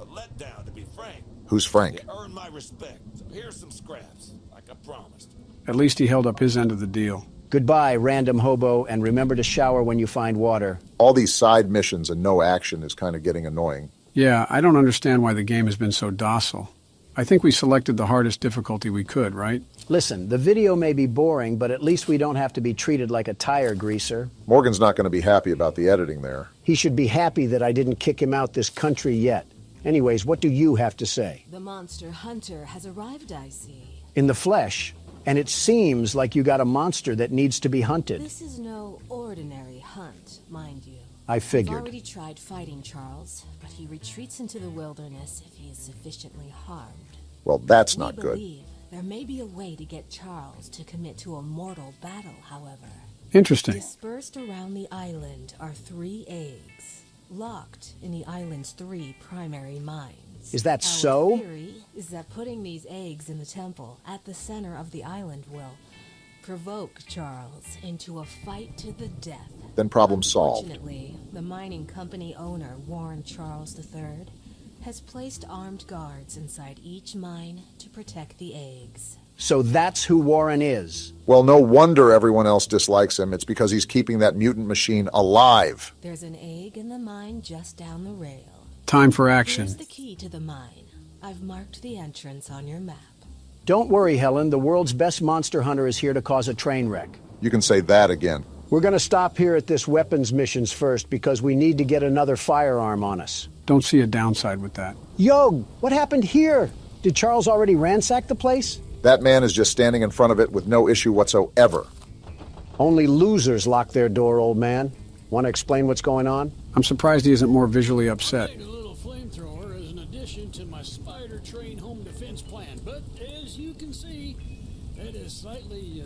A letdown, to be frank. Who's Frank? You earned my respect. So here's some scraps, like I promised. At least he held up his end of the deal. Goodbye, random hobo, and remember to shower when you find water. All these side missions and no action is kind of getting annoying. Yeah, I don't understand why the game has been so docile. I think we selected the hardest difficulty we could, right? Listen, the video may be boring, but at least we don't have to be treated like a tire greaser. Morgan's not going to be happy about the editing there. He should be happy that I didn't kick him out this country yet. Anyways, what do you have to say? The monster hunter has arrived, I see. In the flesh. And it seems like you got a monster that needs to be hunted. This is no ordinary hunt, mind you. I figured. We've already tried fighting Charles, but he retreats into the wilderness if he is sufficiently harmed. Well, that's not good. We believe there may be a way to get Charles to commit to a mortal battle, however. Interesting. Dispersed around the island are 3 eggs, locked in the island's 3 primary mines. Is that Our so? theory is that putting these eggs in the temple at the center of the island will provoke Charles into a fight to the death. Then problem solved. Unfortunately, the mining company owner, Warren Charles III, has placed armed guards inside each mine to protect the eggs. So that's who Warren is. Well, no wonder everyone else dislikes him. It's because he's keeping that mutant machine alive. There's an egg in the mine just down the rail. Time for action. Here's the key to the mine. I've marked the entrance on your map. Don't worry, Helen. The world's best monster hunter is here to cause a train wreck. You can say that again. We're going to stop here at this weapons missions first because we need to get another firearm on us. Don't see a downside with that. Yo, what happened here? Did Charles already ransack the place? That man is just standing in front of it with no issue whatsoever. Only losers lock their door, old man. Want to explain what's going on? I'm surprised he isn't more visually upset. A little flamethrower as an addition to my spider train home defense plan, but as you can see, that has slightly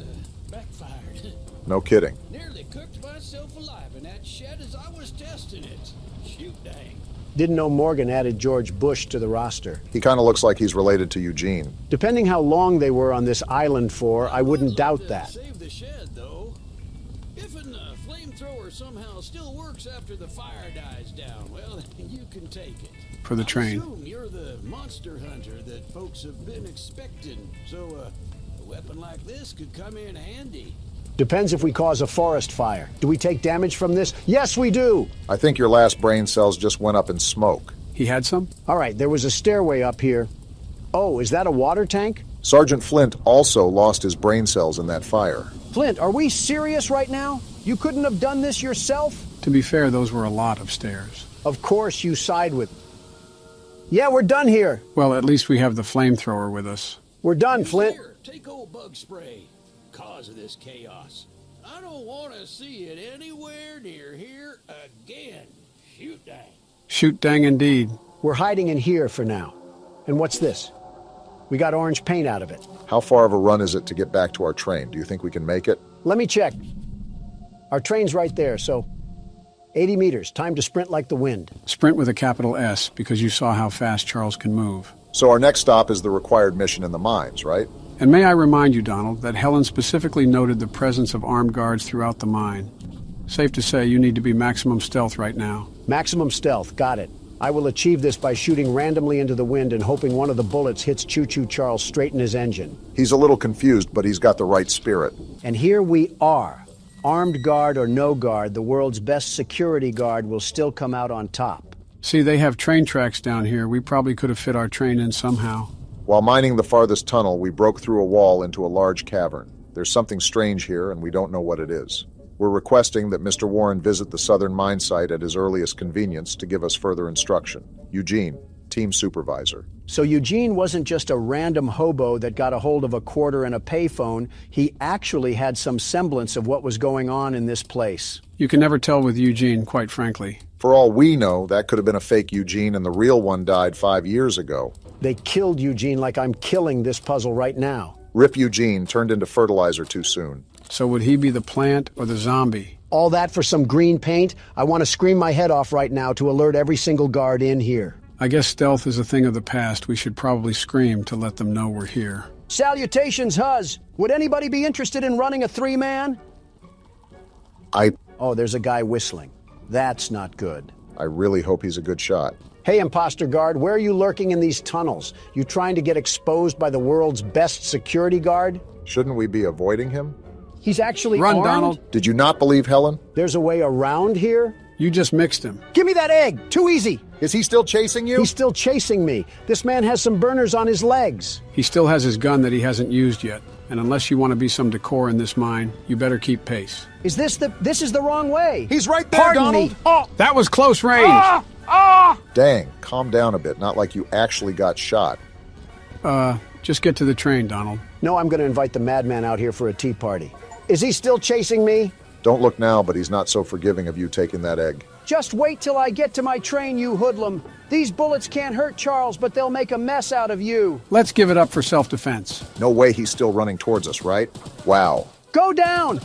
backfired. No kidding. Nearly cooked myself alive in that shed as I was testing it. Shoot dang. Didn't know Morgan added George Bush to the roster. He kind of looks like he's related to Eugene. Depending how long they were on this island for, I wouldn't doubt that. Save the shed, though. If a flamethrower somehow still works after the fire dies down, well, you can take it. For the train. I assume you're the monster hunter that folks have been expecting, so a weapon like this could come in handy. Depends if we cause a forest fire. Do we take damage from this? Yes, we do! I think your last brain cells just went up in smoke. He had some? All right, there was a stairway up here. Oh, is that a water tank? Sergeant Flint also lost his brain cells in that fire. Flint, are we serious right now? You couldn't have done this yourself? To be fair, those were a lot of stairs. Of course you side with... Yeah, we're done here. Well, at least we have the flamethrower with us. We're done, Flint. Here, take old bug spray. Cause of this chaos. I don't want to see it anywhere near here again. Shoot dang. Shoot dang indeed. We're hiding in here for now. And what's this? We got orange paint out of it. How far of a run is it to get back to our train? Do you think we can make it? Let me check. Our train's right there, so 80 meters. Time to sprint like the wind. Sprint with a capital S, because you saw how fast Charles can move. So our next stop is the required mission in the mines, right? And may I remind you, Donald, that Helen specifically noted the presence of armed guards throughout the mine. Safe to say you need to be maximum stealth right now. Maximum stealth, got it. I will achieve this by shooting randomly into the wind and hoping one of the bullets hits Choo-Choo Charles straight in his engine. He's a little confused, but he's got the right spirit. And here we are. Armed guard or no guard, the world's best security guard will still come out on top. See, they have train tracks down here. We probably could have fit our train in somehow. While mining the farthest tunnel, we broke through a wall into a large cavern. There's something strange here, and we don't know what it is. We're requesting that Mr. Warren visit the southern mine site at his earliest convenience to give us further instruction. Eugene, team supervisor. So Eugene wasn't just a random hobo that got a hold of a quarter and a payphone. He actually had some semblance of what was going on in this place. You can never tell with Eugene, quite frankly. For all we know, that could have been a fake Eugene and the real one died 5 years ago. They killed Eugene like I'm killing this puzzle right now. Rip Eugene turned into fertilizer too soon. So would he be the plant or the zombie? All that for some green paint? I want to scream my head off right now to alert every single guard in here. I guess stealth is a thing of the past. We should probably scream to let them know we're here. Salutations, Huz. Would anybody be interested in running a three-man? Oh, there's a guy whistling. That's not good. I really hope he's a good shot. Hey, imposter guard, where are you lurking in these tunnels? You trying to get exposed by the world's best security guard? Shouldn't we be avoiding him? He's actually Run, armed? Donald. Did you not believe Helen? There's a way around here? You just mixed him. Give me that egg! Too easy! Is he still chasing you? He's still chasing me. This man has some burners on his legs. He still has his gun that he hasn't used yet. And unless you want to be some decor in this mine, you better keep pace. This is the wrong way. He's right there, Pardon Donald. me. Oh, that was close range. Dang, calm down a bit. Not like you actually got shot. Just get to the train, Donald. No, I'm going to invite the madman out here for a tea party. Is he still chasing me? Don't look now, but he's not so forgiving of you taking that egg. Just wait till I get to my train, you hoodlum. These bullets can't hurt Charles, but they'll make a mess out of you. Let's give it up for self-defense. No way he's still running towards us, right? Wow. Go down!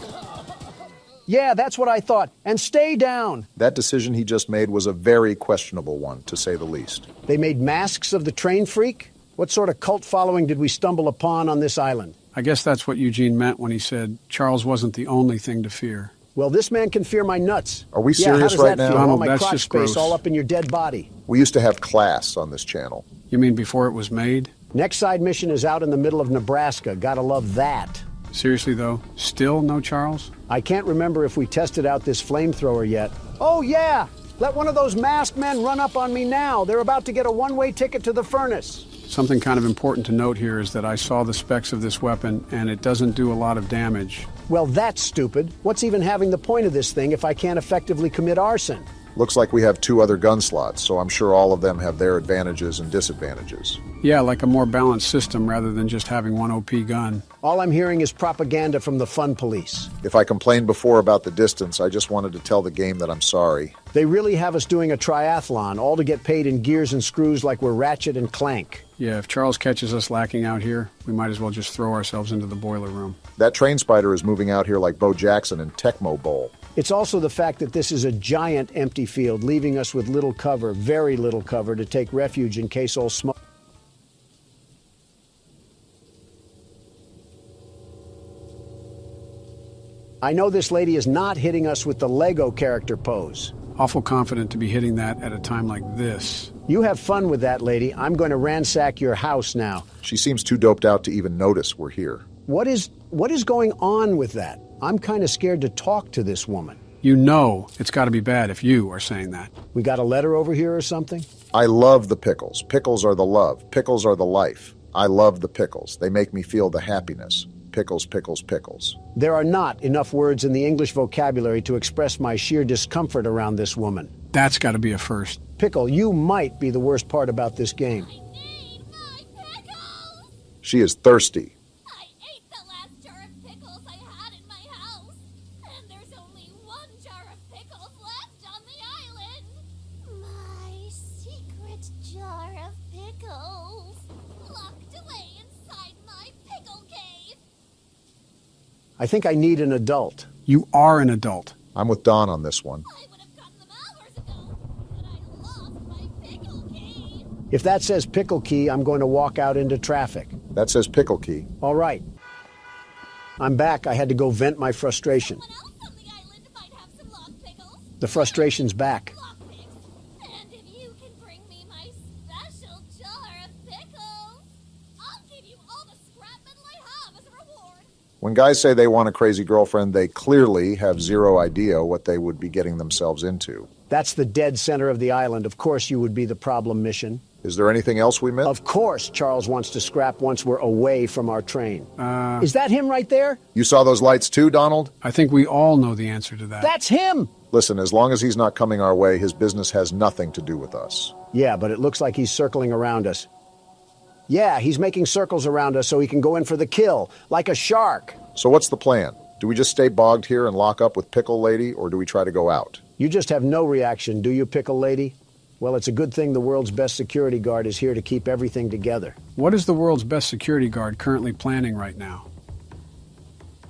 Yeah, that's what I thought. And stay down. That decision he just made was a very questionable one, to say the least. They made masks of the train freak? What sort of cult following did we stumble upon on this island? I guess that's what Eugene meant when he said Charles wasn't the only thing to fear. Well, this man can fear my nuts. Are we Yeah, serious how does right that now? feel? Donald, All my that's crotch just space gross. all up in your dead body. We used to have class on this channel. You mean before it was made? Next side mission is out in the middle of Nebraska. Gotta love that. Seriously, though, still no Charles? I can't remember if we tested out this flamethrower yet. Oh, yeah! Let one of those masked men run up on me now. They're about to get a one-way ticket to the furnace. Something kind of important to note here is that I saw the specs of this weapon, and it doesn't do a lot of damage. Well, that's stupid. What's even having the point of this thing if I can't effectively commit arson? Looks like we have 2 other gun slots, so I'm sure all of them have their advantages and disadvantages. Yeah, like a more balanced system rather than just having one OP gun. All I'm hearing is propaganda from the fun police. If I complained before about the distance, I just wanted to tell the game that I'm sorry. They really have us doing a triathlon, all to get paid in gears and screws like we're Ratchet and Clank. Yeah, if Charles catches us lacking out here, we might as well just throw ourselves into the boiler room. That train spider is moving out here like Bo Jackson in Tecmo Bowl. It's also the fact that this is a giant empty field, leaving us with little cover, very little cover, to take refuge in case all smoke. I know this lady is not hitting us with the Lego character pose. Awful confident to be hitting that at a time like this. You have fun with that, lady. I'm going to ransack your house now. She seems too doped out to even notice we're here. What is going on with that? I'm kind of scared to talk to this woman. You know it's got to be bad if you are saying that. We got a letter over here or something? I love the pickles. Pickles are the love. Pickles are the life. I love the pickles. They make me feel the happiness. Pickles, pickles, pickles. There are not enough words in the English vocabulary to express my sheer discomfort around this woman. That's got to be a first. Pickle, you might be the worst part about this game. She is thirsty. I ate the last jar of pickles I had in my house, and there's only 1 jar of pickles left on the island. My secret jar of pickles, locked away inside my pickle cave. I think I need an adult. You are an adult. I'm with Don on this one. If that says pickle key, I'm going to walk out into traffic. That says pickle key. All right. I'm back. I had to go vent my frustration. The frustration's back. And if you can bring me my special jar of pickles, I'll give you all the scrap metal I have as a reward. When guys say they want a crazy girlfriend, they clearly have zero idea what they would be getting themselves into. That's the dead center of the island. Of course you would be the problem mission. Is there anything else we missed? Of course Charles wants to scrap once we're away from our train. Is that him right there? You saw those lights too, Donald? I think we all know the answer to that. That's him! Listen, as long as he's not coming our way, his business has nothing to do with us. Yeah, but it looks like he's circling around us. Yeah, he's making circles around us so he can go in for the kill, like a shark. So what's the plan? Do we just stay bogged here and lock up with Pickle Lady, or do we try to go out? You just have no reaction, do you, Pickle Lady? Well, it's a good thing the world's best security guard is here to keep everything together. What is the world's best security guard currently planning right now?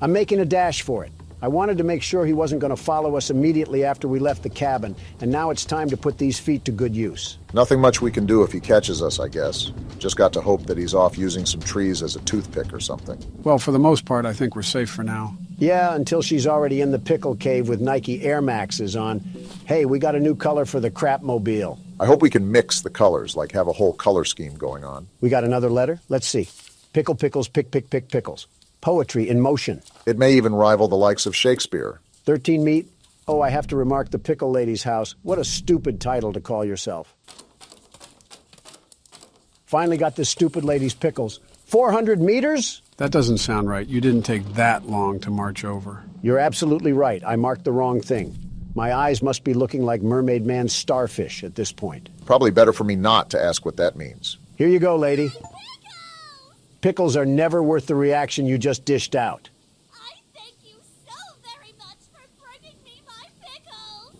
I'm making a dash for it. I wanted to make sure he wasn't going to follow us immediately after we left the cabin, and now it's time to put these feet to good use. Nothing much we can do if he catches us, I guess. Just got to hope that he's off using some trees as a toothpick or something. Well, for the most part, I think we're safe for now. Yeah, until she's already in the pickle cave with Nike Air Maxes on. Hey, we got a new color for the crapmobile. I hope we can mix the colors, like have a whole color scheme going on. We got another letter? Let's see. Pickle, pickles, pick, pick, pick, pickles. Poetry in motion. It may even rival the likes of Shakespeare. 13 meat. Oh, I have to remark the Pickle Lady's house. What a stupid title to call yourself. Finally got this stupid lady's pickles. 400 meters? That doesn't sound right. You didn't take that long to march over. You're absolutely right. I marked the wrong thing. My eyes must be looking like Mermaid Man's starfish at this point. Probably better for me not to ask what that means. Here you go, lady. Pickles are never worth the reaction you just dished out. I thank you so very much for bringing me my pickles.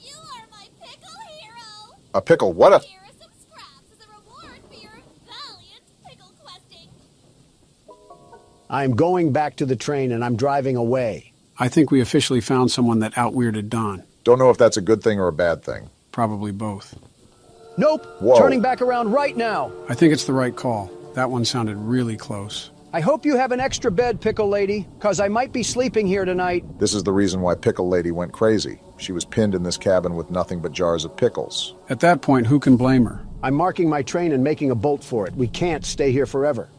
You are my pickle hero. A pickle? What a... Here are some scraps as a reward for your valiant pickle questing. I'm going back to the train and I'm driving away. I think we officially found someone that out-weirded Don. Don't know if that's a good thing or a bad thing. Probably both. Nope. Whoa. Turning back around right now. I think it's the right call. That one sounded really close. I hope you have an extra bed, Pickle Lady, because I might be sleeping here tonight. This is the reason why Pickle Lady went crazy. She was pinned in this cabin with nothing but jars of pickles. At that point, who can blame her? I'm marking my train and making a bolt for it. We can't stay here forever.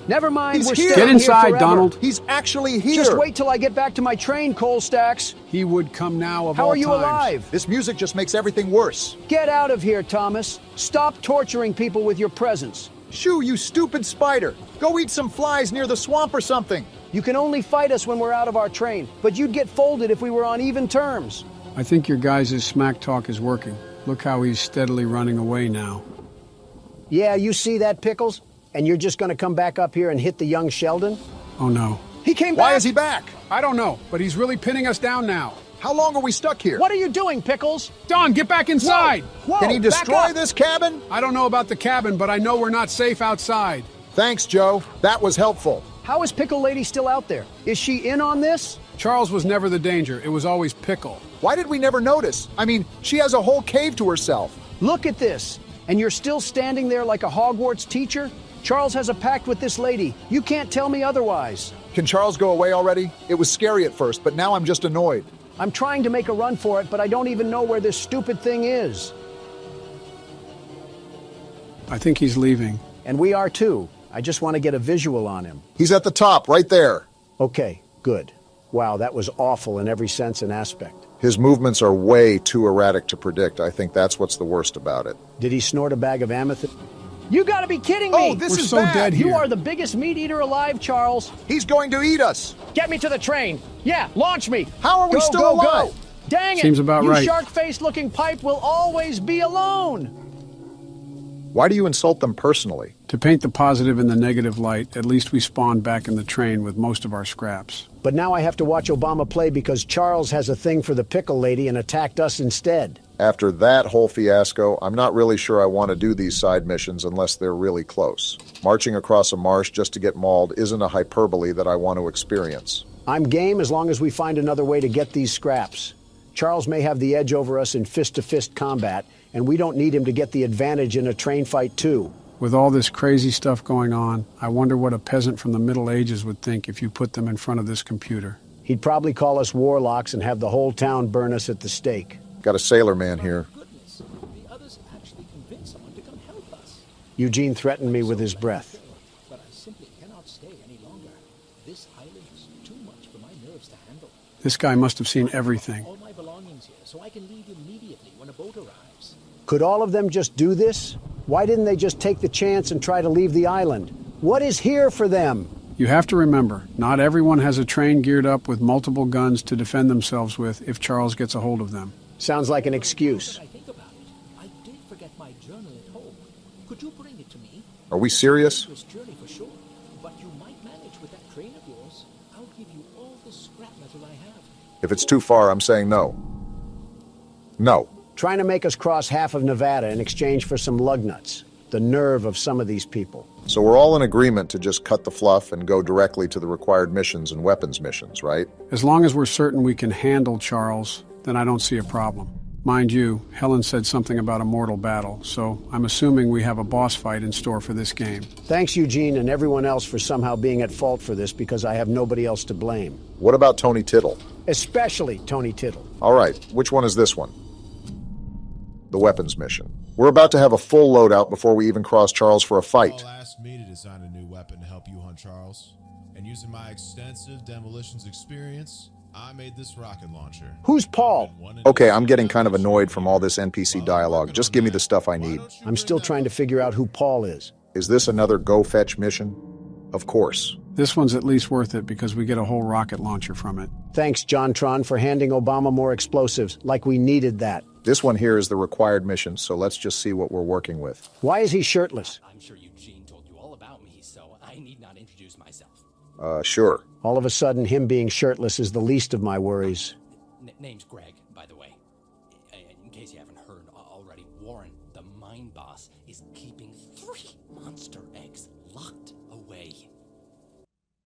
Never mind, He's we're here. staying Get inside, here forever. Donald. He's actually here. Just wait till I get back to my train, Coal Stacks. He would come now of How all are you times. alive? This music just makes everything worse. Get out of here, Thomas. Stop torturing people with your presence. Shoo, you stupid spider! Go eat some flies near the swamp or something! You can only fight us when we're out of our train, but you'd get folded if we were on even terms. I think your guys' smack talk is working. Look how he's steadily running away now. Yeah, you see that, Pickles? And you're just gonna come back up here and hit the young Sheldon? Oh no. He came back! Why is he back? I don't know, but he's really pinning us down now. How long are we stuck here? What are you doing, Pickles? Don, get back inside! Whoa, Can he back destroy up. this cabin? I don't know about the cabin, but I know we're not safe outside. Thanks, Joe. That was helpful. How is Pickle Lady still out there? Is she in on this? Charles was never the danger. It was always Pickle. Why did we never notice? I mean, she has a whole cave to herself. Look at this. And you're still standing there like a Hogwarts teacher? Charles has a pact with this lady. You can't tell me otherwise. Can Charles go away already? It was scary at first, but now I'm just annoyed. I'm trying to make a run for it, but I don't even know where this stupid thing is. I think he's leaving. And we are too. I just want to get a visual on him. He's at the top, right there. Okay, good. Wow, that was awful in every sense and aspect. His movements are way too erratic to predict. I think that's what's the worst about it. Did he snort a bag of amethyst? You gotta be kidding me! Oh, this We're is so bad. dead You here. are the biggest meat eater alive, Charles. He's going to eat us. Get me to the train. Yeah, launch me. How are we Go, still go, alive? Go. Dang it! Seems about you right. shark-faced looking pipe will always be alone. Why do you insult them personally? To paint the positive in the negative light, at least we spawned back in the train with most of our scraps. But now I have to watch Obama play because Charles has a thing for the Pickle Lady and attacked us instead. After that whole fiasco, I'm not really sure I want to do these side missions unless they're really close. Marching across a marsh just to get mauled isn't a hyperbole that I want to experience. I'm game as long as we find another way to get these scraps. Charles may have the edge over us in fist-to-fist combat, and we don't need him to get the advantage in a train fight too. With all this crazy stuff going on, I wonder what a peasant from the Middle Ages would think if you put them in front of this computer. He'd probably call us warlocks and have the whole town burn us at the stake. Got a sailor man here. Goodness, the others actually convinced someone to come help us. Eugene threatened me with his breath. But I simply cannot stay any longer. This island is too much for my nerves to handle. This guy must have seen everything. All my belongings here, so I can leave immediately when a boat arrives. Could all of them just do this? Why didn't they just take the chance and try to leave the island? What is here for them? You have to remember, not everyone has a train geared up with multiple guns to defend themselves with if Charles gets a hold of them. Sounds like an excuse. I think about it. I did forget my journal at home. Could you bring it to me? Are we serious? This journey for sure, but you might manage with that train of yours. I'll give you all the scrap metal I have. If it's too far, I'm saying no. No. Trying to make us cross half of Nevada in exchange for some lug nuts. The nerve of some of these people. So we're all in agreement to just cut the fluff and go directly to the required missions and weapons missions, right? As long as we're certain we can handle Charles, then I don't see a problem. Mind you, Helen said something about a mortal battle, so I'm assuming we have a boss fight in store for this game. Thanks, Eugene, and everyone else for somehow being at fault for this because I have nobody else to blame. What about Tony Tittle? Especially Tony Tittle. All right, which one is this one? The weapons mission. We're about to have a full loadout before we even cross Charles for a fight. Paul asked me to design a new weapon to help you hunt Charles. And using my extensive demolitions experience, I made this rocket launcher. Who's Paul? Okay, I'm getting kind of annoyed from all this NPC dialogue. Just give me the stuff I need. I'm still trying to figure out who Paul is. Is this another go fetch mission? Of course. This one's at least worth it because we get a whole rocket launcher from it. Thanks, JonTron, for handing Obama more explosives, like we needed that. This one here is the required mission, so let's just see what we're working with. Why is he shirtless? I'm sure Eugene told you all about me, so I need not introduce myself. Sure. All of a sudden, him being shirtless is the least of my worries. Name's Greg, by the way. In case you haven't heard already, Warren, the mine boss, is keeping 3 monster eggs locked away.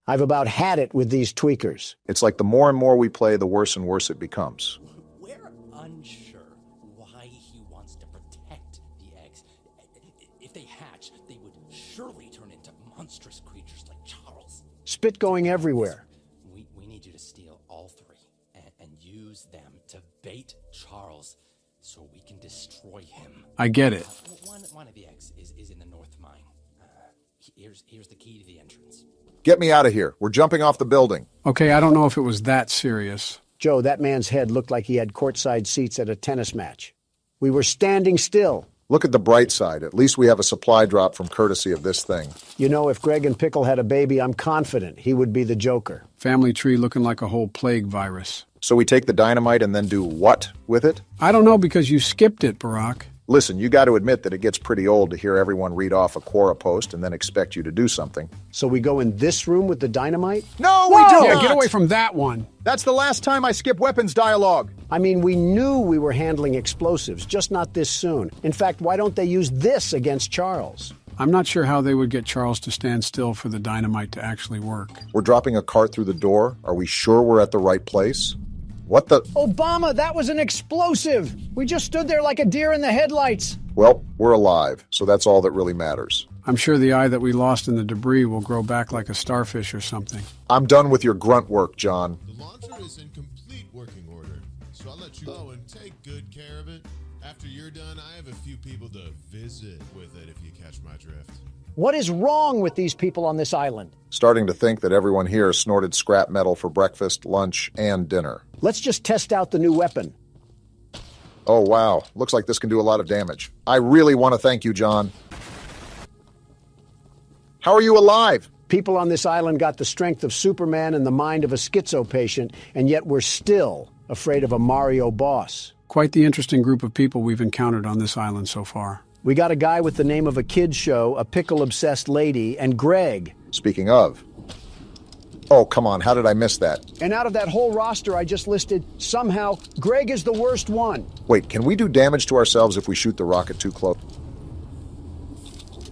I've about had it with these tweakers. It's like the more and more we play, the worse and worse it becomes. We're unsure why he wants to protect the eggs. If they hatch, they would surely turn into monstrous creatures like Charles. Spit going everywhere. We need you to steal all three and use them to bait Charles so we can destroy him. I get it. One of the eggs is in the north mine. Here's the key to the entrance. Get me out of here. We're jumping off the building. Okay, I don't know if it was that serious. Joe, that man's head looked like he had courtside seats at a tennis match. We were standing still. Look at the bright side. At least we have a supply drop from courtesy of this thing. You know, if Greg and Pickle had a baby, I'm confident he would be the Joker. Family tree looking like a whole plague virus. So we take the dynamite and then do what with it? I don't know because you skipped it, Barack. Listen, you got to admit that it gets pretty old to hear everyone read off a Quora post and then expect you to do something. So we go in this room with the dynamite? No, we don't! Yeah, get away from that one. That's the last time I skip weapons dialogue. I mean, we knew we were handling explosives, just not this soon. In fact, why don't they use this against Charles? I'm not sure how they would get Charles to stand still for the dynamite to actually work. We're dropping a cart through the door. Are we sure we're at the right place? What the? Obama, that was an explosive! We just stood there like a deer in the headlights. Well, we're alive, so that's all that really matters. I'm sure the eye that we lost in the debris will grow back like a starfish or something. I'm done with your grunt work, John. The launcher is in complete working order, so I'll let you go and take good care of it. After you're done, I have a few people to visit with it, if you catch my drift. What is wrong with these people on this island? Starting to think that everyone here snorted scrap metal for breakfast, lunch, and dinner. Let's just test out the new weapon. Oh, wow. Looks like this can do a lot of damage. I really want to thank you, John. How are you alive? People on this island got the strength of Superman and the mind of a schizo patient, and yet we're still afraid of a Mario boss. Quite the interesting group of people we've encountered on this island so far. We got a guy with the name of a kid's show, a pickle-obsessed lady, and Greg. Speaking of. Oh, come on, how did I miss that? And out of that whole roster I just listed, somehow, Greg is the worst one. Wait, can we do damage to ourselves if we shoot the rocket too close?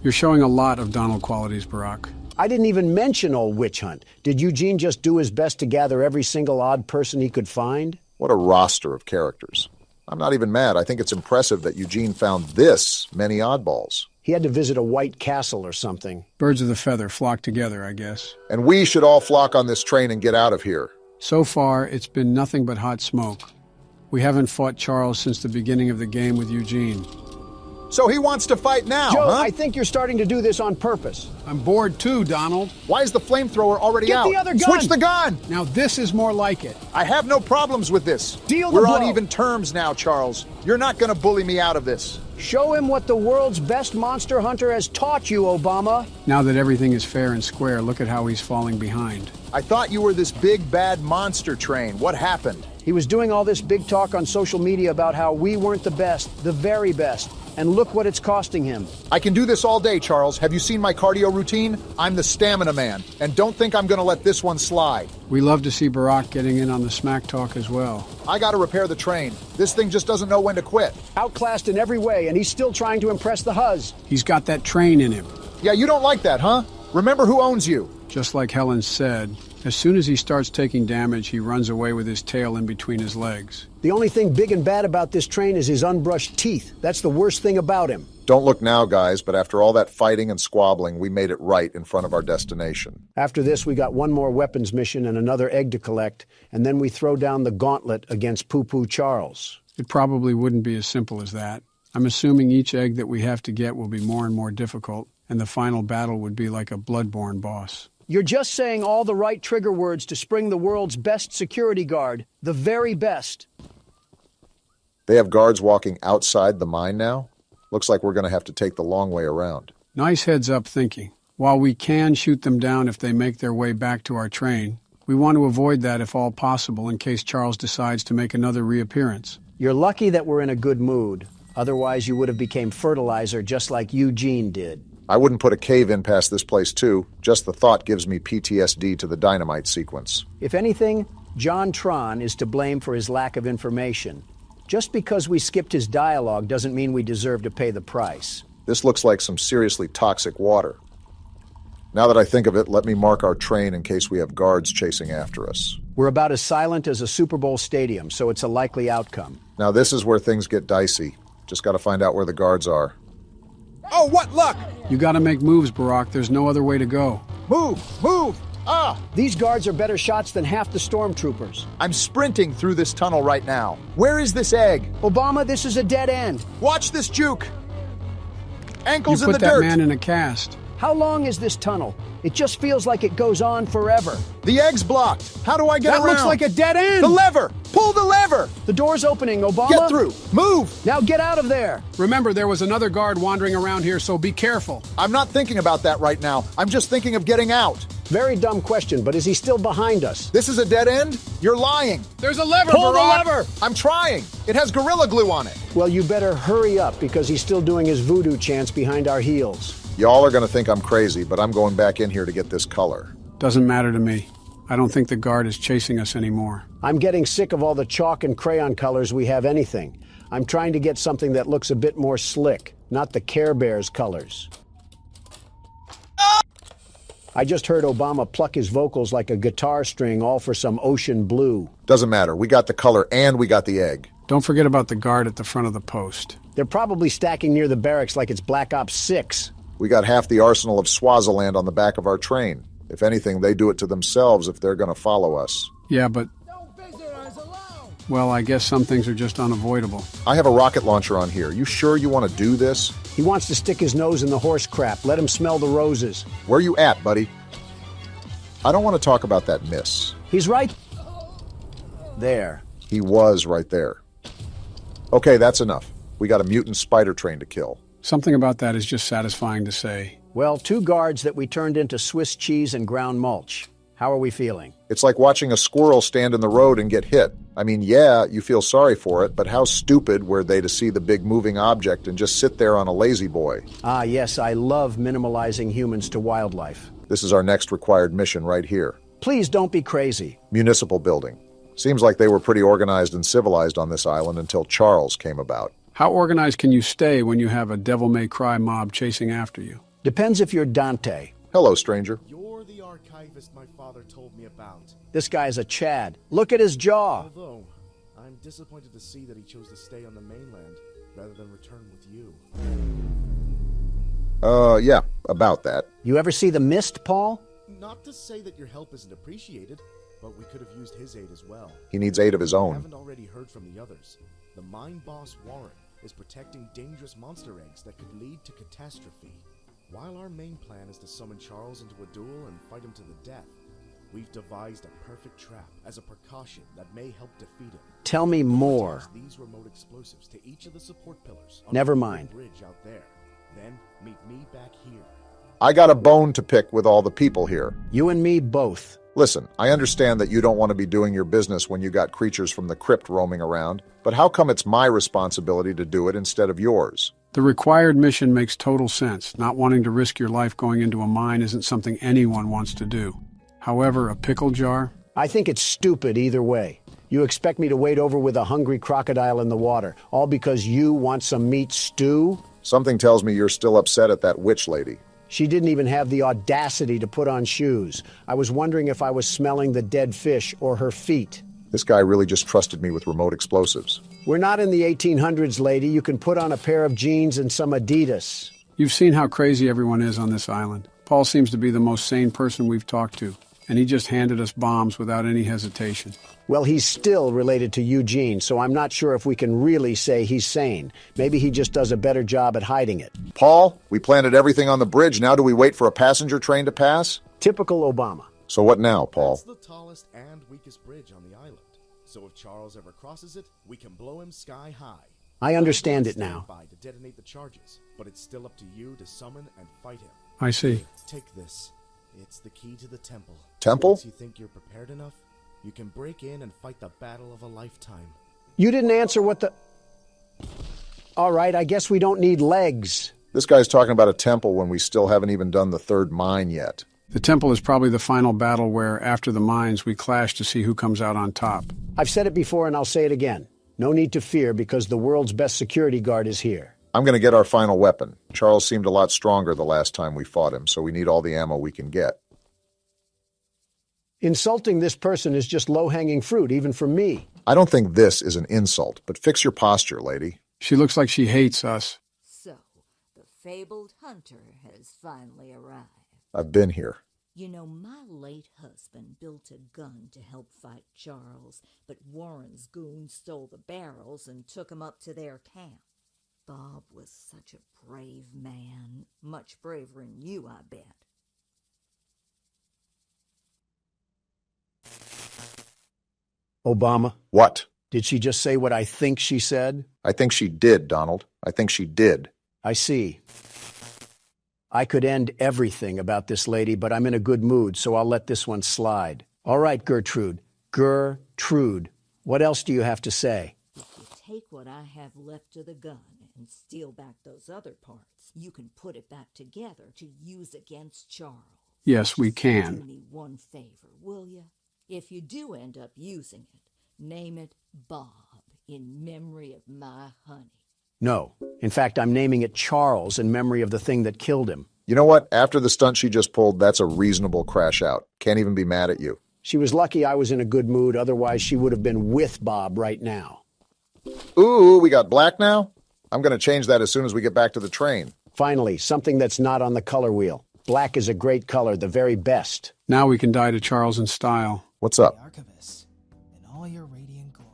You're showing a lot of Donald qualities, Barack. I didn't even mention old Witch Hunt. Did Eugene just do his best to gather every single odd person he could find? What a roster of characters. I'm not even mad. I think it's impressive that Eugene found this many oddballs. He had to visit a white castle or something. Birds of the feather flock together, I guess. And we should all flock on this train and get out of here. So far, it's been nothing but hot smoke. We haven't fought Charles since the beginning of the game with Eugene. So he wants to fight now, Joe, huh? I think you're starting to do this on purpose. I'm bored too, Donald. Why is the flamethrower already out? Get the other gun! Switch the gun! Now this is more like it. I have no problems with this. Deal the We're blow. on even terms now, Charles. You're not going to bully me out of this. Show him what the world's best monster hunter has taught you, Obama. Now that everything is fair and square, look at how he's falling behind. I thought you were this big, bad monster train. What happened? He was doing all this big talk on social media about how we weren't the best, the very best. And look what it's costing him. I can do this all day, Charles. Have you seen my cardio routine? I'm the stamina man. And don't think I'm going to let this one slide. We love to see Barack getting in on the smack talk as well. I got to repair the train. This thing just doesn't know when to quit. Outclassed in every way, and he's still trying to impress the Huz. He's got that train in him. Yeah, you don't like that, huh? Remember who owns you. Just like Helen said, as soon as he starts taking damage, he runs away with his tail in between his legs. The only thing big and bad about this train is his unbrushed teeth. That's the worst thing about him. Don't look now, guys, but after all that fighting and squabbling, we made it right in front of our destination. After this, we got one more weapons mission and another egg to collect, and then we throw down the gauntlet against Poo-Poo Charles. It probably wouldn't be as simple as that. I'm assuming each egg that we have to get will be more and more difficult, and the final battle would be like a bloodborne boss. You're just saying all the right trigger words to spring the world's best security guard, the very best. They have guards walking outside the mine now? Looks like we're going to have to take the long way around. Nice heads-up thinking. While we can shoot them down if they make their way back to our train, we want to avoid that if all possible in case Charles decides to make another reappearance. You're lucky that we're in a good mood. Otherwise, you would have became fertilizer just like Eugene did. I wouldn't put a cave in past this place, too. Just the thought gives me PTSD to the dynamite sequence. If anything, John Tron is to blame for his lack of information. Just because we skipped his dialogue doesn't mean we deserve to pay the price. This looks like some seriously toxic water. Now that I think of it, let me mark our train in case we have guards chasing after us. We're about as silent as a Super Bowl stadium, so it's a likely outcome. Now this is where things get dicey. Just gotta find out where the guards are. Oh, what luck! You gotta make moves, Barack. There's no other way to go. Move! Move! Ah! These guards are better shots than half the stormtroopers. I'm sprinting through this tunnel right now. Where is this egg? Obama, this is a dead end. Watch this juke! Ankles You in put the that dirt! man in a cast. How long is this tunnel? It just feels like it goes on forever. The egg's blocked. How do I get That around? looks like a dead end! The lever! Pull the lever! The door's opening, Obama. Get through! Move! Now get out of there! Remember, there was another guard wandering around here, so be careful. I'm not thinking about that right now. I'm just thinking of getting out. Very dumb question, but is he still behind us? This is a dead end? You're lying. There's a lever, Pull Barack. the lever! I'm trying. It has Gorilla Glue on it. Well, you better hurry up because he's still doing his voodoo chants behind our heels. Y'all are gonna think I'm crazy, but I'm going back in here to get this color. Doesn't matter to me. I don't think the guard is chasing us anymore. I'm getting sick of all the chalk and crayon colors we have anything. I'm trying to get something that looks a bit more slick, not the Care Bears colors. I just heard Obama pluck his vocals like a guitar string, all for some ocean blue. Doesn't matter. We got the color and we got the egg. Don't forget about the guard at the front of the post. They're probably stacking near the barracks like it's Black Ops 6. We got half the arsenal of Swaziland on the back of our train. If anything, they do it to themselves if they're gonna follow us. Yeah, but... Well, I guess some things are just unavoidable. I have a rocket launcher on here. You sure you want to do this? He wants to stick his nose in the horse crap. Let him smell the roses. Where you at, buddy? I don't want to talk about that miss. He's right there. He was right there. Okay, that's enough. We got a mutant spider train to kill. Something about that is just satisfying to say. Well, 2 guards that we turned into Swiss cheese and ground mulch. How are we feeling? It's like watching a squirrel stand in the road and get hit. I mean, yeah, you feel sorry for it, but how stupid were they to see the big moving object and just sit there on a lazy boy? Ah, yes, I love minimalizing humans to wildlife. This is our next required mission right here. Please don't be crazy. Municipal building. Seems like they were pretty organized and civilized on this island until Charles came about. How organized can you stay when you have a devil-may-cry mob chasing after you? Depends if you're Dante. Hello, stranger. You're the archivist my father told me about. This guy's a Chad. Look at his jaw. Although, I'm disappointed to see that he chose to stay on the mainland rather than return with you. Yeah, about that. You ever see The Mist, Paul? Not to say that your help isn't appreciated, but we could have used his aid as well. He needs aid of his I own. haven't already heard from the others. The mine boss, Warren, is protecting dangerous monster eggs that could lead to catastrophe. While our main plan is to summon Charles into a duel and fight him to the death, we've devised a perfect trap as a precaution that may help defeat him. Tell me more. Attach these remote explosives to each of the support pillars. Never on the mind. bridge out there. Then meet me back here. I got a bone to pick with all the people here. You and me both. Listen, I understand that you don't want to be doing your business when you got creatures from the crypt roaming around, but how come it's my responsibility to do it instead of yours? The required mission makes total sense. Not wanting to risk your life going into a mine isn't something anyone wants to do. However, a pickle jar? I think it's stupid either way. You expect me to wade over with a hungry crocodile in the water, all because you want some meat stew? Something tells me you're still upset at that witch lady. She didn't even have the audacity to put on shoes. I was wondering if I was smelling the dead fish or her feet. This guy really just trusted me with remote explosives. We're not in the 1800s, lady. You can put on a pair of jeans and some Adidas. You've seen how crazy everyone is on this island. Paul seems to be the most sane person we've talked to, and he just handed us bombs without any hesitation. Well, he's still related to Eugene, so I'm not sure if we can really say he's sane. Maybe he just does a better job at hiding it. Paul, we planted everything on the bridge. Now do we wait for a passenger train to pass? Typical Obama. So what now, Paul? That's the tallest and weakest bridge on the island. So if Charles ever crosses it, we can blow him sky high. I understand it now. To detonate the charges, but it's still up to you to summon and fight him. I see. Take this. It's the key to the temple. Temple? Once you think you're prepared enough, you can break in and fight the battle of a lifetime. You didn't answer what the... All right, I guess we don't need legs. This guy's talking about a temple when we still haven't even done the third mine yet. The temple is probably the final battle where, after the mines, we clash to see who comes out on top. I've said it before and I'll say it again. No need to fear because the world's best security guard is here. I'm going to get our final weapon. Charles seemed a lot stronger the last time we fought him, so we need all the ammo we can get. Insulting this person is just low-hanging fruit, even for me. I don't think this is an insult, but fix your posture, lady. She looks like she hates us. So, the fabled hunter has finally arrived. I've been here. You know, my late husband built a gun to help fight Charles, but Warren's goons stole the barrels and took him up to their camp. Bob was such a brave man. Much braver than you, I bet. Obama? What? Did she just say what I think she said? I think she did, Donald. I think she did. I see. I could end everything about this lady, but I'm in a good mood, so I'll let this one slide. All right, Gertrude. Gertrude. What else do you have to say? If you take what I have left of the gun and steal back those other parts, you can put it back together to use against Charles. Yes, we Do can. me one favor, will you? If you do end up using it, name it Bob in memory of my honey. No. In fact, I'm naming it Charles in memory of the thing that killed him. You know what? After the stunt she just pulled, that's a reasonable crash out. Can't even be mad at you. She was lucky I was in a good mood, otherwise she would have been with Bob right now. Ooh, we got black now? I'm going to change that as soon as we get back to the train. Finally, something that's not on the color wheel. Black is a great color, the very best. Now we can die to Charles in style. What's up? All your radiant glory.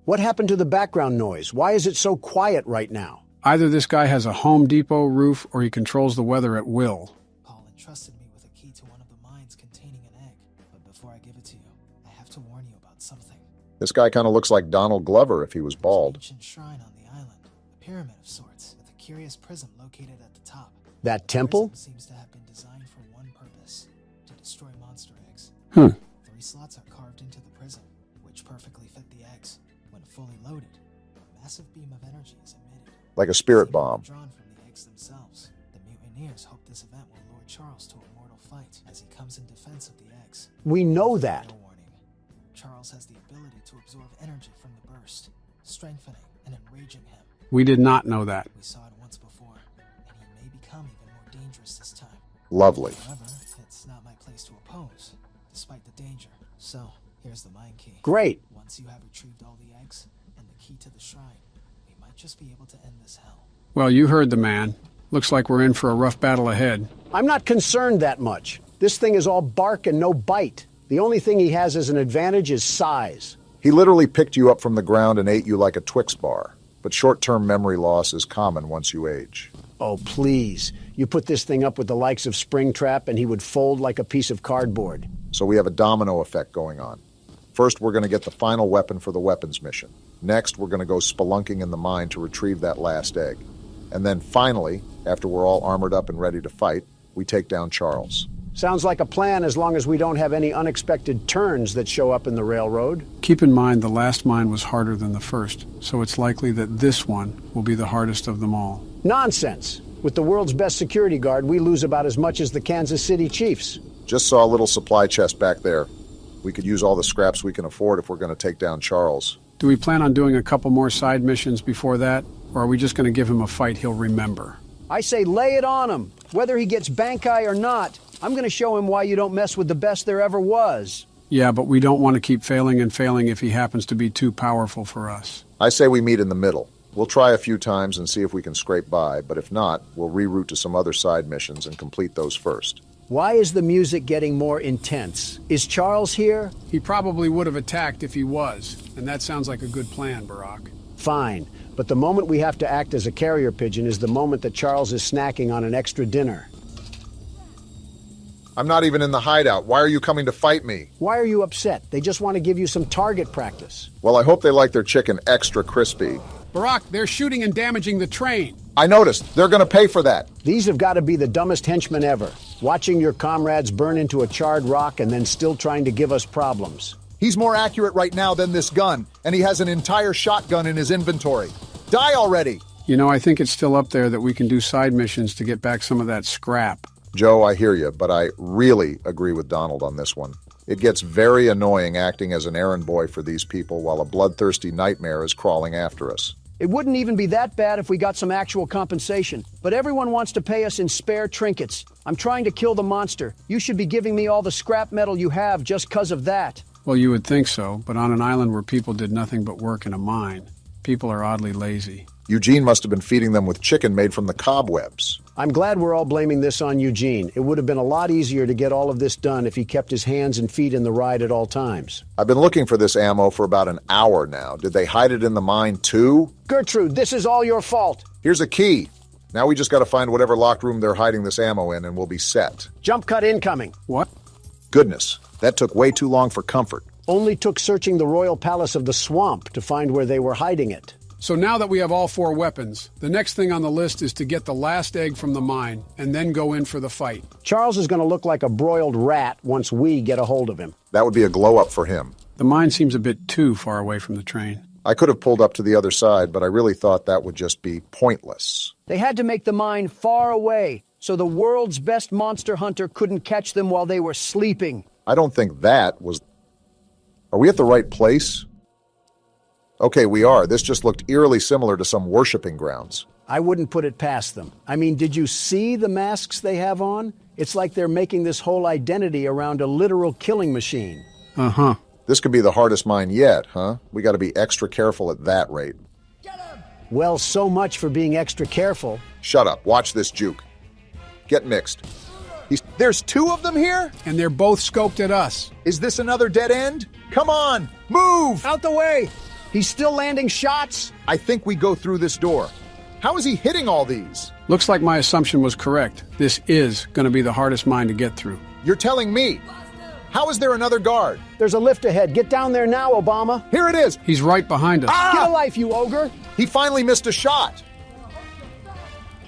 What happened to the background noise? Why is it so quiet right now? Either this guy has a Home Depot roof or he controls the weather at will. Paul entrusted me with a key to one of the mines containing an egg. But before I give it to you, I have to warn you about something. This guy kind of looks like Donald Glover if he was bald. An ancient shrine on the island, a pyramid of sorts, with a curious prism located at the top. That temple? The prism seems to have been designed for one purpose, to destroy monster eggs. 3 slots are carved into the prism, which perfectly fit the eggs. When fully loaded, a massive beam of energy is emitted. Like a spirit bomb. Drawn from the eggs themselves. The mutineers hope this event will lure Charles to a mortal fight as he comes in defense of the eggs. We know that. No warning. Charles has the ability to absorb energy from the burst, strengthening and enraging him. We did not know that. We saw it once before, and he may become even more dangerous this time. Lovely. However, it's not my place to oppose, despite the danger. So, here's the mine key. Great. Once you have retrieved all the eggs and the key to the shrine, we might just be able to end this hell. Well, you heard the man. Looks like we're in for a rough battle ahead. I'm not concerned that much. This thing is all bark and no bite. The only thing he has as an advantage is size. He literally picked you up from the ground and ate you like a Twix bar. But short-term memory loss is common once you age. Oh, please. You put this thing up with the likes of Springtrap and he would fold like a piece of cardboard. So we have a domino effect going on. First, we're going to get the final weapon for the weapons mission. Next, we're going to go spelunking in the mine to retrieve that last egg. And then finally, after we're all armored up and ready to fight, we take down Charles. Sounds like a plan as long as we don't have any unexpected turns that show up in the railroad. Keep in mind the last mine was harder than the first, so it's likely that this one will be the hardest of them all. Nonsense! With the world's best security guard, we lose about as much as the Kansas City Chiefs. Just saw a little supply chest back there. We could use all the scraps we can afford if we're going to take down Charles. Do we plan on doing a couple more side missions before that, or are we just going to give him a fight he'll remember? I say lay it on him. Whether he gets bank-eye or not, I'm going to show him why you don't mess with the best there ever was. Yeah, but we don't want to keep failing and failing if he happens to be too powerful for us. I say we meet in the middle. We'll try a few times and see if we can scrape by, but if not, we'll reroute to some other side missions and complete those first. Why is the music getting more intense? Is Charles here? He probably would have attacked if he was, and that sounds like a good plan, Barack. Fine, but the moment we have to act as a carrier pigeon is the moment that Charles is snacking on an extra dinner. I'm not even in the hideout. Why are you coming to fight me? Why are you upset? They just want to give you some target practice. Well, I hope they like their chicken extra crispy. Barack, they're shooting and damaging the train. I noticed. They're going to pay for that. These have got to be the dumbest henchmen ever. Watching your comrades burn into a charred rock and then still trying to give us problems. He's more accurate right now than this gun, and he has an entire shotgun in his inventory. Die already! You know, I think it's still up there that we can do side missions to get back some of that scrap. Joe, I hear you, but I really agree with Donald on this one. It gets very annoying acting as an errand boy for these people while a bloodthirsty nightmare is crawling after us. It wouldn't even be that bad if we got some actual compensation. But everyone wants to pay us in spare trinkets. I'm trying to kill the monster. You should be giving me all the scrap metal you have just 'cause of that. Well, you would think so, but on an island where people did nothing but work in a mine, people are oddly lazy. Eugene must have been feeding them with chicken made from the cobwebs. I'm glad we're all blaming this on Eugene. It would have been a lot easier to get all of this done if he kept his hands and feet in the ride at all times. I've been looking for this ammo for about an hour now. Did they hide it in the mine too? Gertrude, this is all your fault. Here's a key. Now we just got to find whatever locked room they're hiding this ammo in and we'll be set. Jump cut incoming. What? Goodness, that took way too long for comfort. Only took searching the royal palace of the swamp to find where they were hiding it. So now that we have all 4 weapons, the next thing on the list is to get the last egg from the mine and then go in for the fight. Charles is going to look like a broiled rat once we get a hold of him. That would be a glow-up for him. The mine seems a bit too far away from the train. I could have pulled up to the other side, but I really thought that would just be pointless. They had to make the mine far away, so the world's best monster hunter couldn't catch them while they were sleeping. I don't think that was... Are we at the right place? Okay, we are. This just looked eerily similar to some worshipping grounds. I wouldn't put it past them. I mean, did you see the masks they have on? It's like they're making this whole identity around a literal killing machine. Uh-huh. This could be the hardest mine yet, huh? We got to be extra careful at that rate. Well, so much for being extra careful. Shut up. Watch this juke. Get mixed. There's 2 of them here? And they're both scoped at us. Is this another dead end? Come on, move! Out the way! He's still landing shots? I think we go through this door. How is he hitting all these? Looks like my assumption was correct. This is going to be the hardest mine to get through. You're telling me? How is there another guard? There's a lift ahead. Get down there now, Obama. Here it is. He's right behind us. Get a life, you ogre. He finally missed a shot.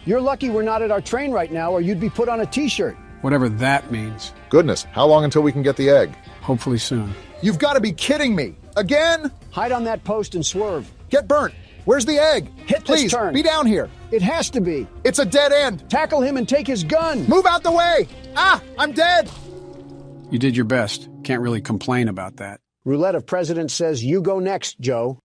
You're lucky we're not at our train right now, or you'd be put on a t-shirt. Whatever that means. Goodness, how long until we can get the egg? Hopefully soon. You've got to be kidding me. Again? Hide on that post and swerve. Get burnt. Where's the egg? Hit Please, this turn. be down here. It has to be. It's a dead end. Tackle him and take his gun. Move out the way. Ah, I'm dead. You did your best. Can't really complain about that. Roulette of President says you go next, Joe.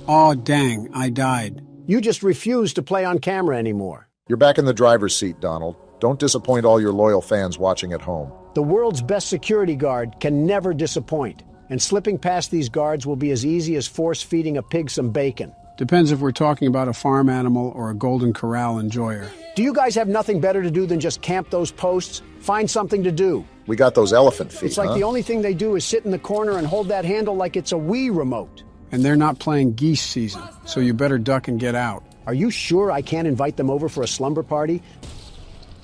Aw, dang, I died. You just refuse to play on camera anymore. You're back in the driver's seat, Donald. Don't disappoint all your loyal fans watching at home. The world's best security guard can never disappoint. And slipping past these guards will be as easy as force-feeding a pig some bacon. Depends if we're talking about a farm animal or a Golden Corral enjoyer. Do you guys have nothing better to do than just camp those posts? Find something to do. We got those elephant feet, It's like the only thing they do is sit in the corner and hold that handle like it's a Wii remote. And they're not playing geese season, so you better duck and get out. Are you sure I can't invite them over for a slumber party?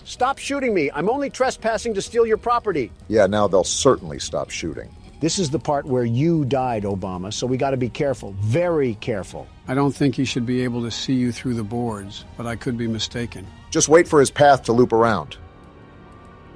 Stop shooting me. I'm only trespassing to steal your property. Yeah, now they'll certainly stop shooting. This is the part where you died, Obama, so we got to be careful. Very careful. I don't think he should be able to see you through the boards, but I could be mistaken. Just wait for his path to loop around.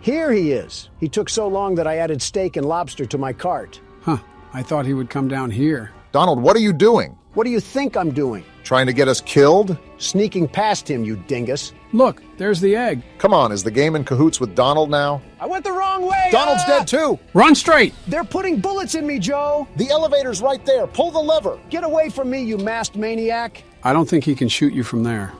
Here he is. He took so long that I added steak and lobster to my cart. Huh. I thought he would come down here. Donald, what are you doing? What do you think I'm doing? Trying to get us killed? Sneaking past him, you dingus. Look, there's the egg. Come on, is the game in cahoots with Donald now? I went the wrong way! Donald's dead too! Run straight! They're putting bullets in me, Joe! The elevator's right there. Pull the lever. Get away from me, you masked maniac! I don't think he can shoot you from there.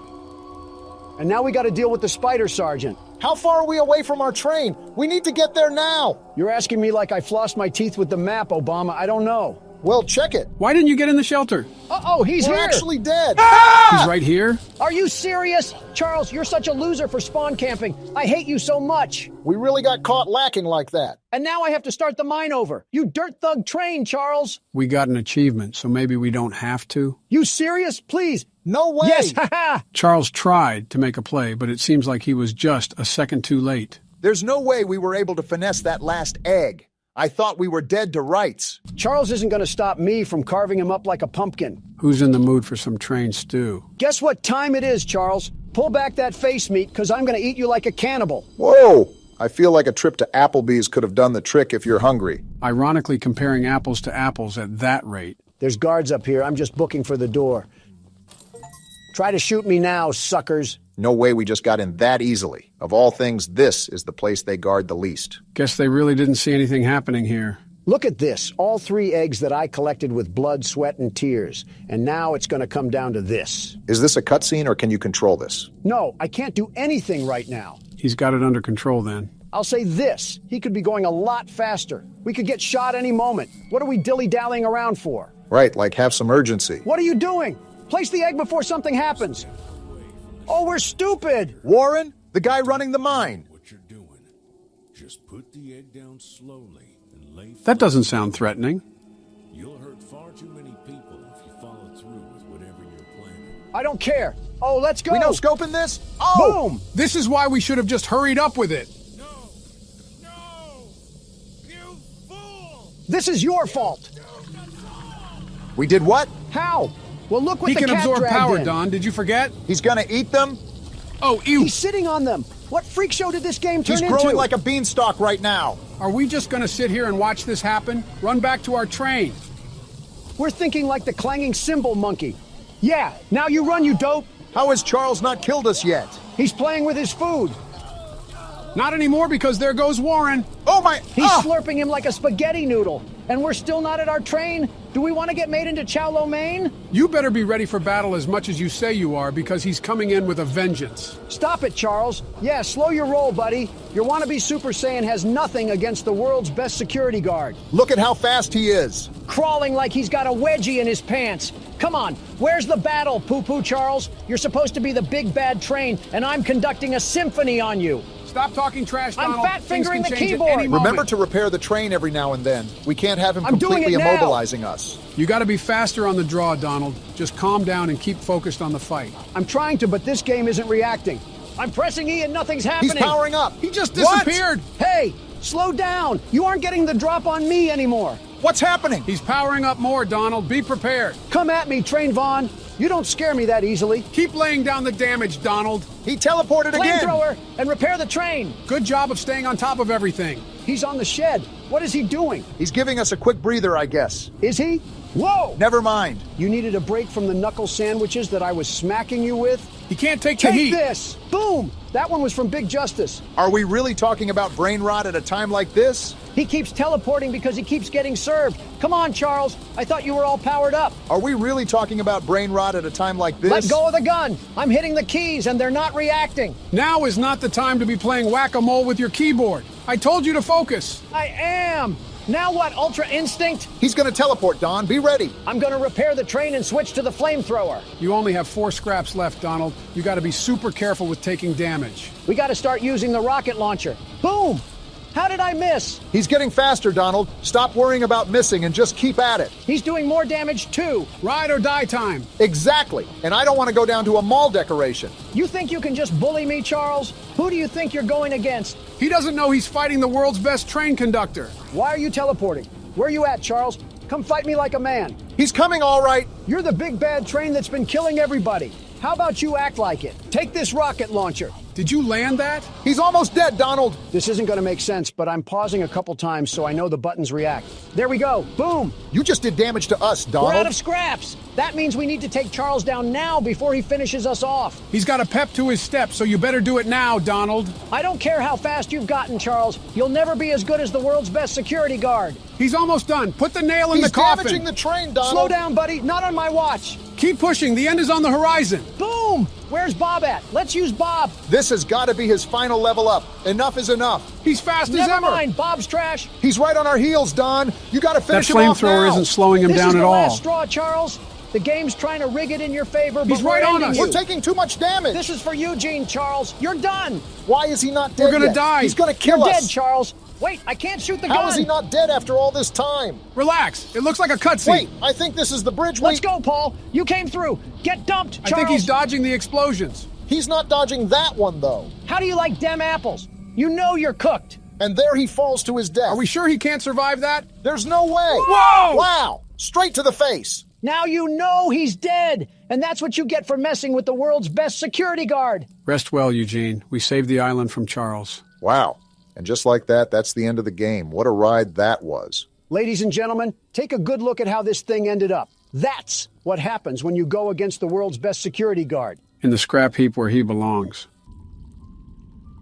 And now we got to deal with the spider sergeant. How far are we away from our train? We need to get there now. You're asking me like I flossed my teeth with the map, Obama. I don't know. Well, check it. Why didn't you get in the shelter? Uh-oh, he's We're here! actually dead. He's right here? Are you serious? Charles, you're such a loser for spawn camping. I hate you so much. We really got caught lacking like that. And now I have to start the mine over. You dirt thug train, Charles. We got an achievement, so maybe we don't have to. You serious? Please. No way. Yes, haha. Charles tried to make a play, but it seems like he was just a second too late. There's no way we were able to finesse that last egg. I thought we were dead to rights. Charles isn't going to stop me from carving him up like a pumpkin. Who's in the mood for some train stew? Guess what time it is, Charles? Pull back that face meat, because I'm going to eat you like a cannibal. Whoa! I feel like a trip to Applebee's could have done the trick if you're hungry. Ironically comparing apples to apples at that rate. There's guards up here. I'm just booking for the door. Try to shoot me now, suckers. No way we just got in that easily. Of all things, this is the place they guard the least. Guess they really didn't see anything happening here. Look at this, all 3 eggs that I collected with blood, sweat, and tears. And now it's going to come down to this. Is this a cutscene or can you control this? No, I can't do anything right now. He's got it under control then. I'll say this, he could be going a lot faster. We could get shot any moment. What are we dilly-dallying around for? Right, like have some urgency. What are you doing? Place the egg before something happens. Oh, we're stupid! Warren, the guy running the mine. What you're doing, just put the egg down slowly and lay That doesn't sound threatening. You'll hurt far too many people if you follow through with whatever you're planning. I don't care. Oh, let's go. We no scoping this? Oh! Boom! This is why we should have just hurried up with it. This is your fault. We did what? How? Well, look what He the can cat absorb dragged power, in. Don. Did you forget? He's gonna eat them? Oh, ew. He's sitting on them. What freak show did this game turn He's into? growing like a beanstalk right now. Are we just going to sit here and watch this happen? Run back to our train. We're thinking like the clanging cymbal monkey. Yeah, now you run, you dope. How has Charles not killed us yet? He's playing with his food. Not anymore because there goes Warren. Oh my... He's slurping him like a spaghetti noodle. And we're still not at our train? Do we want to get made into chow lo mein? You better be ready for battle as much as you say you are because he's coming in with a vengeance. Stop it, Charles. Yeah, slow your roll, buddy. Your wannabe Super Saiyan has nothing against the world's best security guard. Look at how fast he is. Crawling like he's got a wedgie in his pants. Come on, where's the battle, Poo-Poo Charles? You're supposed to be the big bad train, and I'm conducting a symphony on you. Stop talking trash, Donald. I'm fat-fingering the Things can change at keyboard. any moment. Remember to repair the train every now and then. We can't have him I'm doing completely it now. immobilizing us. You got to be faster on the draw, Donald. Just calm down and keep focused on the fight. I'm trying to, but this game isn't reacting. I'm pressing E and nothing's happening. He's powering up. He just disappeared. Hey, slow down. You aren't getting the drop on me anymore. What's happening? He's powering up more, Donald. Be prepared. Come at me, Train Vaughn. You don't scare me that easily. Keep laying down the damage, Donald. He teleported again. Flamethrower and repair the train. Good job of staying on top of everything. He's on the shed. What is he doing? He's giving us a quick breather, I guess. Is he? Whoa! Never mind. You needed a break from the knuckle sandwiches that I was smacking you with? He can't take the heat. Take this! Boom! That one was from Big Justice. Are we really talking about brain rot at a time like this? He keeps teleporting because he keeps getting served. Come on, Charles. I thought you were all powered up. Are we really talking about brain rot at a time like this? Let go of the gun. I'm hitting the keys and they're not reacting. Now is not the time to be playing whack-a-mole with your keyboard. I told you to focus. I am. Now what, Ultra Instinct? He's gonna teleport, Don. Be ready. I'm gonna repair the train and switch to the flamethrower. You only have 4 scraps left, Donald. You gotta be super careful with taking damage. We gotta start using the rocket launcher. Boom! How did I miss? He's getting faster, Donald. Stop worrying about missing and just keep at it. He's doing more damage too. Ride or die time. Exactly. And I don't want to go down to a mall decoration. You think you can just bully me, Charles? Who do you think you're going against? He doesn't know he's fighting the world's best train conductor. Why are you teleporting? Where are you at, Charles? Come fight me like a man. He's coming all right. You're the big bad train that's been killing everybody. How about you act like it? Take this rocket launcher. Did you land that? He's almost dead, Donald. This isn't going to make sense, but I'm pausing a couple times so I know the buttons react. There we go. Boom. You just did damage to us, Donald. We're out of scraps. That means we need to take Charles down now before he finishes us off. He's got a pep to his step, so you better do it now, Donald. I don't care how fast you've gotten, Charles. You'll never be as good as the world's best security guard. He's almost done. Put the nail in the coffin. He's damaging the train, Donald. Slow down, buddy. Not on my watch. Keep pushing. The end is on the horizon. Boom! Where's Bob at? Let's use Bob. This has got to be his final level up. Enough is enough. He's fast as Never ever. mind. Bob's trash. He's right on our heels, Don. You got to finish That him off now. flamethrower isn't slowing him This down is at the all. last straw, Charles. The game's trying to rig it in your favor, but He's right we're on ending us. you. We're taking too much damage. This is for Eugene, Charles. You're done. Why is he not dead We're gonna yet? die. He's going to kill You're us. dead, Charles. Wait, I can't shoot the gun. How is he not dead after all this time? Relax. It looks like a cutscene. Wait, I think this is the bridge Let's go, Paul. You came through. Get dumped, Charles. I think he's dodging the explosions. He's not dodging that one, though. How do you like dem apples? You know you're cooked. And there he falls to his death. Are we sure he can't survive that? There's no way. Whoa! Wow! Straight to the face. Now you know he's dead. And that's what you get for messing with the world's best security guard. Rest well, Eugene. We saved the island from Charles. Wow. And just like that, that's the end of the game. What a ride that was. Ladies and gentlemen, take a good look at how this thing ended up. That's what happens when you go against the world's best security guard. In the scrap heap where he belongs.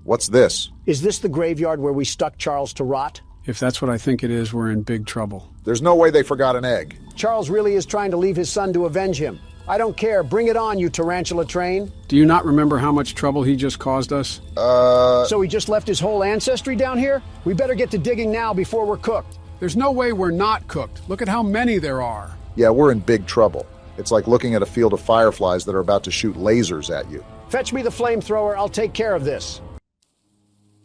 What's this? Is this the graveyard where we stuck Charles to rot? If that's what I think it is, we're in big trouble. There's no way they forgot an egg. Charles really is trying to leave his son to avenge him. I don't care. Bring it on, you tarantula train. Do you not remember how much trouble he just caused us? So he just left his whole ancestry down here? We better get to digging now before we're cooked. There's no way we're not cooked. Look at how many there are. Yeah, we're in big trouble. It's like looking at a field of fireflies that are about to shoot lasers at you. Fetch me the flamethrower. I'll take care of this.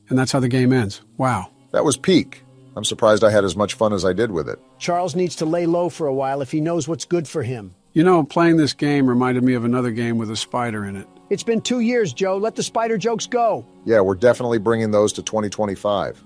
And that's how the game ends. Wow. That was peak. I'm surprised I had as much fun as I did with it. Charles needs to lay low for a while if he knows what's good for him. You know, playing this game reminded me of another game with a spider in it. It's been 2 years, Joe. Let the spider jokes go. Yeah, we're definitely bringing those to 2025.